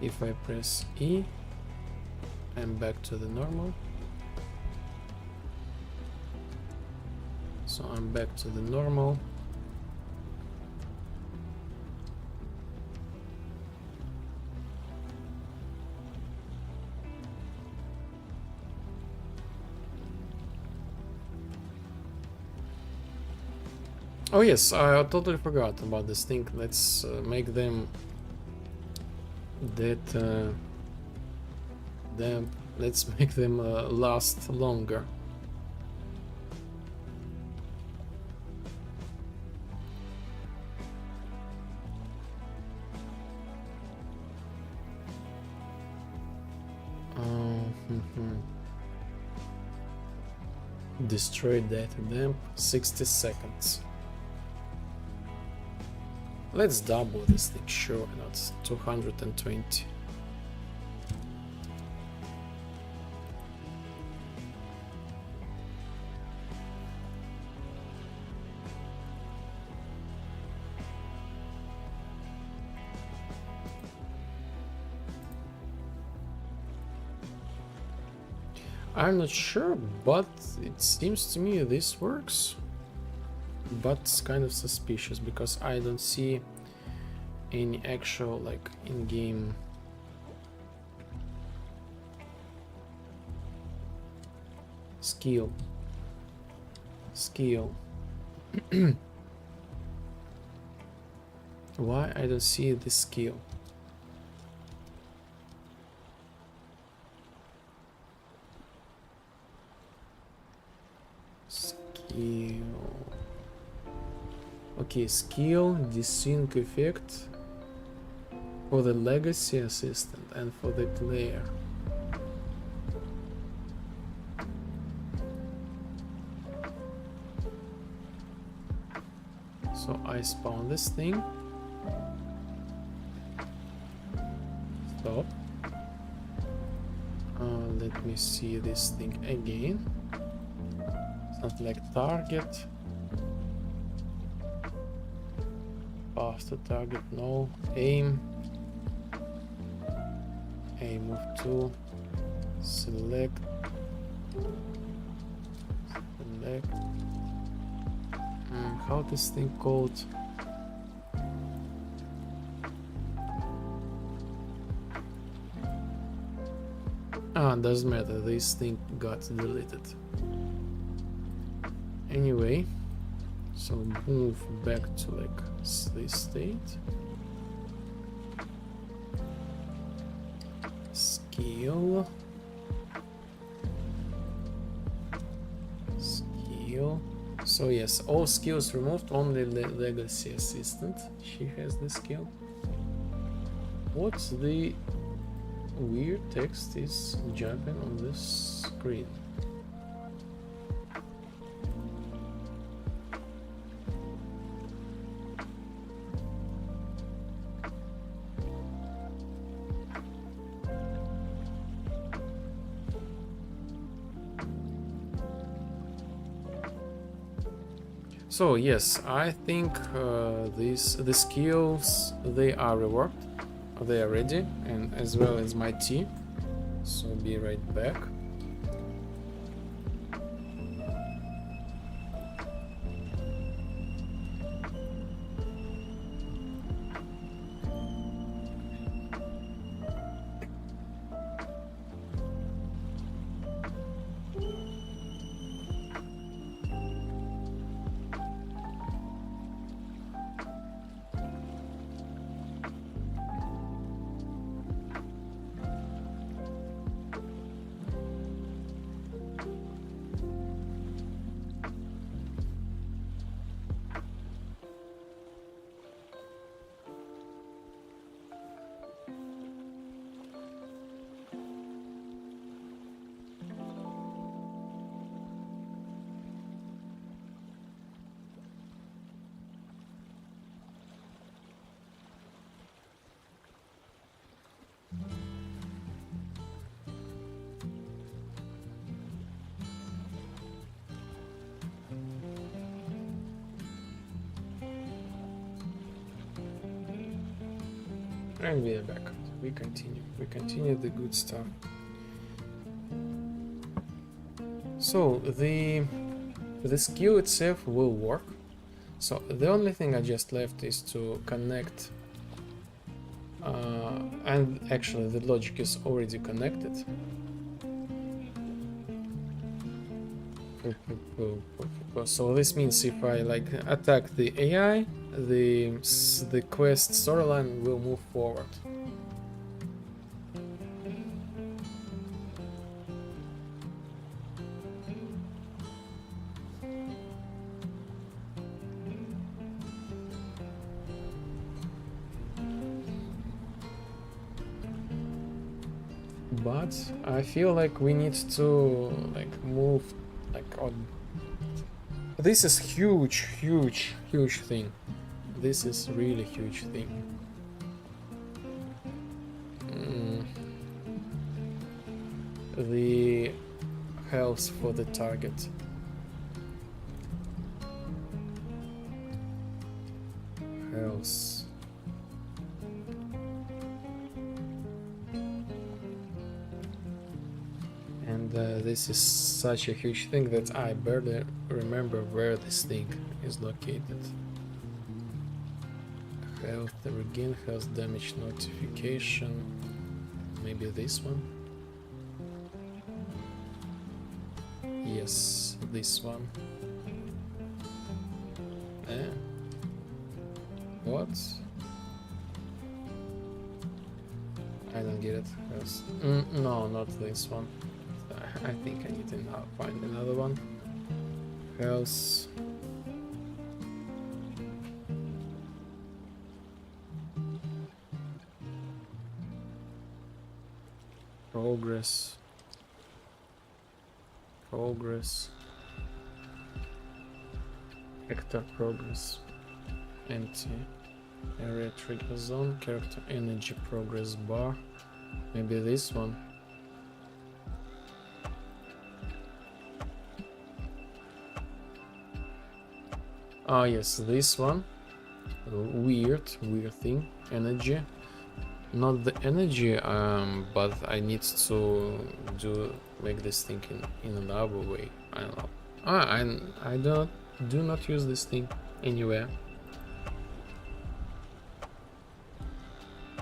If I press E, I'm back to the normal. So I'm back to the normal. Oh yes, I totally forgot about this thing. Let's make them let's make them last longer. Destroy data damp, 60 seconds. Let's double this thing, sure, not 220. I'm not sure, but it seems to me this works. But it's kind of suspicious because I don't see any actual, like, in-game skill. Why I don't see the skill? Okay, skill, desync effect for the legacy assistant and for the player. So I spawn this thing. Stop. Let me see this thing again. It's not like target. Path to target, no. Aim. Aim, move to. Select. Select. How this thing called? Doesn't matter, this thing got deleted. Anyway, so move back to like this state. Skill. Skill. So yes, all skills removed, only legacy assistant. She has the skill. What's the weird text is jumping on this screen? So yes, I think the skills, they are reworked, they are ready, and as well as my tea. So be right back. And we are back. We continue the good stuff. So the skill itself will work. So the only thing I just left is to connect, and actually the logic is already connected. So this means if I like attack the AI, the quest storyline will move forward. But I feel like we need to like move like on. This is huge thing. This is really huge thing. The health for the target. Health. And this is such a huge thing that I barely remember where this thing is located. Health, regain health damage notification. Maybe this one? Yes, this one. What? I don't get it. No, not this one. I think I need to now find another one. Health. Progress. Hector progress. Empty. Area trigger zone. Character energy progress bar. Maybe this one. Ah, yes, this one. weird thing, energy. Not the energy, but I need to make this thing in another way. I don't know. I do not use this thing anywhere.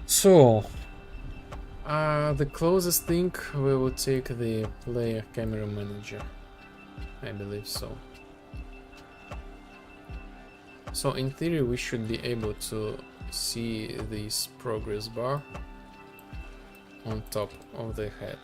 So the closest thing we will take the player camera manager. I believe so. So in theory we should be able to see this progress bar on top of the head.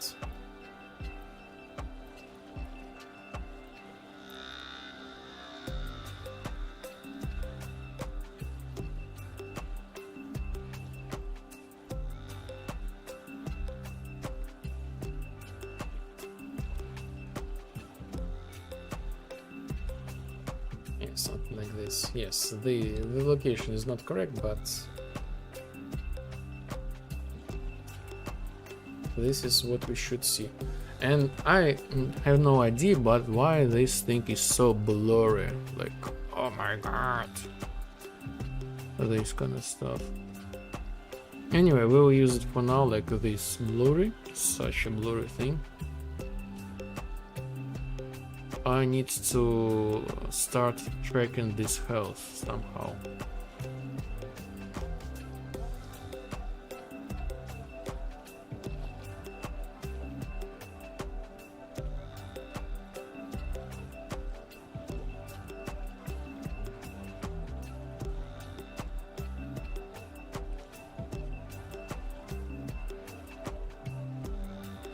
Something like this. Yes, the location is not correct, but this is what we should see. And I have no idea, but why this thing is so blurry? Like, oh my god, this kind of stuff. Anyway, we'll use it for now, like this blurry, such a blurry thing. I need to start tracking this health somehow.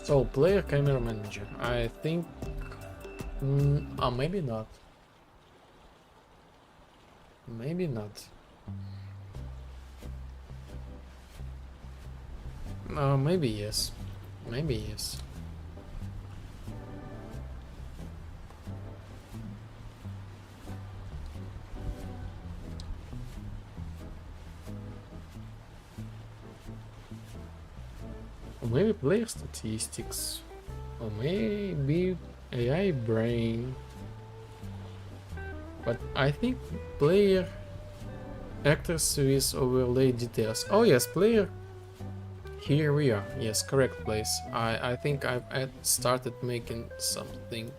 So, player camera manager, I think maybe not. Maybe not. Maybe yes. Maybe yes. Or maybe player statistics. Or maybe AI brain. But I think player actors with overlay details. Oh yes, player. Here we are. Yes, correct place. I think I've started making something.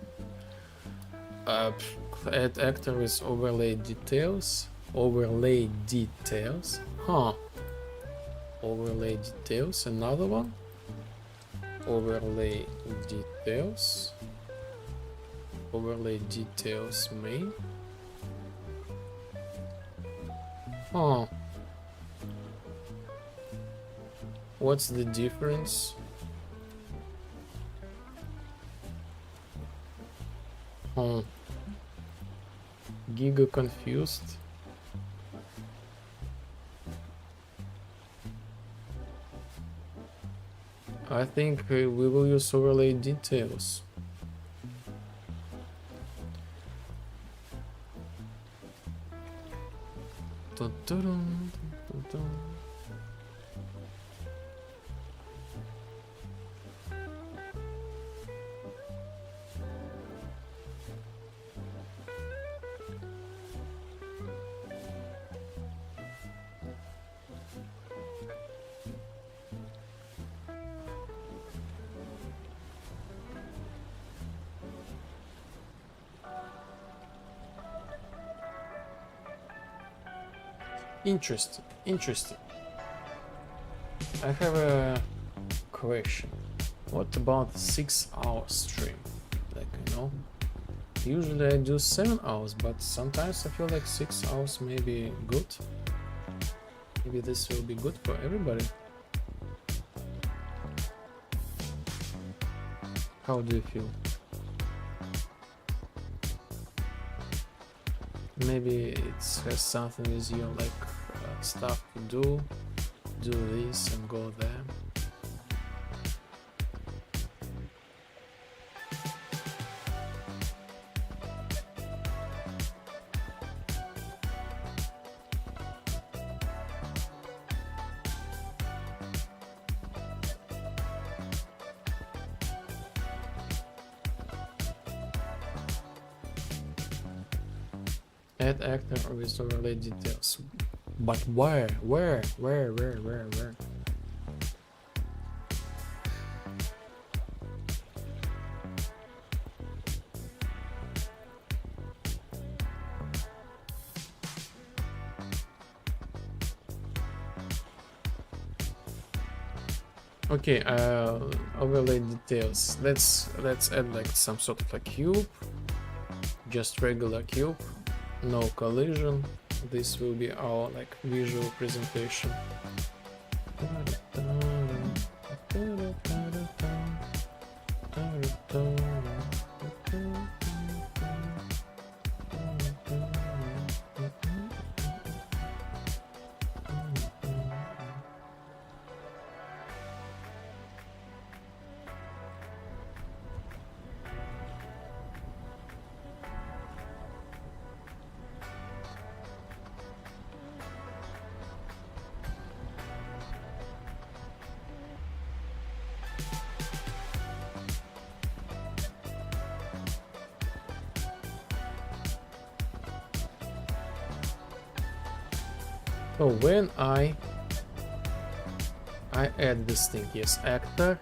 Add actor with overlay details. Overlay details. Huh. Overlay details. Another one. Overlay details. Overlay details main. Huh. What's the difference? Huh. Giga confused. I think we will use overlay details. Interesting. I have a question. What about 6-hour stream? Like, you know, usually I do 7 hours, but sometimes I feel like 6 hours may be good. Maybe this will be good for everybody. How do you feel? Maybe it has something with your like stuff to do this and go there. Add actor with overlay details. But where? Where? Okay, overlay details. Let's add like some sort of like cube, just regular cube, no collision. This will be our like visual presentation. So when I add this thing, yes, actor.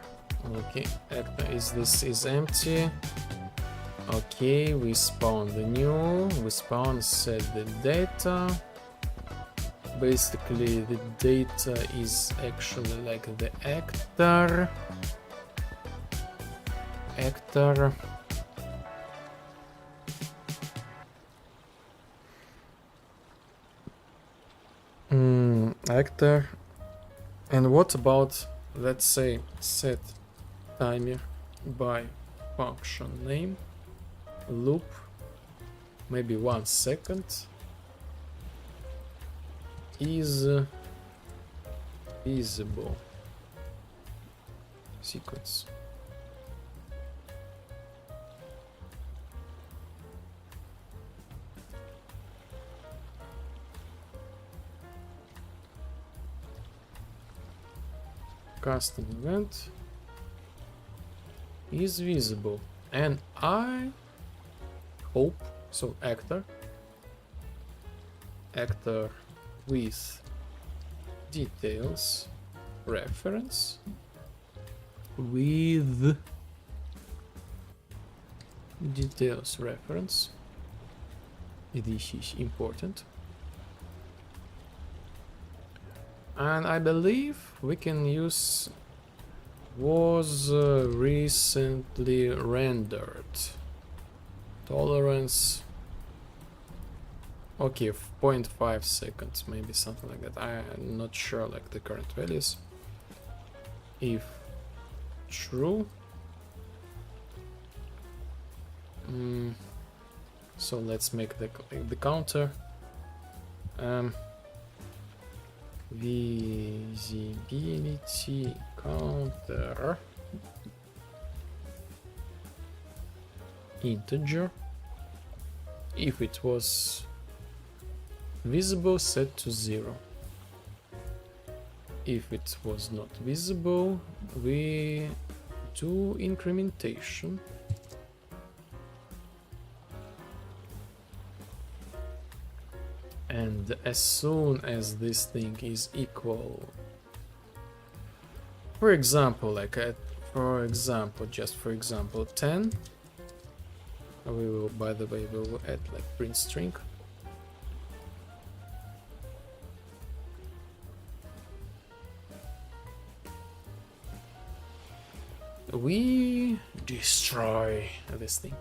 Okay, actor is empty. Okay, we spawn the new, we spawn set the data. Basically the data is actually like the actor. Actor. And what about, let's say, set timer by function name loop, maybe 1 second, is visible sequence. Custom event is visible, and I hope so. Actor with details reference with details reference. This is important. And I believe we can use was recently rendered. Tolerance. Okay, 0.5 seconds, maybe something like that. I'm not sure like the current values. If true. So let's make the counter. Visibility counter integer. If it was visible, set to 0. If it was not visible, we do incrementation. And as soon as this thing is equal, for example, like just for example 10, we will, by the way, we will add like print string. We destroy this thing.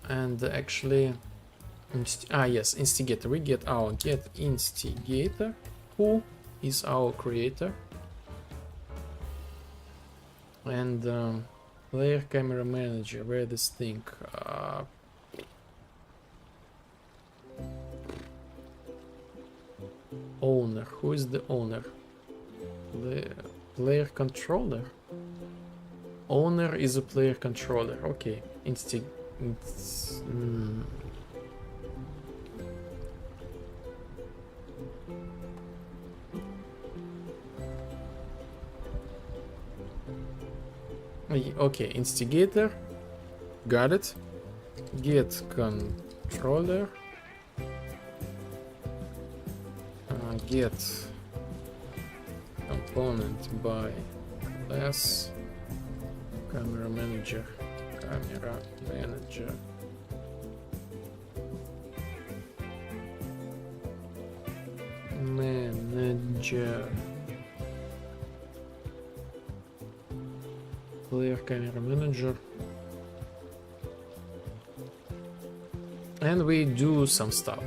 And actually, yes, instigator. We get our get instigator, who is our creator, and player camera manager. Where this thing? Owner. Who is the owner? The player controller. Owner is a player controller. Okay, Okay, instigator, got it. Get controller, get component by class camera manager player camera manager, and we do some stuff.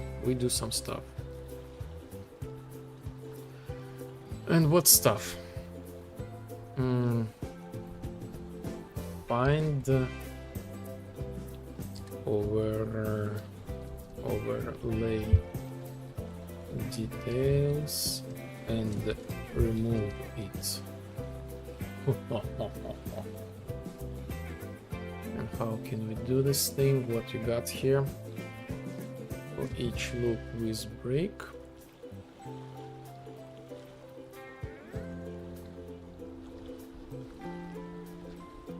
And what stuff? Find overlay details and remove it. And how can we do this thing? What you got here? For each loop with break.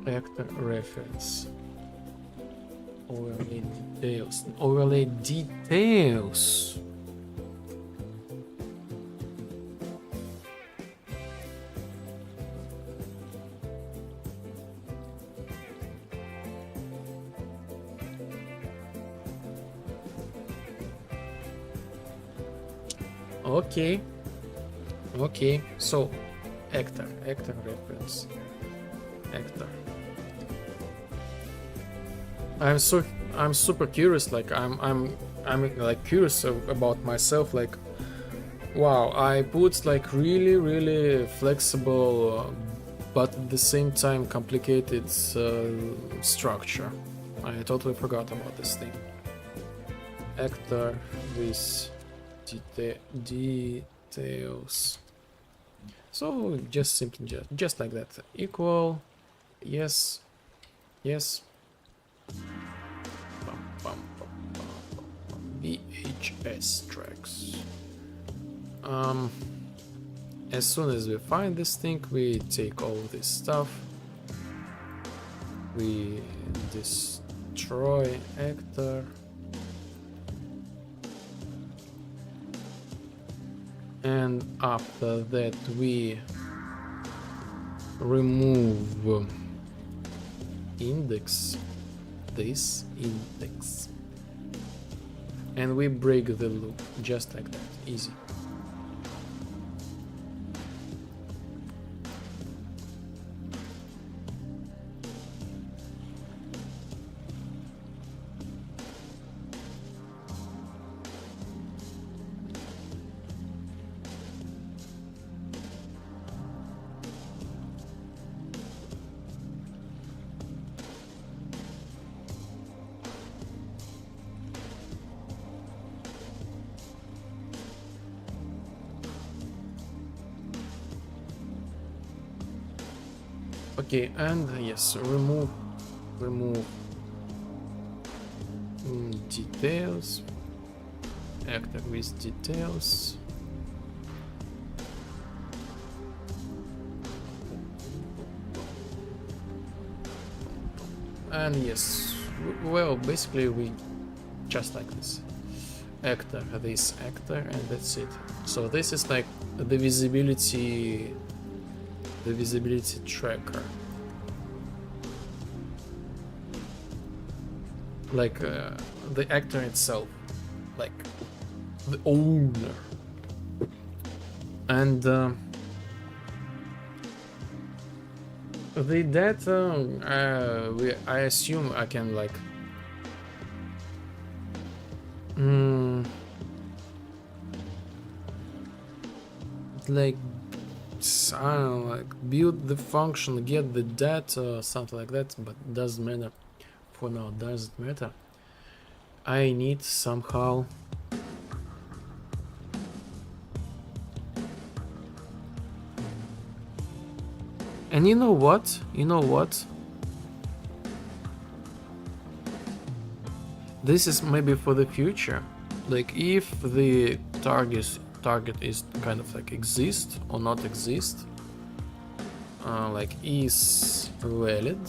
Actor reference. Overlay details. Overlay details. Okay, so actor reference, actor. I'm super curious, like I'm like curious about myself, like wow, I put like really flexible but at the same time complicated structure. I totally forgot about this thing. Actor with details. So just simply just like that. Equal. Yes. VHS tracks. As soon as we find this thing, we take all this stuff. We destroy actor. And after that we remove this index, and we break the loop just like that, easy. Okay, and yes, remove details, actor with details. And yes, well, basically we just like this. Actor, this actor, and that's it. So this is like the visibility tracker, like the actor itself, like the owner. And the data, I assume I can like like I don't know, like build the function, get the data, something like that, but doesn't matter for now. Doesn't matter. I need somehow and you know what this is maybe for the future, like if the target is kind of like exist or not exist, like is valid,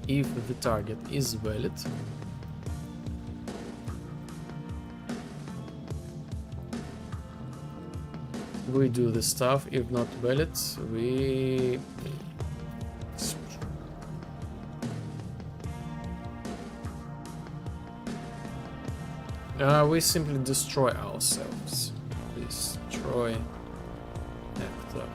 if the target is valid, we do the stuff. If not valid, we simply destroy ourselves. Destroy actor.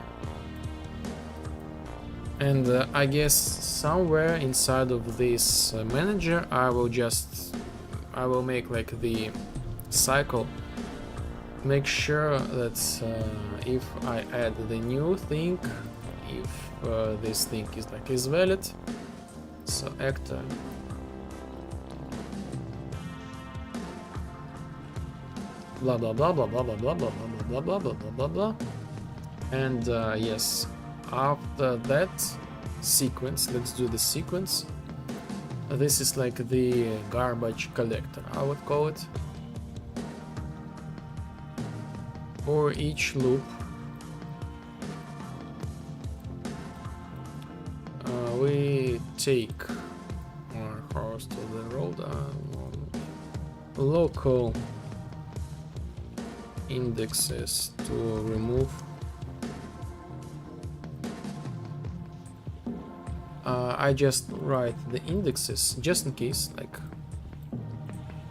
And I guess somewhere inside of this manager I will make like the cycle, make sure that if I add the new thing, if this thing is valid, so actor blah blah blah blah blah blah blah blah blah blah blah blah blah blah, and yes, after that sequence, let's do the sequence. This is like the garbage collector, I would call it. For each loop, we take our horse to the road, local indexes to remove. I just write the indexes just in case, like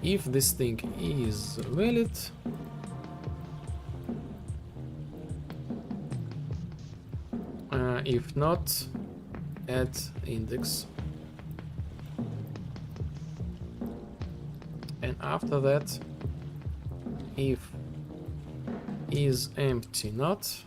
if this thing is valid, if not, add index, and after that, if is empty not,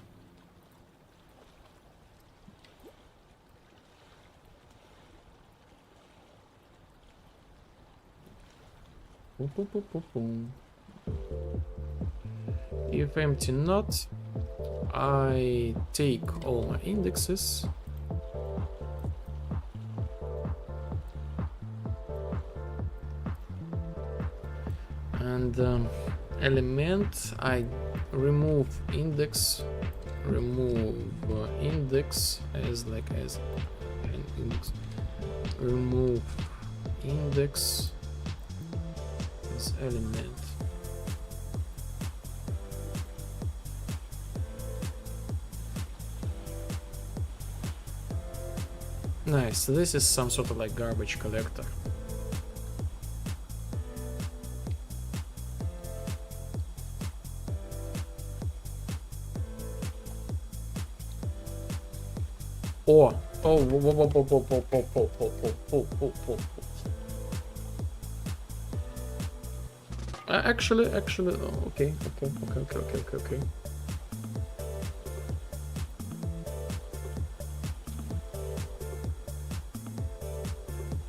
if empty not, I take all my indexes and element, I remove index, as like as an index, remove index as element. Nice, so this is some sort of like garbage collector. Actually, okay.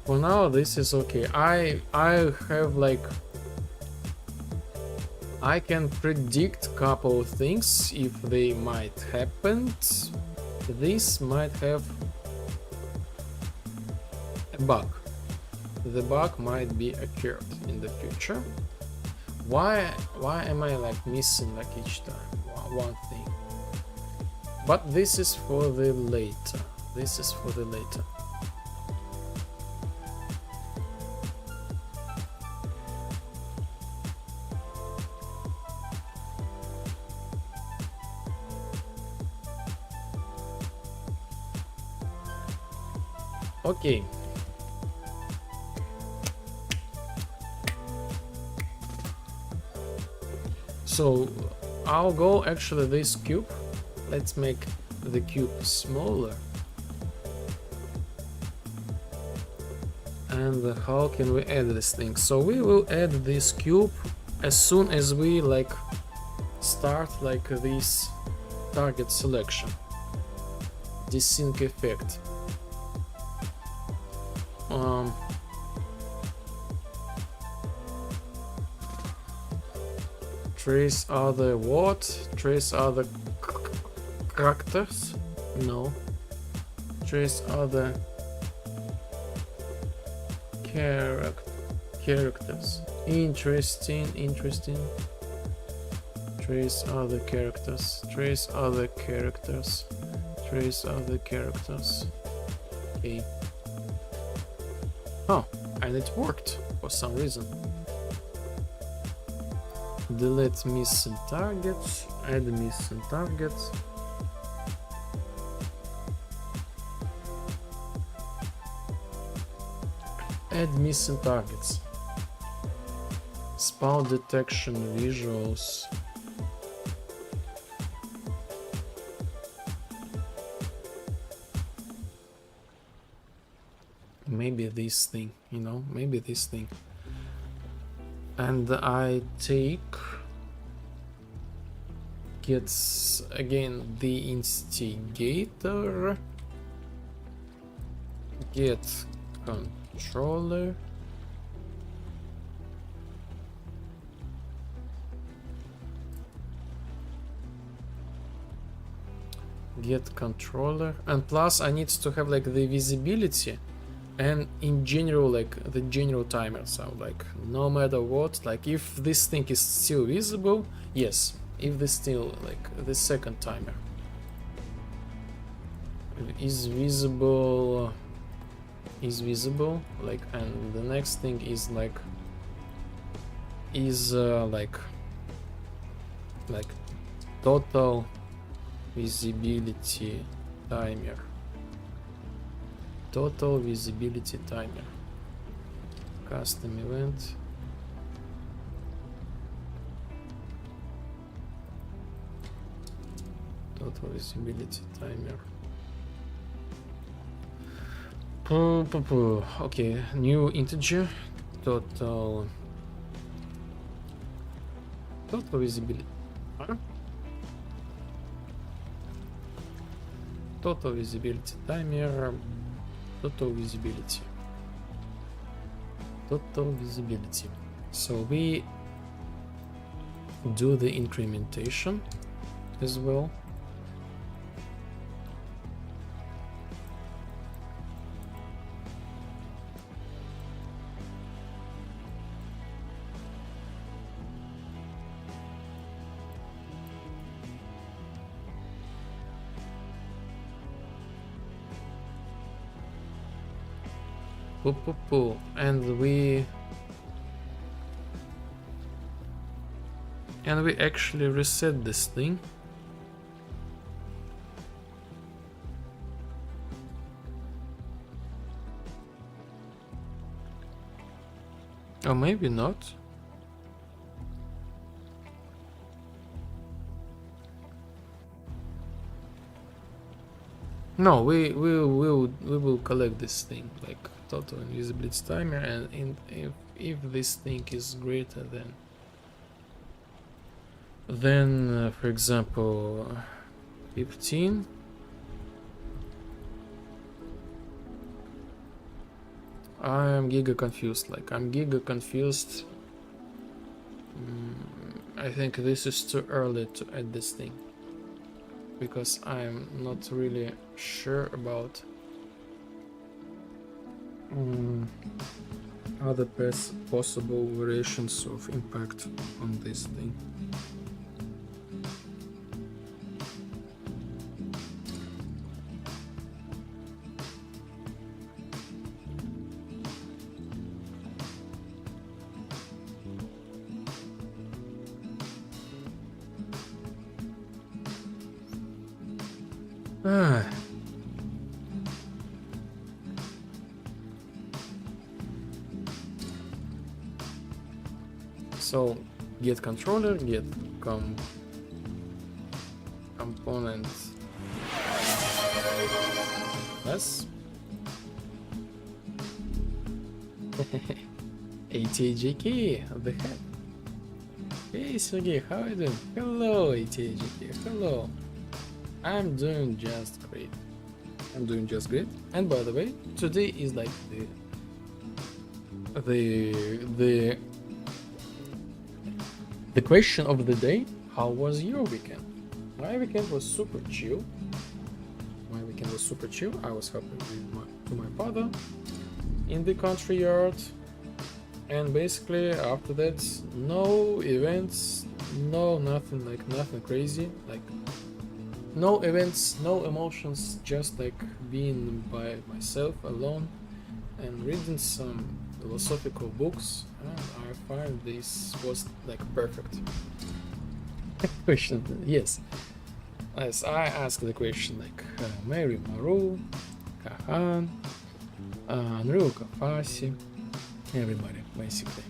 For now, this is okay. I have like, I can predict couple of things if they might happen. This might have a bug. The bug might be occurred in the future. Why am I like missing like each time one thing? But this is for the later. This is for the later. Okay. So I'll go actually this cube. Let's make the cube smaller. And how can we add this thing? So we will add this cube as soon as we like start like this target selection, desync effect. Trace other what? Trace other characters? No. Trace other characters. Interesting. Trace other characters. Trace other characters. Trace other characters. Okay. Oh, and it worked for some reason. Delete missing targets Add missing targets. Add missing targets. Spawn detection visuals. Maybe this thing, you know, maybe this thing. And I take gets again the instigator, get controller, get controller, and plus I need to have like the visibility and in general like the general timer, so like no matter what, like if this thing is still visible, yes, if this still like the second timer is visible like, and the next thing is like like total visibility timer. Total visibility timer. Custom event. Total visibility timer. Okay, new integer. Total visibility. Huh? Total visibility timer. Total visibility. Total visibility. So we do the incrementation as well. And we actually reset this thing. Or maybe not. No, we will collect this thing like total invisibility timer, and if this thing is greater than for example 15, I am giga confused. Like I'm giga confused. I think this is too early to add this thing because I'm not really sure about other possible variations of impact on this thing. So get controller, get component less. ATJK, the heck. Hey Sergey, how are you doing? Hello ATJK, hello. I'm doing just great. And by the way, today is like the question of the day. How was your weekend? My weekend was super chill. I was helping with my father in the country yard, and basically after that, no events, nothing crazy, like no events, no emotions, just like being by myself alone and reading some philosophical books, and I find this was like perfect. question. Yes. As I ask the question like Mary Maru, Kahan, Nru Kafasi, everybody basically,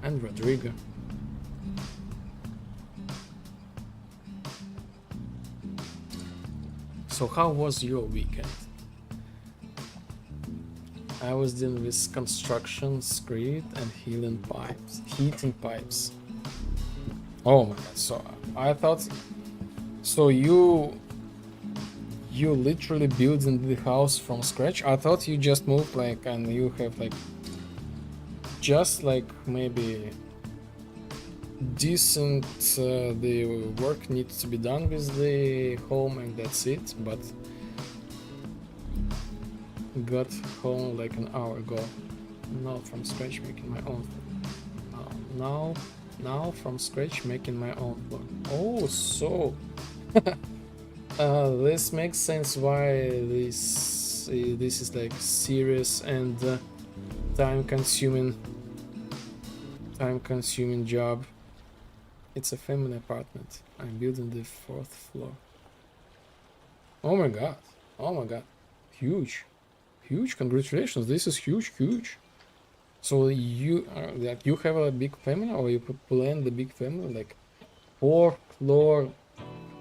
and Rodrigo. So how was your weekend? I was dealing with construction, script, and heating pipes. Oh my god! So I thought, so you literally building the house from scratch? I thought you just moved like, and you have like, just like maybe decent the work needs to be done with the home and that's it, but got home like an hour ago. Now from scratch making my own now from scratch making my own floor. Oh, so this makes sense why this is like serious and time consuming job. It's a family apartment. I'm building the 4th floor. Oh my god. Oh my god. Huge. Huge. Congratulations. This is huge. So you like you have a big family, or you plan the big family, like 4th floor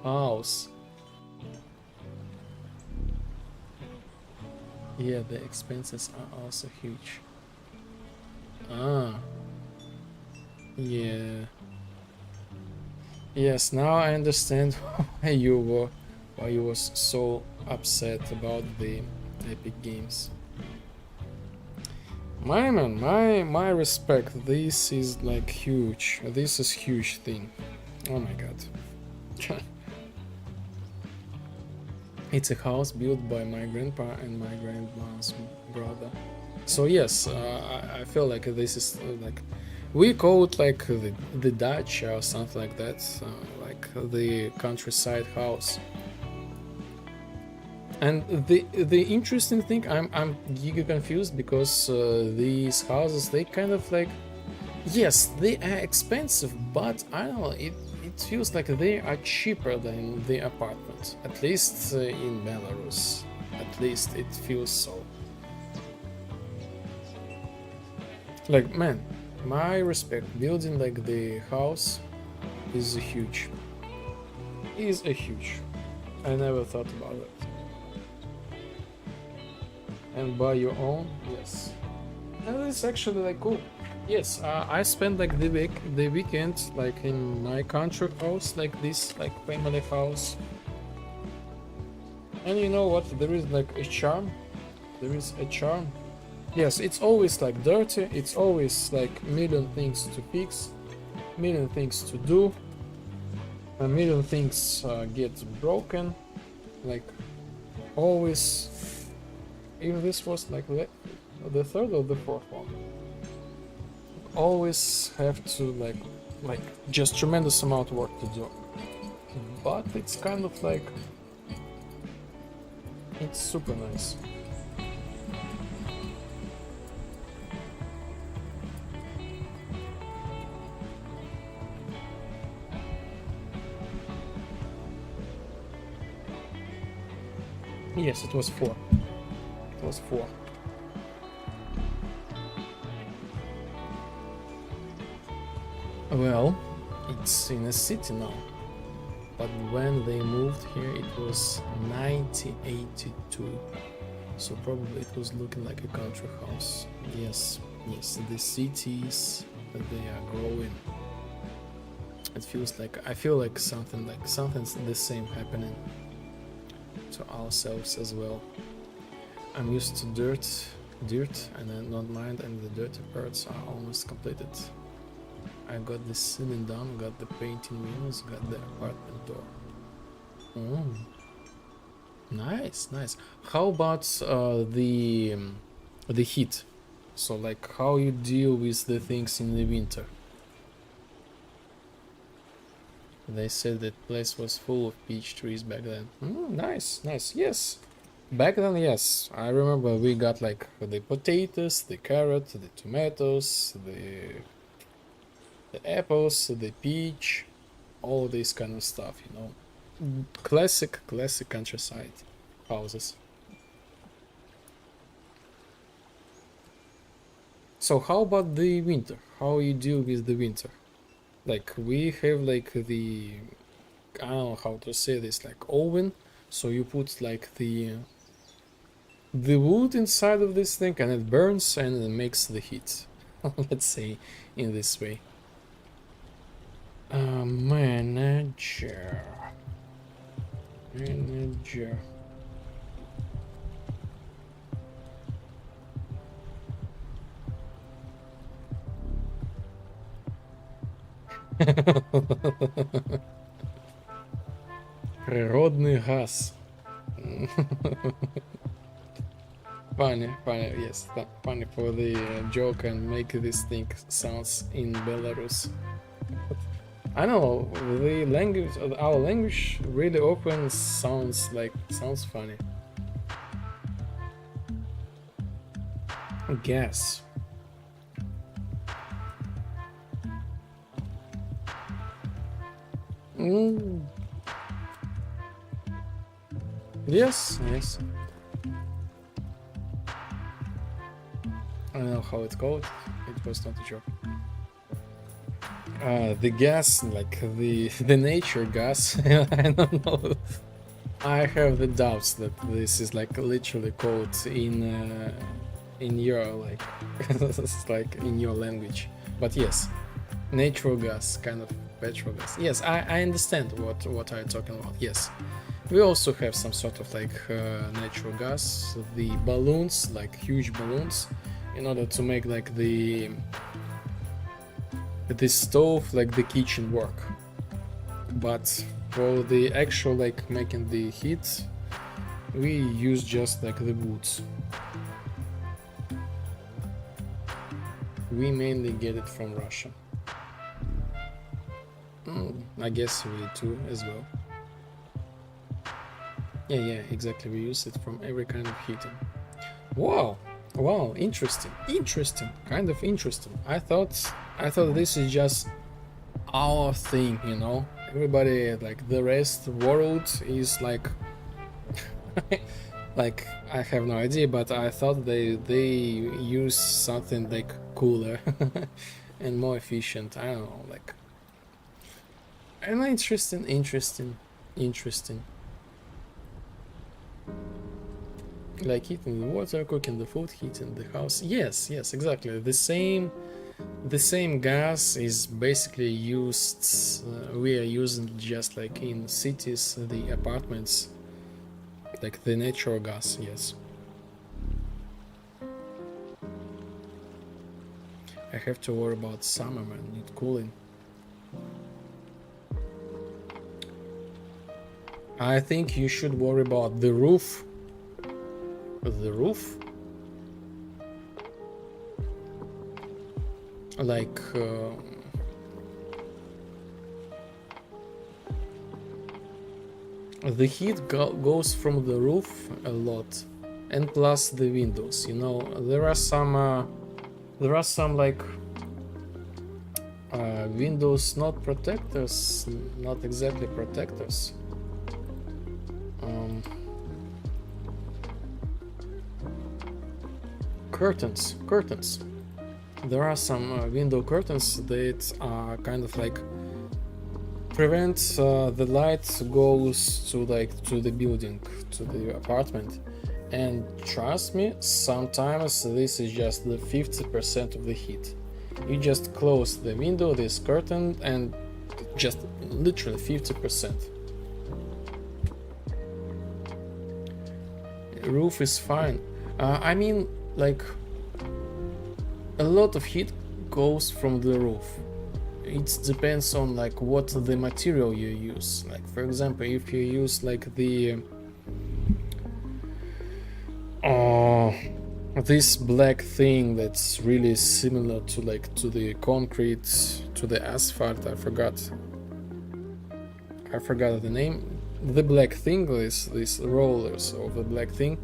house. Yeah, the expenses are also huge. Ah. Yeah. Yes, now I understand why you was so upset about the Epic Games. My man, my respect. This is like huge. This is huge thing. Oh my god. It's a house built by my grandpa and my grandma's brother. So yes, I feel like this is like, we call it like the Dutch or something like that, like the countryside house. And the interesting thing, I'm giga confused because these houses, they kind of like, yes, they are expensive, but I don't know, it feels like they are cheaper than the apartment, at least in Belarus. At least it feels so. Like, man, my respect, building like the house is huge. I never thought about it. And buy your own, yes. And it's actually like cool. Yes, I spent like the weekend like in my country house, like this, like family house. And you know what? There is like a charm. There is a charm. Yes, it's always like dirty. It's always like million things to fix, million things to do, a million things get broken. Like always. If this was like the 3rd or the 4th one, always have to like just tremendous amount of work to do. But it's kind of like, it's super nice. Yes, it was 4. It was 4. Well, it's in a city now. But when they moved here, it was 1982. So probably it was looking like a country house. Yes, the cities, they are growing. It feels like, I feel like something's the same happening to ourselves as well. I'm used to dirt, and I don't mind, and the dirty parts are almost completed. I got the ceiling done, got the painting windows, got the apartment door. Oh, nice. How about the heat? So like how you deal with the things in the winter? They said that place was full of peach trees back then. Nice. Yes. Back then, yes. I remember we got like the potatoes, the carrot, the tomatoes, The apples, the peach, all this kind of stuff, you know. Classic countryside houses. So how about the winter? How you deal with the winter? Like we have like the, I don't know how to say this, like oven. So you put like the wood inside of this thing and it burns and it makes the heat. Let's say in this way. Manager. Природный газ. Funny, yes, funny for the joke and make this thing sounds in Belarus. I know the language, our language really often sounds funny. Gas. Yes. I don't know how it's called. It was not a joke. The gas, like the nature gas. I don't know. I have the doubts that this is like literally called in your like it's like in your language. But yes, natural gas, kind of petrol gas. Yes, I understand what I'm talking about. Yes. We also have some sort of like natural gas, the balloons, like huge balloons, in order to make like the stove, like the kitchen work. But for the actual like making the heat, we use just like the woods. We mainly get it from Russia. I guess we too as well. Yeah, exactly. We use it from every kind of heating. Wow, interesting, kind of interesting. I thought this is just our thing, you know. Everybody, like the rest world is like like I have no idea, but I thought they use something like cooler and more efficient. I don't know, like, and interesting. Like heating the water, cooking the food, heating the house. Yes, exactly. The same gas is basically used. We are using just like in cities, the apartments, like the natural gas. Yes. I have to worry about summer, man. Need cooling. I think you should worry about the roof. Like the heat goes from the roof a lot, and plus the windows, you know. There are some like windows, not protectors, not exactly protectors. Curtains. There are some window curtains that are kind of like prevent the light goes to the building, to the apartment. And trust me, sometimes this is just the 50% of the heat. You just close the window, this curtain, and just literally 50%. Roof is fine. I mean, like, a lot of heat goes from the roof. It depends on like what the material you use. Like, for example, if you use like the this black thing that's really similar to the concrete, to the asphalt. I forgot the name. The black thing, these rollers of the black thing,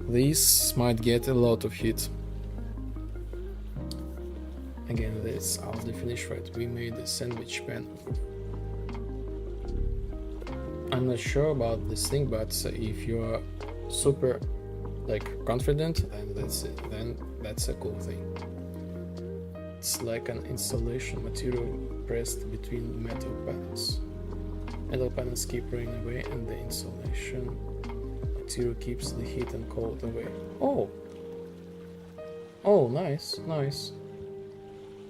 these might get a lot of heat. Again, that's our definition, right? We made a sandwich pan. I'm not sure about this thing, but if you are super like confident, then that's it. Then that's a cool thing. It's like an insulation material pressed between metal panels. Metal panels keep rain away, and the insulation material keeps the heat and cold away. Oh! Oh, nice, nice.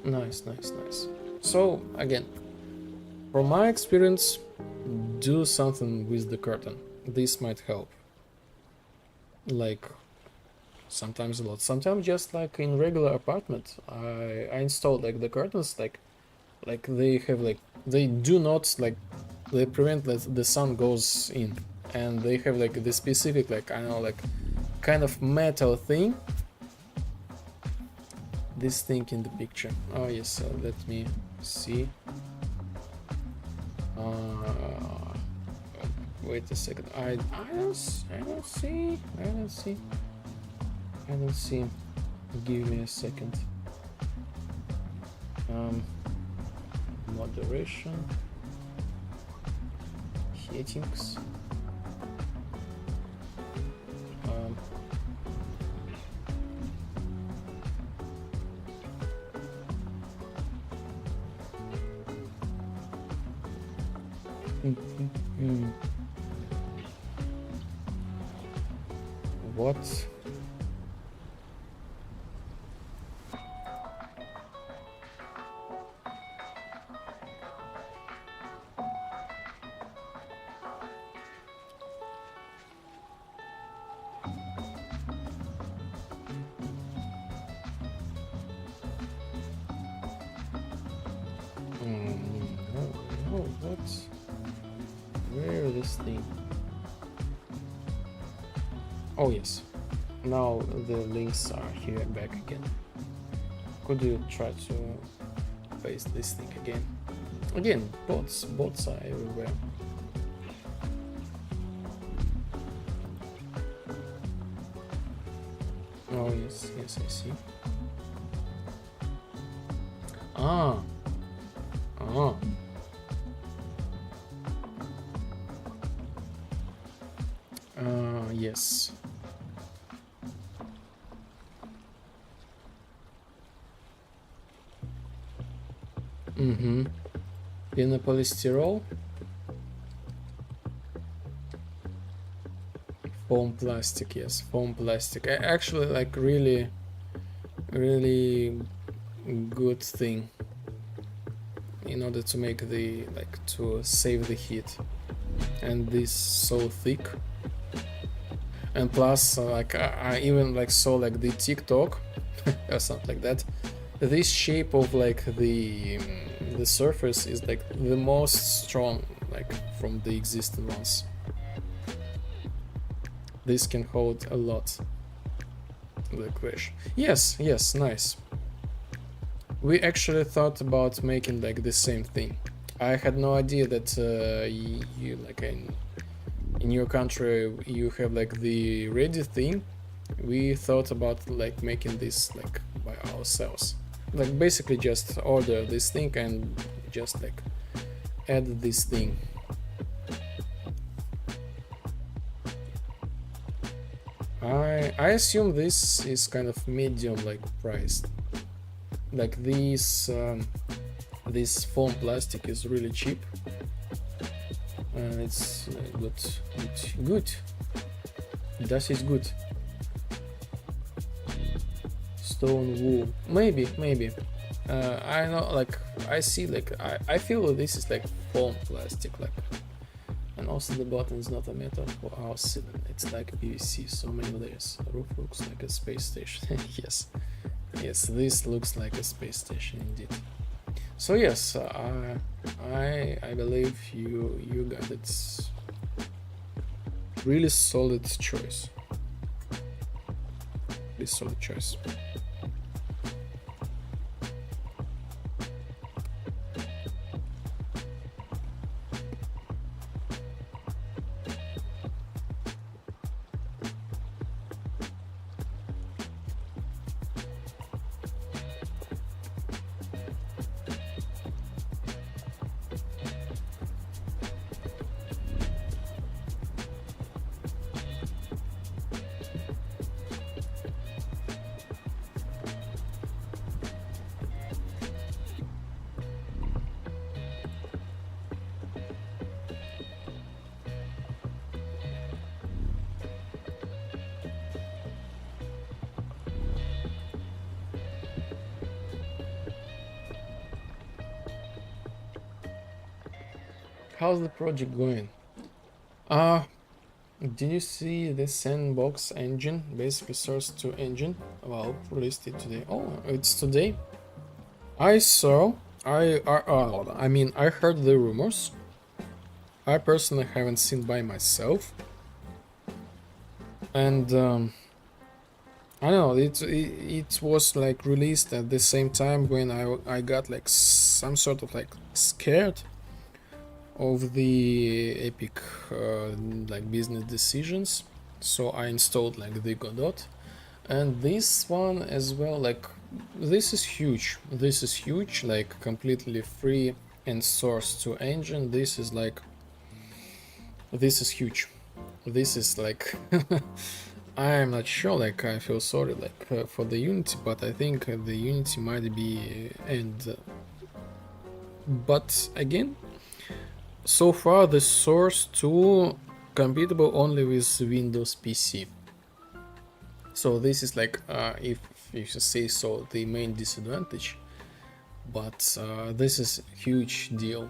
Nice, nice, nice. So, again, from my experience, do something with the curtain. This might help. Like, sometimes a lot. Sometimes just like in regular apartment, I installed like the curtains, like they have like, they do not like, they prevent that the sun goes in. And they have like the specific, like, I don't know, like kind of metal thing. This thing in the picture. Oh yes, let me see. Wait a second. I don't see. Give me a second. Moderation. Settings. What? No, what? Where is this thing? Oh yes. Now the links are here back again. Could you try to paste this thing again? Again, bots are everywhere. Oh yes, yes I see. Ah. Yes. Polystyrol. Foam plastic, yes, foam plastic. Actually, like really good thing in order to make the, like, to save the heat. And this so thick. And plus, like, I even like saw like the TikTok or something like that. This shape of like the surface is like the most strong, like, from the existing ones. This can hold a lot. The crash. Yes, nice. We actually thought about making like the same thing. I had no idea that you like in your country you have like the ready thing. We thought about like making this like by ourselves. Like basically just order this thing and just like add this thing. I assume this is kind of medium like priced. Like this foam plastic is really cheap. It's good. That is good. Stone wool, maybe. I know, like I see, like I feel this is like foam plastic, like, and also the bottom is not a metal for our ceiling. It's like PVC, so many layers. The roof looks like a space station. Yes, this looks like a space station indeed. So yes, I believe you got it. Really solid choice. Really solid choice. how's the project going? Did you see the sandbox engine, basically Source 2 engine? Well, released it today. Oh, it's today. I saw, I mean, I heard the rumors. I personally haven't seen by myself. And I don't know, it was like released at the same time when I got like some sort of like scared of the epic like business decisions, so I installed like the Godot, and this one as well. Like this is huge, like completely free and source to engine. This is huge. This is like I'm not sure, like I feel sorry like for the Unity, but I think the Unity might be but again, so far the Source 2 compatible only with Windows PC. So this is like if you say so, the main disadvantage, but this is huge deal.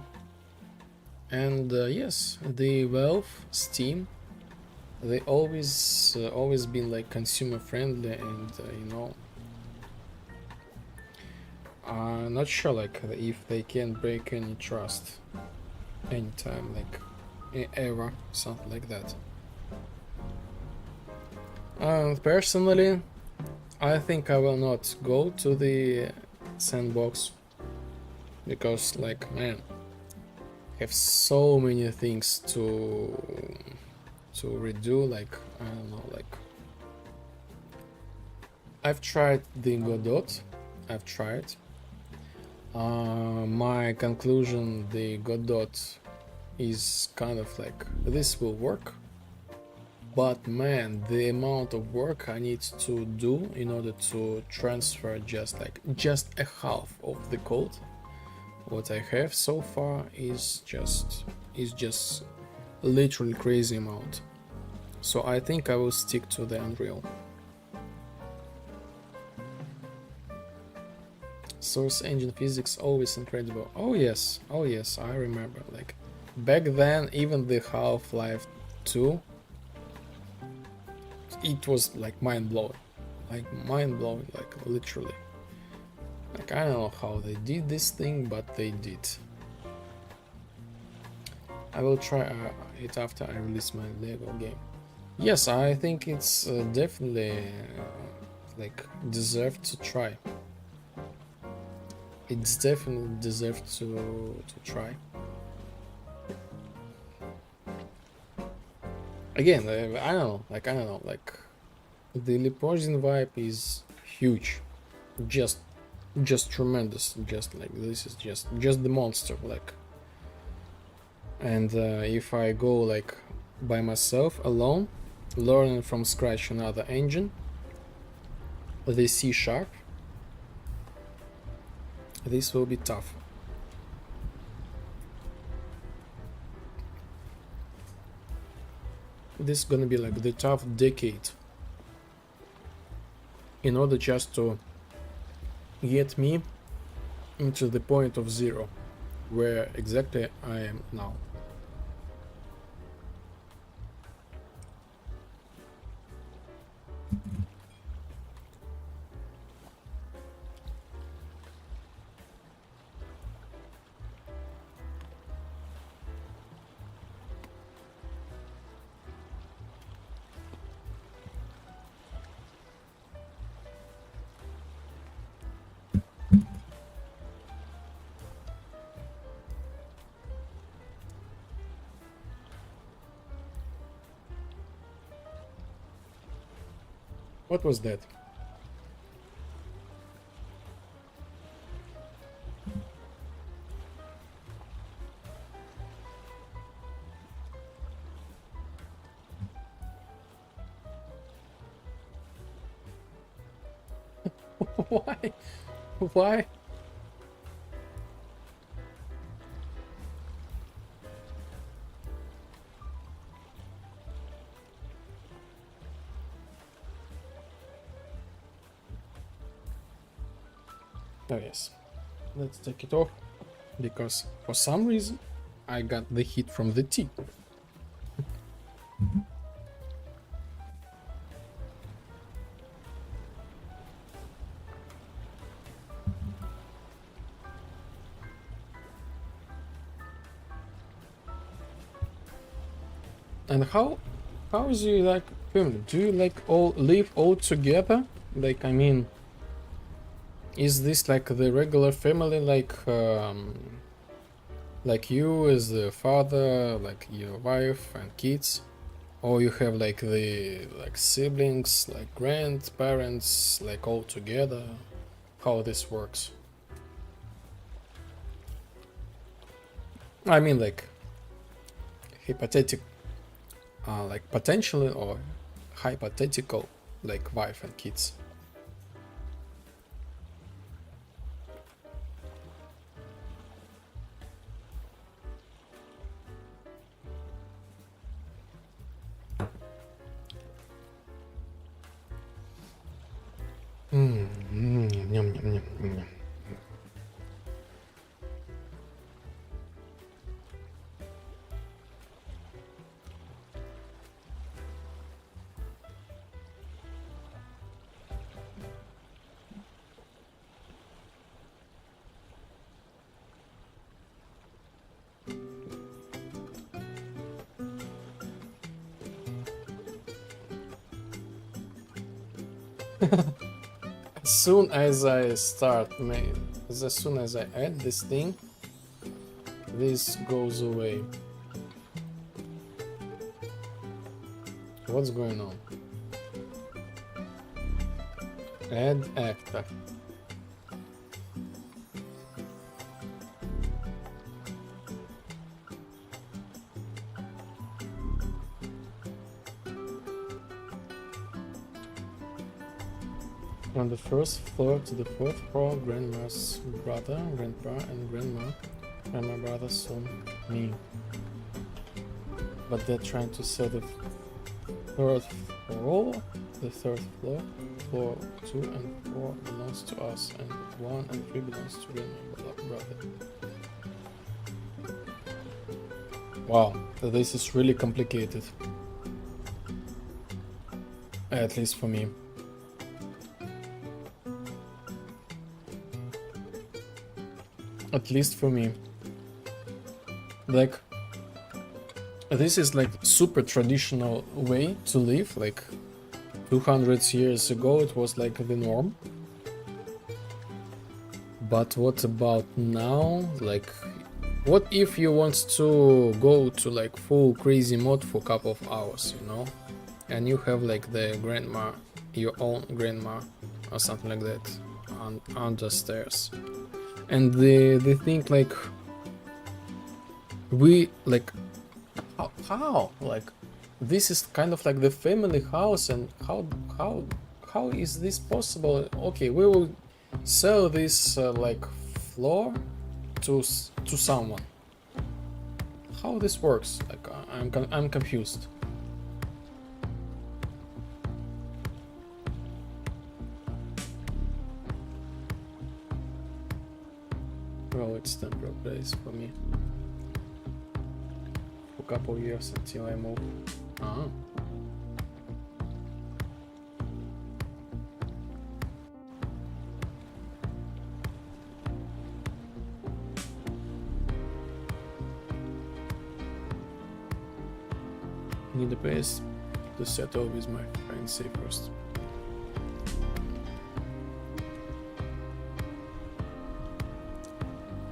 And yes, the Valve, Steam, they always been like consumer friendly, and you know, I'm not sure like if they can break any trust anytime, like ever, something like that. Personally, I think I will not go to the sandbox because, like, man, I have so many things to redo. Like, I don't know, like I've tried the Godot, I've tried. My conclusion, the Godot is kind of like this will work, but man, the amount of work I need to do in order to transfer just a half of the code what I have so far is just literally crazy amount. So I think I will stick to the Unreal. Source engine physics always incredible. Oh yes, I remember. Like back then, even the Half-Life 2, it was like mind-blowing, like literally. Like I don't know how they did this thing, but they did. I will try it after I release my Lego game. Yes, I think it's definitely like deserved to try. It's definitely deserved to try. Again, I don't know, like the Leporzin vibe is huge, just tremendous, just like this is just the monster, like. And if I go like by myself alone, learning from scratch another engine, the C#, this will be tough. This is gonna be like the tough decade in order just to get me into the point of zero where exactly I am now. What was that? Why? Why? Oh yes, let's take it off, because for some reason I got the heat from the tea. And how is you like family? Do you like all live all together? Like, I mean, is this like the regular family, like you as the father, like your wife and kids, or you have like the siblings, like grandparents, like all together? How this works? I mean, like hypothetical, like potentially or hypothetical, like wife and kids. Yum, yum, yum, yum. As soon as I start, as soon as I add this thing, this goes away. What's going on? Add actor. From the first floor to the fourth floor, grandma's brother, grandpa, and grandma, and my brother, son, me. But they're trying to sell the third floor. The third floor, floor 2 and 4 belongs to us, and 1 and 3 belongs to grandma, brother. Wow, this is really complicated. At least for me. At least for me. Like, this is like super traditional way to live. Like 200 years ago it was like the norm. But what about now? Like, what if you want to go to like full crazy mode for a couple of hours, you know? And you have like the grandma, your own grandma or something like that on the stairs. And they think like we like how like this is kind of like the family house, and how is this possible? Okay, we will sell this like floor to someone. How this works? Like I'm confused. Well, it's temporary place for me. For a couple years until I move. Need a place to settle with my fiancé first.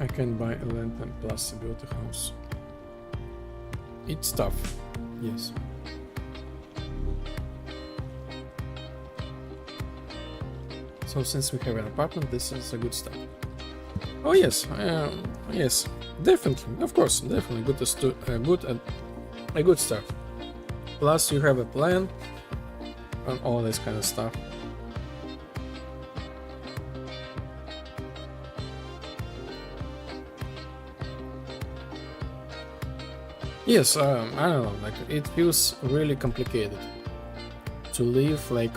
I can buy a land and plus build a house. It's tough, yes. So since we have an apartment, this is a good start. Oh yes, yes, definitely, of course, definitely a good start. Plus you have a plan and all this kind of stuff. Yes, I don't know, like it feels really complicated to live like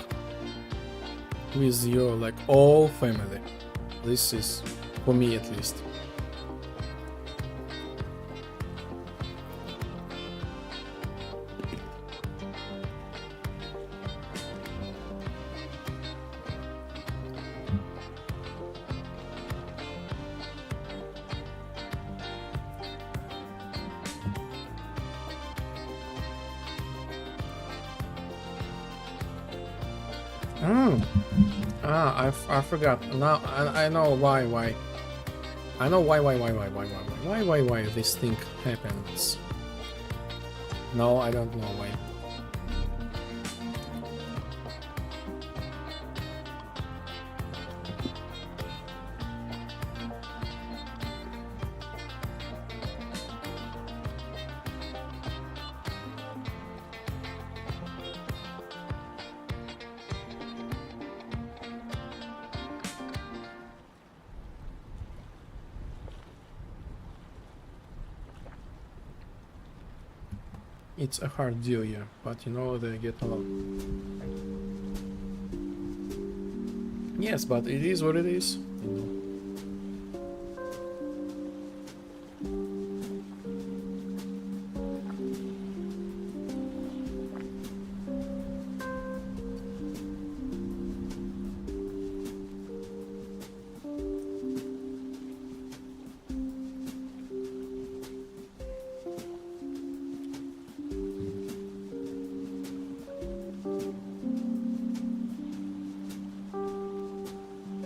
with your like all family. This is for me at least. I forgot. Now I know why. I know why this thing happens. No, I don't know why. It's a hard deal, yeah, but you know they get along. Yes, but it is what it is. You know.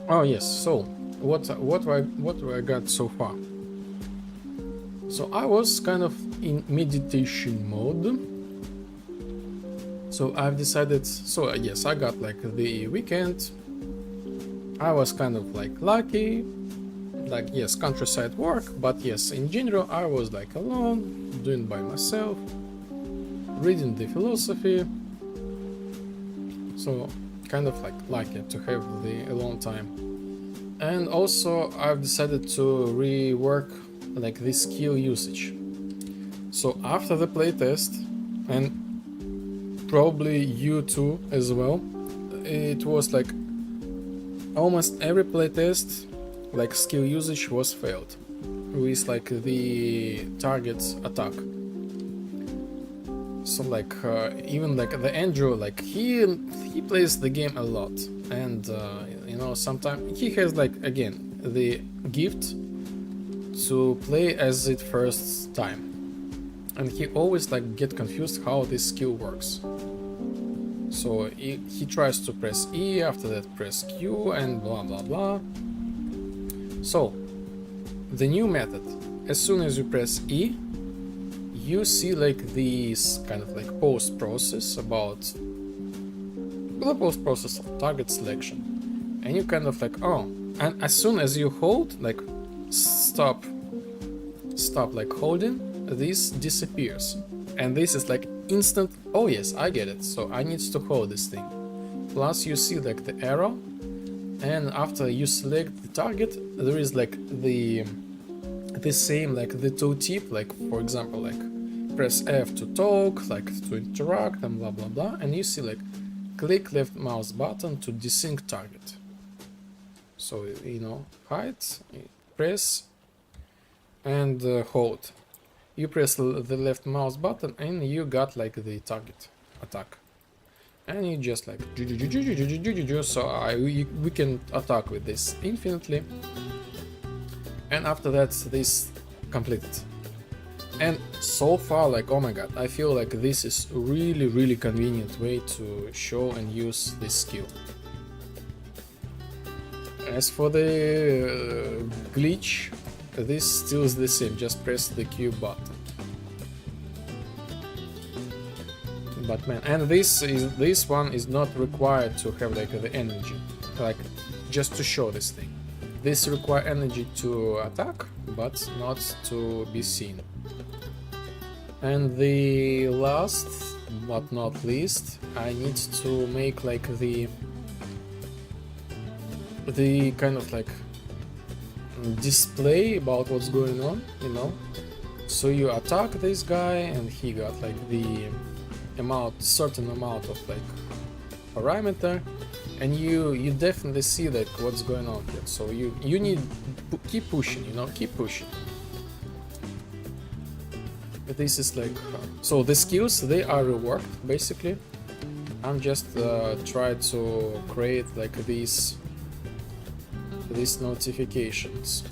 Oh yes. So what I got so far? So I was kind of in meditation mode. So I've decided. So yes, I got like the weekend. I was kind of like lucky. Like yes, countryside work, but yes, in general I was like alone, doing by myself, reading the philosophy. So kind of like lucky to have the alone time. And also I've decided to rework like the skill usage. So after the playtest, and probably you too as well, it was like almost every playtest like skill usage was failed with like the target's attack. So like even like the Andrew, like he plays the game a lot, and you know sometimes he has like again the gift to play as it first time, and he always like get confused how this skill works. So he tries to press E, after that press Q, and blah blah blah. So the new method, as soon as you press E, you see like this kind of like post process about the post process of target selection, and you kind of like and as soon as you hold like stop like holding, this disappears, and this is like instant. Oh yes, I get it. So I need to hold this thing. Plus you see like the arrow, and after you select the target, there is like the same like the tooltip, like for example like press F to talk, like to interact, and blah blah blah, and you see like click left mouse button to desync target. So you know, hide, press, and hold. You press the left mouse button and you got like the target attack, and you just like so we can attack with this infinitely, and after that this completed. And so far, like oh my god, I feel like this is really convenient way to show and use this skill. As for the glitch, this still is the same, just press the Q button. But man, and this one is not required to have like the energy, like just to show this thing. This require energy to attack, but not to be seen. And the last but not least, I need to make like the kind of like display about what's going on, you know. So you attack this guy and he got like the certain amount of like parameter, and you definitely see like what's going on here. So you need keep pushing, you know, keep pushing. This is like so the skills, they are reworked basically. I'm just trying to create like these notifications.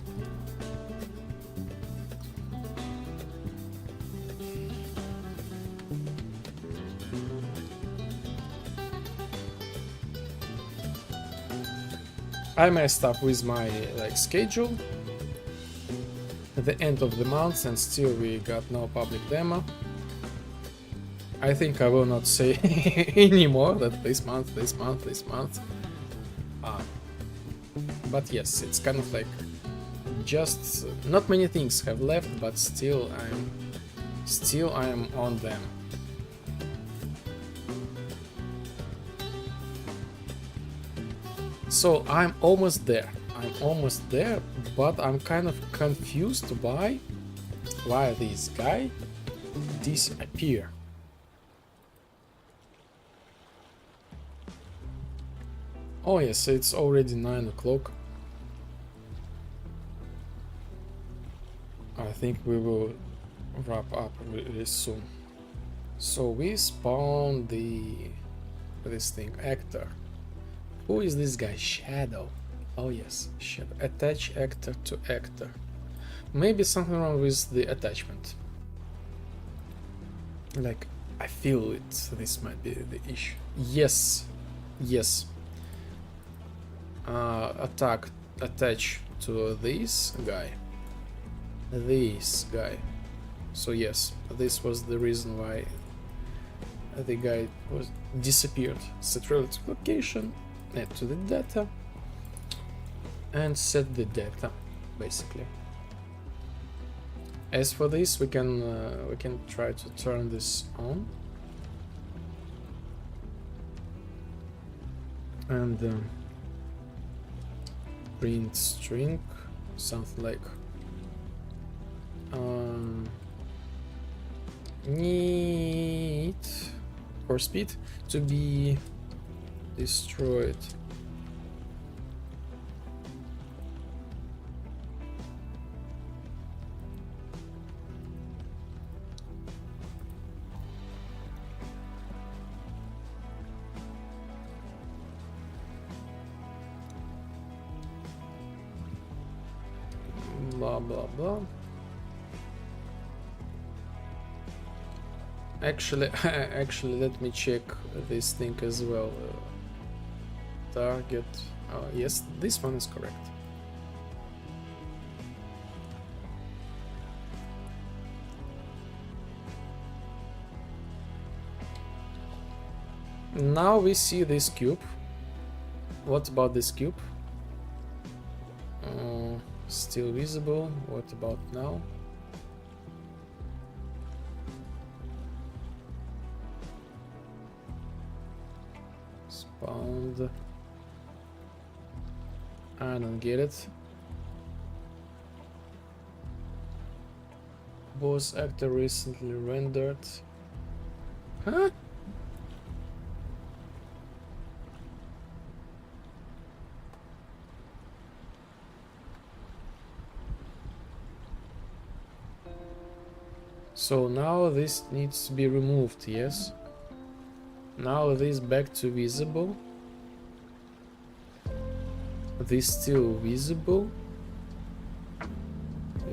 I messed up with my like schedule at the end of the month, and still we got no public demo. I think I will not say anymore that this month. But yes, it's kind of like just not many things have left, but still I am on them. So I'm almost there, but I'm kind of confused why this guy disappear. Oh yes, it's already 9 o'clock. I think we will wrap up really soon. So we spawned this thing, actor. Who is this guy? Shadow. Oh yes, shadow. Attach actor to actor. Maybe something wrong with the attachment. Like, I feel it. This might be the issue. Yes. Attach to this guy. So yes, this was the reason why the guy was disappeared. Set relative location, add to the data, and set the data, basically. As for this, we can try to turn this on, and print string, something like need for speed to be destroyed. Blah blah blah. Actually, let me check this thing as well. Target. Yes, this one is correct. Now we see this cube. What about this cube? Still visible. What about now? Spawned. I don't get it. Boss actor recently rendered. Huh? So now this needs to be removed, yes? Now this back to visible. This still visible.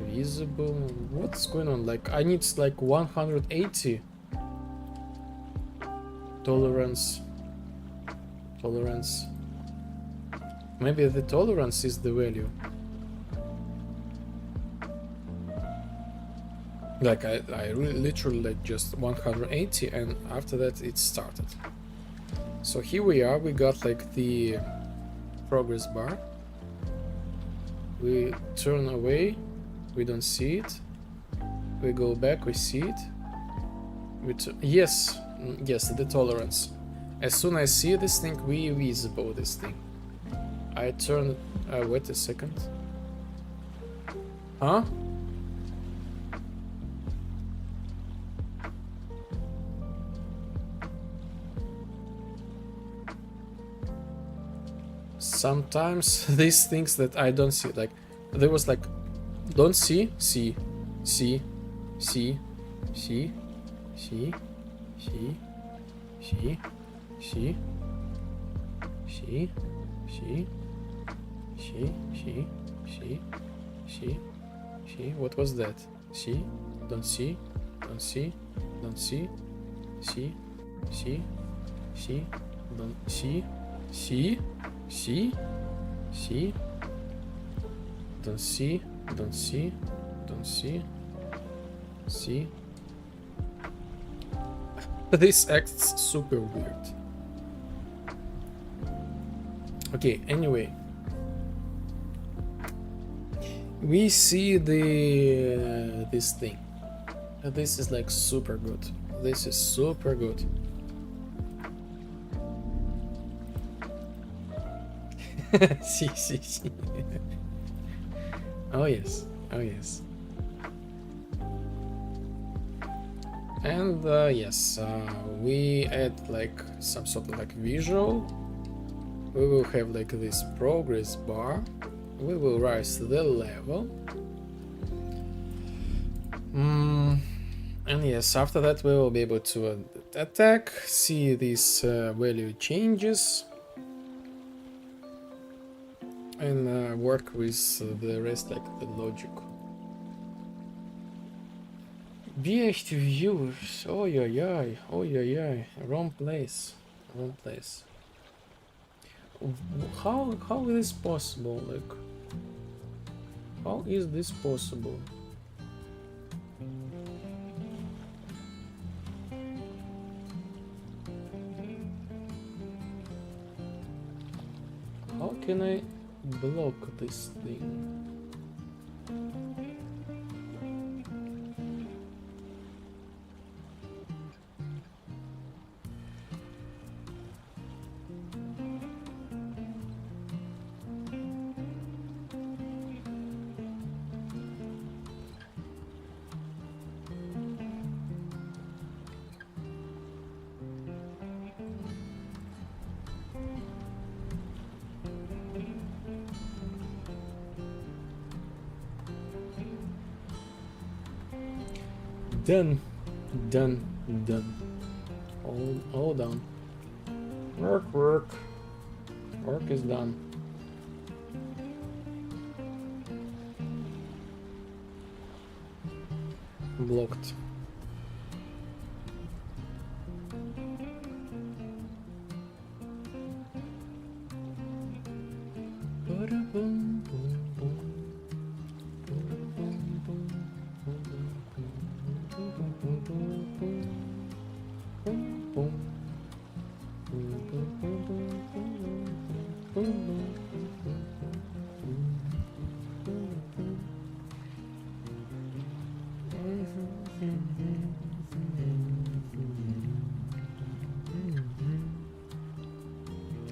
Visible. What's going on? Like, I need like 180 tolerance. Maybe the tolerance is the value. Like I really literally like just 180, and after that it started. So here we are, we got like the progress bar. We turn away, we don't see it. We go back, we see it. Yes, the tolerance. As soon as I see this thing, we visible this thing. I turn. Wait a second. Huh? Sometimes these things that I don't see, like there was like don't see, see, see, see, see, see, see, see, see, see, see, see, see, see, see, see. What was that? See, don't see, don't see, don't see, see, see, see, don't see, see. See? See? Don't see, don't see, don't see. See? This acts super weird. Okay, anyway. We see the this thing. This is like super good. This is super good. See. Oh yes, oh yes. And yes, we add like some sort of like visual. We will have like this progress bar. We will rise the level. And yes, after that we will be able to attack, see these value changes, and work with the rest, like the logic. Be viewers. Oh yeah, wrong place. How is this possible? Like, how is this possible? How can I block this thing? Done. All done. Work is done. Blocked.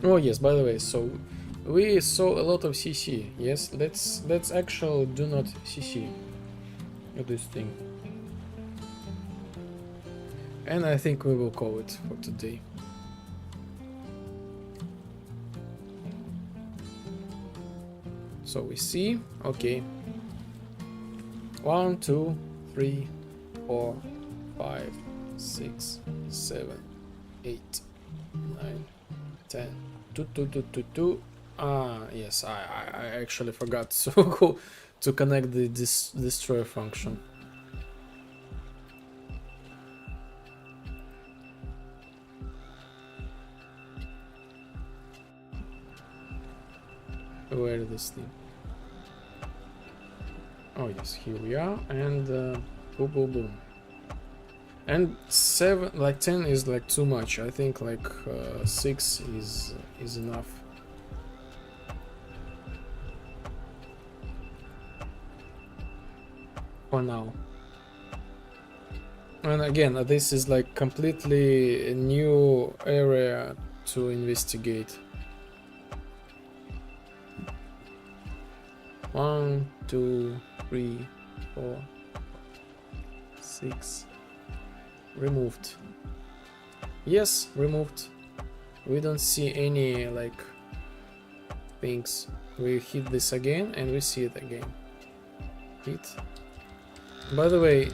Oh yes, by the way, so we saw a lot of CC. Yes, let's actually do not CC this thing. And I think we will call it for today. So we see, okay. 1, 2, 3, 4, 5, 6, 7, 8, 9, 10. 2. Yes, I actually forgot to connect the destroy function. Where is this thing? Oh yes, here we are, and boom. And 7, like 10 is like too much. I think like 6 is enough. For now. And again, this is like completely a new area to investigate. 1, 2, 3, 4, 6. Removed. Yes, removed. We don't see any like things. We hit this again and we see it again. Hit. By the way,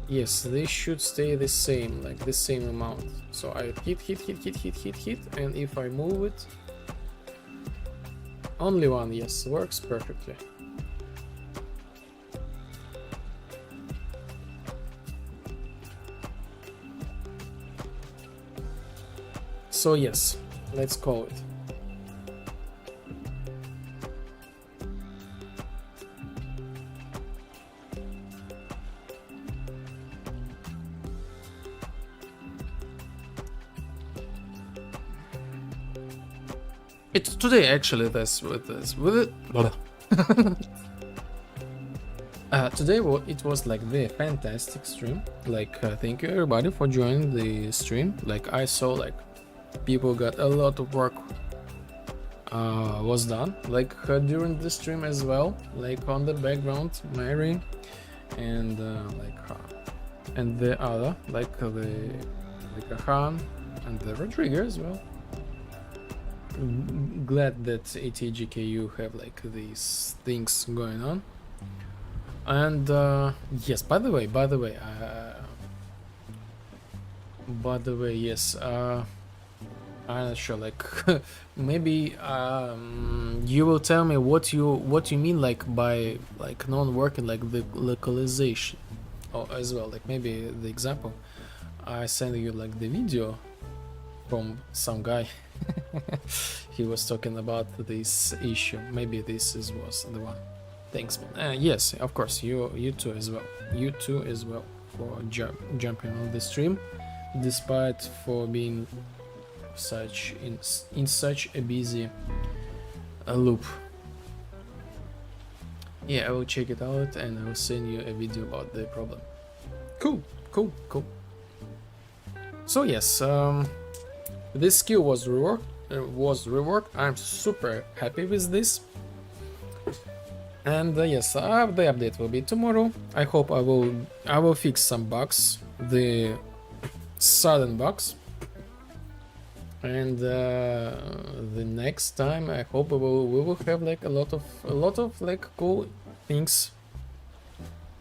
yes, they should stay the same, like the same amount. So I hit, and if I move it, only one, yes, works perfectly. So yes, let's call it. It's today actually. This with it. Today it was like the fantastic stream. Like thank you everybody for joining the stream. Like I saw like people got a lot of work was done like during the stream as well. Like on the background, Mary and and the other like the Han and the Rodrigo as well. Glad that ATGKU have like these things going on. And yes, by the way, yes, I'm not sure, like maybe you will tell me what you mean like by like non-working, like the localization as well. Like maybe the example I sent you like the video from some guy. He was talking about this issue. Maybe this was the one. Thanks, man. Yes, of course, you too as well. You too as well for jumping on the stream, despite for being such in such a busy loop. Yeah, I will check it out and I will send you a video about the problem. Cool. So yes, this skill was reworked. I'm super happy with this. And yes, the update will be tomorrow. I hope I will fix some bugs, the sudden bugs. And the next time I hope we will have like a lot of like cool things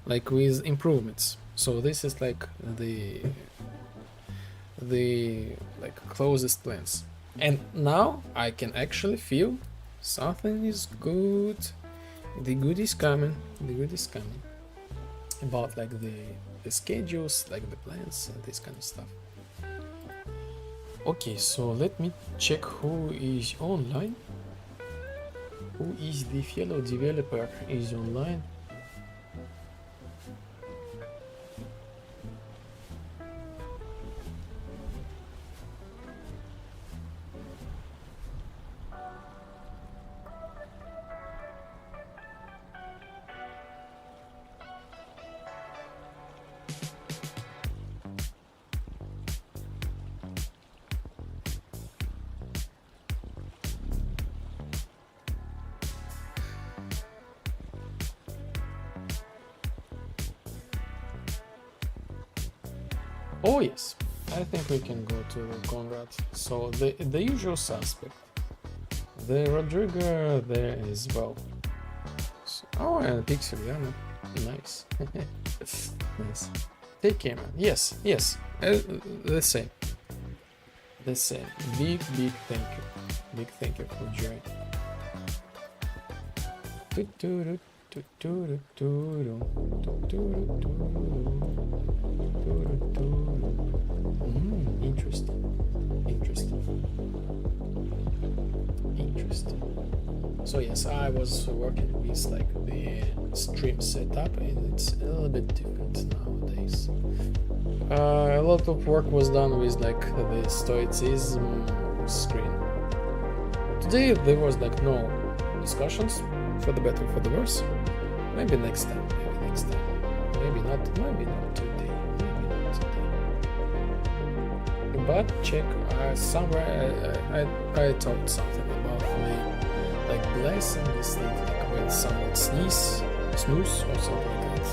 like with improvements. So this is like the like closest plans. And now I can actually feel something is good. The good is coming. About like the schedules, like the plans and this kind of stuff. Okay, so let me check who is online. Who is the fellow developer is online? Oh yes, I think we can go to Conrad. So the usual suspect, the Rodrigo there as well. So, oh, and Pixeliano, nice, nice. Take care, man. Yes, the same. Big thank you for joining. Interesting. So yes, I was working with like the stream setup and it's a little bit different nowadays. A lot of work was done with like the stoicism screen. Today there was like no discussions, for the better, for the worse. Maybe next time. Maybe not today. But check somewhere I thought something about the like blessing this thing, like when someone snooze or something like that.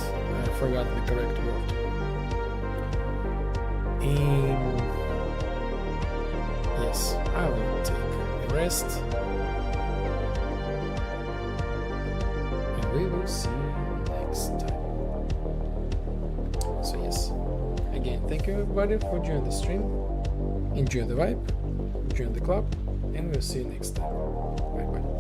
I forgot the correct word. Yes, I will take a rest. And we will see next time. So yes, again, thank you everybody for joining the stream. Enjoy the vibe, join the club, and we'll see you next time. Bye bye.